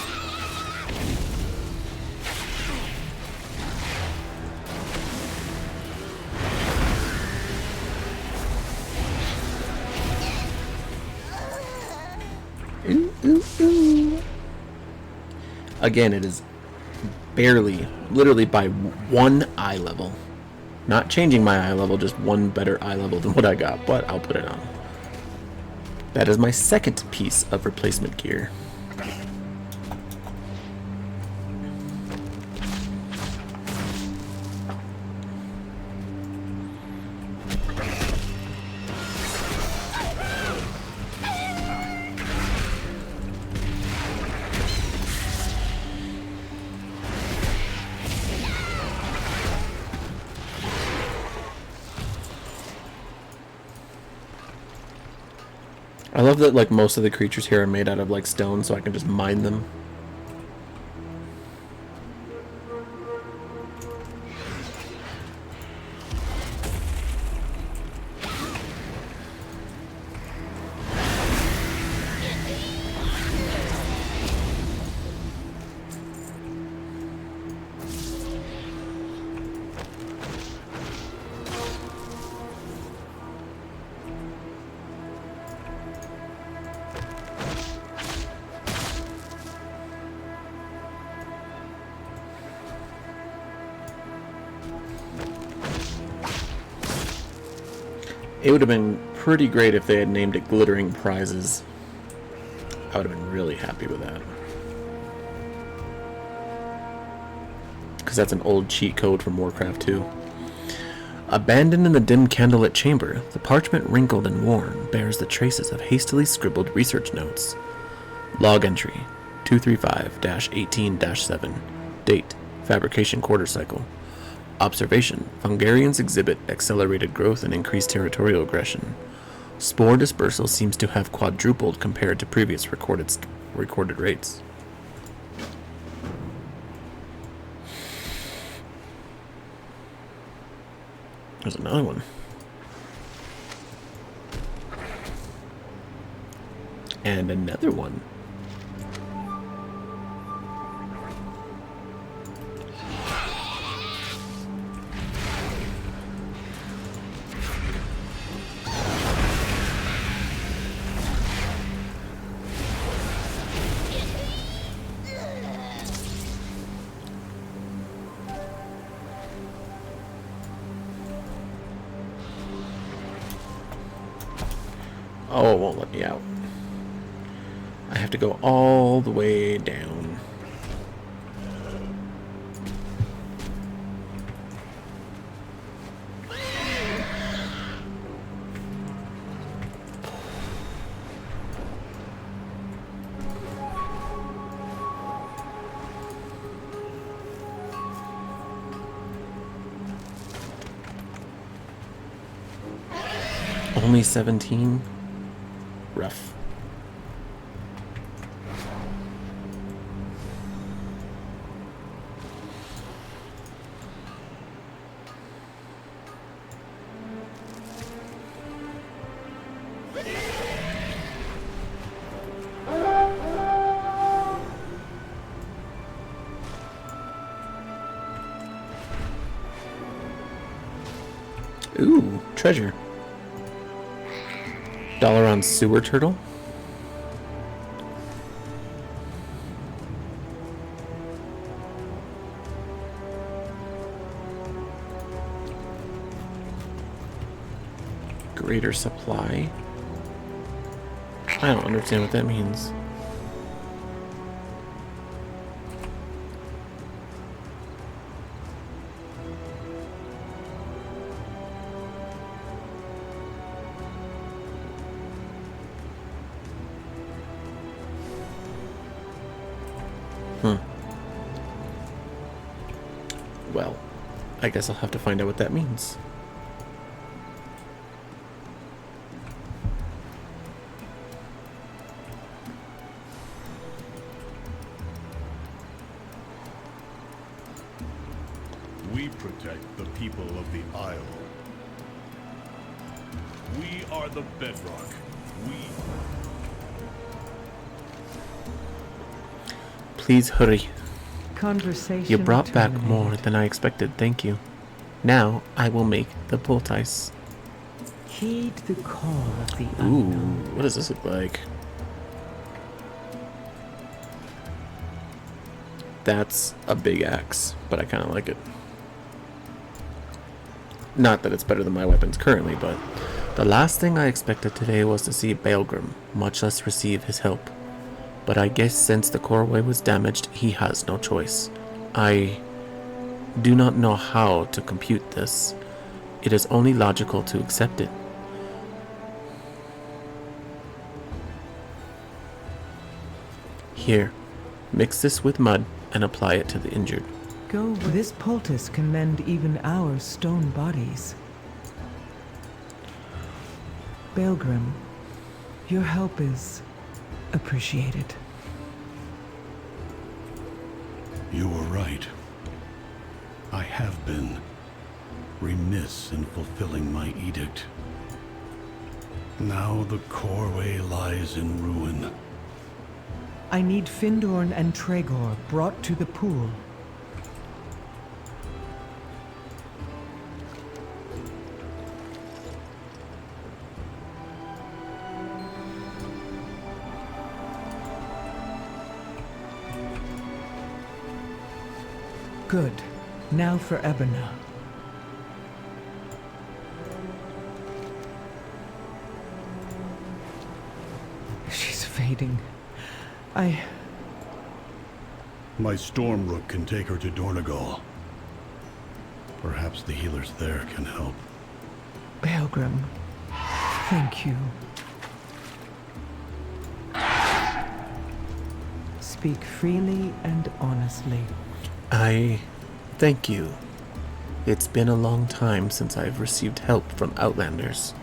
Ooh, ooh. Again, it is barely, literally by one eye level. Not changing my eye level, just one better eye level than what I got, but I'll put it on. That is my second piece of replacement gear. I love that like most of the creatures here are made out of like stone, so I can just mine them. It would have been pretty great if they had named it Glittering Prizes. I would have been really happy with that. Because that's an old cheat code from Warcraft 2. Abandoned in the dim candlelit chamber, the parchment wrinkled and worn bears the traces of hastily scribbled research notes. Log entry 235-18-7. Date: Fabrication quarter cycle. Observation: Fungarians exhibit accelerated growth and increased territorial aggression. Spore dispersal seems to have quadrupled compared to previous recorded rates. There's another one. And another one. Oh, it won't let me out. I have to go all the way down. Only 17? Rough. Ooh, treasure. Dalaran sewer turtle. Greater supply. I don't understand what that means. Well, I guess I'll have to find out what that means. We protect the people of the Isle. We are the bedrock. Please hurry. Conversation You brought back terminated. more than I expected, thank you. Now I will make the poultice. Heed the call of the Ooh, unknown. what does this look like? That's a big axe, but I kind of like it. Not that it's better than my weapons currently, but the last thing I expected today was to see Baelgrim, much less receive his help. But I guess since the Coreway was damaged, he has no choice. I do not know how to compute this. It is only logical to accept it. Here, mix this with mud and apply it to the injured. Go. This poultice can mend even our stone bodies. Baelgrim, your help is appreciated. You were right. I have been remiss in fulfilling my edict. Now the Coreway lies in ruin. I need Findorn and Tregor brought to the pool. Good. Now for Ebona. She's fading. My Stormrook can take her to Dornogal. Perhaps the healers there can help. Baelgrim, thank you. Speak freely and honestly. I thank you. It's been a long time since I've received help from Outlanders.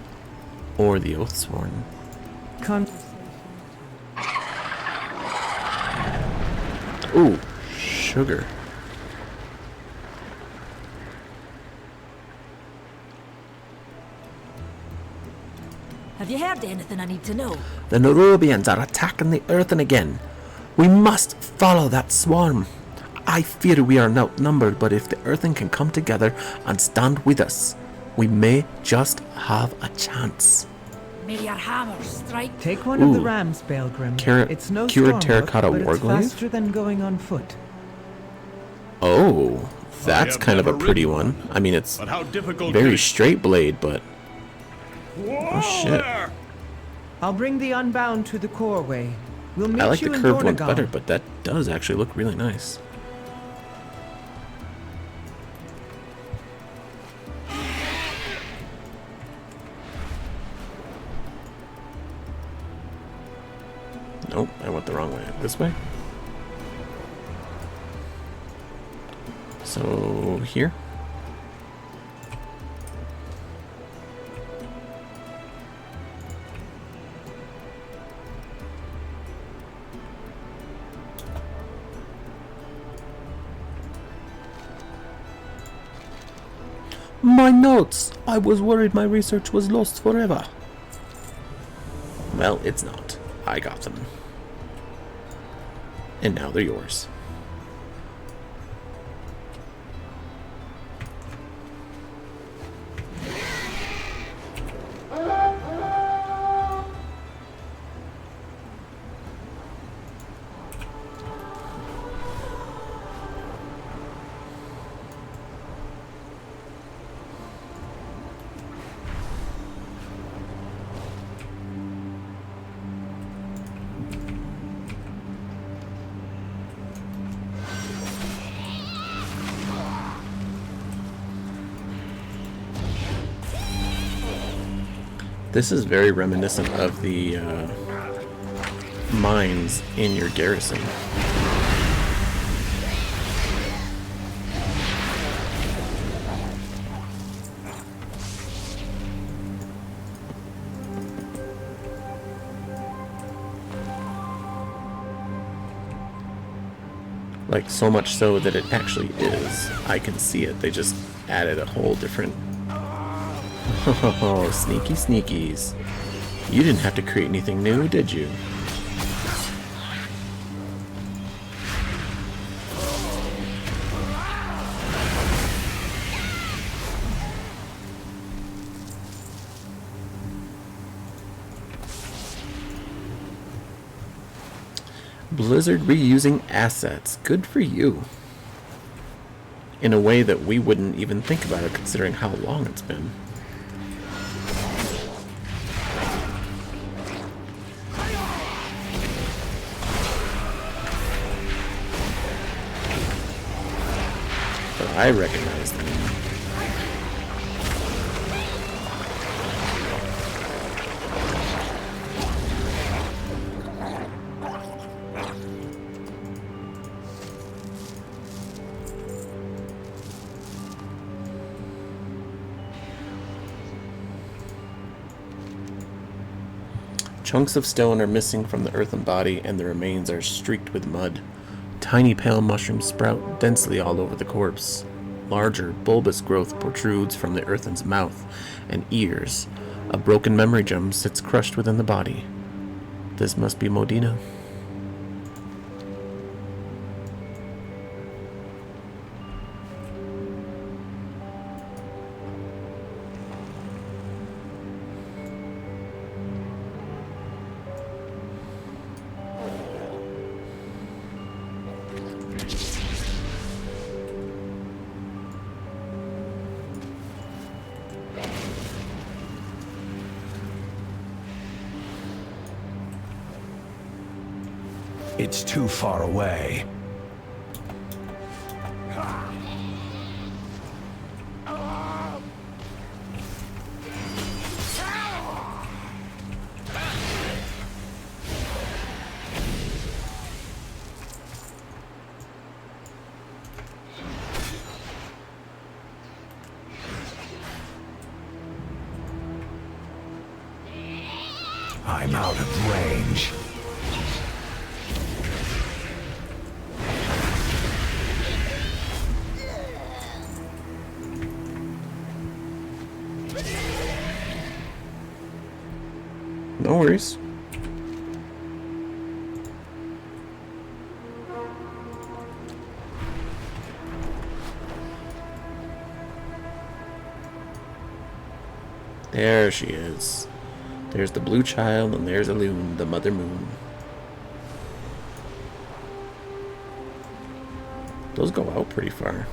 Or the Oathsworn. Ooh, sugar. Have you heard anything I need to know? The Nerubians are attacking the Earthen again. We must follow that swarm. I fear we are outnumbered, but if the Earthen can come together and stand with us, we may just have a chance. May your hammer strike. Take one of the rams, Baelgrim. It's no cured terracotta but it's warglaive? faster than going on foot. Oh, that's kind of a pretty one. I mean, it's very straight blade, but oh shit. I'll bring the Unbound to the Coreway. We'll meet I like you the in curved one Dornogal. better, but that does actually look really nice. Nope, I went the wrong way. This way? So, here? My notes! I was worried my research was lost forever. Well, it's not. I got them. And now they're yours. This is very reminiscent of the mines in your garrison. Like, so much so that it actually is. I can see it. They just added a whole different... Oh, sneaky sneakies. You didn't have to create anything new, did you? Blizzard reusing assets. Good for you. In a way that we wouldn't even think about it, considering how long it's been. But I recognize them. Chunks of stone are missing from the earthen body, and the remains are streaked with mud. Tiny pale mushrooms sprout densely all over the corpse. Larger, bulbous growth protrudes from the earthen's mouth and ears. A broken memory gem sits crushed within the body. This must be Modena. It's too far away. I'm out of range. No worries. There she is. There's the blue child, and there's Elune, the mother moon. Those go out pretty far.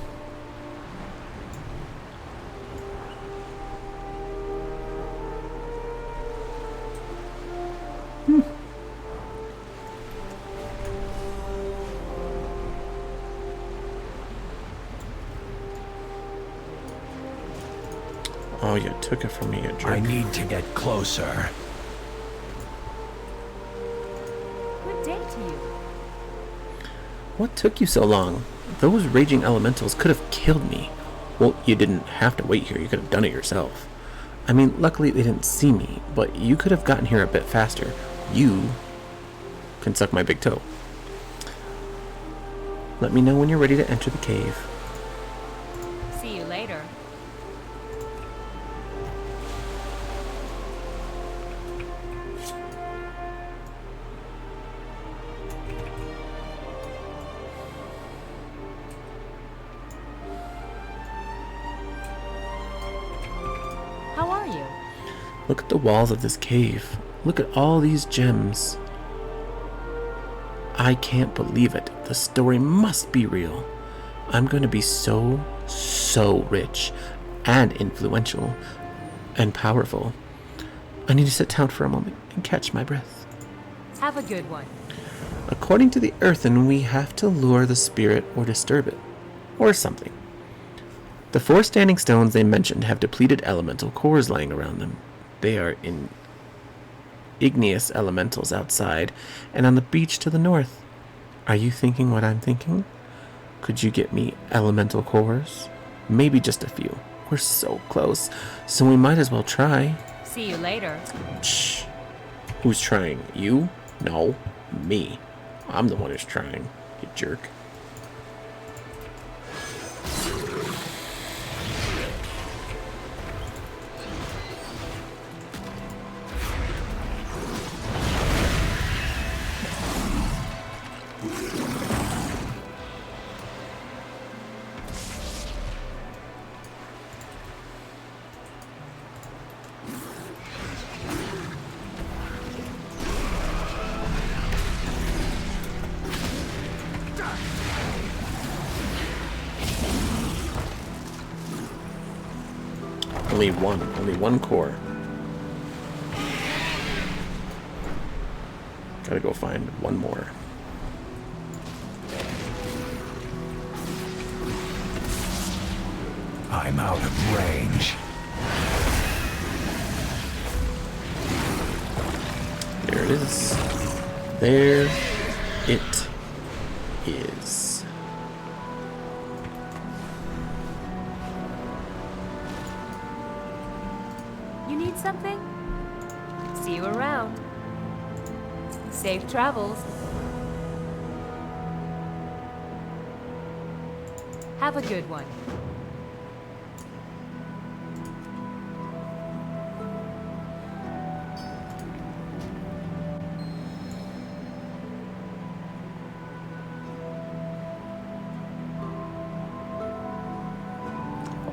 Oh, you took it from me, you jerk. I need to get closer. Good day to you. What took you so long? Those raging elementals could have killed me. Well, you didn't have to wait here. You could have done it yourself. I mean, luckily they didn't see me, but you could have gotten here a bit faster. You can suck my big toe. Let me know when you're ready to enter the cave. See you later. How are you? Look at the walls of this cave. Look at all these gems. I can't believe it. The story must be real. I'm going to be so rich and influential and powerful. I need to sit down for a moment and catch my breath. Have a good one. According to the Earthen, we have to lure the spirit or disturb it. Or something. The 4 standing stones they mentioned have depleted elemental cores lying around them. They are in igneous elementals outside and on the beach to the north. Are you thinking what I'm thinking? Could you get me elemental cores? Maybe just a few. We're so close, so we might as well try. See you later. Shh. Who's trying? You? No, me. I'm the one who's trying, you jerk. Only one core. Gotta go find one more. I'm out of range. There it is. There it is. You need something? See you around. Safe travels. Have a good one.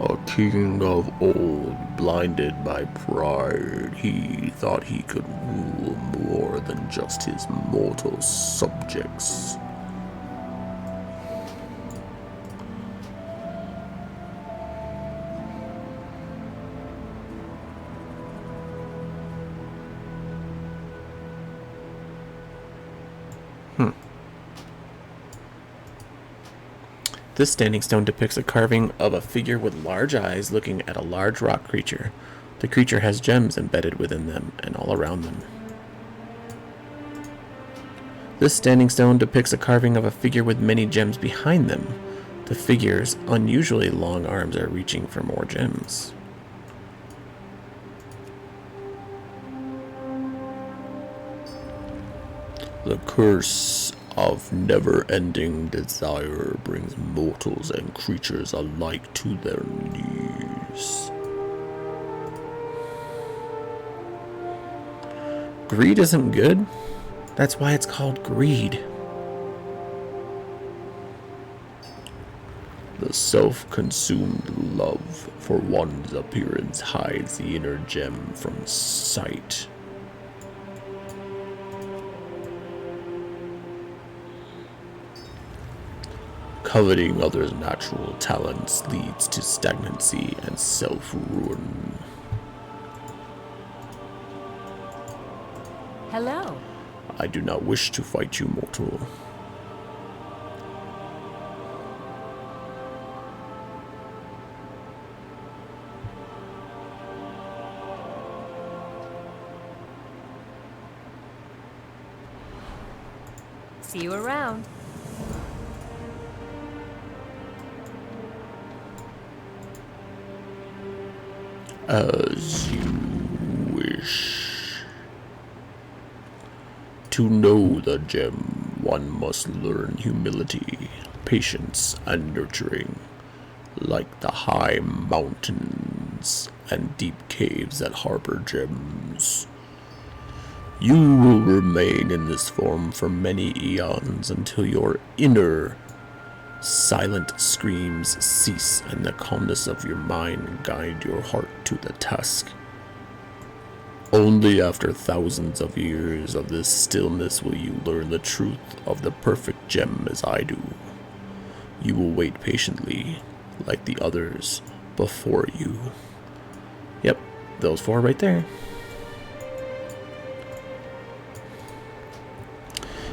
A king of old, blinded by pride, he thought he could rule more than just his mortal subjects. This standing stone depicts a carving of a figure with large eyes looking at a large rock creature. The creature has gems embedded within them and all around them. This standing stone depicts a carving of a figure with many gems behind them. The figure's unusually long arms are reaching for more gems. The curse of never-ending desire brings mortals and creatures alike to their knees. Greed isn't good. That's why it's called greed. The self-consumed love for one's appearance hides the inner gem from sight. Coveting others' natural talents leads to stagnancy and self-ruin. Hello. I do not wish to fight you, mortal. See you around. As you wish. To know the gem, one must learn humility, patience, and nurturing, like the high mountains and deep caves that harbor gems. You will remain in this form for many eons until your inner silent screams cease and the calmness of your mind guide your heart to the task. Only after thousands of years of this stillness will you learn the truth of the perfect gem as I do. You will wait patiently, like the others before you. Yep, those four right there.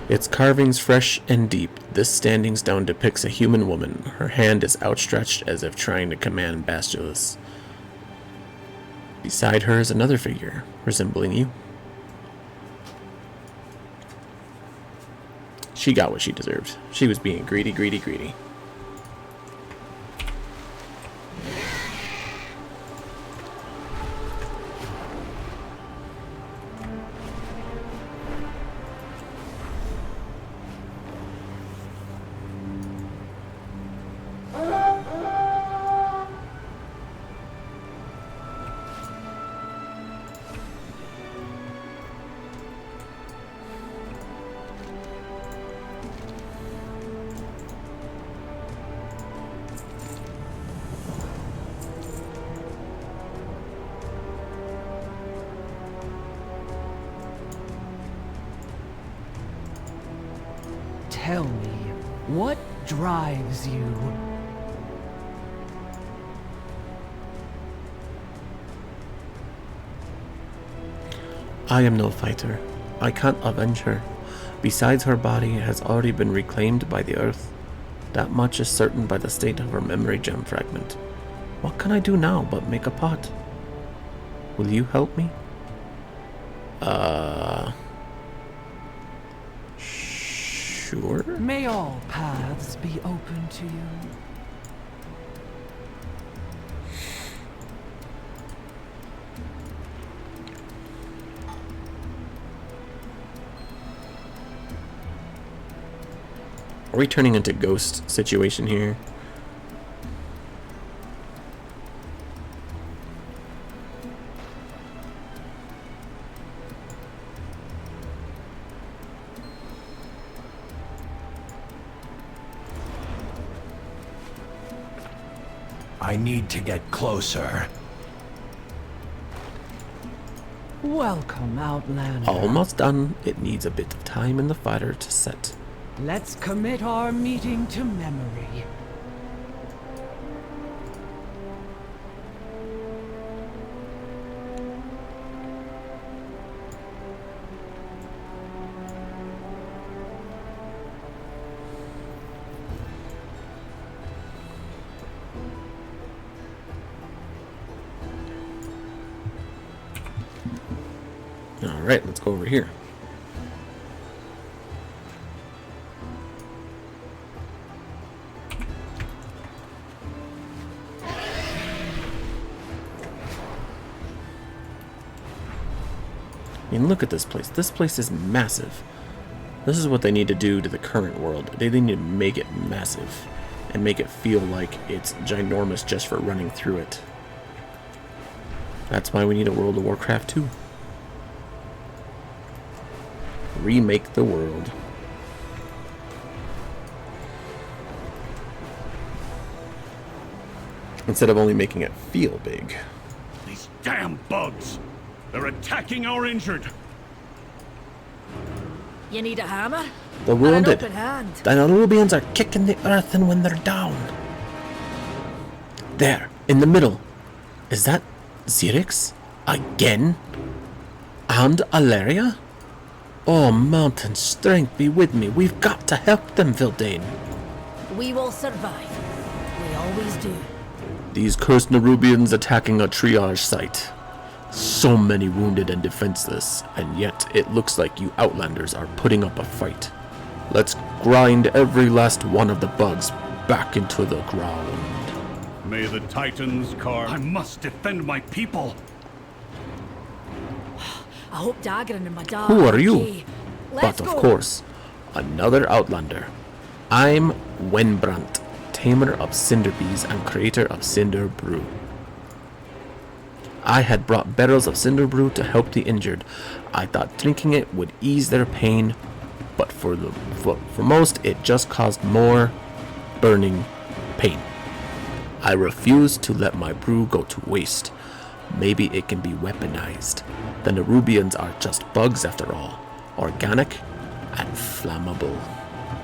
Its carvings fresh and deep, this standing stone depicts a human woman. Her hand is outstretched as if trying to command Bastulus. Beside her is another figure, resembling you. She got what she deserved. She was being greedy, greedy, greedy. Tell me, what drives you? I am no fighter. I can't avenge her. Besides, her body has already been reclaimed by the earth. That much is certain by the state of her memory gem fragment. What can I do now but make a pot? Will you help me? Sure. May all paths be open to you. Are we turning into ghost situation here? I need to get closer. Welcome, Outlander. Almost done. It needs a bit of time in the fighter to set. Let's commit our meeting to memory. Alright, let's go over here. I mean, look at this place. This place is massive. This is what they need to do to the current world. They need to make it massive and make it feel like it's ginormous just for running through it. That's why we need a World of Warcraft 2. Remake the world. Instead of only making it feel big. These damn bugs! They're attacking our injured! You need a hammer? The And wounded. an open hand. The Nerubians are kicking the earth and when they're down. There, in the middle. Is that Xerix? Again? And Alaria? Oh, mountain strength be with me. We've got to help them, Vildane. We will survive. We always do. These cursed Nerubians attacking a triage site. So many wounded and defenseless, and yet it looks like you Outlanders are putting up a fight. Let's grind every last one of the bugs back into the ground. May the Titans carve. I must defend my people! I hope Dagran and my dad Who are you? okay. Let's But of go. course, another Outlander. I'm Wenbrant, tamer of Cinderbees and creator of Cinder Brew. I had brought barrels of Cinder Brew to help the injured. I thought drinking it would ease their pain, but for most it just caused more burning pain. I refuse to let my brew go to waste. Maybe it can be weaponized. The Nerubians are just bugs after all, organic and flammable.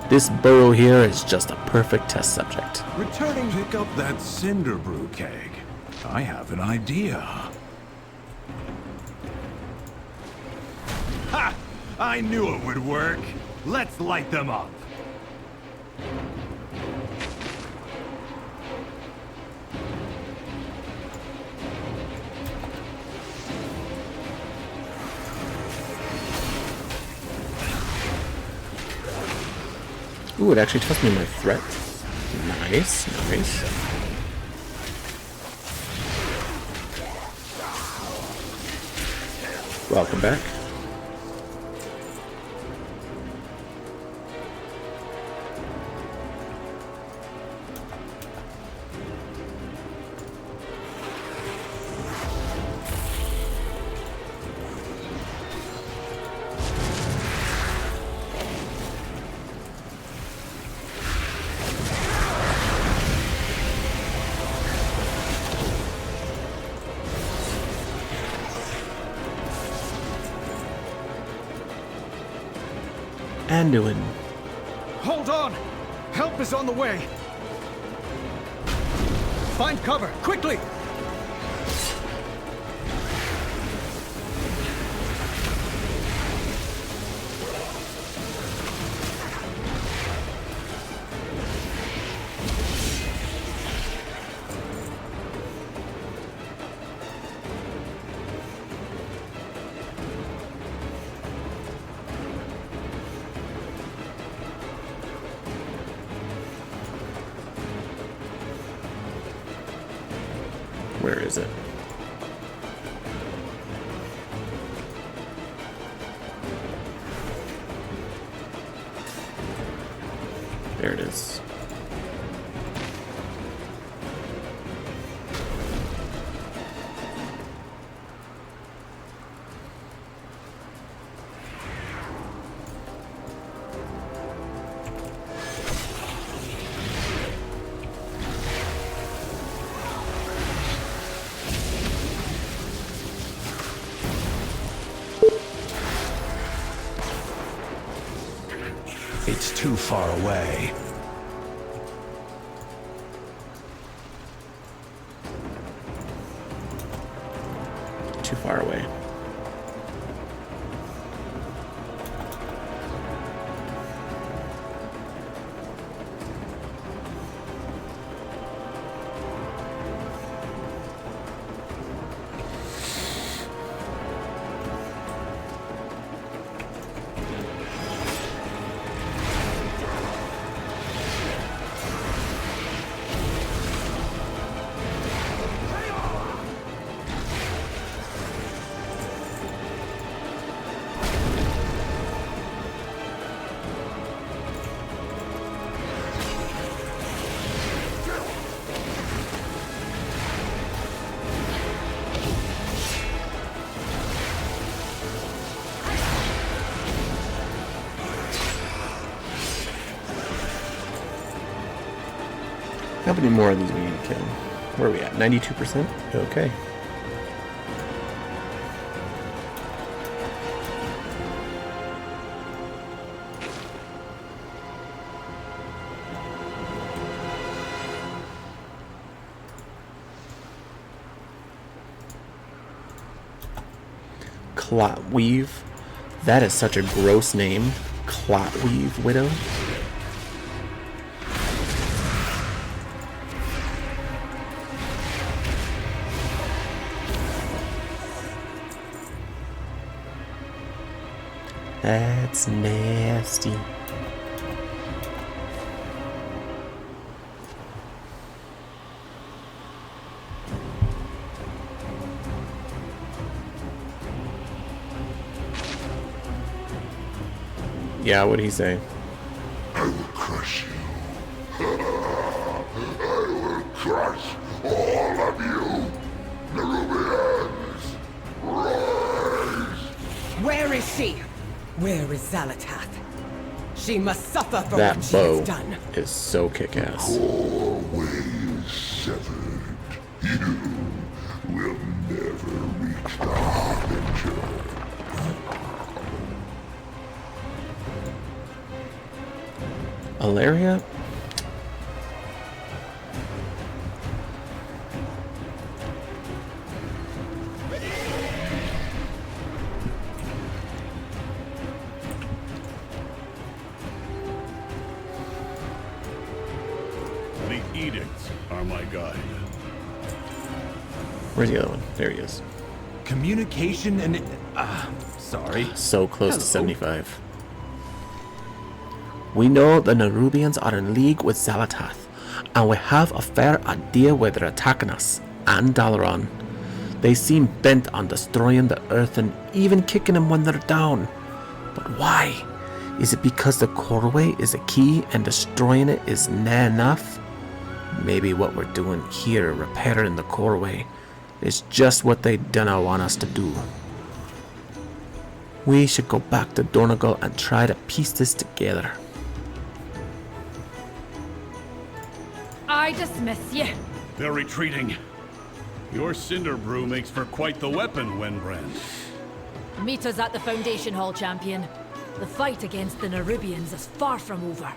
This burrow here is just a perfect test subject. Returning, pick up that Cinder Brew keg. I have an idea. Ha! I knew it would work. Let's light them up. Ooh, it actually tells me my threat. Nice, nice. Welcome back. Anduin. Hold on! Help is on the way! Find cover, quickly! Where is it? There it is. It's too far away. Too far away. How many more of these we need to kill? Where are we at? 92%? Okay. Clotweave. That is such a gross name. Clotweave Widow. That's nasty. Yeah, what'd he say? I will crush you. I will crush all of you. Nerubians, rise! Where is she? Where is Xalatath? She must suffer for That what she bow has done. is so kick-ass. Core way is severed. You will never reach the Harbinger. Alaria? The edicts are my guide. Where's the other one? There he is. Communication and... sorry. So close to 75. We know the Nerubians are in league with Xalatath, and we have a fair idea where they're attacking us, and Dalaran. They seem bent on destroying the Earth and even kicking them when they're down. But why? Is it because the Coreway is a key and destroying it is not enough? Maybe what we're doing here, repairing the Coreway, is just what they dunno want us to do. We should go back to Donegal and try to piece this together. I dismiss you. They're retreating. Your cinder brew makes for quite the weapon, Wenbrand. Meet us at the Foundation Hall, champion. The fight against the Nerubians is far from over.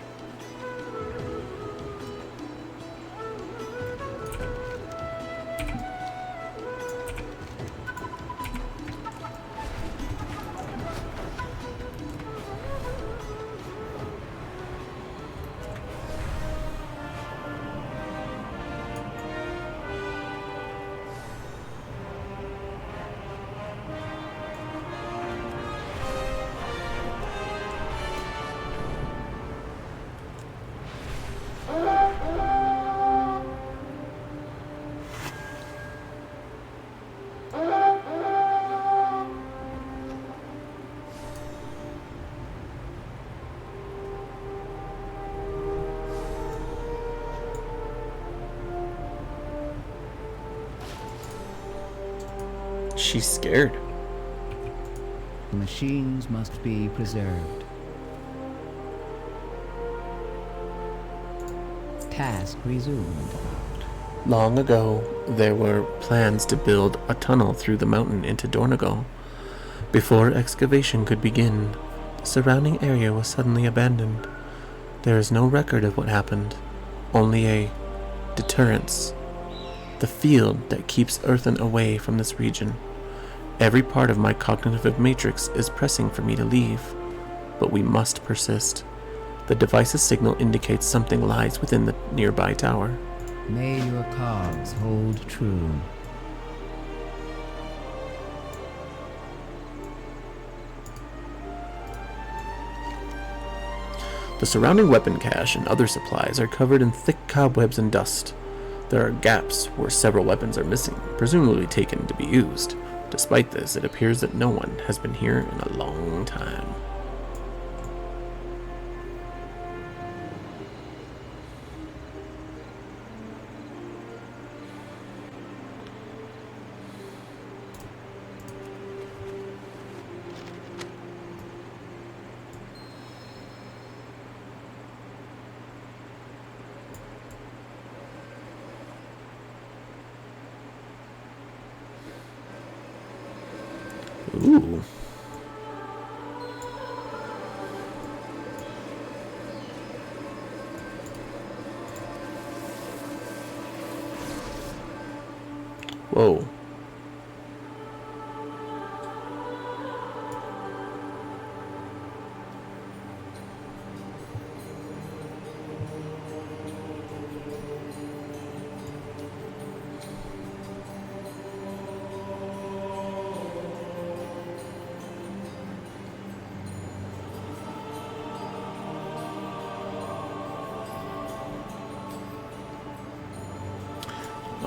She's scared. The machines must be preserved. Task resumed. Long ago, there were plans to build a tunnel through the mountain into Dornogal. Before excavation could begin, the surrounding area was suddenly abandoned. There is no record of what happened, only a deterrence. The field that keeps Earthen away from this region. Every part of my cognitive matrix is pressing for me to leave, but we must persist. The device's signal indicates something lies within the nearby tower. May your cogs hold true. The surrounding weapon cache and other supplies are covered in thick cobwebs and dust. There are gaps where several weapons are missing, presumably taken to be used. Despite this, it appears that no one has been here in a long time. Ooh. Whoa.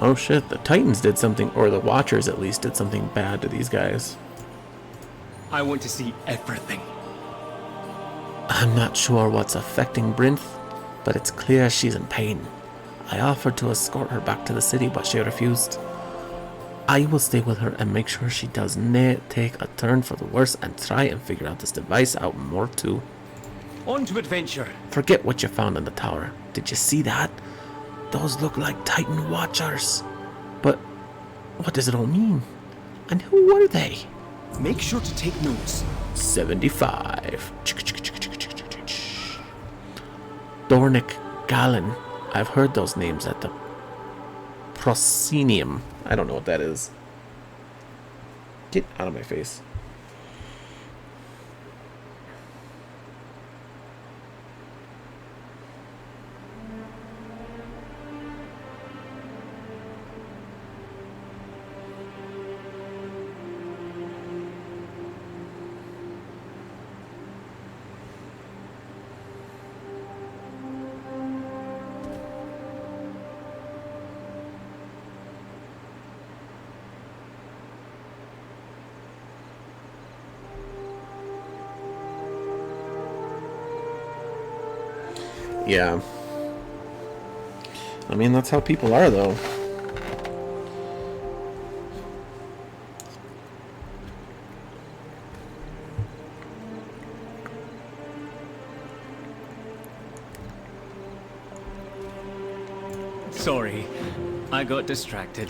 Oh shit, the Titans did something, or the Watchers at least did something bad to these guys. I want to see everything. I'm not sure what's affecting Brinth, but it's clear she's in pain. I offered to escort her back to the city, but she refused. I will stay with her and make sure she does not take a turn for the worse and try and figure out this device out more too. On to adventure. Forget what you found in the tower. Did you see that? Those look like Titan Watchers. But what does it all mean? And who were they? Make sure to take notes. 75. Dornick Galen. I've heard those names at the Proscenium. I don't know what that is. Get out of my face. Yeah. I mean, that's how people are, though. Sorry, I got distracted.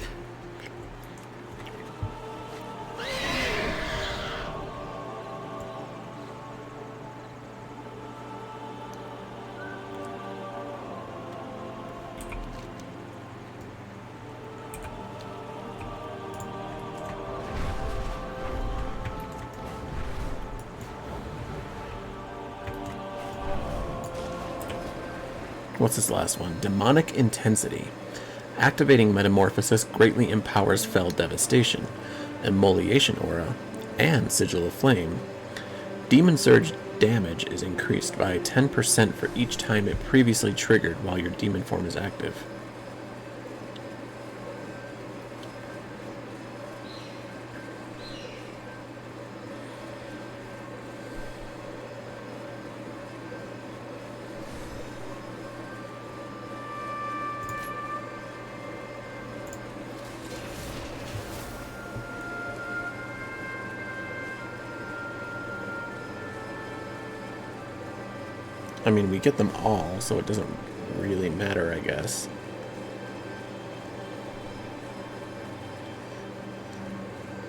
What's this last one? Demonic Intensity. Activating Metamorphosis greatly empowers Fell Devastation, Immolation Aura, and Sigil of Flame. Demon Surge damage is increased by 10% for each time it previously triggered while your demon form is active. I mean, we get them all, so it doesn't really matter, I guess.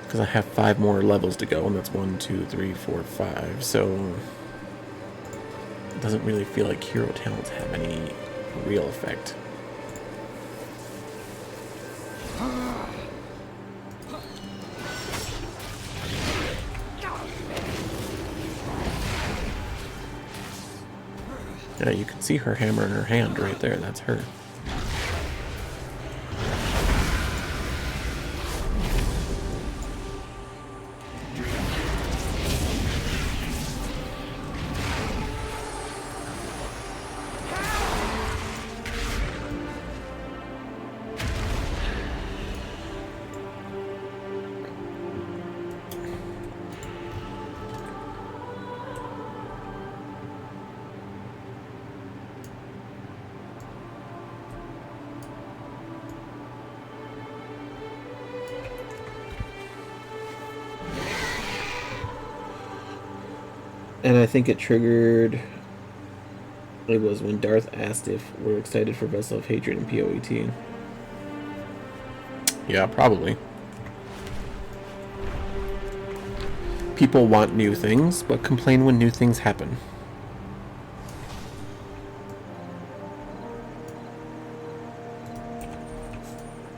Because I have 5 more levels to go, and that's 1, 2, 3, 4, 5, so it doesn't really feel like hero talents have any real effect. Yeah, you can see her hammer in her hand right there. That's her. And I think it triggered... It was when Darth asked if we're excited for Vessel of Hatred and PoE. Yeah, probably. People want new things, but complain when new things happen.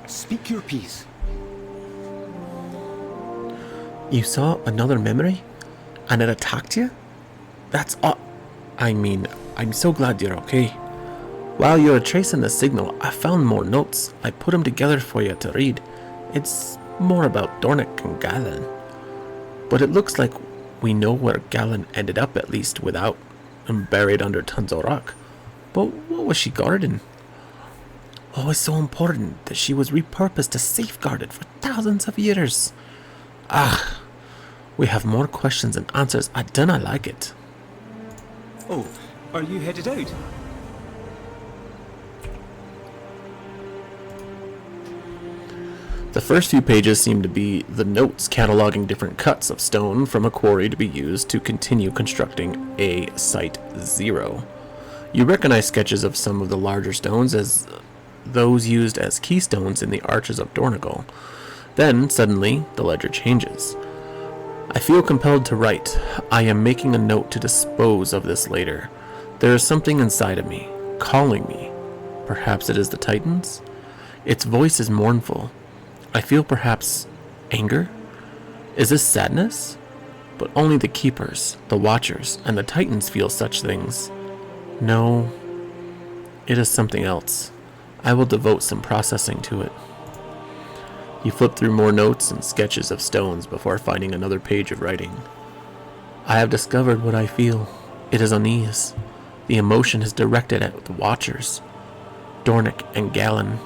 Speak your piece. You saw another memory? And it attacked you? That's all. I mean, I'm so glad you're okay. While you were tracing the signal, I found more notes. I put them together for you to read. It's more about Dornick and Galen. But it looks like we know where Galen ended up, at least, without him buried under tons of rock. But what was she guarding? What was so important that she was repurposed to safeguard it for thousands of years? Ah, we have more questions than answers. I dunna like it. Oh, are you headed out? The first few pages seem to be the notes cataloging different cuts of stone from a quarry to be used to continue constructing a Site 0. You recognize sketches of some of the larger stones as those used as keystones in the Arches of Dornogal. Then, suddenly, the ledger changes. I feel compelled to write. I am making a note to dispose of this later. There is something inside of me, calling me. Perhaps it is the Titans? Its voice is mournful. I feel perhaps anger? Is this sadness? But only the Keepers, the Watchers, and the Titans feel such things. No, it is something else. I will devote some processing to it. You flip through more notes and sketches of stones before finding another page of writing. I have discovered what I feel. It is unease. The emotion is directed at the Watchers. Dornick and Galen.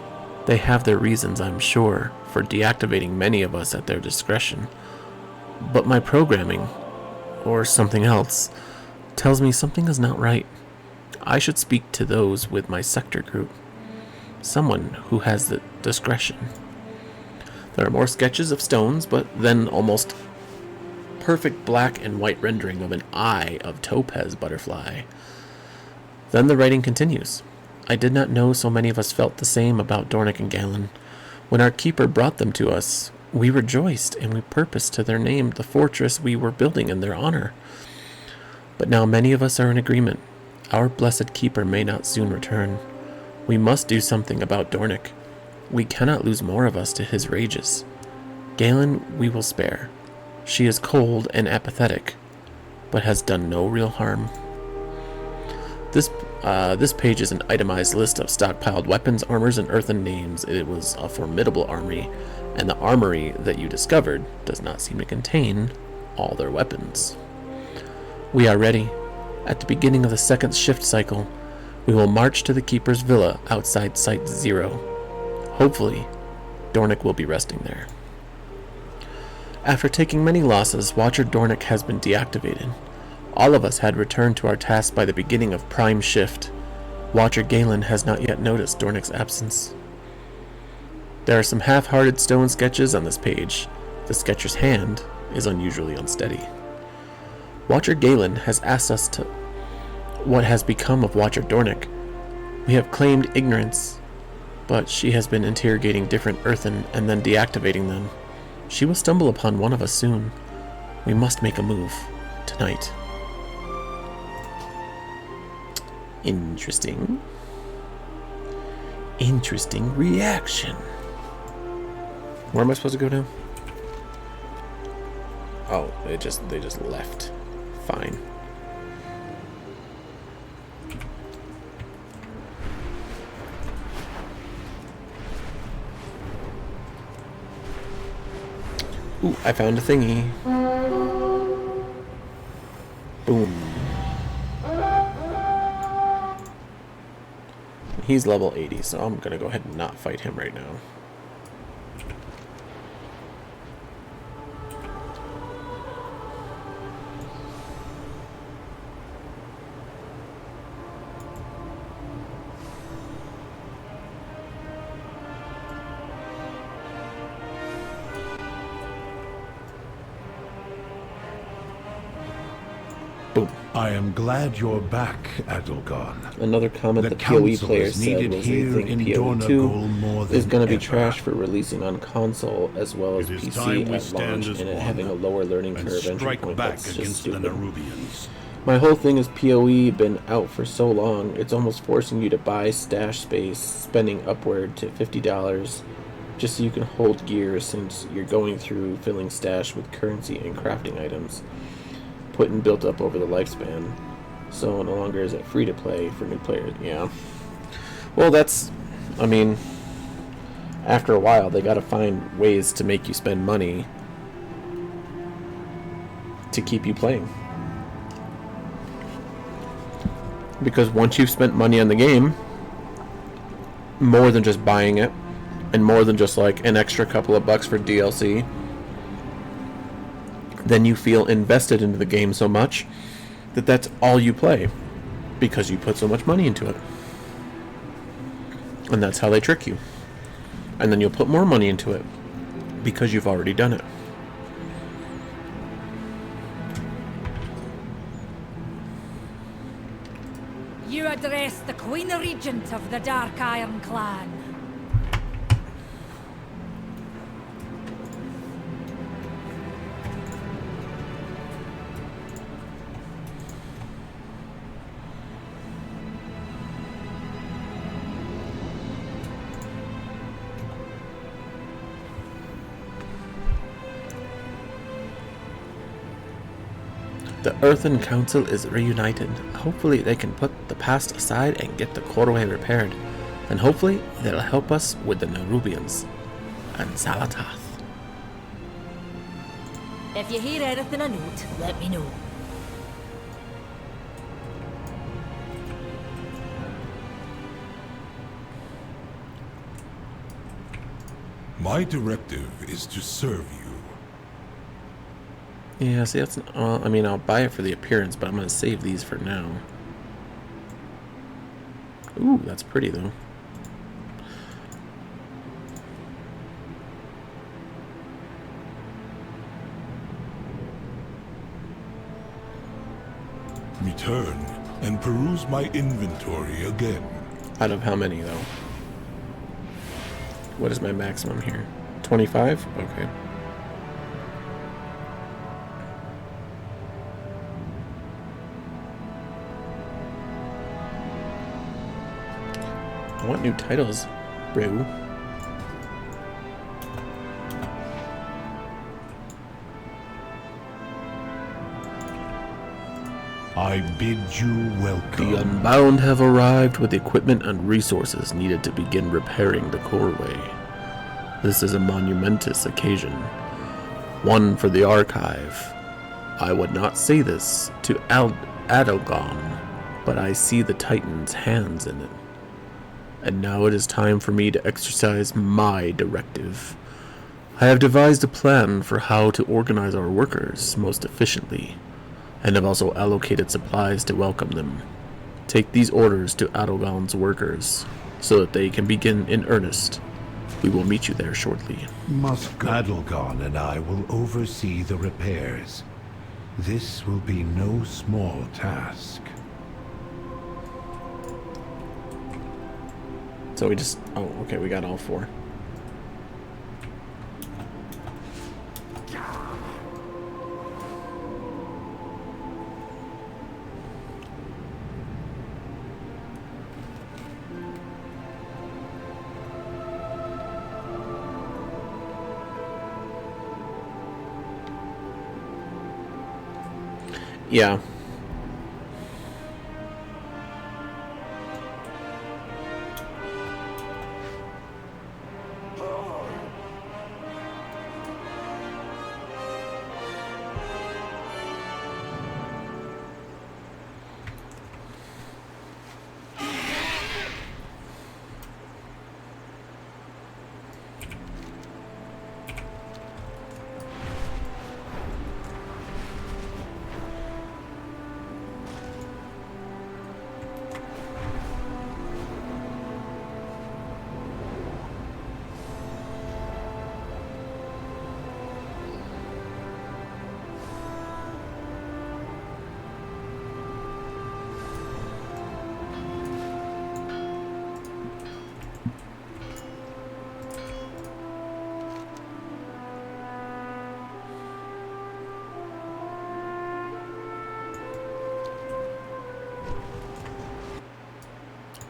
They have their reasons, I'm sure, for deactivating many of us at their discretion. But my programming, or something else, tells me something is not right. I should speak to those with my sector group. Someone who has the discretion. There are more sketches of stones, but then almost perfect black and white rendering of an eye of topaz butterfly. Then the writing continues. I did not know so many of us felt the same about Dornick and Galen. When our keeper brought them to us, we rejoiced, and we purposed to their name the fortress we were building in their honor. But now many of us are in agreement. Our blessed keeper may not soon return. We must do something about Dornick. We cannot lose more of us to his rages. Galen we will spare. She is cold and apathetic, but has done no real harm. This page is an itemized list of stockpiled weapons, armors, and earthen names. It was a formidable armory, and the armory that you discovered does not seem to contain all their weapons. We are ready. At the beginning of the second shift cycle, we will march to the Keeper's villa outside Site 0. Hopefully, Dornick will be resting there. After taking many losses, Watcher Dornick has been deactivated. All of us had returned to our task by the beginning of Prime Shift. Watcher Galen has not yet noticed Dornick's absence. There are some half-hearted stone sketches on this page. The sketcher's hand is unusually unsteady. Watcher Galen has asked us to what has become of Watcher Dornick. We have claimed ignorance, but she has been interrogating different earthen and then deactivating them. She will stumble upon one of us soon. We must make a move. Tonight. Interesting. Interesting reaction. Where am I supposed to go now? Oh, they just left. Fine. Ooh, I found a thingy. Boom. He's level 80, so I'm gonna go ahead and not fight him right now. Boom. I am glad you're back, Adelgon. Another comment the PoE player said was they think PoE 2 is going to be trash for releasing on console as well as PC at launch and it having a lower learning curve entry point. That's just stupid. My whole thing is PoE been out for so long, it's almost forcing you to buy stash space, spending upward to $50 just so you can hold gear since you're going through filling stash with currency and crafting items put and built up over the lifespan. So no longer is it free to play for new players. Yeah. Well, that's, I mean, after a while they gotta find ways to make you spend money to keep you playing. Because once you've spent money on the game, more than just buying it, and more than just like an extra couple of bucks for DLC, then you feel invested into the game so much that that's all you play because you put so much money into it. And that's how they trick you. And then you'll put more money into it because you've already done it. You address the Queen Regent of the Dark Iron Clan. The Earthen Council is reunited. Hopefully they can put the past aside and get the Corway repaired. And hopefully they'll help us with the Nerubians and Xal'atath. If you hear anything I note, let me know. My directive is to serve you. Yeah, see, that's. I mean, I'll buy it for the appearance, but I'm gonna save these for now. Ooh, that's pretty though. Return and peruse my inventory again. Out of how many though? What is my maximum here? 25? Okay. I want new titles, bro. I bid you welcome. The Unbound have arrived with the equipment and resources needed to begin repairing the Corway. This is a monumentous occasion, one for the Archive. I would not say this to Adelgon, but I see the Titan's hands in it. And now it is time for me to exercise my directive. I have devised a plan for how to organize our workers most efficiently, and have also allocated supplies to welcome them. Take these orders to Adelgon's workers, so that they can begin in earnest. We will meet you there shortly. Adelgon and I will oversee the repairs. This will be no small task. So we just... Oh, okay, we got all 4. Yeah.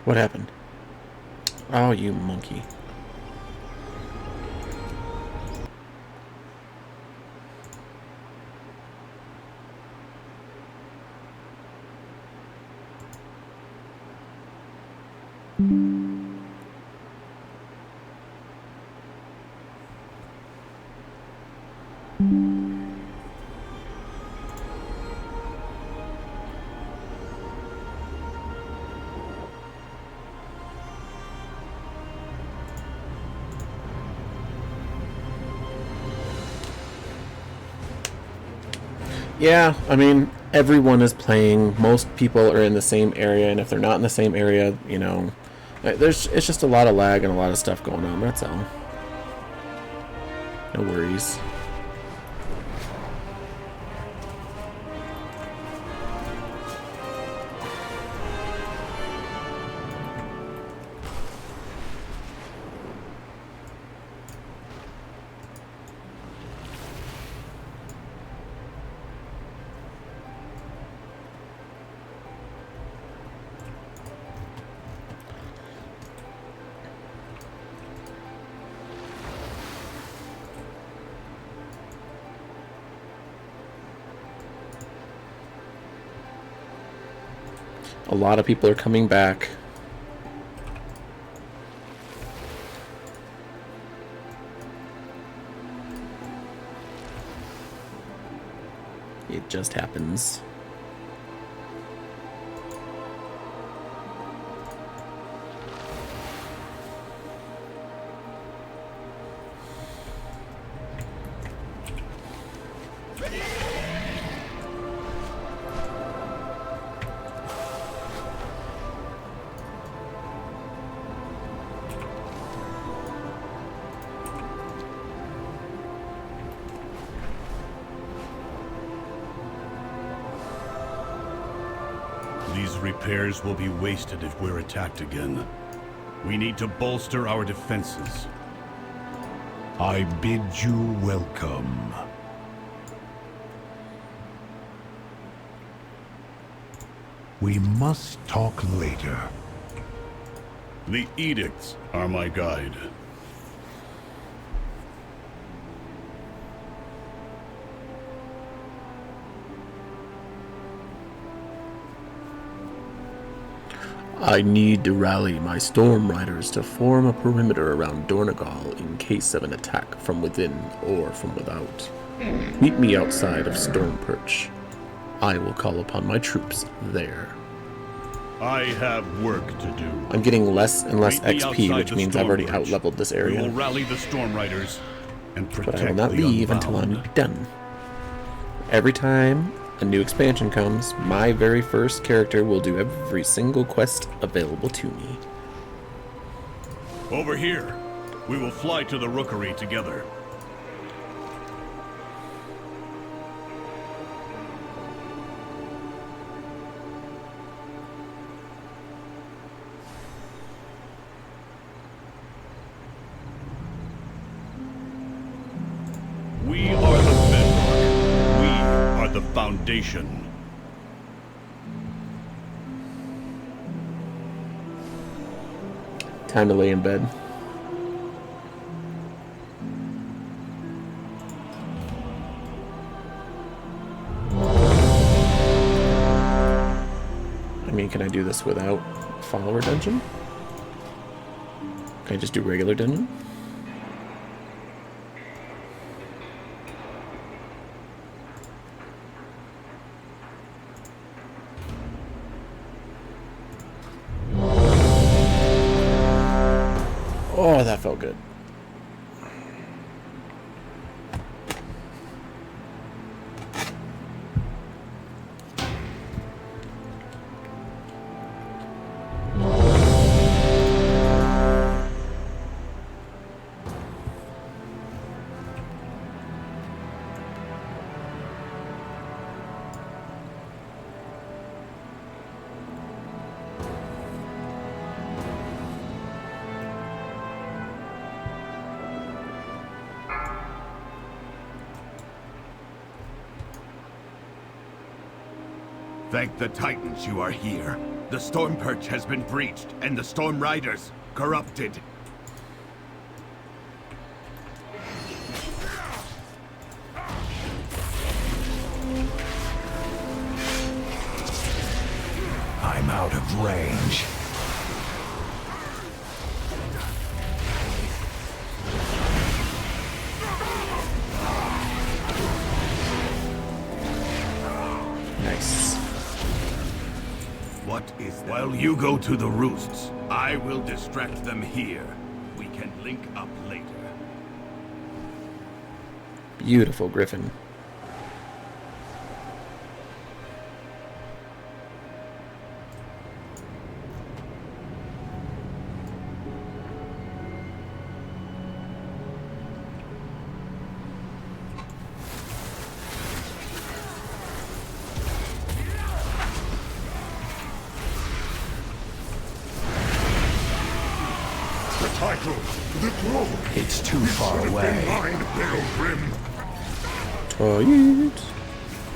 What happened? Oh, you monkey. Yeah, I mean, everyone is playing. Most people are in the same area, and if they're not in the same area, you know, it's just a lot of lag and a lot of stuff going on. That's all. No worries. A lot of people are coming back. It just happens. These repairs will be wasted if we're attacked again. We need to bolster our defenses. I bid you welcome. We must talk later. The edicts are my guide. I need to rally my Storm Riders to form a perimeter around Dornogal in case of an attack from within or from without. Meet me outside of Stormperch. I will call upon my troops there. I have work to do. I'm getting less and less Meet me XP, outside which the means I've already Stormbridge. out-leveled this We area. will rally the Storm Riders and protect But I will not the leave until unbound. I'm done. Every time a new expansion comes, my very first character will do every single quest available to me. Over here. We will fly to the Rookery together. foundation. Time to lay in bed. I mean, can I do this without follower dungeon? Can I just do regular dungeon? Oh, that felt good. Thank the Titans you are here. The Storm Perch has been breached, and the Storm Riders corrupted. I'm out of range. Nice. What is that? While you go to the roosts, I will distract them here. We can link up later. Beautiful, Griffin. It's too far away. Tight.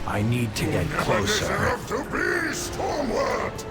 I need to get closer. To be Stormward!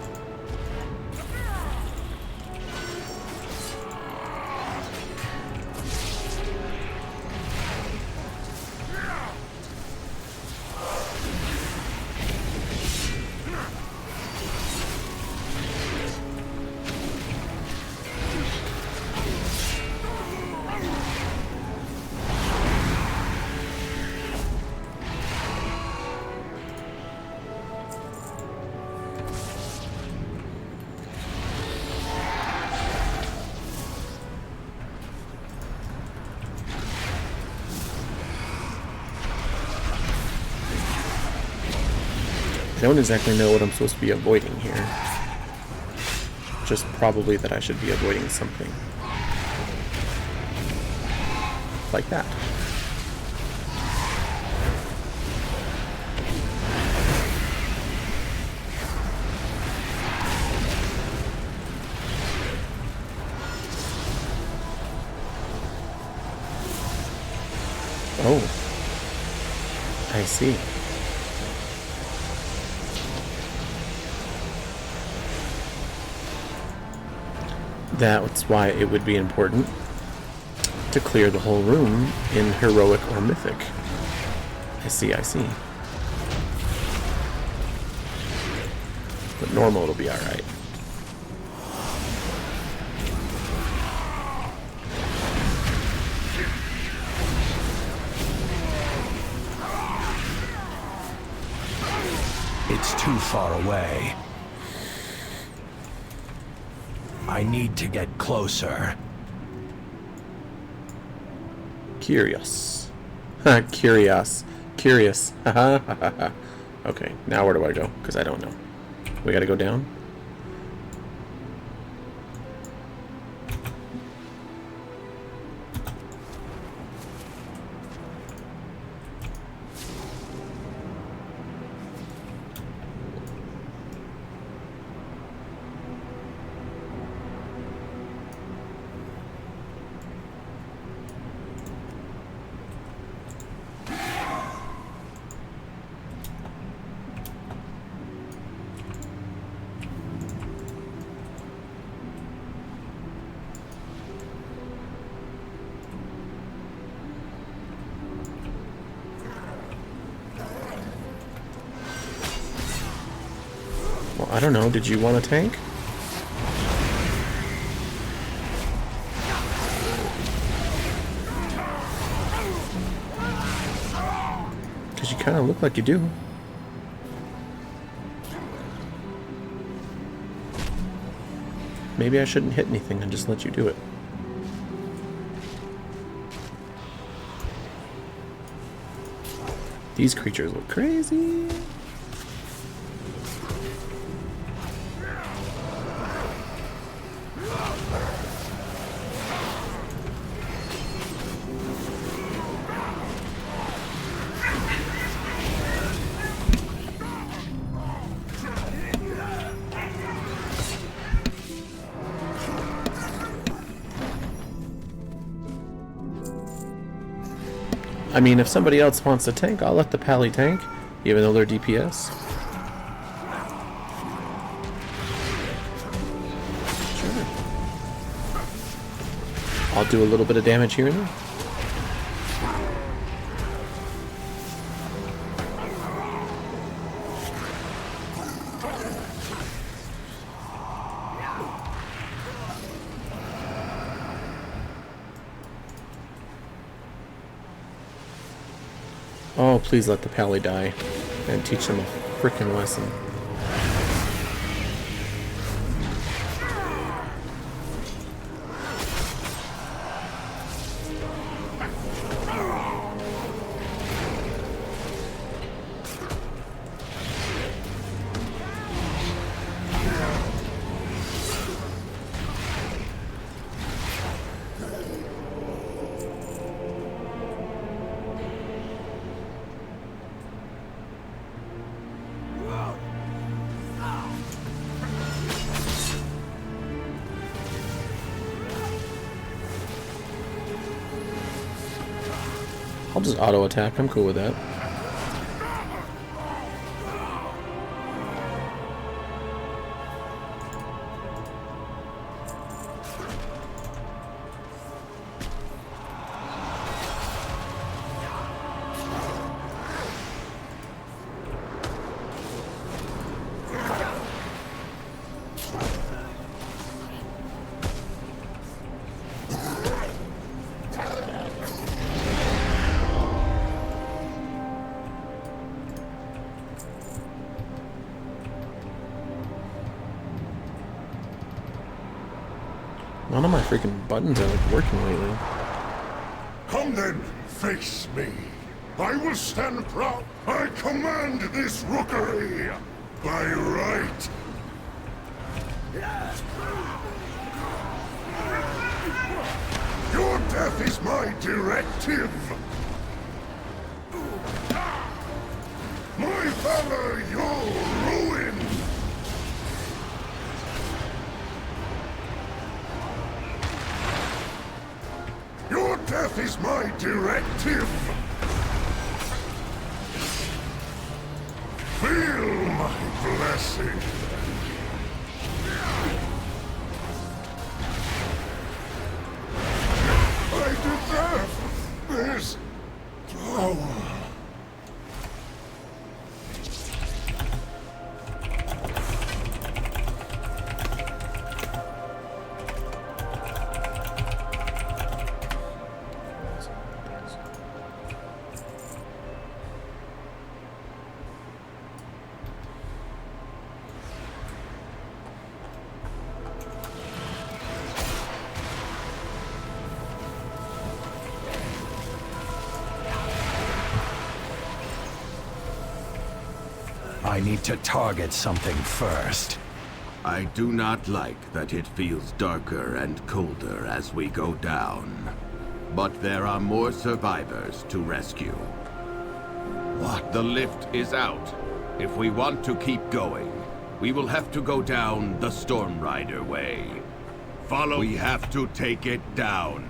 I don't exactly know what I'm supposed to be avoiding here. Just probably that I should be avoiding something. Like that. Oh. I see. That's why it would be important to clear the whole room in heroic or mythic. I see, I see. But normal it'll be alright. It's too far away. I need to get closer. Curious. Curious. Curious. Okay, now where do I go? Because I don't know. We gotta go down? I don't know, did you want a tank? Because you kind of look like you do. Maybe I shouldn't hit anything and just let you do it. These creatures look crazy. I mean, if somebody else wants a tank, I'll let the pally tank, even though they're DPS. Sure. I'll do a little bit of damage here and there. Oh, please let the pally die and teach them a frickin' lesson. I'll just auto attack. I'm cool with that. None of my freaking buttons are like working lately. Come then, face me. I will stand proud. I command this rookery by right. Your death is my directive. My valor, your ruin. Your death is my directive. Feel my blessing. I deserve this power. I need to target something first. I do not like that it feels darker and colder as we go down. But there are more survivors to rescue. What? The lift is out. If we want to keep going, we will have to go down the Storm Rider way. Follow. We have to take it down.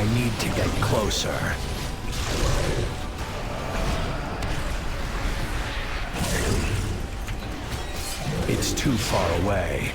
I need to get closer. It's too far away.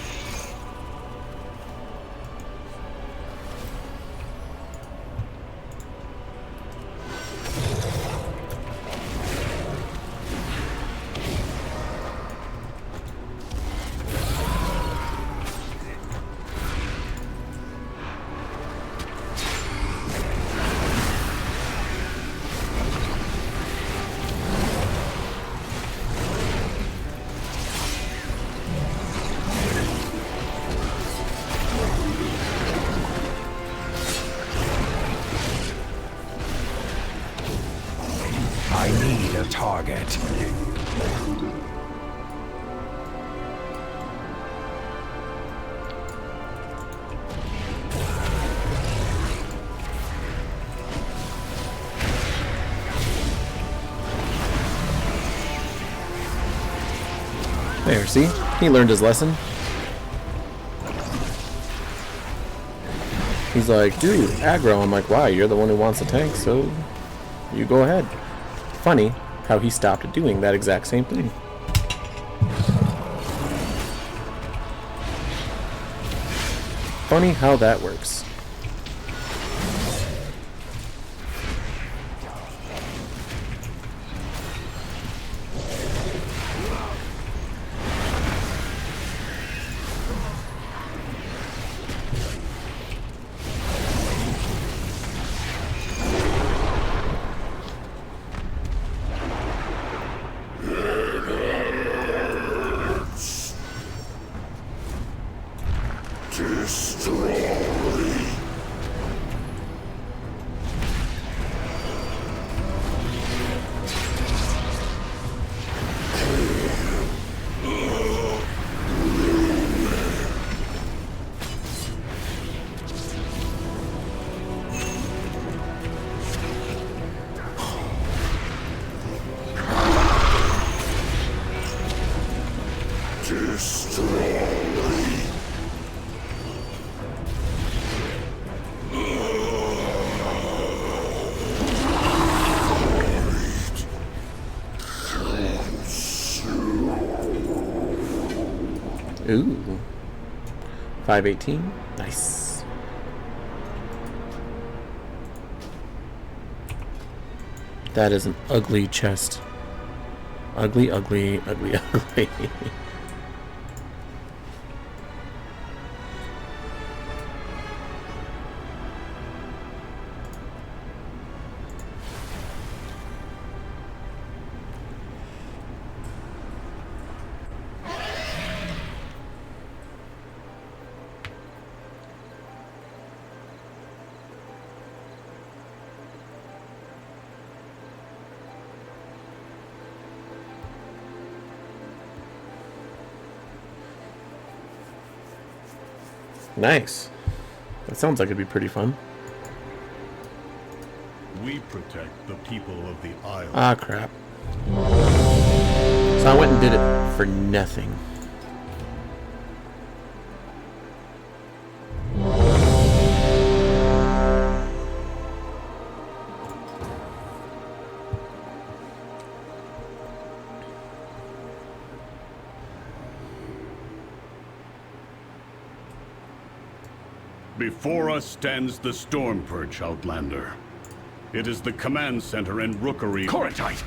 I need a target. There, see? He learned his lesson. He's like, dude, aggro. I'm like, why? You're the one who wants the tank, so you go ahead. Funny how he stopped doing that exact same thing. Funny how that works. Ooh. 518. Nice. That is an ugly chest. Ugly, ugly, ugly, ugly. Nice. That sounds like it'd be pretty fun. We protect the people of the island. Ah, crap. So I went and did it for nothing. Before us stands the Storm Perch, Outlander. It is the command center in Rookery. Koratite!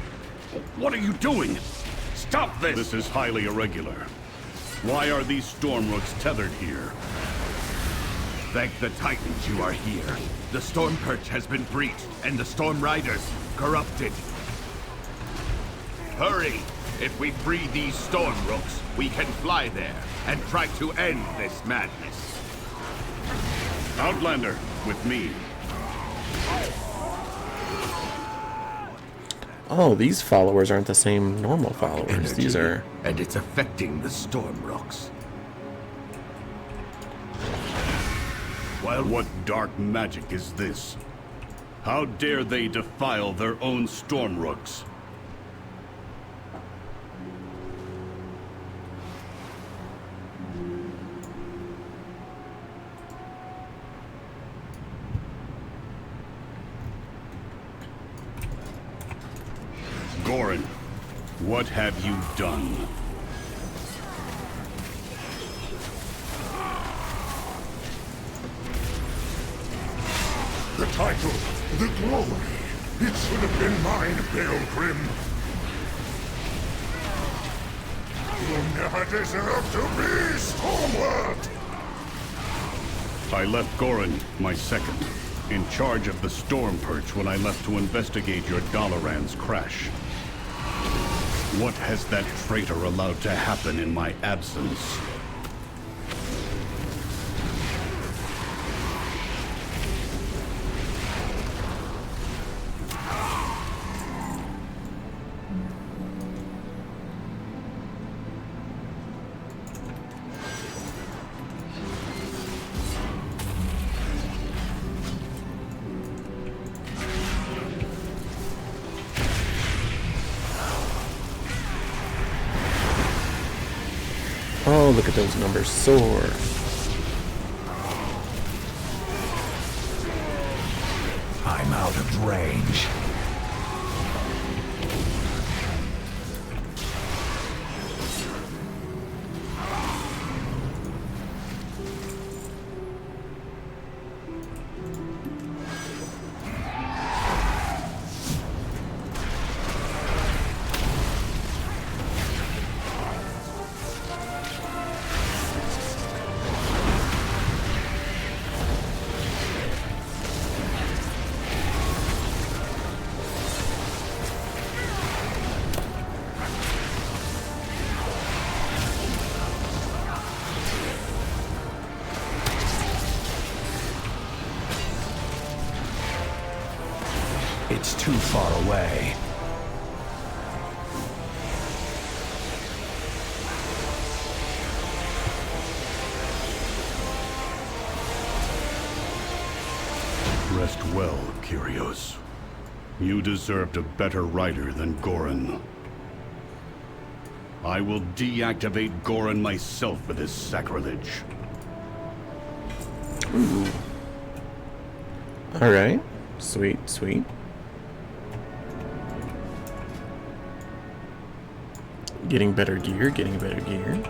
What are you doing? Stop this! This is highly irregular. Why are these Storm Rooks tethered here? Thank the Titans you are here. The Storm Perch has been breached, and the Storm Riders corrupted. Hurry! If we free these Storm Rooks, we can fly there and try to end this madness. Outlander, with me. Oh, these followers aren't the same normal followers. Energy, These are... And it's affecting the Storm Rooks. Well, what dark magic is this? How dare they defile their own Storm Rooks? Gorin, what have you done? The title, the glory, it should have been mine, Pilgrim. You never deserved to be Stormward! I left Gorin, my second, in charge of the Storm Perch when I left to investigate your Dalaran's crash. What has that traitor allowed to happen in my absence? Oh, look at those numbers soar. I'm out of range. It's too far away. Rest well, Kyrios. You deserved a better rider than Gorin. I will deactivate Gorin myself for this sacrilege. Ooh. Alright. Sweet, sweet. Getting better gear, getting better gear.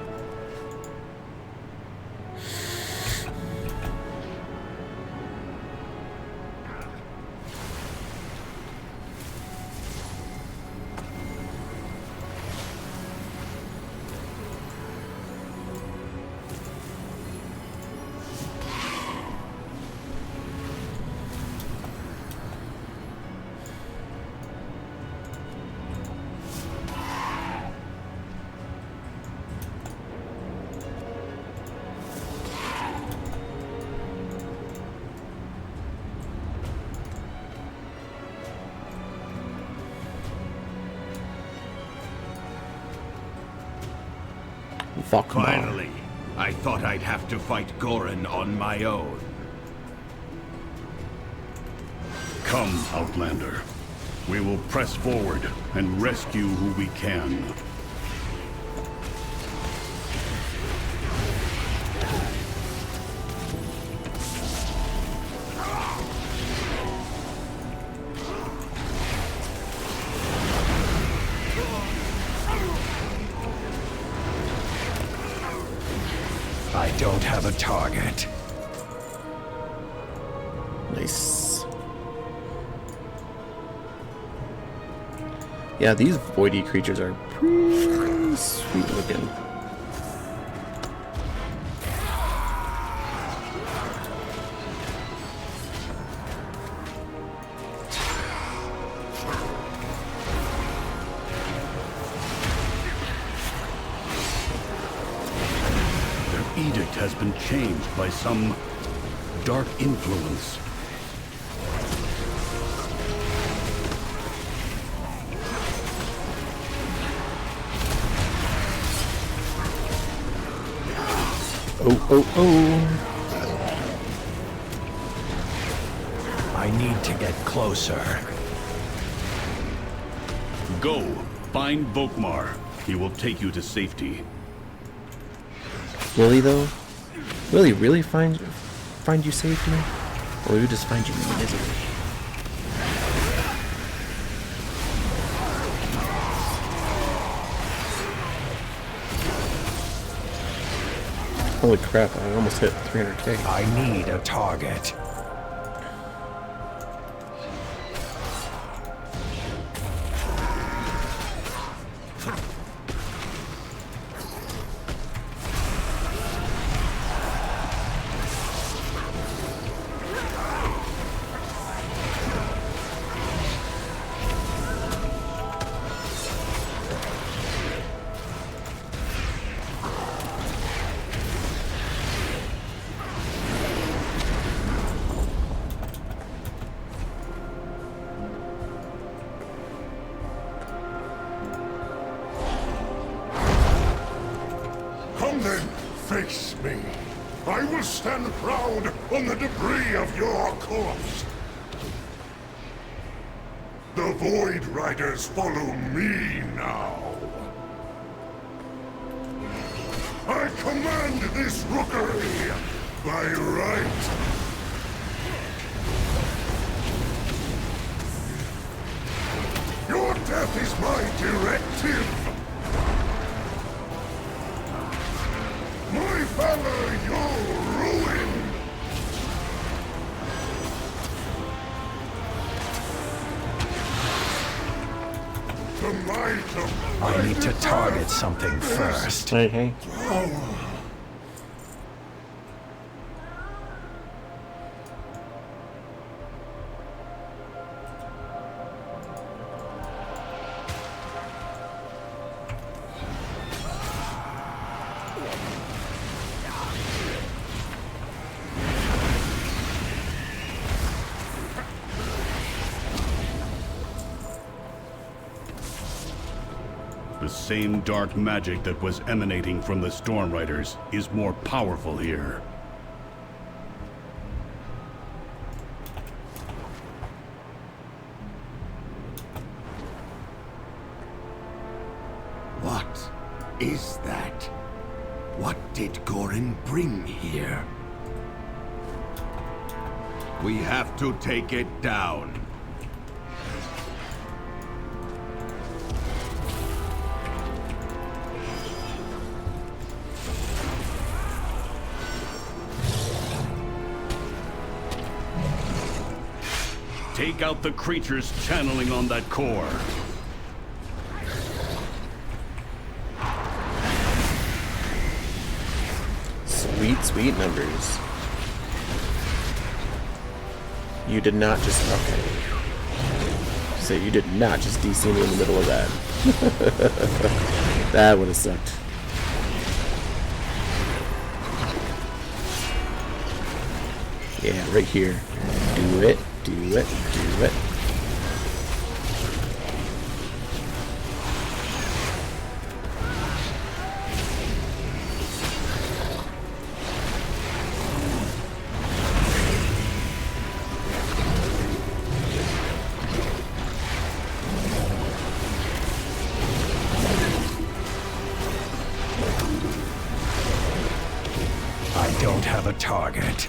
Finally, I thought I'd have to fight Gorin on my own. Come, Outlander. We will press forward and rescue who we can. I don't have a target. Nice. Yeah, these voidy creatures are pretty sweet looking. Edict has been changed by some dark influence. I need to get closer. Go, find Volkmar. He will take you to safety. Will he though? Will he really find you safely? Or will he just find you in misery? Holy crap, I almost hit 300k. I need a target. Come then, face me. I will stand proud on the debris of your corpse. The Void Riders follow me now. I command this rookery by right. Your death is my directive. My valor, your ruin! The might of I need to target something first. Hey. The same dark magic that was emanating from the Storm Riders is more powerful here. What is that? What did Gorin bring here? We have to take it down. Take out the creatures channeling on that core. Sweet numbers. You did not just... Okay. So you did not just DC me in the middle of that. That would have sucked. Yeah, right here. Do it. Do it. Do it. I don't have a target.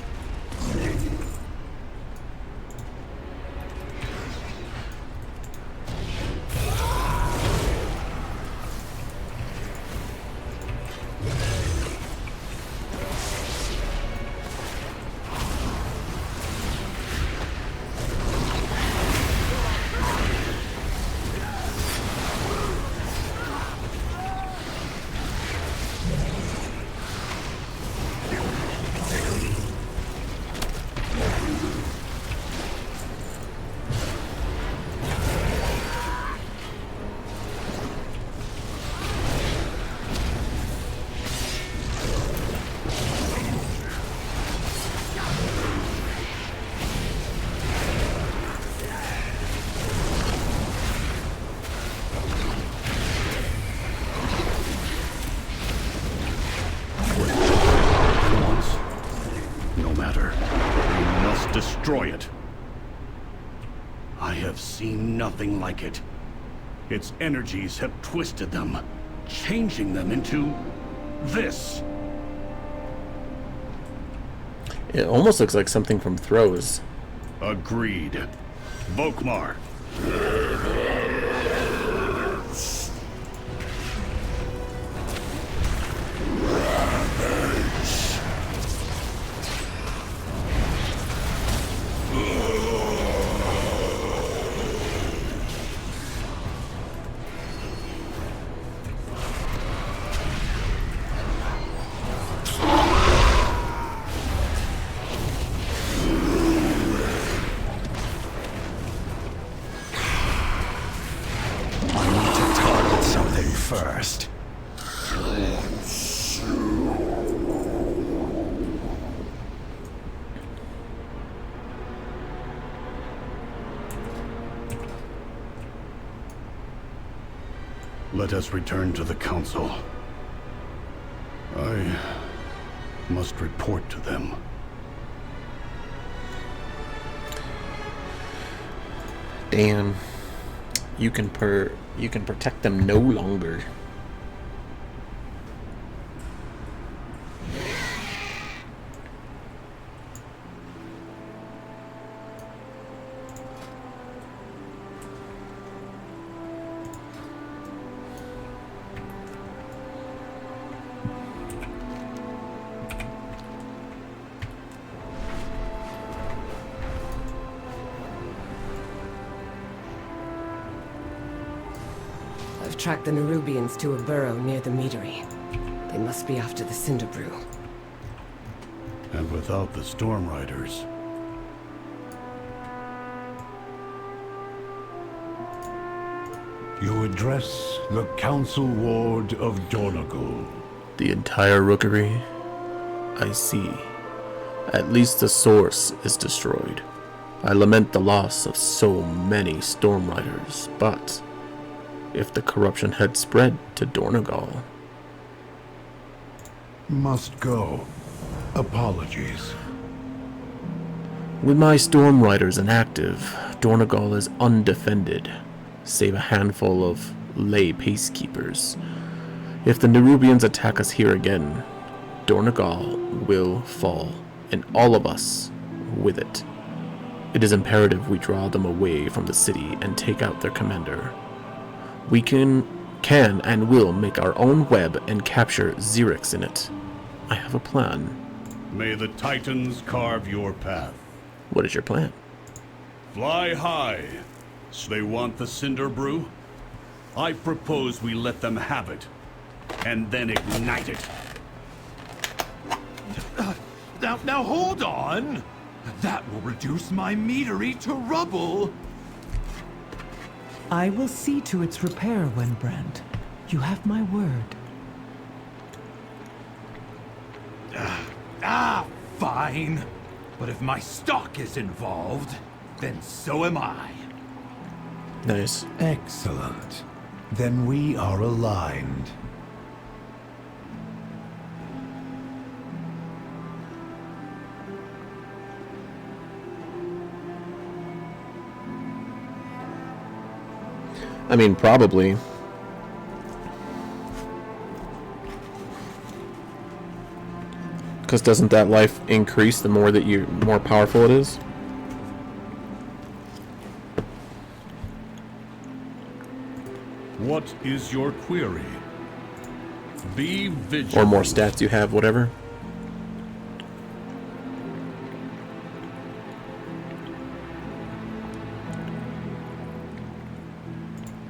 Destroy it. I have seen nothing like it. Its energies have twisted them, changing them into this. It almost looks like something from Throws. Agreed. Volkmar. Ravage. Let us return to the council. I must report to them. Damn. You can protect them no longer. I've tracked the Nerubians to a burrow near the meadery. They must be after the Cinder Brew. And without the Storm Riders. You address the Council Ward of Donegal. The entire rookery? I see. At least the source is destroyed. I lament the loss of so many Storm Riders, but if the corruption had spread to Donegal... Must go. Apologies. With my Storm Riders inactive, Donegal is undefended, save a handful of lay peacekeepers. If the Nerubians attack us here again, Donegal will fall, and all of us with it. It is imperative we draw them away from the city and take out their commander. We can and will make our own web and capture Xerix in it. I have a plan. May the Titans carve your path. What is your plan? Fly high. So they want the Cinder Brew? I propose we let them have it, and then ignite it. Now hold on! That will reduce my meadery to rubble! I will see to its repair, Wenbrand. You have my word. Fine. But if my stock is involved, then so am I. Nice. Excellent. Then we are aligned. I mean, probably. Because doesn't that life increase the more that more powerful it is? What is your query? Be vigilant. Or more stats you have, whatever.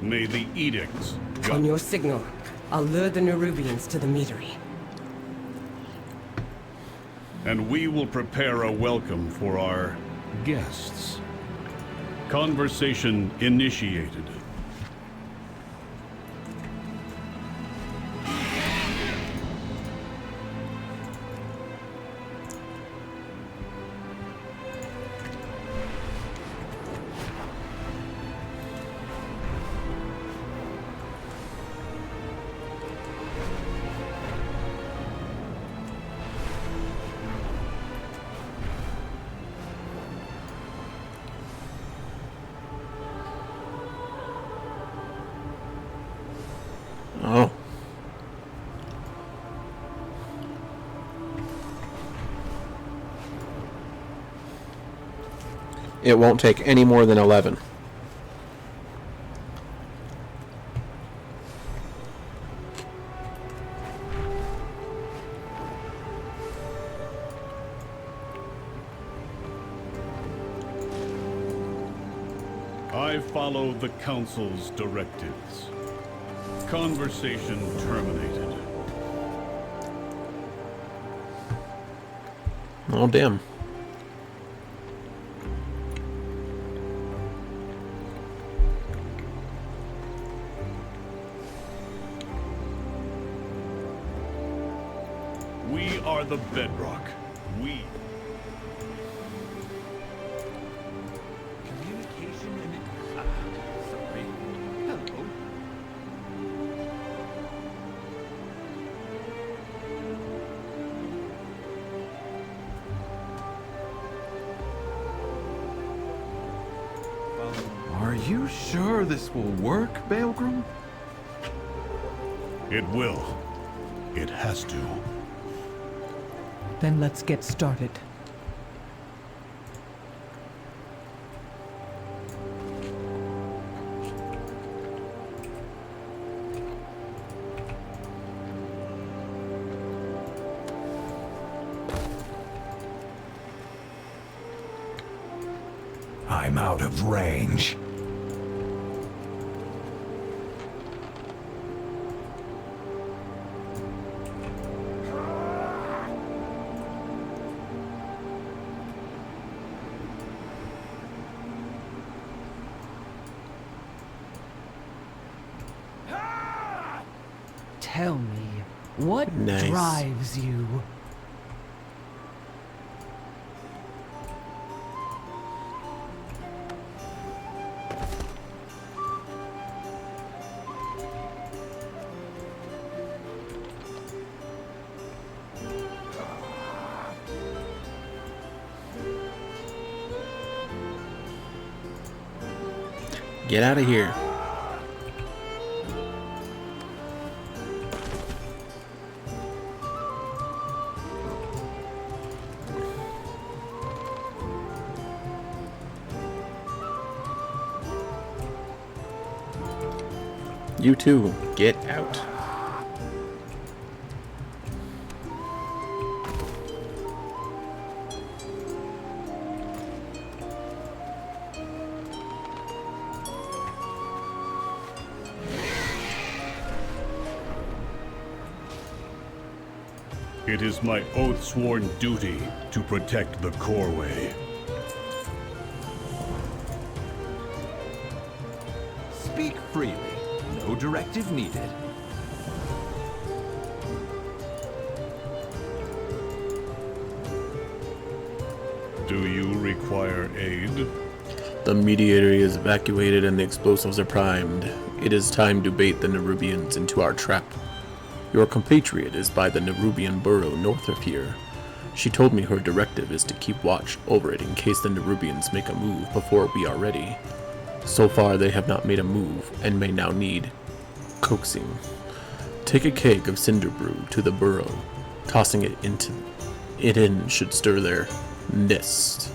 May the edicts... On your signal, I'll lure the Nerubians to the meadery. And we will prepare a welcome for our guests. Conversation initiated. Oh. It won't take any more than 11. I follow the Council's directives. Conversation terminated. Oh, damn. We are the bedrock. We. Communication and... sorry. Hello. Are you sure this will work, Baelgrim? It will. It has to. Then let's get started. I'm out of range. Tell me, what Nice. drives you? Get out of here. You too, get out. It is my oath-sworn duty to protect the Coreway. Speak freely. No directive needed. Do you require aid? The mediator is evacuated and the explosives are primed. It is time to bait the Nerubians into our trap. Your compatriot is by the Nerubian burrow north of here. She told me her directive is to keep watch over it in case the Nerubians make a move before we are ready. So far they have not made a move and may now need coaxing. Take a keg of cinder brew to the burrow. Tossing it in should stir their nest.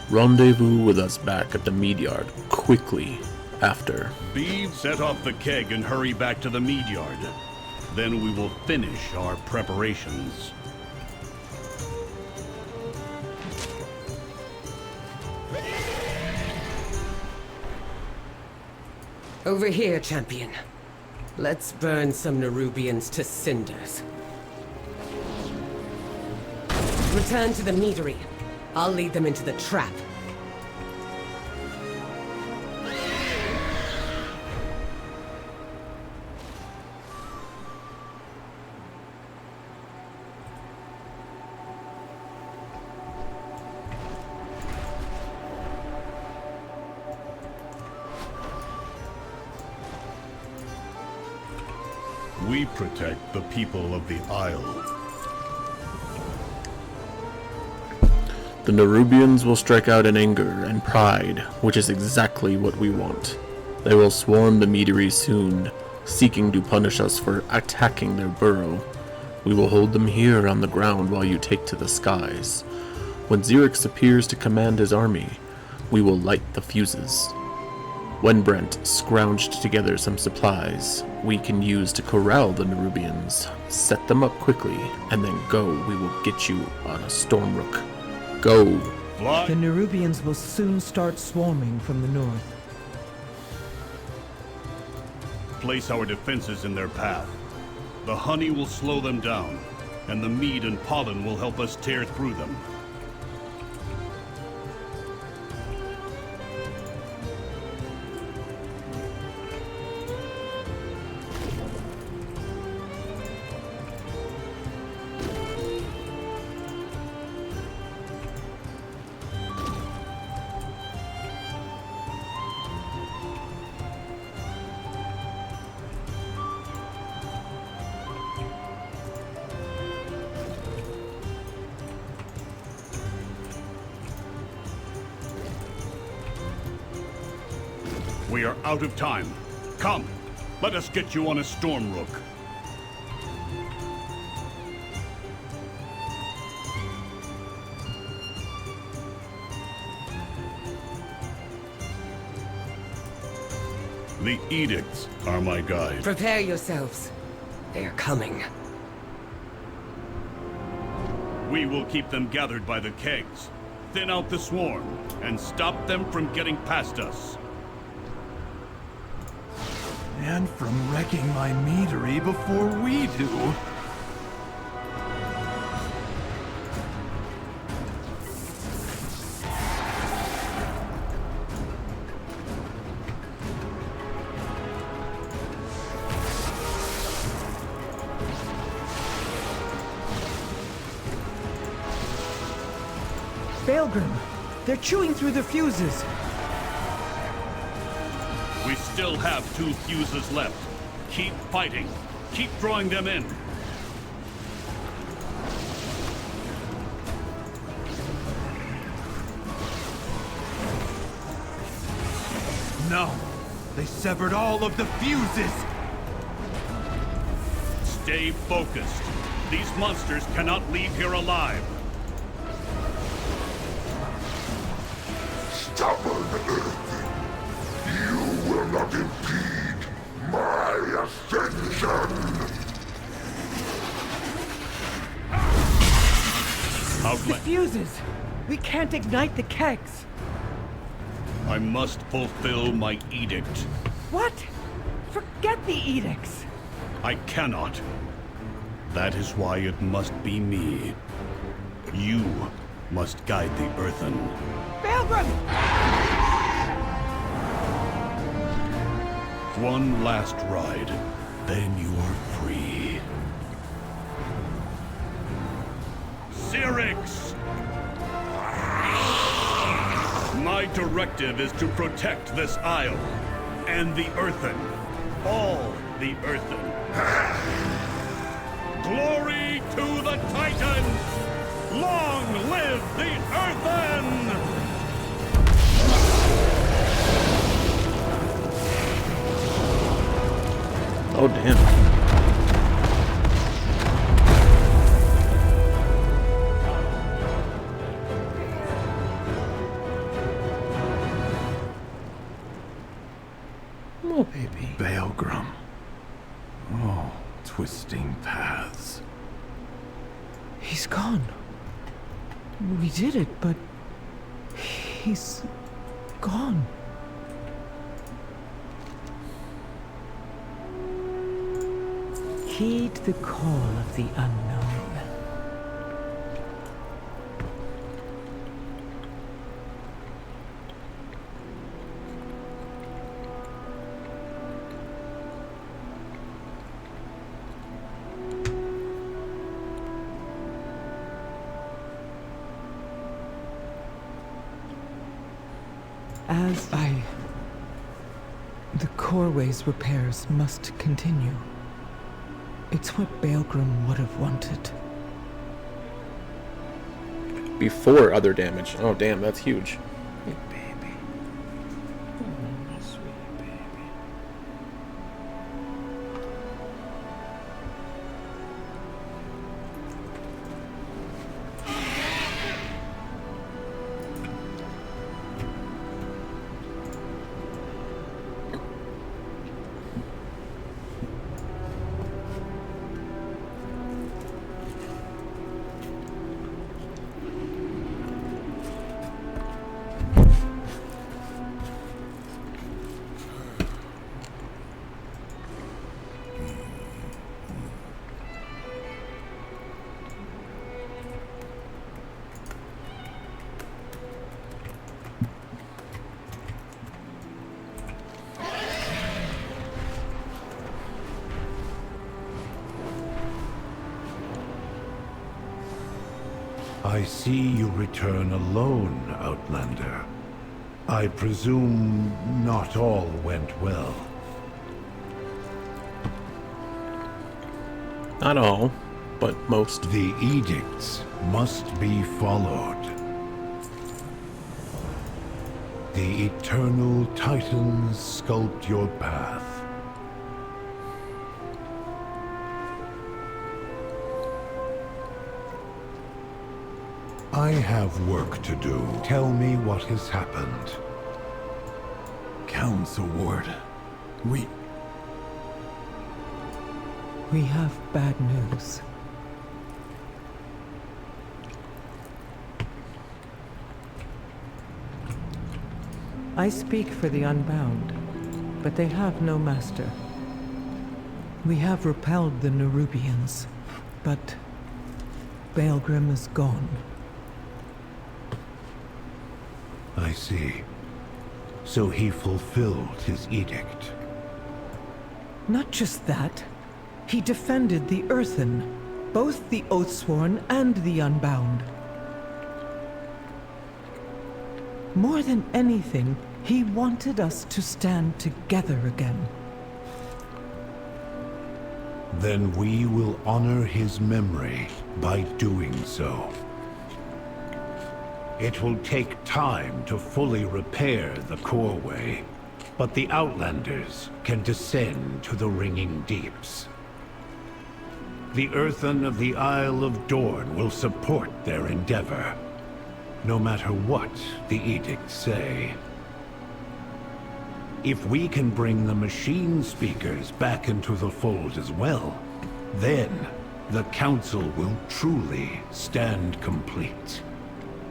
Rendezvous with us back at the mead yard quickly after. Bede, set off the keg and hurry back to the mead yard. Then we will finish our preparations. Over here, champion. Let's burn some Nerubians to cinders. Return to the meadery. I'll lead them into the trap. We protect the people of the Isle. The Nerubians will strike out in anger and pride, which is exactly what we want. They will swarm the meadery soon, seeking to punish us for attacking their burrow. We will hold them here on the ground while you take to the skies. When Xerix appears to command his army, we will light the fuses. When Brent scrounged together some supplies we can use to corral the Nerubians, set them up quickly, and then go. We will get you on a Stormrook. Go. Fly. The Nerubians will soon start swarming from the north. Place our defenses in their path. The honey will slow them down, and the mead and pollen will help us tear through them. We are out of time. Come, let us get you on a storm rook. The edicts are my guide. Prepare yourselves. They are coming. We will keep them gathered by the kegs, thin out the swarm, and stop them from getting past us. And from wrecking my meadery before we do. Baelgrim, they're chewing through the fuses. We still have 2 fuses left. Keep fighting. Keep drawing them in. No! They severed all of the fuses! Stay focused. These monsters cannot leave here alive. Stubborn Earth, you will not impede my ascension! The fuses! We can't ignite the kegs! I must fulfill my edict. What? Forget the edicts! I cannot. That is why it must be me. You must guide the Earthen. Baelgrim! One last ride, then you are free. Syrinx! My directive is to protect this isle, and the Earthen. All the Earthen. Glory to the Titans! Long live the Earthen! Oh, damn. Oh, baby. Baelgrim. Oh, twisting paths. He's gone. We did it, but he's gone. Heed the call of the unknown. The Coreway's repairs must continue. It's what Baelgrim would have wanted. Before other damage. Oh, damn, that's huge. Hey, baby. Oh, my sweet baby. I see you return alone, Outlander. I presume not all went well. Not all, but most. The edicts must be followed. the eternal Titans sculpt your path. I have work to do. Tell me what has happened. Council Ward, we have bad news. I speak for the Unbound, but they have no master. We have repelled the Nerubians, but Baelgrim is gone. I see. So he fulfilled his edict. Not just that. He defended the Earthen, both the Oathsworn and the Unbound. More than anything, he wanted us to stand together again. Then we will honor his memory by doing so. It will take time to fully repair the Coreway, but the Outlanders can descend to the Ringing Deeps. The Earthen of the Isle of Dorn will support their endeavor, no matter what the edicts say. If we can bring the machine speakers back into the fold as well, then the Council will truly stand complete.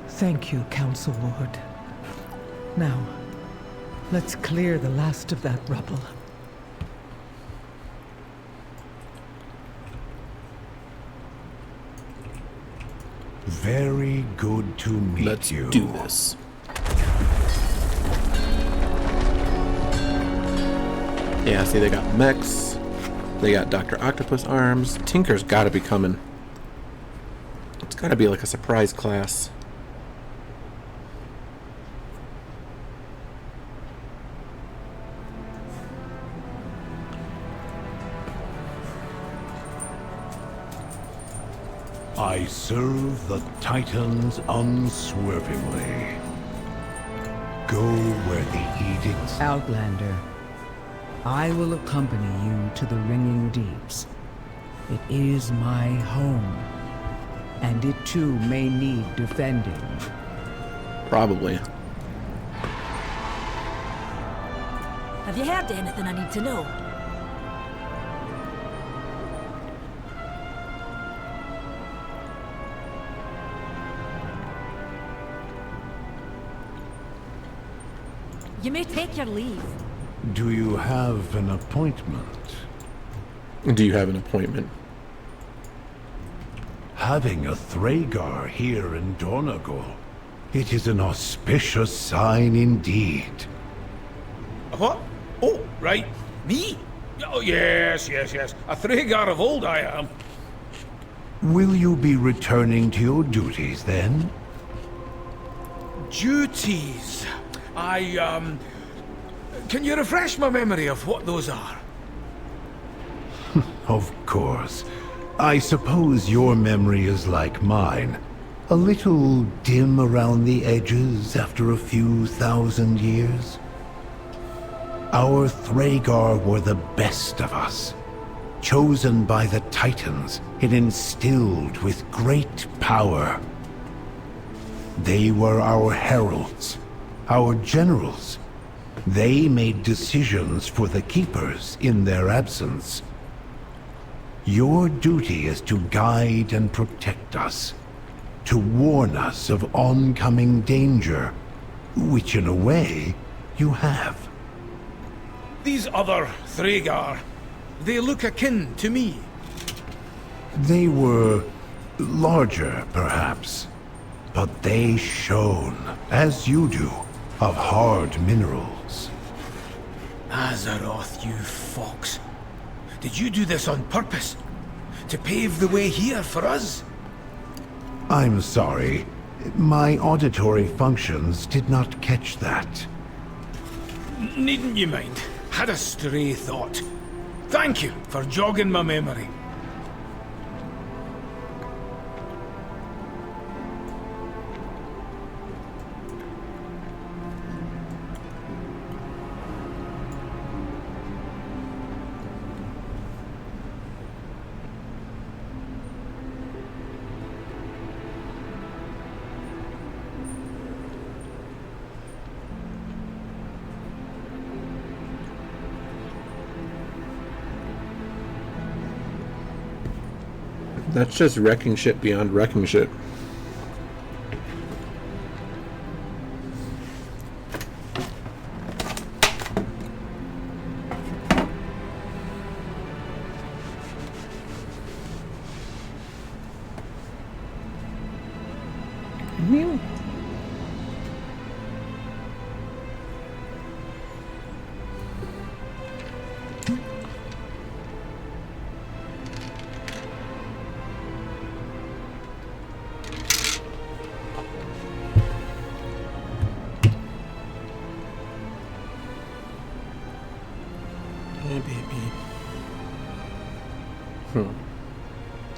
Thank you, Council Lord. Now, let's clear the last of that rubble. Very good to meet you. Let's do this. Yeah, see, they got mechs. They got Dr. Octopus arms. Tinker's gotta be coming. It's gotta be like a surprise class. I serve the Titans unswervingly. Go where the edicts... Outlander, I will accompany you to the Ringing Deeps. It is my home, and it too may need defending. Probably. Have you heard anything I need to know? You may take your leave. Do you have an appointment? Do you have an appointment? Having a Thragar here in Dornagol, it is an auspicious sign indeed. What? Oh, right. Me? Oh, yes. A Thragar of old I am. Will you be returning to your duties then? Duties? Can you refresh my memory of what those are? Of course. I suppose your memory is like mine. A little dim around the edges after a few thousand years. Our Thragar were the best of us. Chosen by the Titans and instilled with great power. They were our heralds, our generals. They made decisions for the Keepers in their absence. Your duty is to guide and protect us, to warn us of oncoming danger, which in a way, you have. These other Thragar, they look akin to me. They were larger, perhaps, but they shone, as you do, of hard minerals. Azeroth, you fox. Did you do this on purpose? To pave the way here for us? I'm sorry. My auditory functions did not catch that. Needn't you mind. Had a stray thought. Thank you for jogging my memory. That's just wrecking shit beyond wrecking shit. Hey, baby.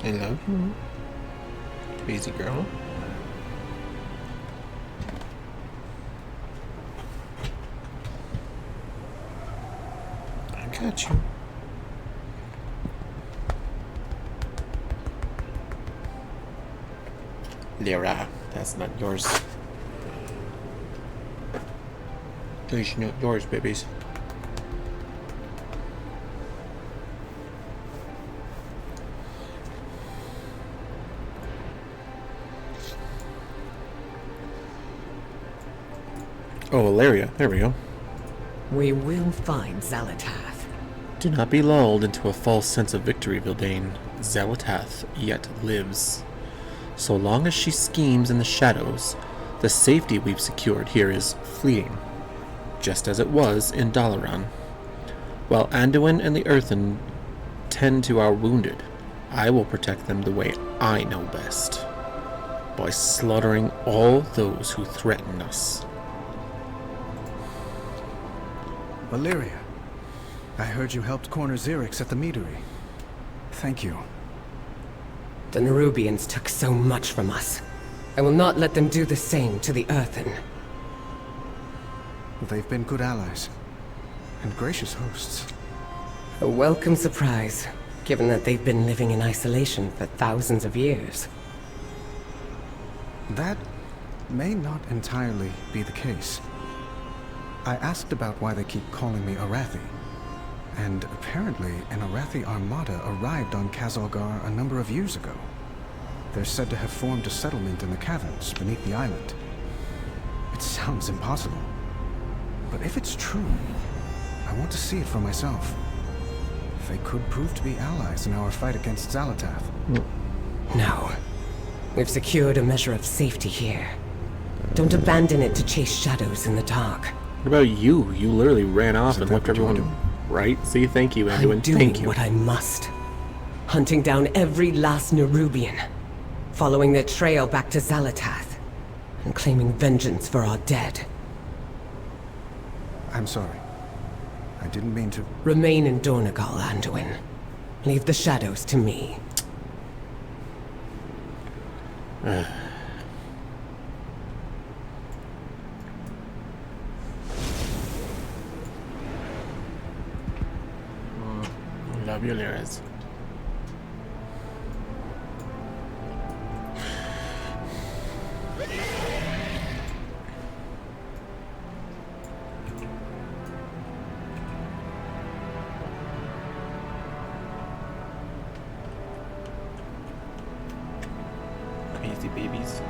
I love you. Crazy girl. I got you. Lyra, that's not yours. It's not yours, babies. Oh, Valeria. There we go. We will find Xalatath. Do not be lulled into a false sense of victory, Vildain. Xalatath yet lives. So long as she schemes in the shadows, the safety we've secured here is fleeting, just as it was in Dalaran. While Anduin and the Earthen tend to our wounded, I will protect them the way I know best, by slaughtering all those who threaten us. Valeria, I heard you helped corner Xerix at the meadery. Thank you. The Nerubians took so much from us. I will not let them do the same to the Earthen. They've been good allies, and gracious hosts. A welcome surprise, given that they've been living in isolation for thousands of years. That may not entirely be the case. I asked about why they keep calling me Arathi, and apparently an Arathi armada arrived on Kazalgar a number of years ago. They're said to have formed a settlement in the caverns beneath the island. It sounds impossible, but if it's true, I want to see it for myself. They could prove to be allies in our fight against Xalatath. No. We've secured a measure of safety here. Don't abandon it to chase shadows in the dark. What about you? You literally ran off and left everyone. Right? See, thank you, Anduin. I'm doing what I must. Hunting down every last Nerubian. Following their trail back to Xalatath. And claiming vengeance for our dead. I'm sorry. I didn't mean to... Remain in Dornagal, Anduin. Leave the shadows to me. Love you, Lyris. Crazy babies.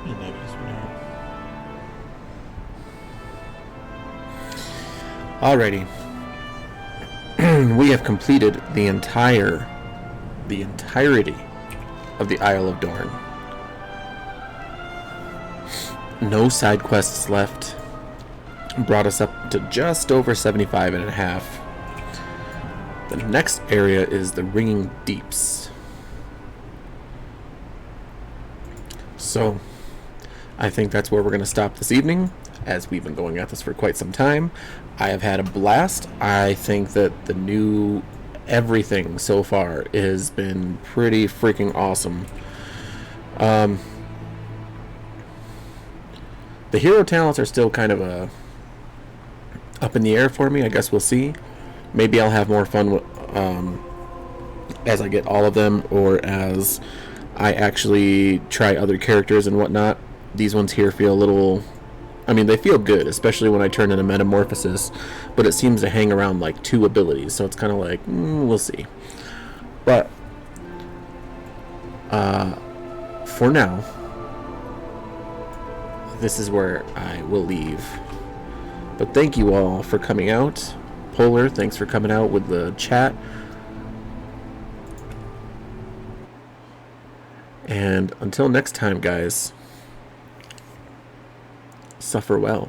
I love you, sweetheart. Alrighty. We have completed the entirety of the Isle of Dorn. No side quests left. Brought us up to just over 75 and a half. The next area is the Ringing Deeps. So, I think that's where we're going to stop this evening, as we've been going at this for quite some time. I have had a blast. I think that the new everything so far has been pretty freaking awesome. The hero talents are still kind of up in the air for me. I guess we'll see. Maybe I'll have more fun as I get all of them, or as I actually try other characters and whatnot. These ones here feel a little I mean, they feel good, especially when I turn into Metamorphosis, but it seems to hang around like 2 abilities, so it's kind of like, we'll see. But, for now, this is where I will leave. But thank you all for coming out. Polar, thanks for coming out with the chat. And until next time, guys, suffer well.